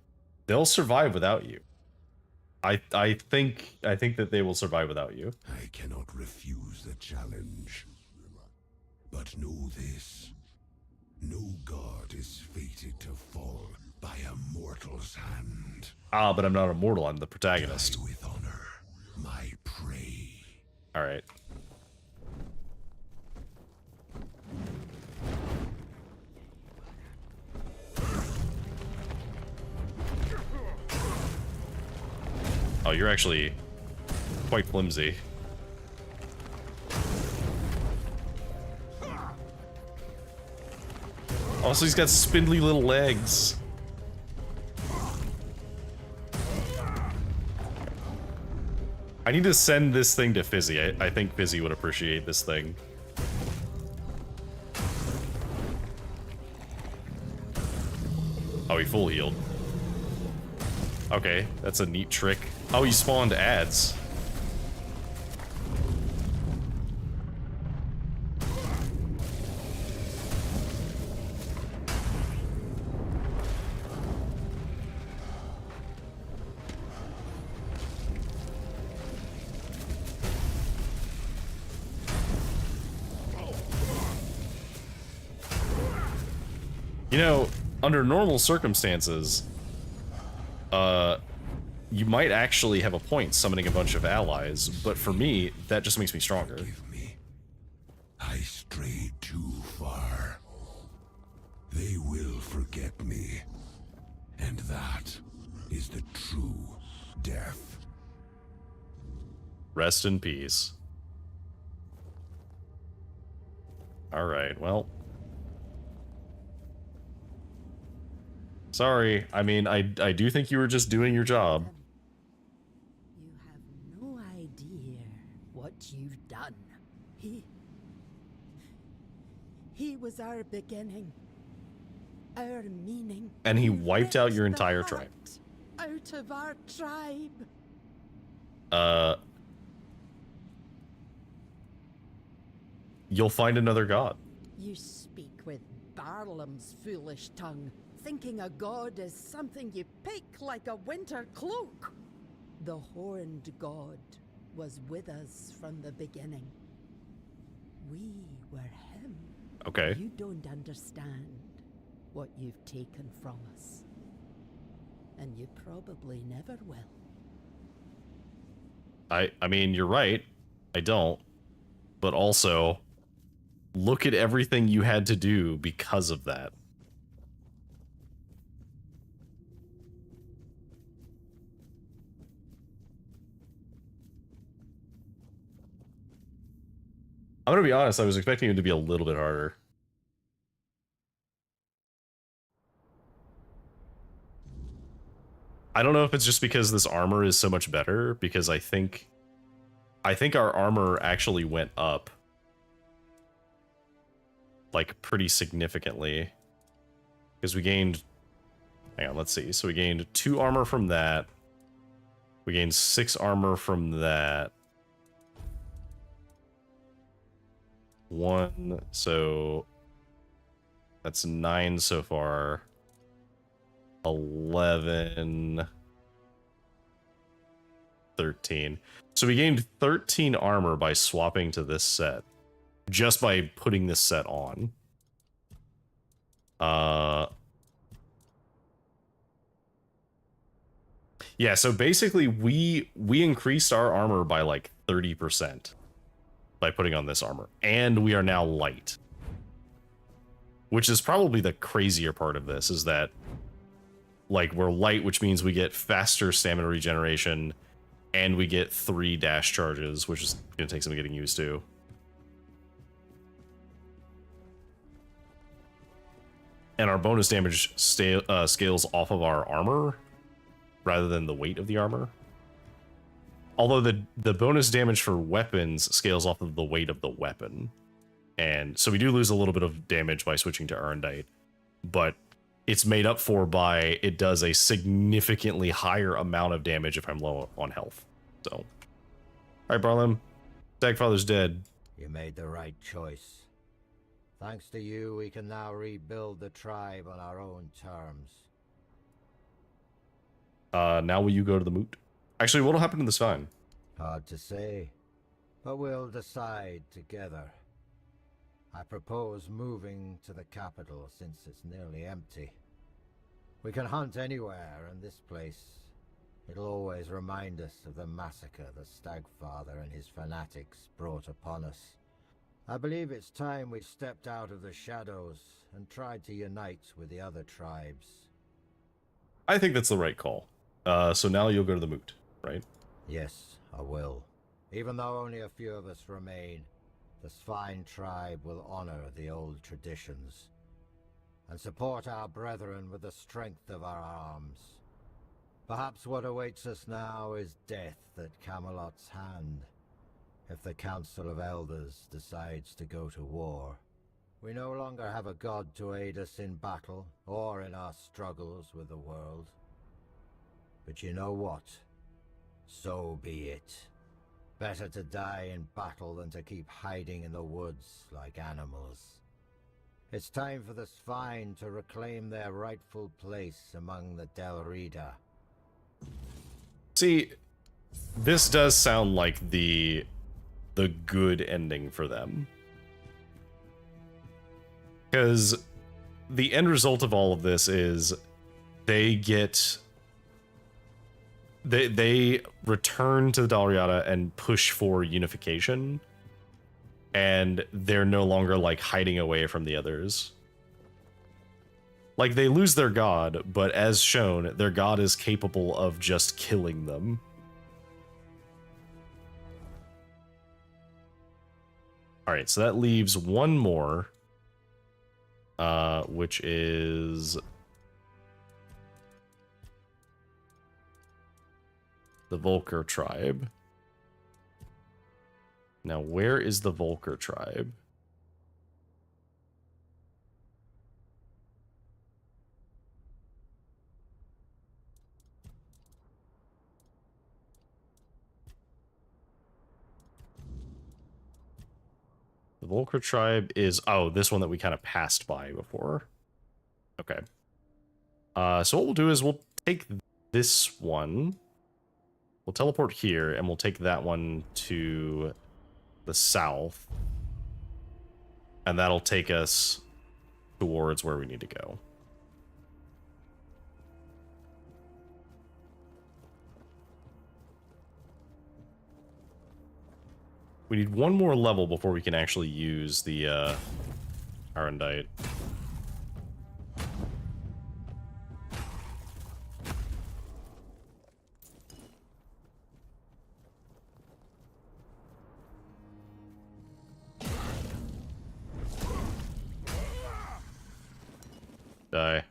Speaker 1: they'll survive without you. I think that they will survive without you.
Speaker 6: I cannot refuse the challenge. But know this. No god is fated to fall by a mortal's hand.
Speaker 1: Ah, but I'm not immortal, I'm the protagonist.
Speaker 6: Die with honor, my prey.
Speaker 1: Alright. Oh, you're actually quite flimsy. Also, he's got spindly little legs. I need to send this thing to Fizzy. I think Fizzy would appreciate this thing. Oh, he full healed. Okay, that's a neat trick. Oh, he spawned ads. You know, under normal circumstances, you might actually have a point summoning a bunch of allies, but for me, that just makes me stronger.
Speaker 6: I strayed too far. They will forget me. And that is the true death.
Speaker 1: Rest in peace. Alright, well. Sorry, I mean, I do think you were just doing your job.
Speaker 21: You have no idea what you've done. He was our beginning. Our meaning.
Speaker 1: And he wiped out your entire tribe.
Speaker 21: Out of our tribe.
Speaker 1: You'll find another god.
Speaker 21: You speak with Barlam's foolish tongue, thinking a god is something you pick like a winter cloak. The horned god was with us from the beginning. We were him.
Speaker 1: Okay.
Speaker 21: You don't understand what you've taken from us. And you probably never will.
Speaker 1: I mean, you're right. I don't. But also, look at everything you had to do because of that. I'm gonna be honest, I was expecting it to be a little bit harder. I don't know if it's just because this armor is so much better, because I think our armor actually went up like pretty significantly. Because we gained, hang on, let's see. So we gained 2 armor from that. We gained 6 armor from that. 1, so that's 9 so far. 11, 13. So we gained 13 armor by swapping to this set. Just by putting this set on. Yeah, so basically we increased our armor by like 30% by putting on this armor. And we are now light. Which is probably the crazier part of this, is that like we're light, which means we get faster stamina regeneration and we get 3 dash charges, which is gonna take some getting used to. And our bonus damage scales off of our armor rather than the weight of the armor. Although the bonus damage for weapons scales off of the weight of the weapon. And so we do lose a little bit of damage by switching to Arendite, but it's made up for by it does a significantly higher amount of damage if I'm low on health. So, all right, Barlam, Stagfather's dead.
Speaker 20: You made the right choice. Thanks to you, we can now rebuild the tribe on our own terms.
Speaker 1: Now will you go to the moot? Actually, what'll happen to this vine?
Speaker 20: Hard to say, but we'll decide together. I propose moving to the capital since it's nearly empty. We can hunt anywhere, and this place, it'll always remind us of the massacre the Stagfather and his fanatics brought upon us. I believe it's time we stepped out of the shadows and tried to unite with the other tribes.
Speaker 1: I think that's the right call. So now you'll go to the moot, right?
Speaker 20: Yes, I will. Even though only a few of us remain, the Svine tribe will honor the old traditions. and support our brethren with the strength of our arms. Perhaps what awaits us now is death at Camelot's hand, if the Council of Elders decides to go to war. We no longer have a god to aid us in battle, or in our struggles with the world. But you know what? So be it. Better to die in battle than to keep hiding in the woods like animals. It's time for the Svine to reclaim their rightful place among the Del Rita.
Speaker 1: See, this does sound like the good ending for them. Because the end result of all of this is they return to the Del Rita and push for unification, and they're no longer like hiding away from the others. Like, they lose their god, but as shown, their god is capable of just killing them. Alright, so that leaves one more, which is the Volker tribe. Now, where is the Volker tribe? The Volker tribe is, oh, this one that we kind of passed by before. Okay. So what we'll do is we'll take this one. We'll teleport here, and we'll take that one to the south. And that'll take us towards where we need to go. We need one more level before we can actually use the Arendite. Die.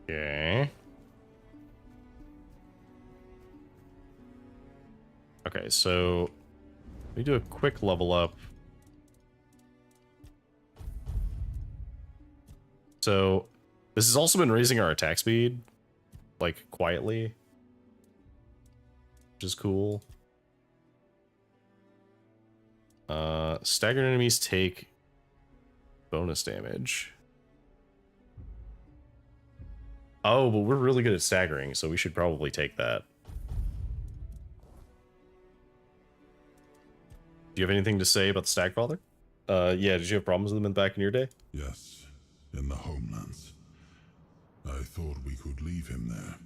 Speaker 1: Okay. Okay, so we do a quick level up. So this has also been raising our attack speed, like, quietly, which is cool. Staggered enemies take bonus damage. Oh, but we're really good at staggering, so we should probably take that. Do you have anything to say about the Stagfather? Yeah, did you have problems with them back in your day?
Speaker 2: Yes, in the homelands. I thought we could leave him there,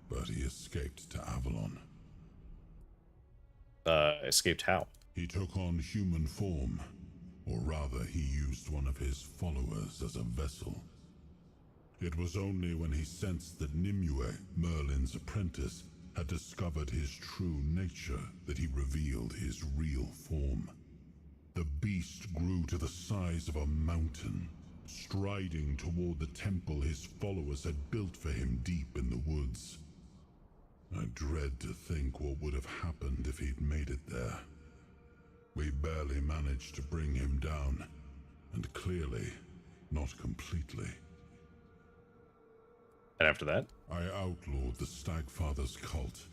Speaker 2: but he escaped to Avalon.
Speaker 1: Escaped how?
Speaker 2: He took on human form, or rather, he used one of his followers as a vessel. It was only when he sensed that Nimue, Merlin's apprentice, had discovered his true nature that he revealed his real form. The beast grew to the size of a mountain, striding toward the temple his followers had built for him deep in the woods. I dread to think what would have happened if he'd made it there. We barely managed to bring him down, and clearly, not completely.
Speaker 1: And after that?
Speaker 2: I outlawed the Stagfather's cult,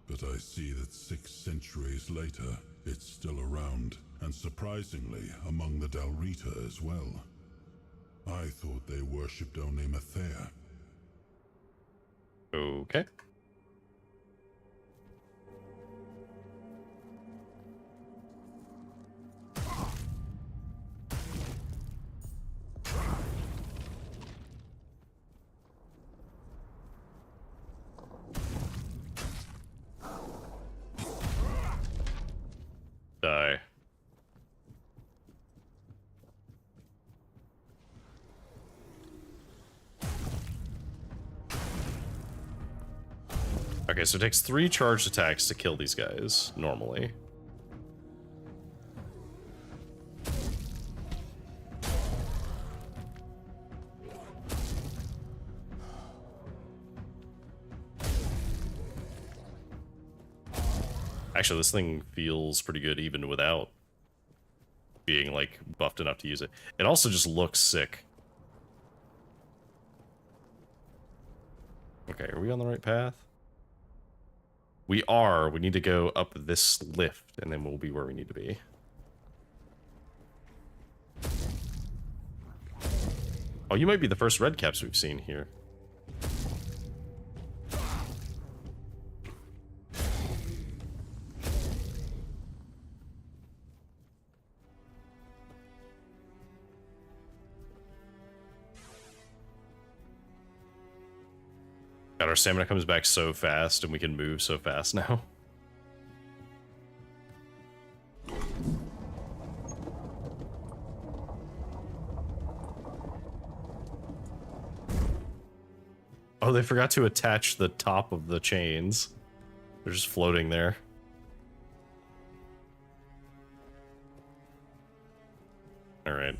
Speaker 2: but I see that 6 centuries later, it's still around, and surprisingly, among the Del Rita as well. I thought they worshipped only Mathea.
Speaker 1: Okay. Die. Okay, so it takes 3 charged attacks to kill these guys, normally. Actually, this thing feels pretty good even without being, like, buffed enough to use it. It also just looks sick. Okay, are we on the right path? We are. We need to go up this lift, and then we'll be where we need to be. Oh, you might be the first red caps we've seen here. God, our stamina comes back so fast, and we can move so fast now. Oh, they forgot to attach the top of the chains. They're just floating there. Alright.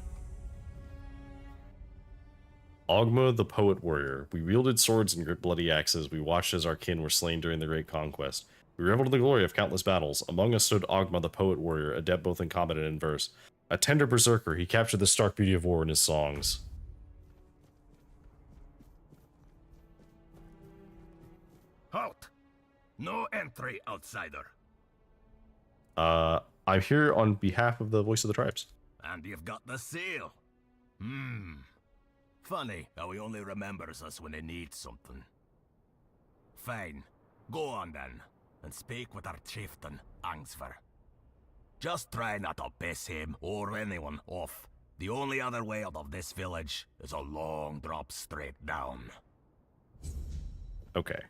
Speaker 1: Ogma, the Poet Warrior. We wielded swords and gripped bloody axes. We watched as our kin were slain during the Great Conquest. We reveled in the glory of countless battles. Among us stood Ogma, the Poet Warrior, adept both in combat and in verse. A tender berserker, he captured the stark beauty of war in his songs.
Speaker 18: Halt! No entry, outsider.
Speaker 1: I'm here on behalf of the Voice of the Tribes.
Speaker 18: And you've got the seal. Funny how he only remembers us when he needs something. Fine. Go on then, and speak with our chieftain, Angsvar. Just try not to piss him or anyone off. The only other way out of this village is a long drop straight down.
Speaker 1: Okay.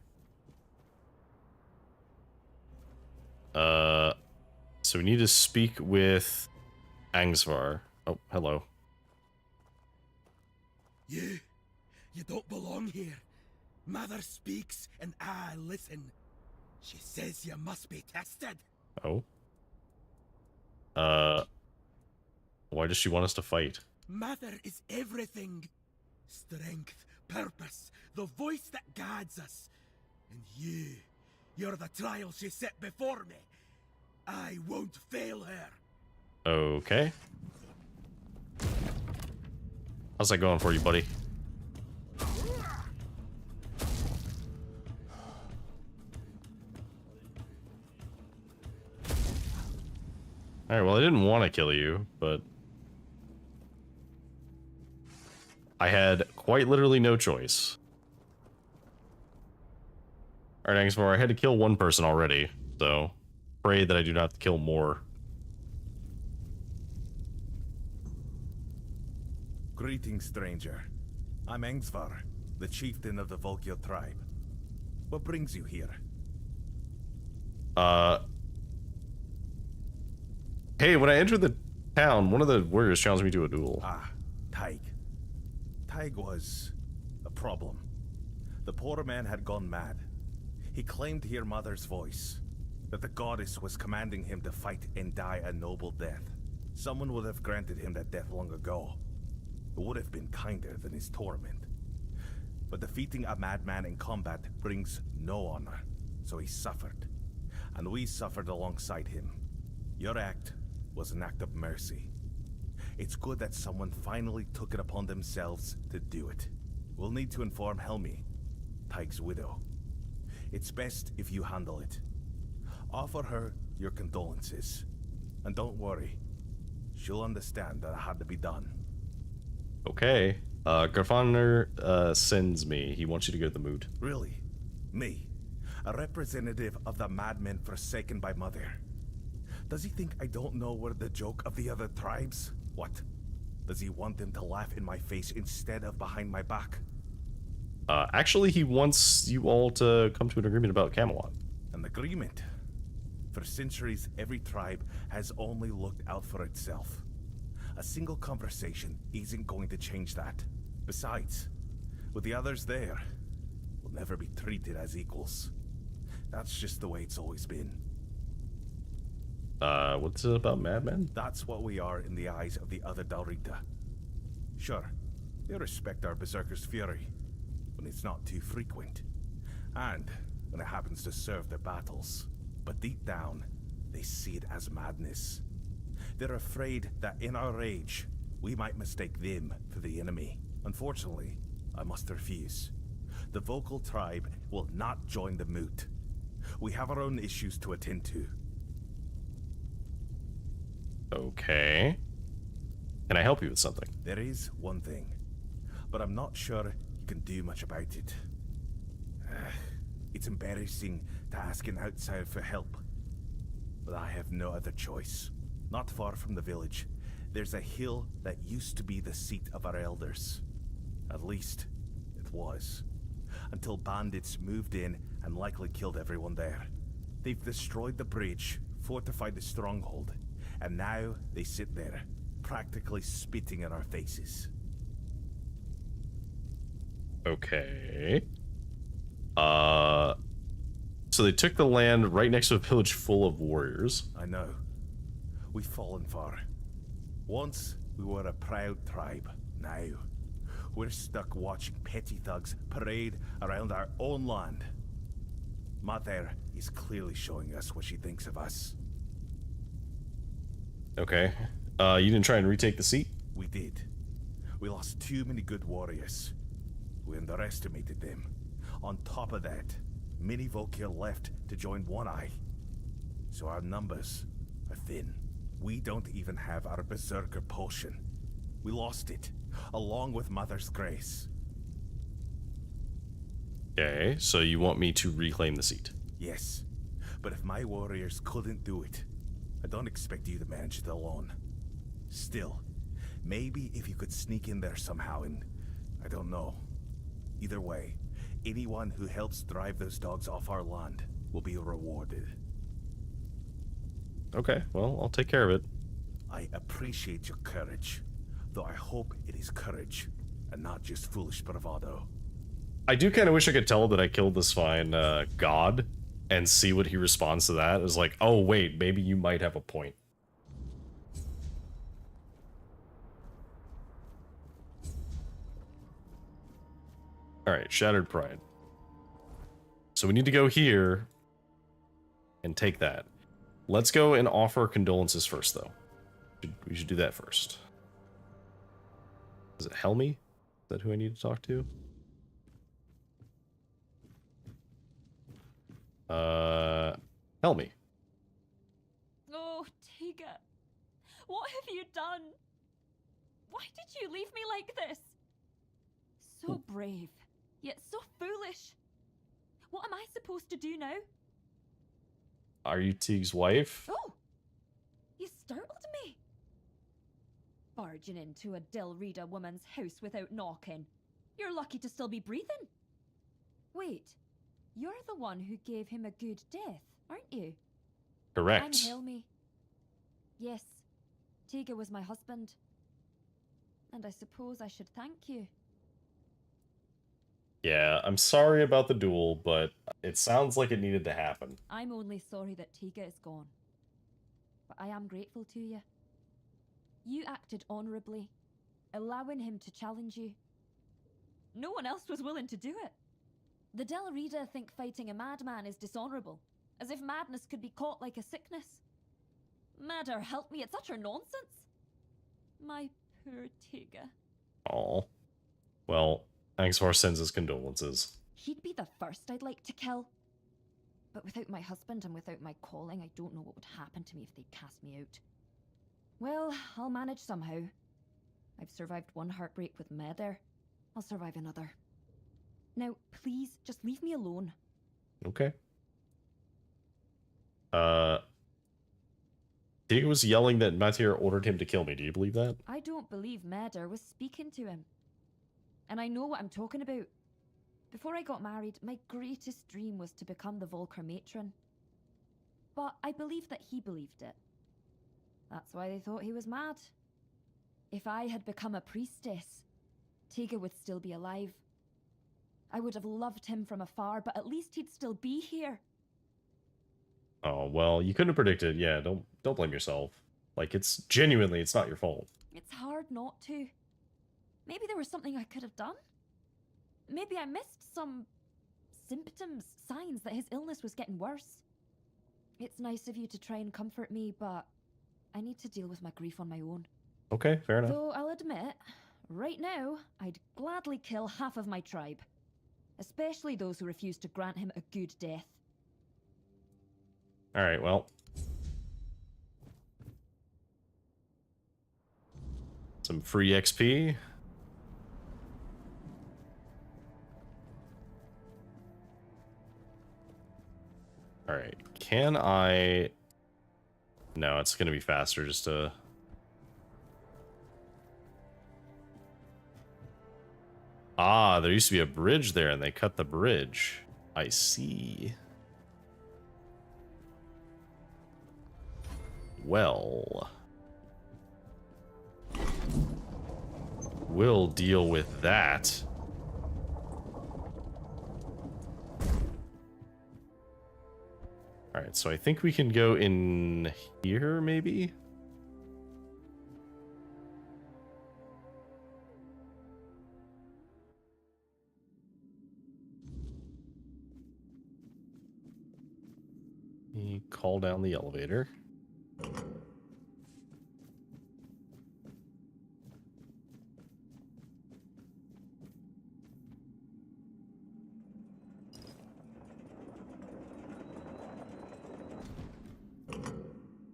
Speaker 1: So we need to speak with Angsvar. Oh, hello.
Speaker 5: You don't belong here. Mother speaks and I listen. She says you must be tested.
Speaker 1: Oh. Why does she want us to fight?
Speaker 5: Mother is everything. Strength, purpose, the voice that guides us. And you're the trial she set before me. I won't fail her.
Speaker 1: Okay. How's that going for you, buddy? Alright, well, I didn't want to kill you, but I had quite literally no choice. Alright, Angsvar, I had to kill one person already, so pray that I do not have to kill more.
Speaker 9: Greetings, stranger. I'm Angsvar, the chieftain of the Volkio tribe. What brings you here?
Speaker 1: Hey, when I entered the town, one of the warriors challenged me to a duel.
Speaker 9: Ah, Taig. Taig was a problem. The poor man had gone mad. He claimed to hear Mother's voice, that the goddess was commanding him to fight and die a noble death. Someone would have granted him that death long ago. It would have been kinder than his torment. But defeating a madman in combat brings no honor, so he suffered. And we suffered alongside him. Your act was an act of mercy. It's good that someone finally took it upon themselves to do it. We'll need to inform Helmi, Taig's widow. It's best if you handle it. Offer her your condolences. And don't worry, she'll understand that it had to be done.
Speaker 1: Okay. Garfaner sends me. He wants you to go to the mood.
Speaker 9: Really? Me? A representative of the madmen forsaken by Mother? Does he think I don't know we're the joke of the other tribes? What? Does he want them to laugh in my face instead of behind my back?
Speaker 1: Actually, he wants you all to come to an agreement about Camelot.
Speaker 9: An agreement? For centuries, every tribe has only looked out for itself. A single conversation isn't going to change that. Besides, with the others there, we'll never be treated as equals. That's just the way it's always been.
Speaker 1: What's it about madmen?
Speaker 9: That's what we are in the eyes of the other Dalrita. Sure, they respect our berserker's fury, when it's not too frequent, and when it happens to serve their battles. But deep down, they see it as madness. They're afraid that in our rage, we might mistake them for the enemy. Unfortunately, I must refuse. The vocal tribe will not join the moot. We have our own issues to attend to.
Speaker 1: Okay. Can I help you with something?
Speaker 9: There is one thing, but I'm not sure you can do much about it. It's embarrassing to ask an outsider for help, but I have no other choice. Not far from the village, there's a hill that used to be the seat of our elders. At least, it was. Until bandits moved in and likely killed everyone there. They've destroyed the bridge, fortified the stronghold, and now they sit there, practically spitting in our faces.
Speaker 1: Okay. So they took the land right next to a village full of warriors.
Speaker 9: I know. We've fallen far. Once, we were a proud tribe. Now, we're stuck watching petty thugs parade around our own land. Mother is clearly showing us what she thinks of us.
Speaker 1: Okay. You didn't try and retake the seat?
Speaker 9: We did. We lost too many good warriors. We underestimated them. On top of that, many Volkir left to join One Eye. So our numbers are thin. We don't even have our Berserker potion. We lost it, along with Mother's Grace.
Speaker 1: Okay, so you want me to reclaim the seat?
Speaker 9: Yes, but if my warriors couldn't do it, I don't expect you to manage it alone. Still, maybe if you could sneak in there somehow and... I don't know. Either way, anyone who helps drive those dogs off our land will be rewarded.
Speaker 1: Okay, well, I'll take care of it.
Speaker 9: I appreciate your courage, though I hope it is courage and not just foolish bravado.
Speaker 1: I do kind of wish I could tell that I killed this fine god and see what he responds to that. It was like, oh wait, maybe you might have a point. Alright, Shattered Pride. So we need to go here and take that. Let's go and offer condolences first, though. We should do that first. Is it Helmy? Is that who I need to talk to? Helmy.
Speaker 14: Oh, Tiga. What have you done? Why did you leave me like this? So brave, yet so foolish. What am I supposed to do now?
Speaker 1: Are you Teague's wife?
Speaker 14: Oh! You startled me. Barging into a Delrida woman's house without knocking. You're lucky to still be breathing. Wait, you're the one who gave him a good death, aren't you?
Speaker 1: Correct.
Speaker 14: I'm Helmy. Yes, Tiga was my husband. And I suppose I should thank you.
Speaker 1: Yeah, I'm sorry about the duel, but it sounds like it needed to happen.
Speaker 14: I'm only sorry that Tiga is gone. But I am grateful to you. You acted honorably, allowing him to challenge you. No one else was willing to do it. The Delrida think fighting a madman is dishonorable, as if madness could be caught like a sickness. Madder, help me, it's utter nonsense. My poor Tiga.
Speaker 1: Aw. Well, Angstvar sends his condolences.
Speaker 14: He'd be the first I'd like to kill. But without my husband and without my calling, I don't know what would happen to me if they'd cast me out. Well, I'll manage somehow. I've survived one heartbreak with Meder. I'll survive another. Now, please, just leave me alone.
Speaker 1: Okay. Tiga was yelling that Matir ordered him to kill me. Do you believe that?
Speaker 14: I don't believe Meder was speaking to him. And I know what I'm talking about. Before I got married, my greatest dream was to become the Volker matron. But I believe that he believed it. That's why they thought he was mad. If I had become a priestess, Tiga would still be alive. I would have loved him from afar, but at least he'd still be here.
Speaker 1: Oh, well, you couldn't have predicted. Yeah, don't blame yourself. Like, it's genuinely, it's not your fault.
Speaker 14: It's hard not to. Maybe there was something I could have done? Maybe I missed some symptoms, signs that his illness was getting worse. It's nice of you to try and comfort me, but I need to deal with my grief on my own.
Speaker 1: Okay, fair enough.
Speaker 14: Though I'll admit, right now, I'd gladly kill half of my tribe. Especially those who refuse to grant him a good death.
Speaker 1: Alright, well. Some free XP. Alright, can I... No, it's gonna be faster just to... Ah, there used to be a bridge there and they cut the bridge. I see. Well... We'll deal with that. Alright, so I think we can go in here, maybe? Call down the elevator.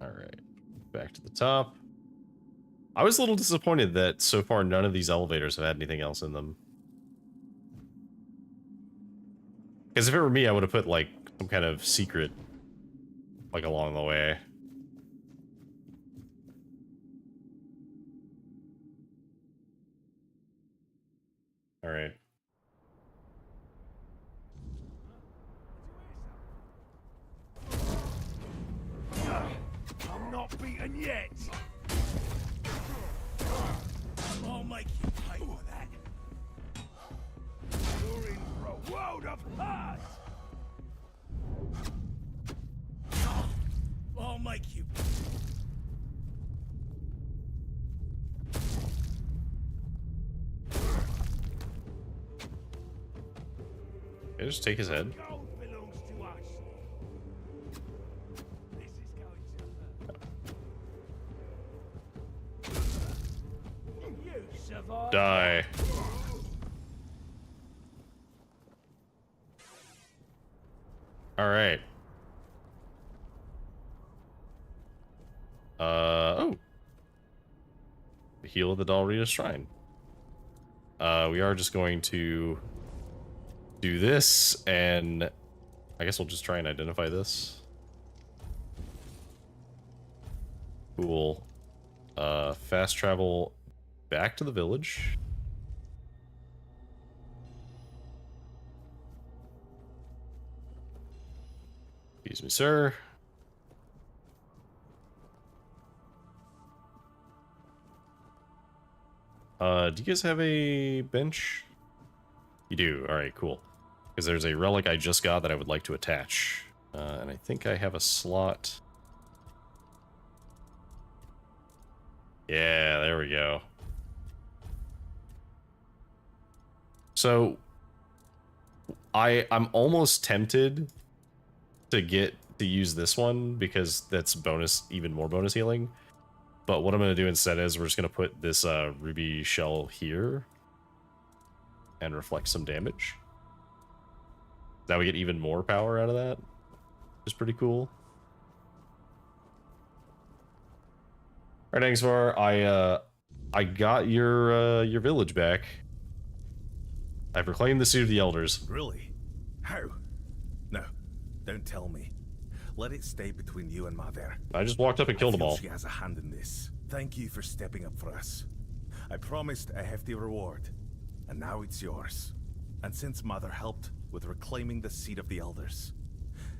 Speaker 1: Alright, back to the top. I was a little disappointed that so far none of these elevators have had anything else in them. Because if it were me, I would have put, like, some kind of secret, like, along the way. Alright.
Speaker 5: I'm not beaten yet. I'll make you pay for that. You're in for a world of hurt. I'll make you.
Speaker 1: Okay, just take his head.
Speaker 5: Gold belongs to us. This is going to hurt. You survived.
Speaker 1: Die. Alright. Oh. The Heel of the Dalrita Shrine. We are just going to do this, and I guess we'll just try and identify this. Cool. Fast travel back to the village. Excuse me, sir. Do you guys have a bench? You do. Alright, cool. Because there's a relic I just got that I would like to attach. And I think I have a slot. Yeah, there we go. So, I'm almost tempted to use this one because that's bonus, even more bonus healing. But what I'm going to do instead is we're just going to put this ruby shell here and reflect some damage. Now we get even more power out of that, which is pretty cool. All right, Angsvar, I got your village back. I've reclaimed the Seat of the Elders.
Speaker 9: Really? How? No, don't tell me. Let it stay between you and Mother.
Speaker 1: I just walked up and killed them all.
Speaker 9: She has a hand in this. Thank you for stepping up for us. I promised a hefty reward, and now it's yours. And since Mother helped with reclaiming the Seat of the Elders,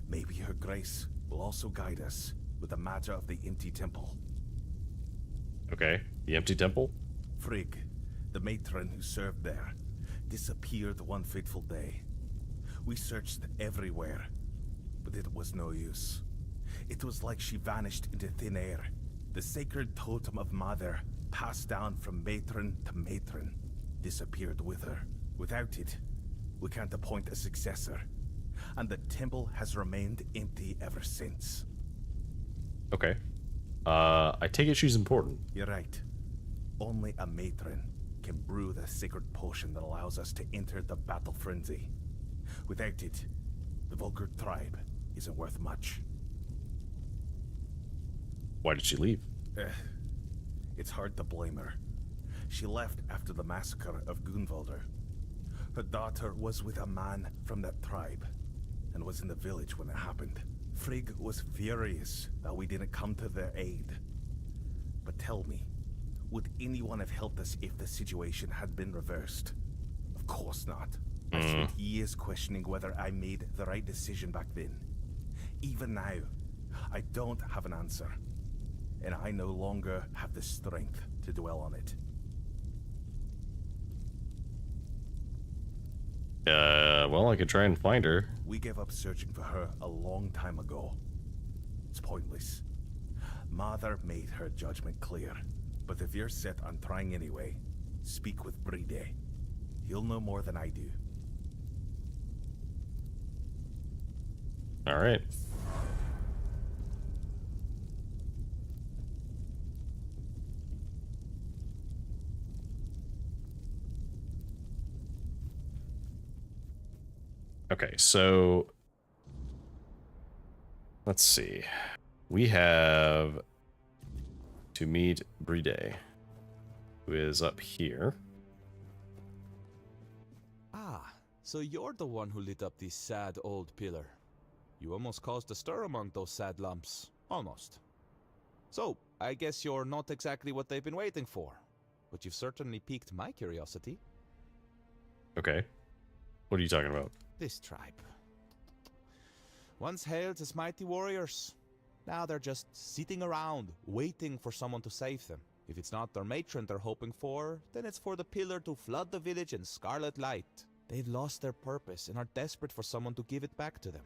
Speaker 9: maybe her grace will also guide us with the matter of the empty temple.
Speaker 1: Okay, the empty temple?
Speaker 9: Frigg, the matron who served there, disappeared one fateful day. We searched everywhere, but it was no use. It was like she vanished into thin air. The sacred totem of Mother, passed down from matron to matron, disappeared with her. Without it, we can't appoint a successor. And the temple has remained empty ever since.
Speaker 1: Okay. I take it she's important.
Speaker 9: You're right. Only a matron can brew the sacred potion that allows us to enter the battle frenzy. Without it, the Volker tribe isn't worth much.
Speaker 1: Why did she leave?
Speaker 9: It's hard to blame her. She left after the massacre of Gunvalder. Her daughter was with a man from that tribe, and was in the village when it happened. Frigg was furious that we didn't come to their aid. But tell me, would anyone have helped us if the situation had been reversed? Of course not. I spent years questioning whether I made the right decision back then. Even now, I don't have an answer. And I no longer have the strength to dwell on it.
Speaker 1: Well, I could try and find her.
Speaker 9: We gave up searching for her a long time ago. It's pointless. Mother made her judgment clear. But if you're set on trying anyway, speak with Bride. He'll know more than I do.
Speaker 1: All right. Okay, so let's see. We have to meet Bride, who is up here.
Speaker 11: Ah, so you're the one who lit up this sad old pillar. You almost caused a stir among those sad lumps. Almost. So, I guess you're not exactly what they've been waiting for. But you've certainly piqued my curiosity.
Speaker 1: Okay. What are you talking about?
Speaker 11: This tribe. Once hailed as mighty warriors. Now they're just sitting around, waiting for someone to save them. If it's not their matron they're hoping for, then it's for the pillar to flood the village in scarlet light. They've lost their purpose and are desperate for someone to give it back to them.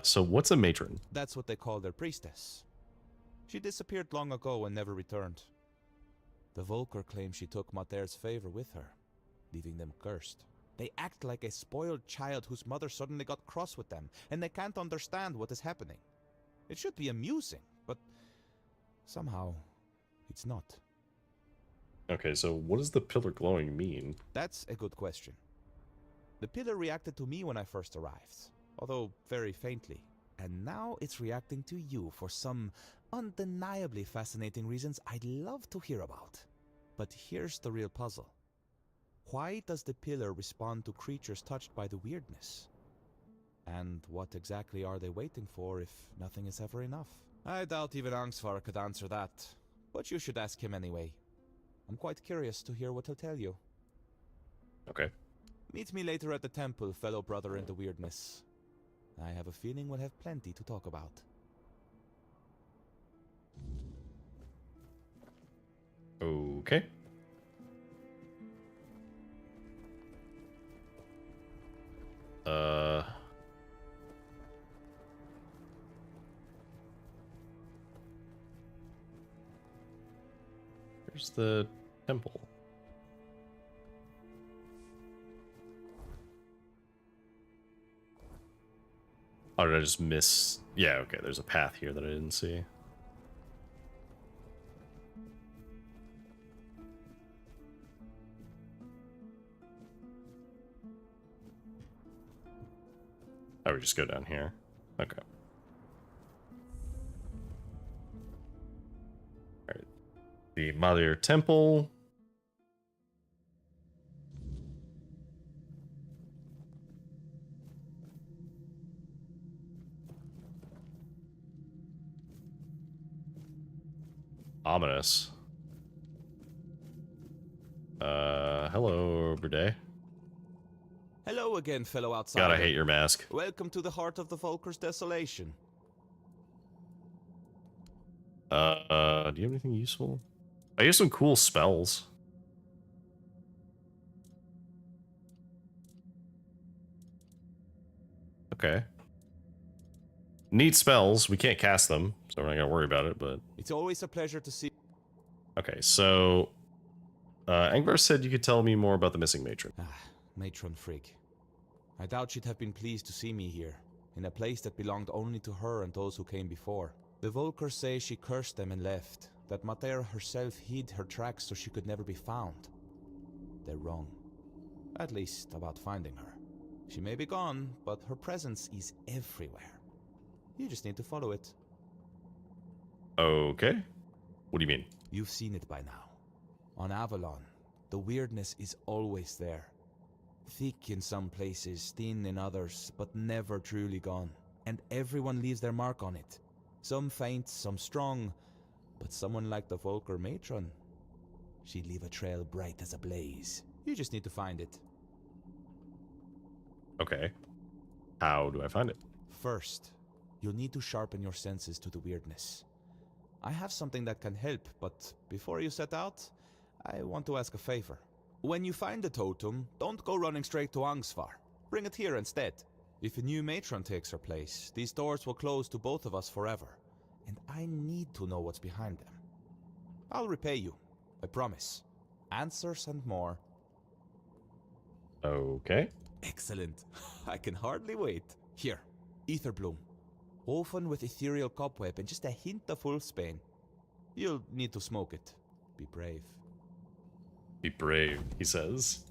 Speaker 1: So what's a matron?
Speaker 11: That's what they call their priestess. She disappeared long ago and never returned. The Volker claim she took Mater's favor with her, leaving them cursed. They act like a spoiled child whose mother suddenly got cross with them, and they can't understand what is happening. It should be amusing, but somehow it's not.
Speaker 1: Okay, so what does the pillar glowing mean?
Speaker 11: That's a good question. The pillar reacted to me when I first arrived, although very faintly. And now it's reacting to you for some undeniably fascinating reasons I'd love to hear about. But here's the real puzzle. Why does the pillar respond to creatures touched by the weirdness? And what exactly are they waiting for if nothing is ever enough? I doubt even Angsvar could answer that, but you should ask him anyway. I'm quite curious to hear what he'll tell you.
Speaker 1: Okay.
Speaker 11: Meet me later at the temple, fellow brother in the weirdness. I have a feeling we'll have plenty to talk about.
Speaker 1: Okay. Here's the temple. Oh, did I just miss? Yeah, okay, there's a path here that I didn't see. Oh, we just go down here. Okay. Alright. The Mother Temple. Ominous. Hello, Bride.
Speaker 11: Hello again, fellow outsider.
Speaker 1: God, I hate your mask.
Speaker 11: Welcome to the heart of the Volker's desolation.
Speaker 1: Do you have anything useful? I use some cool spells. Okay. Neat spells. We can't cast them, so we're not gonna worry about it, but...
Speaker 11: It's always a pleasure to see...
Speaker 1: Okay, so... Angvar said you could tell me more about the missing matron.
Speaker 11: Matron Frigg. I doubt she'd have been pleased to see me here, in a place that belonged only to her and those who came before. The Volkers say she cursed them and left, that Mater herself hid her tracks so she could never be found. They're wrong. At least about finding her. She may be gone, but her presence is everywhere. You just need to follow it.
Speaker 1: Okay. What do you mean?
Speaker 11: You've seen it by now. On Avalon, the weirdness is always there. Thick in some places, thin in others, but never truly gone. And everyone leaves their mark on it. Some faint, some strong, but someone like the Volker matron, she'd leave a trail bright as a blaze. You just need to find it.
Speaker 1: Okay. How do I find it?
Speaker 11: First, you'll need to sharpen your senses to the weirdness. I have something that can help, but before you set out, I want to ask a favor. When you find the totem, don't go running straight to Angsvar. Bring it here instead. If a new matron takes her place, these doors will close to both of us forever. And I need to know what's behind them. I'll repay you, I promise. Answers and more.
Speaker 1: Okay.
Speaker 11: Excellent. I can hardly wait. Here, ether bloom. Woven with ethereal cobweb and just a hint of wolfsbane. You'll need to smoke it. Be brave.
Speaker 1: Be brave, he says.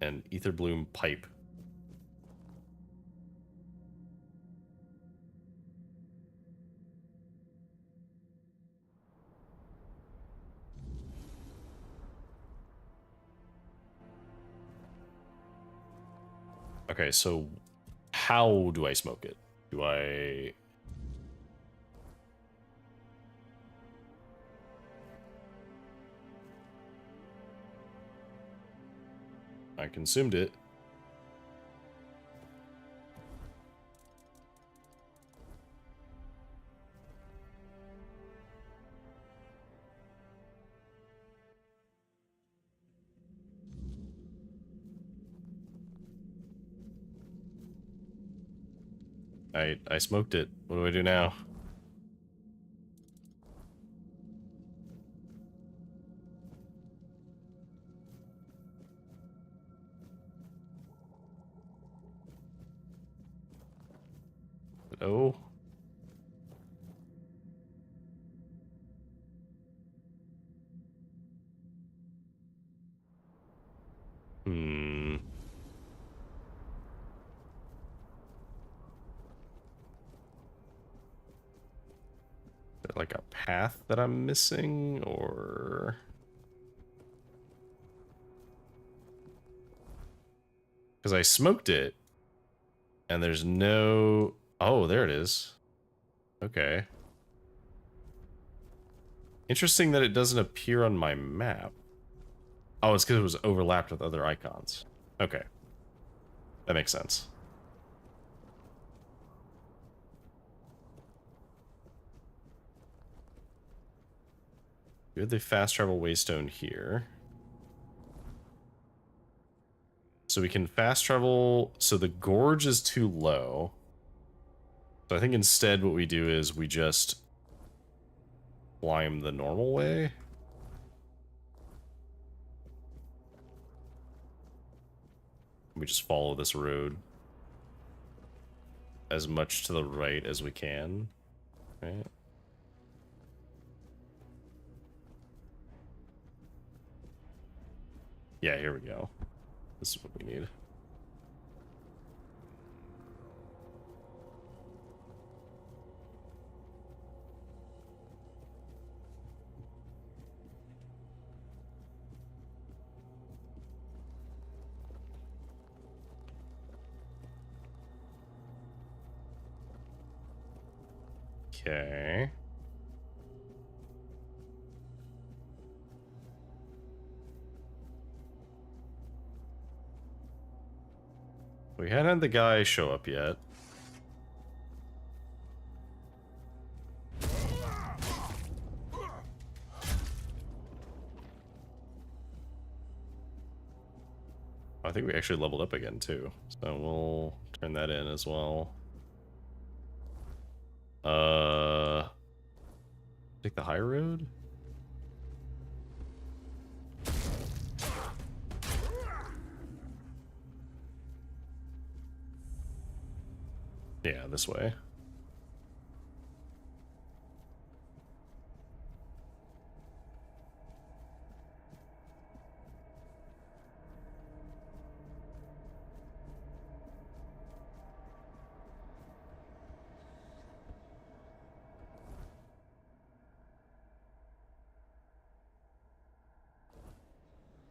Speaker 1: And ether bloom pipe. Okay, so how do I smoke it? Do I... I consumed it. I smoked it. What do I do now? Oh. Hmm. Is there like a path that I'm missing, or... Because I smoked it, and there's no... Oh, there it is. Okay. Interesting that it doesn't appear on my map. Oh, it's because it was overlapped with other icons. Okay. That makes sense. We have the fast travel waystone here. So we can fast travel. So the gorge is too low. So I think instead what we do is we just climb the normal way. We just follow this road as much to the right as we can, right? Yeah, here we go. This is what we need. Okay. We hadn't had the guy show up yet. I think we actually leveled up again too, so we'll turn that in as well. Take the high road. Yeah, this way.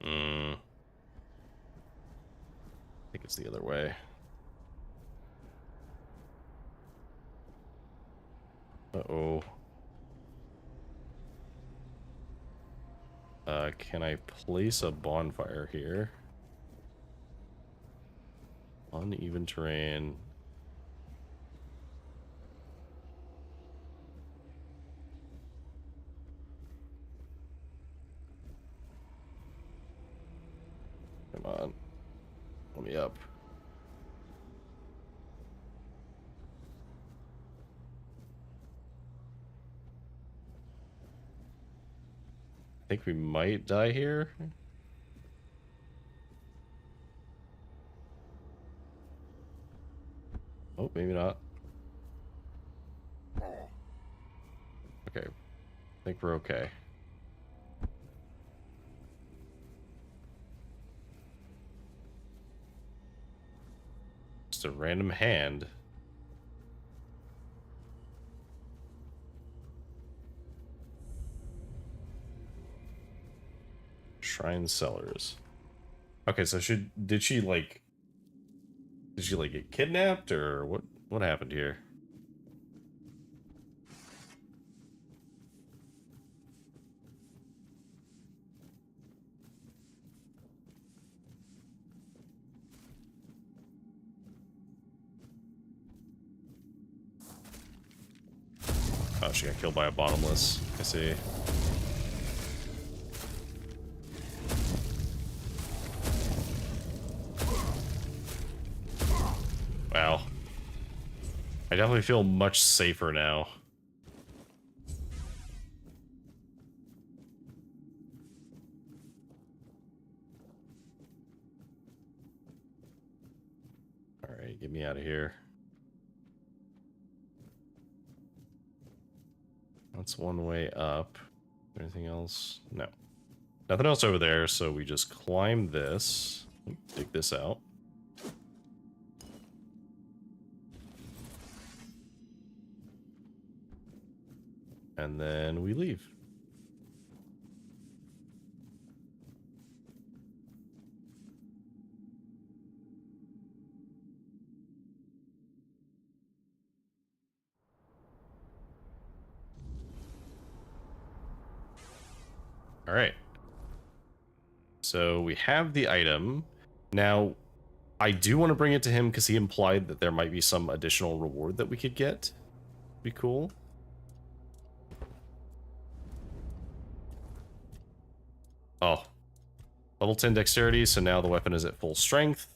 Speaker 1: I think it's the other way. Uh-oh. Can I place a bonfire here? Uneven terrain. Come on. Let me up. I think we might die here. Oh, maybe not. Okay. I think we're okay. Just a random hand. Shrine Cellars. Okay, so did she like get kidnapped, or what happened here? Oh, she got killed by a bottomless. I see. Wow. I definitely feel much safer now. Alright, get me out of here. That's one way up. Anything else? No. Nothing else over there, so we just climb this. Dig this out. And then we leave. All right. So we have the item. Now, I do want to bring it to him because he implied that there might be some additional reward that we could get. Be cool. Oh. Level 10 dexterity, so now the weapon is at full strength.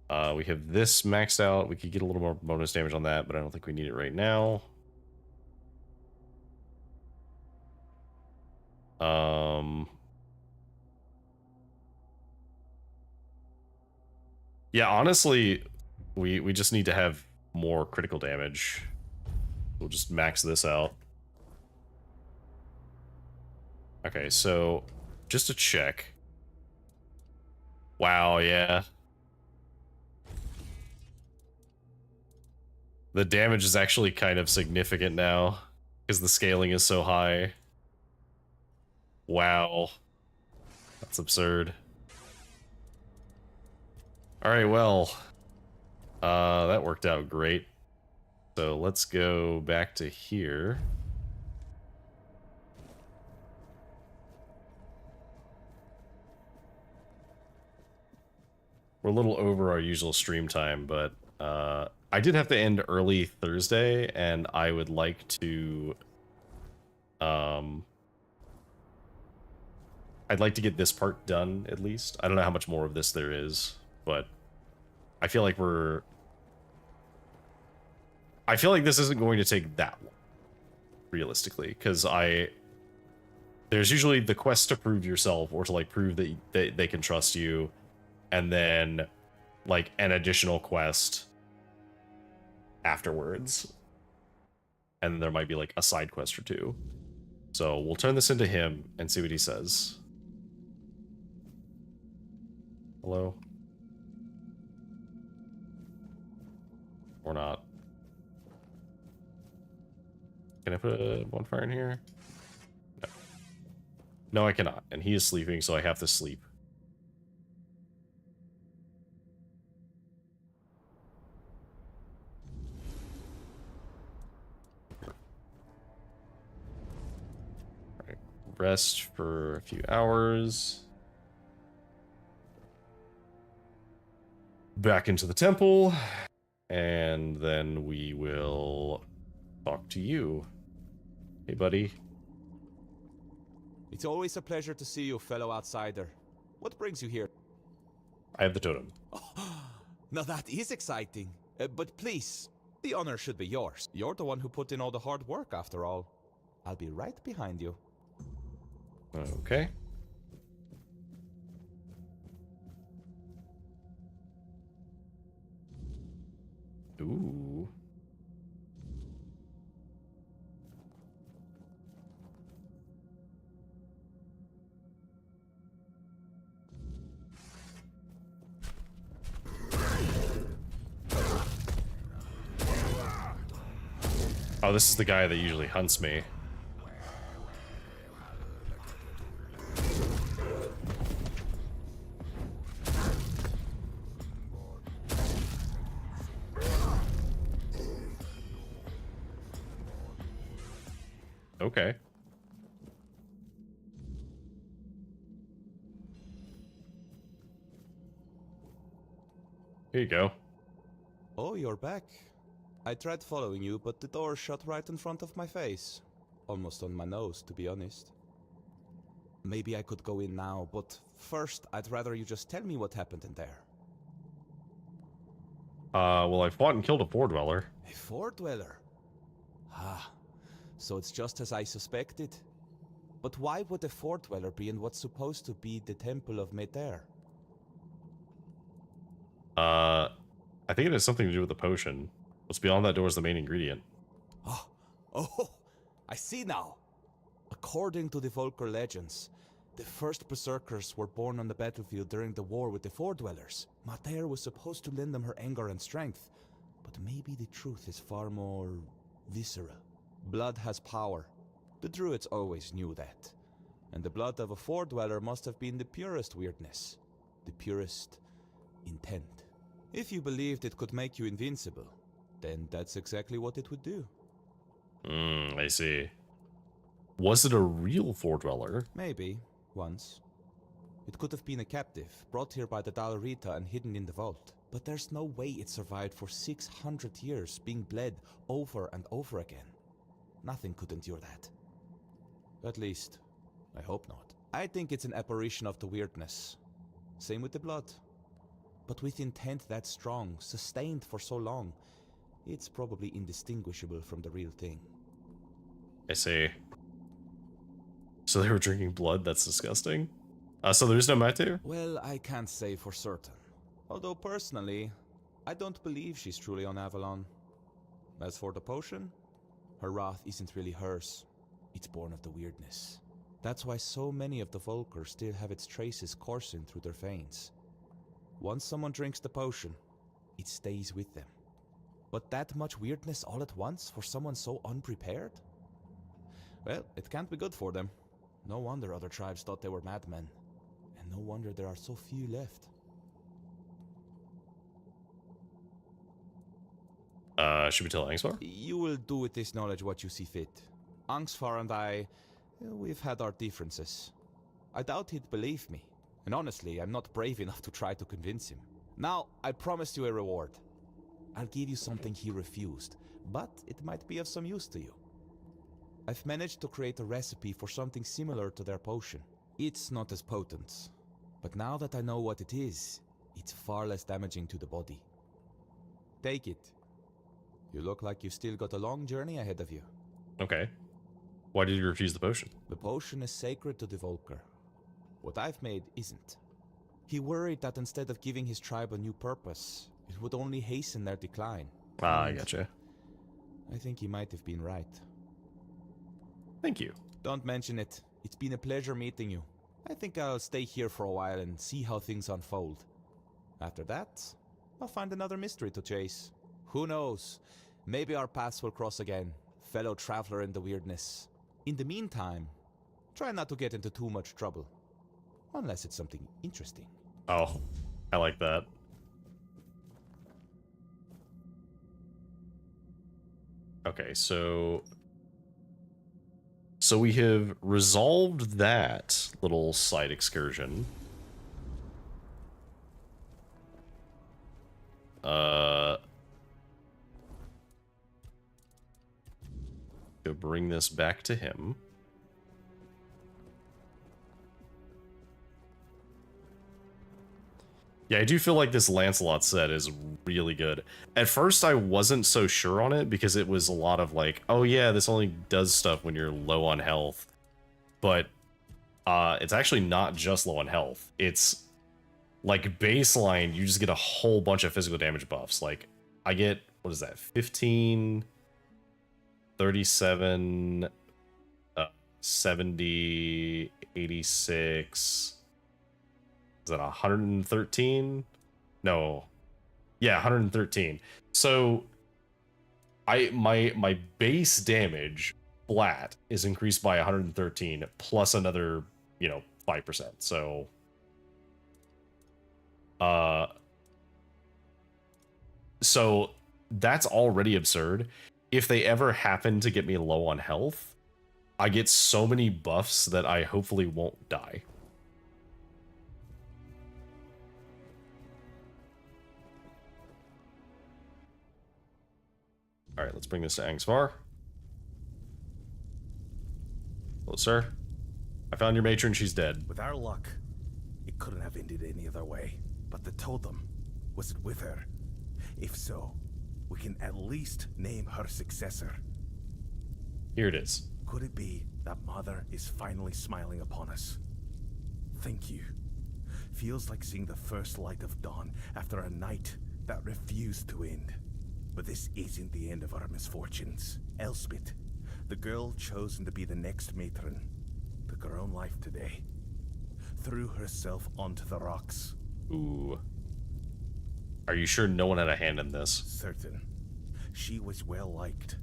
Speaker 1: We have this maxed out. We could get a little more bonus damage on that, but I don't think we need it right now. Yeah, honestly, we just need to have more critical damage. We'll just max this out. Okay, so just to check. Wow, yeah. The damage is actually kind of significant now because the scaling is so high. Wow. That's absurd. Alright, well. That worked out great. So let's go back to here. We're a little over our usual stream time, but I did have to end early Thursday, and I would like to I'd like to get this part done, at least. I don't know how much more of this there is, but I feel like I feel like this isn't going to take that long, realistically, because there's usually the quest to prove yourself, or to, like, prove that they can trust you, and then, like, an additional quest afterwards. And there might be, like, a side quest or two. So we'll turn this into him and see what he says. Hello? Or not. Can I put a bonfire in here? No. No, I cannot. And he is sleeping, so I have to sleep. Right. Rest for a few hours. Back into the temple. And then we will talk to you. Hey, buddy.
Speaker 11: It's always a pleasure to see you, fellow outsider. What brings you here?
Speaker 1: I have the totem.
Speaker 11: Now that is exciting. But please, the honor should be yours. You're the one who put in all the hard work, after all. I'll be right behind you.
Speaker 1: Okay. Ooh. Oh, this is the guy that usually hunts me. Okay. Here you go.
Speaker 11: Oh, you're back. I tried following you, but the door shut right in front of my face. Almost on my nose, to be honest. Maybe I could go in now, but first, I'd rather you just tell me what happened in there.
Speaker 1: Well, I fought and killed a Four Dweller.
Speaker 11: A Four Dweller? Ah, so it's just as I suspected. But why would a Four Dweller be in what's supposed to be the Temple of Meter?
Speaker 1: I think it has something to do with the potion. What's beyond that door is the main ingredient.
Speaker 11: Oh, I see now. According to the Volker legends, the first Berserkers were born on the battlefield during the war with the Four Dwellers. Mater was supposed to lend them her anger and strength, but maybe the truth is far more visceral. Blood has power. The Druids always knew that. And the blood of a Four Dweller must have been the purest weirdness, the purest intent. If you believed it could make you invincible, then that's exactly what it would do.
Speaker 1: I see. Was it a real Four Dweller?
Speaker 11: Maybe, once. It could have been a captive, brought here by the Dalrita and hidden in the vault. But there's no way it survived for 600 years, being bled over and over again. Nothing could endure that. At least, I hope not. I think it's an apparition of the weirdness. Same with the blood. But with intent that strong, sustained for so long, it's probably indistinguishable from the real thing.
Speaker 1: I see. So they were drinking blood? That's disgusting. So there's no Mate?
Speaker 11: Well, I can't say for certain. Although personally, I don't believe she's truly on Avalon. As for the potion, her wrath isn't really hers. It's born of the weirdness. That's why so many of the Volker still have its traces coursing through their veins. Once someone drinks the potion, it stays with them. But that much weirdness all at once for someone so unprepared? Well, it can't be good for them. No wonder other tribes thought they were madmen. And no wonder there are so few left.
Speaker 1: Should we tell Angsvar?
Speaker 11: You will do with this knowledge what you see fit. Angsvar and I, we've had our differences. I doubt he'd believe me. And honestly, I'm not brave enough to try to convince him. Now, I promised you a reward. I'll give you something he refused, but it might be of some use to you. I've managed to create a recipe for something similar to their potion. It's not as potent, but now that I know what it is, it's far less damaging to the body. Take it. You look like you've still got a long journey ahead of you.
Speaker 1: Okay. Why did you refuse the potion?
Speaker 11: The potion is sacred to the Volker. What I've made isn't. He worried that instead of giving his tribe a new purpose, it would only hasten their decline.
Speaker 1: I gotcha.
Speaker 11: I think he might have been right.
Speaker 1: Thank you.
Speaker 11: Don't mention it. It's been a pleasure meeting you. I think I'll stay here for a while and see how things unfold. After that, I'll find another mystery to chase. Who knows? Maybe our paths will cross again, fellow traveler in the weirdness. In the meantime, try not to get into too much trouble. Unless it's something interesting.
Speaker 1: Oh, I like that. Okay, so we have resolved that little side excursion. Go bring this back to him. Yeah, I do feel like this Lancelot set is really good. At first, I wasn't so sure on it because it was a lot of like, oh yeah, this only does stuff when you're low on health. But it's actually not just low on health. It's like baseline, you just get a whole bunch of physical damage buffs. Like I get, what is that, 15, 37, 70, 86... Is that 113? No. Yeah, 113. So my base damage flat is increased by 113 plus another, 5%. So that's already absurd. If they ever happen to get me low on health, I get so many buffs that I hopefully won't die. Alright, let's bring this to Angsvar. Hello, sir. I found your matron, she's dead.
Speaker 9: With our luck, it couldn't have ended any other way. But the totem, was it with her? If so, we can at least name her successor.
Speaker 1: Here it is.
Speaker 9: Could it be that Mother is finally smiling upon us? Thank you. Feels like seeing the first light of dawn after a night that refused to end. But this isn't the end of our misfortunes. Elspeth, the girl chosen to be the next matron, took her own life today. Threw herself onto the rocks.
Speaker 1: Ooh. Are you sure no one had a hand in this?
Speaker 9: Certain. She was well liked.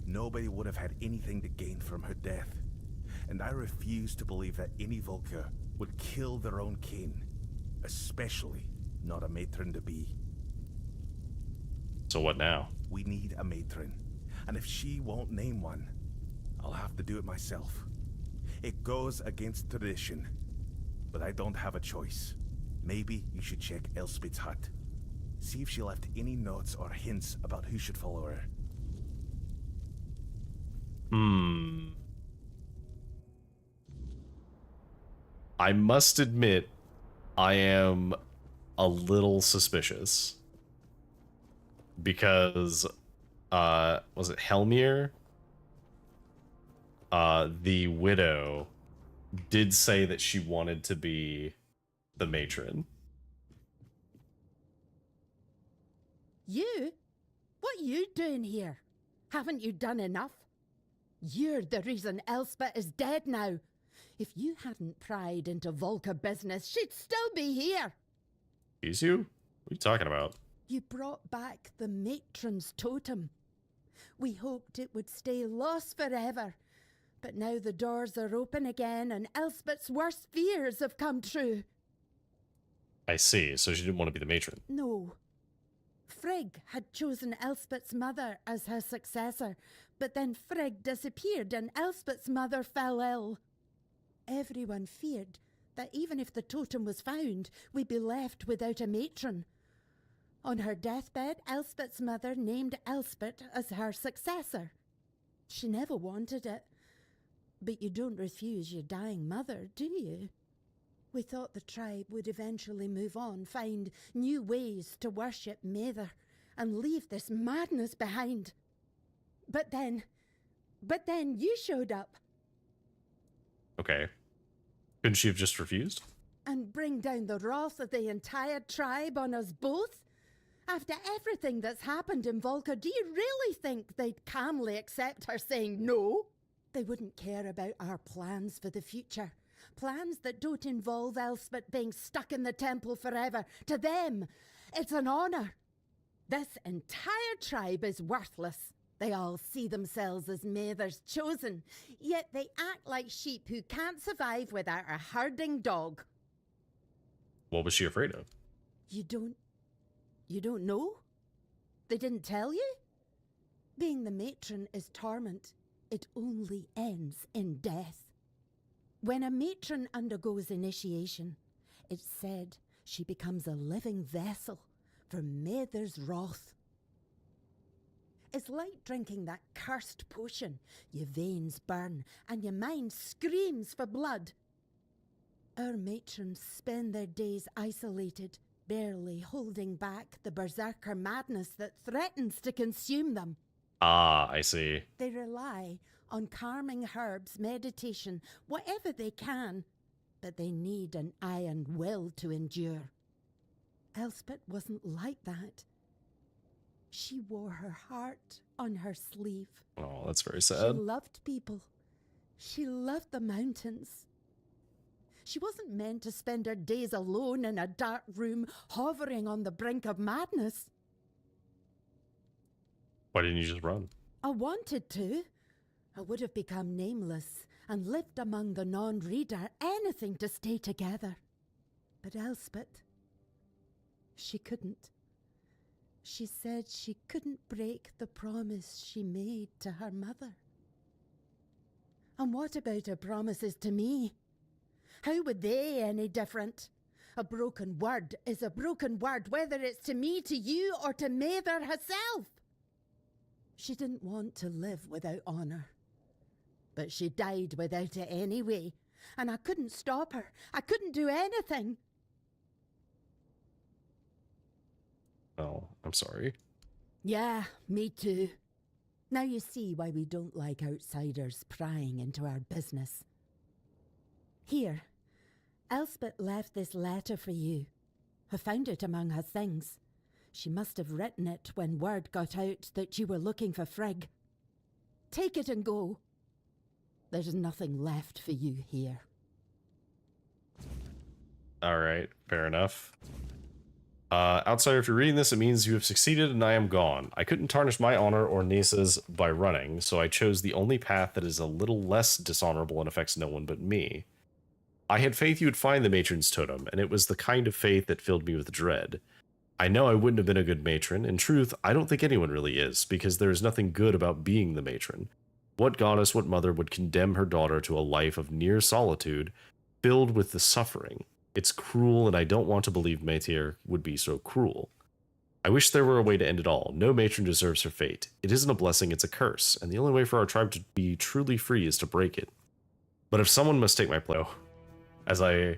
Speaker 9: Nobody would have had anything to gain from her death. And I refuse to believe that any Volker would kill their own kin. Especially not a matron-to-be.
Speaker 1: So what now?
Speaker 9: We need a matron. And if she won't name one, I'll have to do it myself. It goes against tradition. But I don't have a choice. Maybe you should check Elspeth's hut. See if she left any notes or hints about who should follow her.
Speaker 1: I must admit, I am a little suspicious. Because, was it Helmir? The widow did say that she wanted to be the matron.
Speaker 21: You? What you doing here? Haven't you done enough? You're the reason Elspeth is dead now. If you hadn't pried into Volker business, she'd still be here.
Speaker 1: Is you? What are you talking about?
Speaker 21: You brought back the matron's totem. We hoped it would stay lost forever. But now the doors are open again and Elspeth's worst fears have come true.
Speaker 1: I see, so she didn't want to be the matron.
Speaker 21: No. Frigg had chosen Elspeth's mother as her successor, but then Frigg disappeared and Elspeth's mother fell ill. Everyone feared that even if the totem was found, we'd be left without a matron. On her deathbed, Elspeth's mother named Elspeth as her successor. She never wanted it, But you don't refuse your dying mother, do you? We thought the tribe would eventually move on, find new ways to worship Mather, and leave this madness behind. But then you showed up.
Speaker 1: Okay. Couldn't she have just refused?
Speaker 21: And bring down the wrath of the entire tribe on us both? After everything that's happened in Volca, do you really think they'd calmly accept her saying no? They wouldn't care about our plans for the future. Plans that don't involve Elspeth being stuck in the temple forever. To them, it's an honor. This entire tribe is worthless. They all see themselves as Mather's chosen, yet they act like sheep who can't survive without a herding dog.
Speaker 1: What was she afraid of?
Speaker 21: You don't know? They didn't tell you? Being the matron is torment. It only ends in death. When a matron undergoes initiation, it's said she becomes a living vessel for Mather's wrath. It's like drinking that cursed potion. Your veins burn and your mind screams for blood. Our matrons spend their days isolated, barely holding back the berserker madness that threatens to consume them.
Speaker 1: Ah, I see.
Speaker 21: They rely on calming herbs, meditation, whatever they can, but they need an iron will to endure. Elspeth wasn't like that. She wore her heart on her sleeve.
Speaker 1: Oh, that's very sad.
Speaker 21: She loved people. She loved the mountains. She wasn't meant to spend her days alone in a dark room, hovering on the brink of madness.
Speaker 1: Why didn't you just run?
Speaker 21: I wanted to. I would have become nameless and lived among the non-reader, anything to stay together. But Elspeth, she couldn't. She said she couldn't break the promise she made to her mother. And what about her promises to me? How would they any different? A broken word is a broken word, whether it's to me, to you, or to Mather herself. She didn't want to live without honor. But she died without it anyway, and I couldn't stop her. I couldn't do anything.
Speaker 1: Oh, I'm sorry.
Speaker 21: Yeah, me too. Now you see why we don't like outsiders prying into our business. Here, Elspeth left this letter for you. I found it among her things. She must have written it when word got out that you were looking for Frigg. Take it and go. There's nothing left for you here.
Speaker 1: All right, fair enough. Outsider, if you're reading this, it means you have succeeded and I am gone. I couldn't tarnish my honor or Nesa's by running, so I chose the only path that is a little less dishonorable and affects no one but me. I had faith you would find the matron's totem, and it was the kind of faith that filled me with dread. I know I wouldn't have been a good matron. In truth, I don't think anyone really is, because there is nothing good about being the matron. What goddess, what mother would condemn her daughter to a life of near solitude, filled with the suffering? It's cruel, and I don't want to believe Matyr would be so cruel. I wish there were a way to end it all. No matron deserves her fate. It isn't a blessing, it's a curse, and the only way for our tribe to be truly free is to break it. But if someone must take my place, as I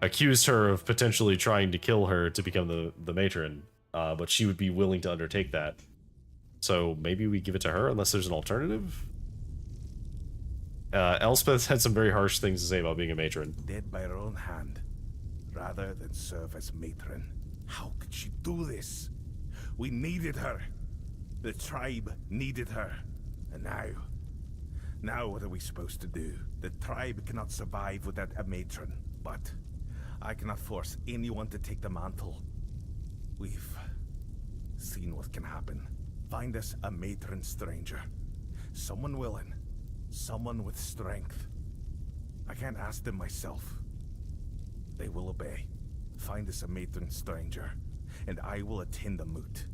Speaker 1: accused her of potentially trying to kill her to become the matron, but she would be willing to undertake that. So maybe we give it to her unless there's an alternative? Elspeth had some very harsh things to say about being a matron.
Speaker 9: Dead by her own hand, rather than serve as matron. How could she do this? We needed her. The tribe needed her. And now what are we supposed to do? The tribe cannot survive without a matron, but I cannot force anyone to take the mantle. We've seen what can happen. Find us a matron stranger. Someone willing. Someone with strength. I can't ask them myself. They will obey. Find us a matron stranger, and I will attend the moot.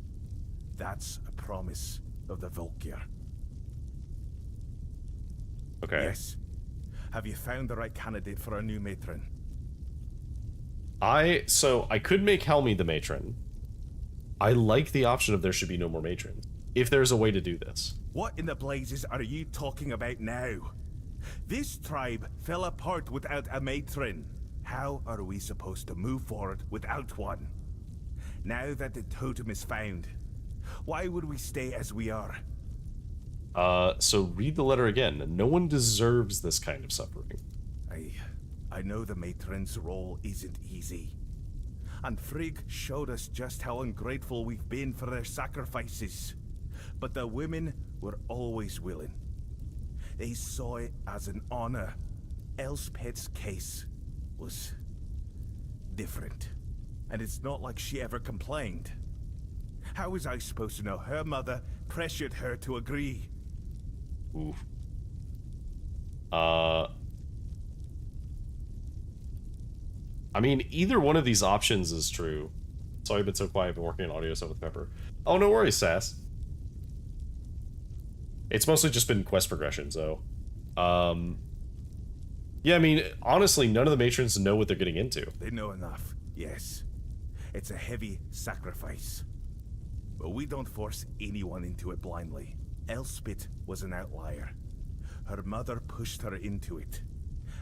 Speaker 9: That's a promise of the Volkir.
Speaker 1: Okay.
Speaker 9: Yes. Have you found the right candidate for our new matron?
Speaker 1: So I could make Helmi the matron. I like the option of there should be no more matrons. If there's a way to do this.
Speaker 9: What in the blazes are you talking about now? This tribe fell apart without a matron. How are we supposed to move forward without one? Now that the totem is found, why would we stay as we are?
Speaker 1: So read the letter again. No one deserves this kind of suffering.
Speaker 9: I know the matron's role isn't easy. And Frigg showed us just how ungrateful we've been for their sacrifices. But the women were always willing. They saw it as an honor. Elspeth's case was different. And it's not like she ever complained. How was I supposed to know her mother pressured her to agree?
Speaker 1: Oof. I mean, either one of these options is true. Sorry I've been so quiet. I've been working on audio stuff with Pepper. Oh, no worries, Sass. It's mostly just been quest progression, so... yeah, I mean, honestly, none of the matrons know what they're getting into.
Speaker 9: They know enough, yes. It's a heavy sacrifice. But we don't force anyone into it blindly. Elspeth was an outlier. Her mother pushed her into it.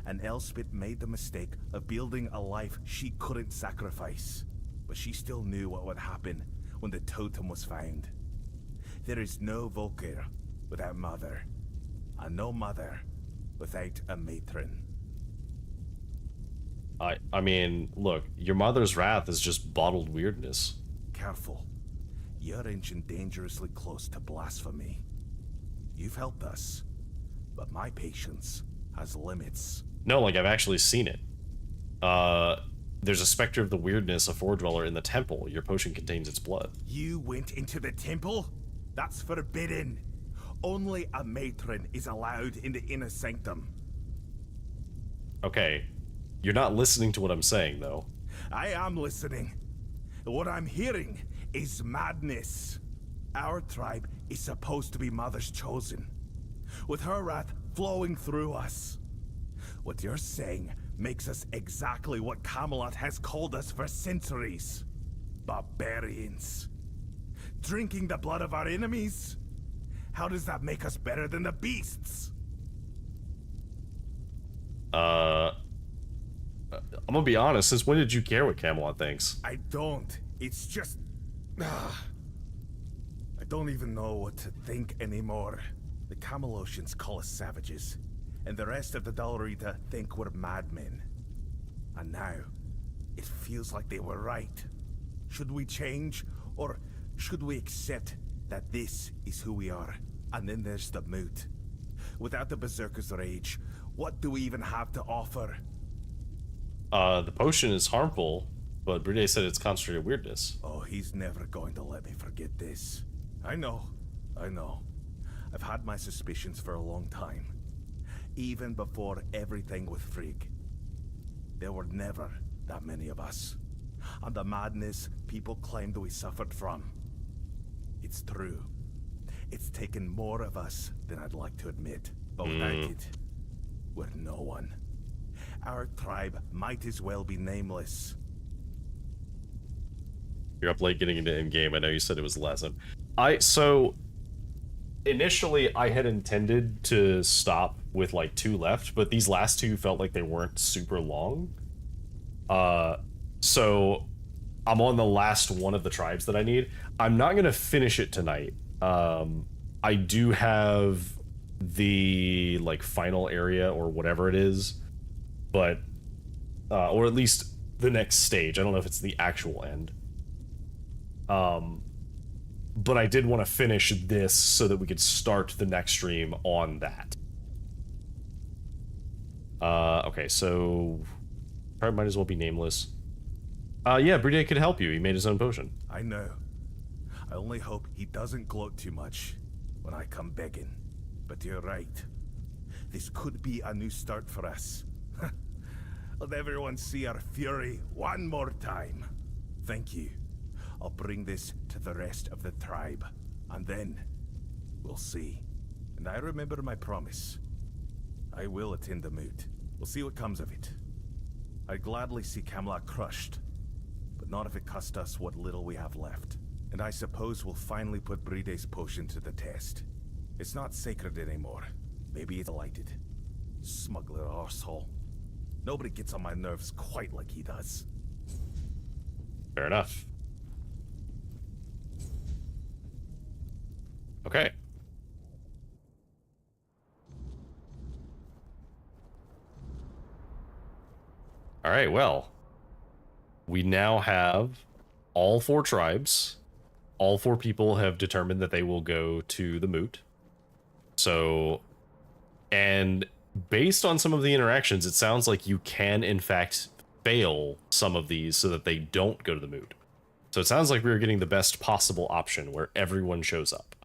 Speaker 9: And Elspeth made the mistake of building a life she couldn't sacrifice. But she still knew what would happen when the totem was found. There is no Volker without mother, and no mother without a matron.
Speaker 1: I mean, look, your mother's wrath is just bottled weirdness.
Speaker 9: Careful. You're inching dangerously close to blasphemy. You've helped us, but my patience has limits.
Speaker 1: No, like, I've actually seen it. There's a specter of the weirdness, a foredweller in the temple. Your potion contains its blood.
Speaker 9: You went into the temple? That's forbidden. Only a matron is allowed in the inner sanctum.
Speaker 1: Okay. You're not listening to what I'm saying, though.
Speaker 9: I am listening. What I'm hearing is madness. Our tribe is supposed to be Mother's chosen, with her wrath flowing through us. What you're saying makes us exactly what Camelot has called us for centuries. Barbarians. Drinking the blood of our enemies? How does that make us better than the beasts?
Speaker 1: I'm gonna be honest, since when did you care what Camelot thinks?
Speaker 9: I don't. It's just... I don't even know what to think anymore. The Camelosians call us savages, and the rest of the Dalrita think we're madmen. And now, it feels like they were right. Should we change, or should we accept that this is who we are? And then there's the moot. Without the Berserker's rage, what do we even have to offer?
Speaker 1: The potion is harmful, but Bride said it's concentrated weirdness.
Speaker 9: Oh, he's never going to let me forget this. I know. I've had my suspicions for a long time. Even before everything with Frigg. There were never that many of us. And the madness people claimed we suffered from. It's true. It's taken more of us than I'd like to admit. But without it, we're no one. Our tribe might as well be nameless.
Speaker 1: You're up late getting into in-game. I know you said it was the last one. Initially, I had intended to stop with like 2 left, but these last 2 felt like they weren't super long. So I'm on the last one of the tribes that I need. I'm not gonna finish it tonight. I do have the like final area or whatever it is, but or at least the next stage. I don't know if it's the actual end. But I did want to finish this so that we could start the next stream on that. Okay, so probably might as well be nameless. Yeah, Bride could help you. He made his own potion.
Speaker 9: I know. I only hope he doesn't gloat too much when I come begging. But you're right. This could be a new start for us. Let everyone see our fury one more time. Thank you. I'll bring this to the rest of the tribe, and then we'll see. And I remember my promise. I will attend the moot. We'll see what comes of it. I'd gladly see Camelot crushed, but not if it cost us what little we have left. And I suppose we'll finally put Bride's potion to the test. It's not sacred anymore. Maybe it's lighted. Smuggler arsehole. Nobody gets on my nerves quite like he does.
Speaker 1: Fair enough. Okay. All right, well, we now have all 4 tribes. All 4 people have determined that they will go to the moot. So, and based on some of the interactions, it sounds like you can, in fact, fail some of these so that they don't go to the moot. So it sounds like we're getting the best possible option where everyone shows up.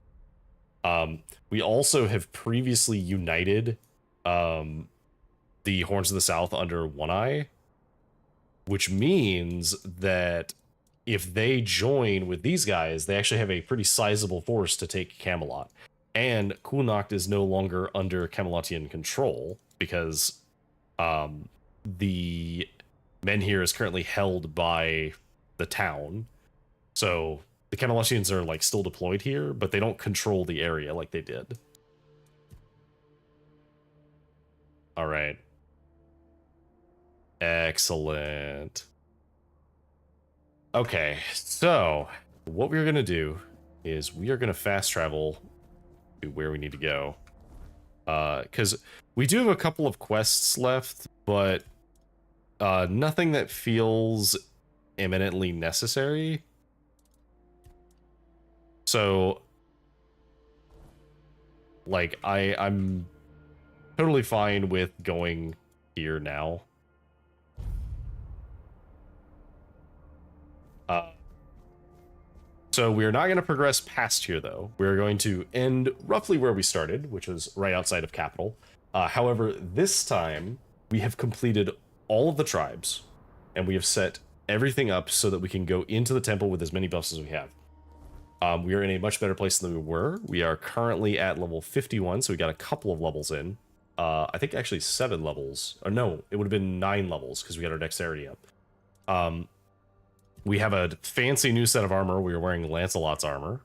Speaker 1: We also have previously united the Horns of the South under One Eye, which means that if they join with these guys, they actually have a pretty sizable force to take Camelot. And Kulnacht is no longer under Camelotian control because the Menhir is currently held by the town. So the Camelotians are like still deployed here, but they don't control the area like they did. All right. Excellent. Okay, so what we're gonna do is we are gonna fast travel to where we need to go. Because we do have a couple of quests left, but nothing that feels imminently necessary. So, like, I'm totally fine with going here now. So we're not going to progress past here, though. We're going to end roughly where we started, which was right outside of Capital. However, this time, we have completed all of the tribes, and we have set everything up so that we can go into the temple with as many buffs as we have. We are in a much better place than we were. We are currently at level 51, so we got a couple of levels in. I think actually 7 levels. Or no, it would have been 9 levels because we got our dexterity up. We have a fancy new set of armor. We are wearing Lancelot's armor,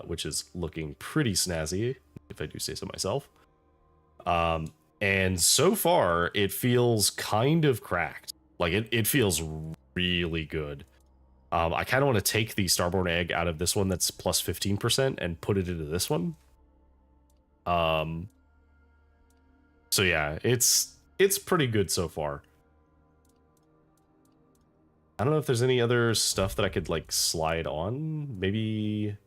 Speaker 1: which is looking pretty snazzy, if I do say so myself. And so far, it feels kind of cracked. Like, it feels really good. I kind of want to take the Starborn Egg out of this one that's plus 15% and put it into this one. So yeah, it's pretty good so far. I don't know if there's any other stuff that I could, like, slide on. Maybe...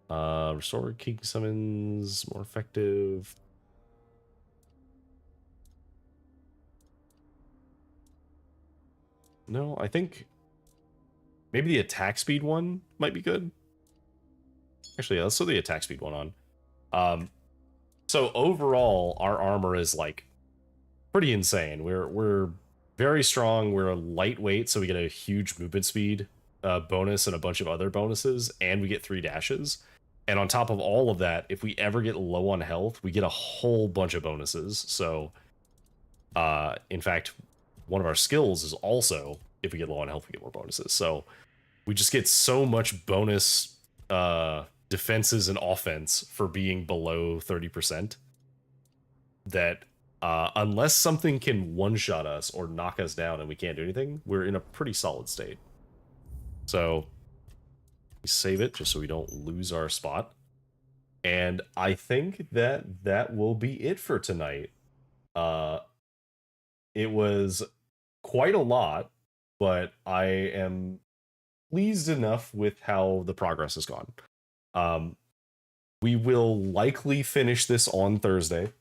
Speaker 1: restore king summons, more effective. No, I think... maybe the attack speed one might be good. Actually, yeah, let's throw the attack speed one on. So overall, our armor is, like, pretty insane. We're very strong. We're lightweight, so we get a huge movement speed bonus and a bunch of other bonuses, and we get 3 dashes. And on top of all of that, if we ever get low on health, we get a whole bunch of bonuses. So, in fact, one of our skills is also, if we get low on health, we get more bonuses. So we just get so much bonus defenses and offense for being below 30% that unless something can one-shot us or knock us down and we can't do anything, we're in a pretty solid state. So we save it just so we don't lose our spot. And I think that will be it for tonight. It was quite a lot, but I am pleased enough with how the progress has gone. We will likely finish this on Thursday.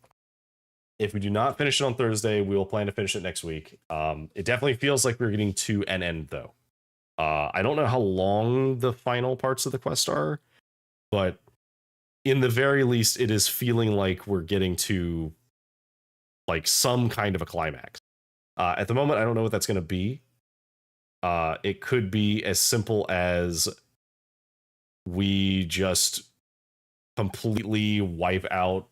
Speaker 1: If we do not finish it on Thursday, we will plan to finish it next week. It definitely feels like we're getting to an end, though. I don't know how long the final parts of the quest are, but in the very least, it is feeling like we're getting to, like, some kind of a climax. At the moment, I don't know what that's going to be. It could be as simple as we just completely wipe out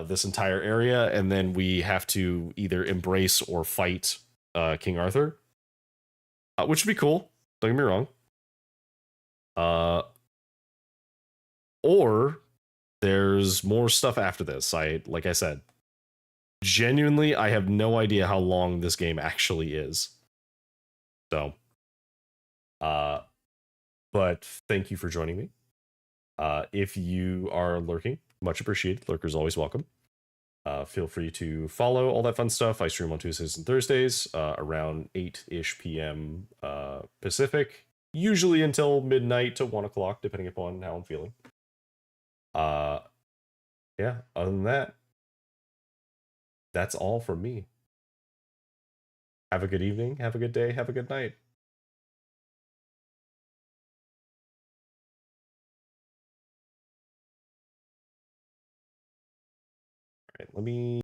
Speaker 1: this entire area, and then we have to either embrace or fight King Arthur, which would be cool. Don't get me wrong. Or there's more stuff after this. Like I said, genuinely, I have no idea how long this game actually is. So, but thank you for joining me. If you are lurking, much appreciated. Lurkers always welcome. Feel free to follow all that fun stuff. I stream on Tuesdays and Thursdays around 8-ish p.m. Pacific, usually until midnight to 1 o'clock, depending upon how I'm feeling. Yeah, other than that, that's all from me. Have a good evening, have a good day, have a good night. All right, let me